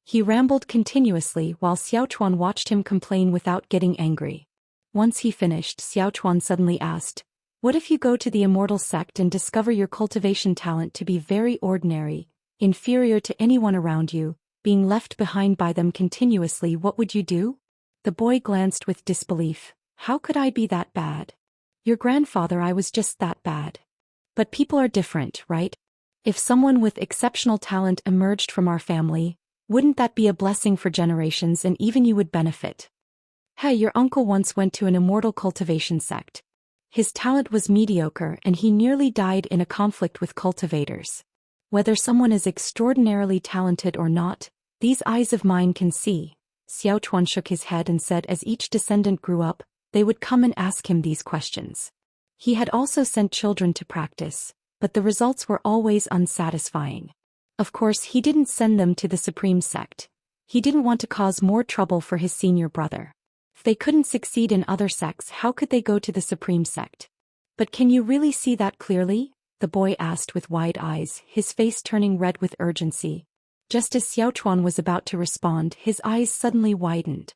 He rambled continuously while Xiaochuan watched him complain without getting angry. Once he finished, Xiaochuan suddenly asked, "What if you go to the Immortal sect and discover your cultivation talent to be very ordinary, inferior to anyone around you, being left behind by them continuously, what would you do?" The boy glanced with disbelief. "How could I be that bad?" "Your grandfather, I was just that bad. But people are different, right? If someone with exceptional talent emerged from our family, wouldn't that be a blessing for generations, and even you would benefit? Hey, your uncle once went to an Immortal cultivation sect. His talent was mediocre and he nearly died in a conflict with cultivators. Whether someone is extraordinarily talented or not, these eyes of mine can see." Xiaochuan shook his head and said as each descendant grew up, they would come and ask him these questions. He had also sent children to practice, but the results were always unsatisfying. Of course, he didn't send them to the Supreme sect. He didn't want to cause more trouble for his senior brother. If they couldn't succeed in other sects, how could they go to the Supreme sect? "But can you really see that clearly?" the boy asked with wide eyes, his face turning red with urgency. Just as Xiaochuan was about to respond, his eyes suddenly widened.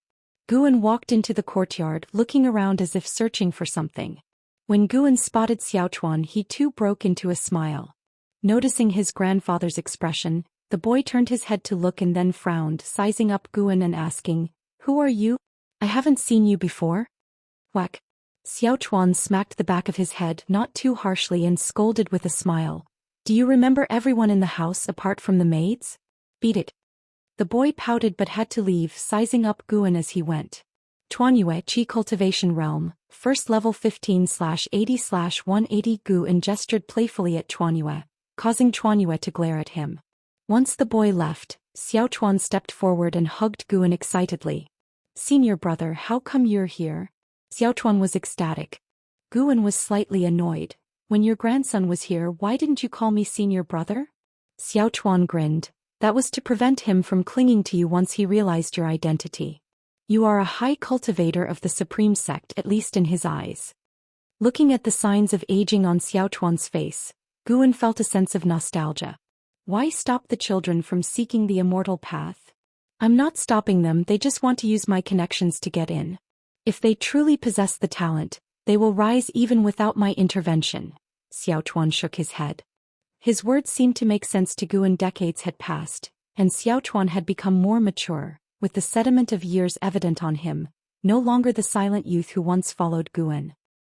Guan walked into the courtyard, looking around as if searching for something. When Guan spotted Xiaochuan, he too broke into a smile. Noticing his grandfather's expression, the boy turned his head to look and then frowned, sizing up Guan and asking, "Who are you? I haven't seen you before." Whack. Xiaochuan smacked the back of his head not too harshly and scolded with a smile. "Do you remember everyone in the house apart from the maids? Beat it." The boy pouted but had to leave, sizing up Guan as he went. Chuanyue Qi Cultivation Realm, first level 15/80/180. Guan gestured playfully at Chuanyue, causing Chuanyue to glare at him. Once the boy left, Xiaochuan stepped forward and hugged Guan excitedly. "Senior brother, how come you're here?" Xiaochuan was ecstatic. Guan was slightly annoyed. "When your grandson was here, why didn't you call me senior brother?" Xiaochuan grinned. "That was to prevent him from clinging to you once he realized your identity. You are a high cultivator of the Supreme sect, at least in his eyes." Looking at the signs of aging on Xiaochuan's face, Guan felt a sense of nostalgia. Why stop the children from seeking the Immortal path? "I'm not stopping them, they just want to use my connections to get in." If they truly possess the talent, they will rise even without my intervention. Xiao Chuan shook his head. His words seemed to make sense to Guan. Decades had passed, and Xiao Chuan had become more mature, with the sediment of years evident on him, no longer the silent youth who once followed Guan.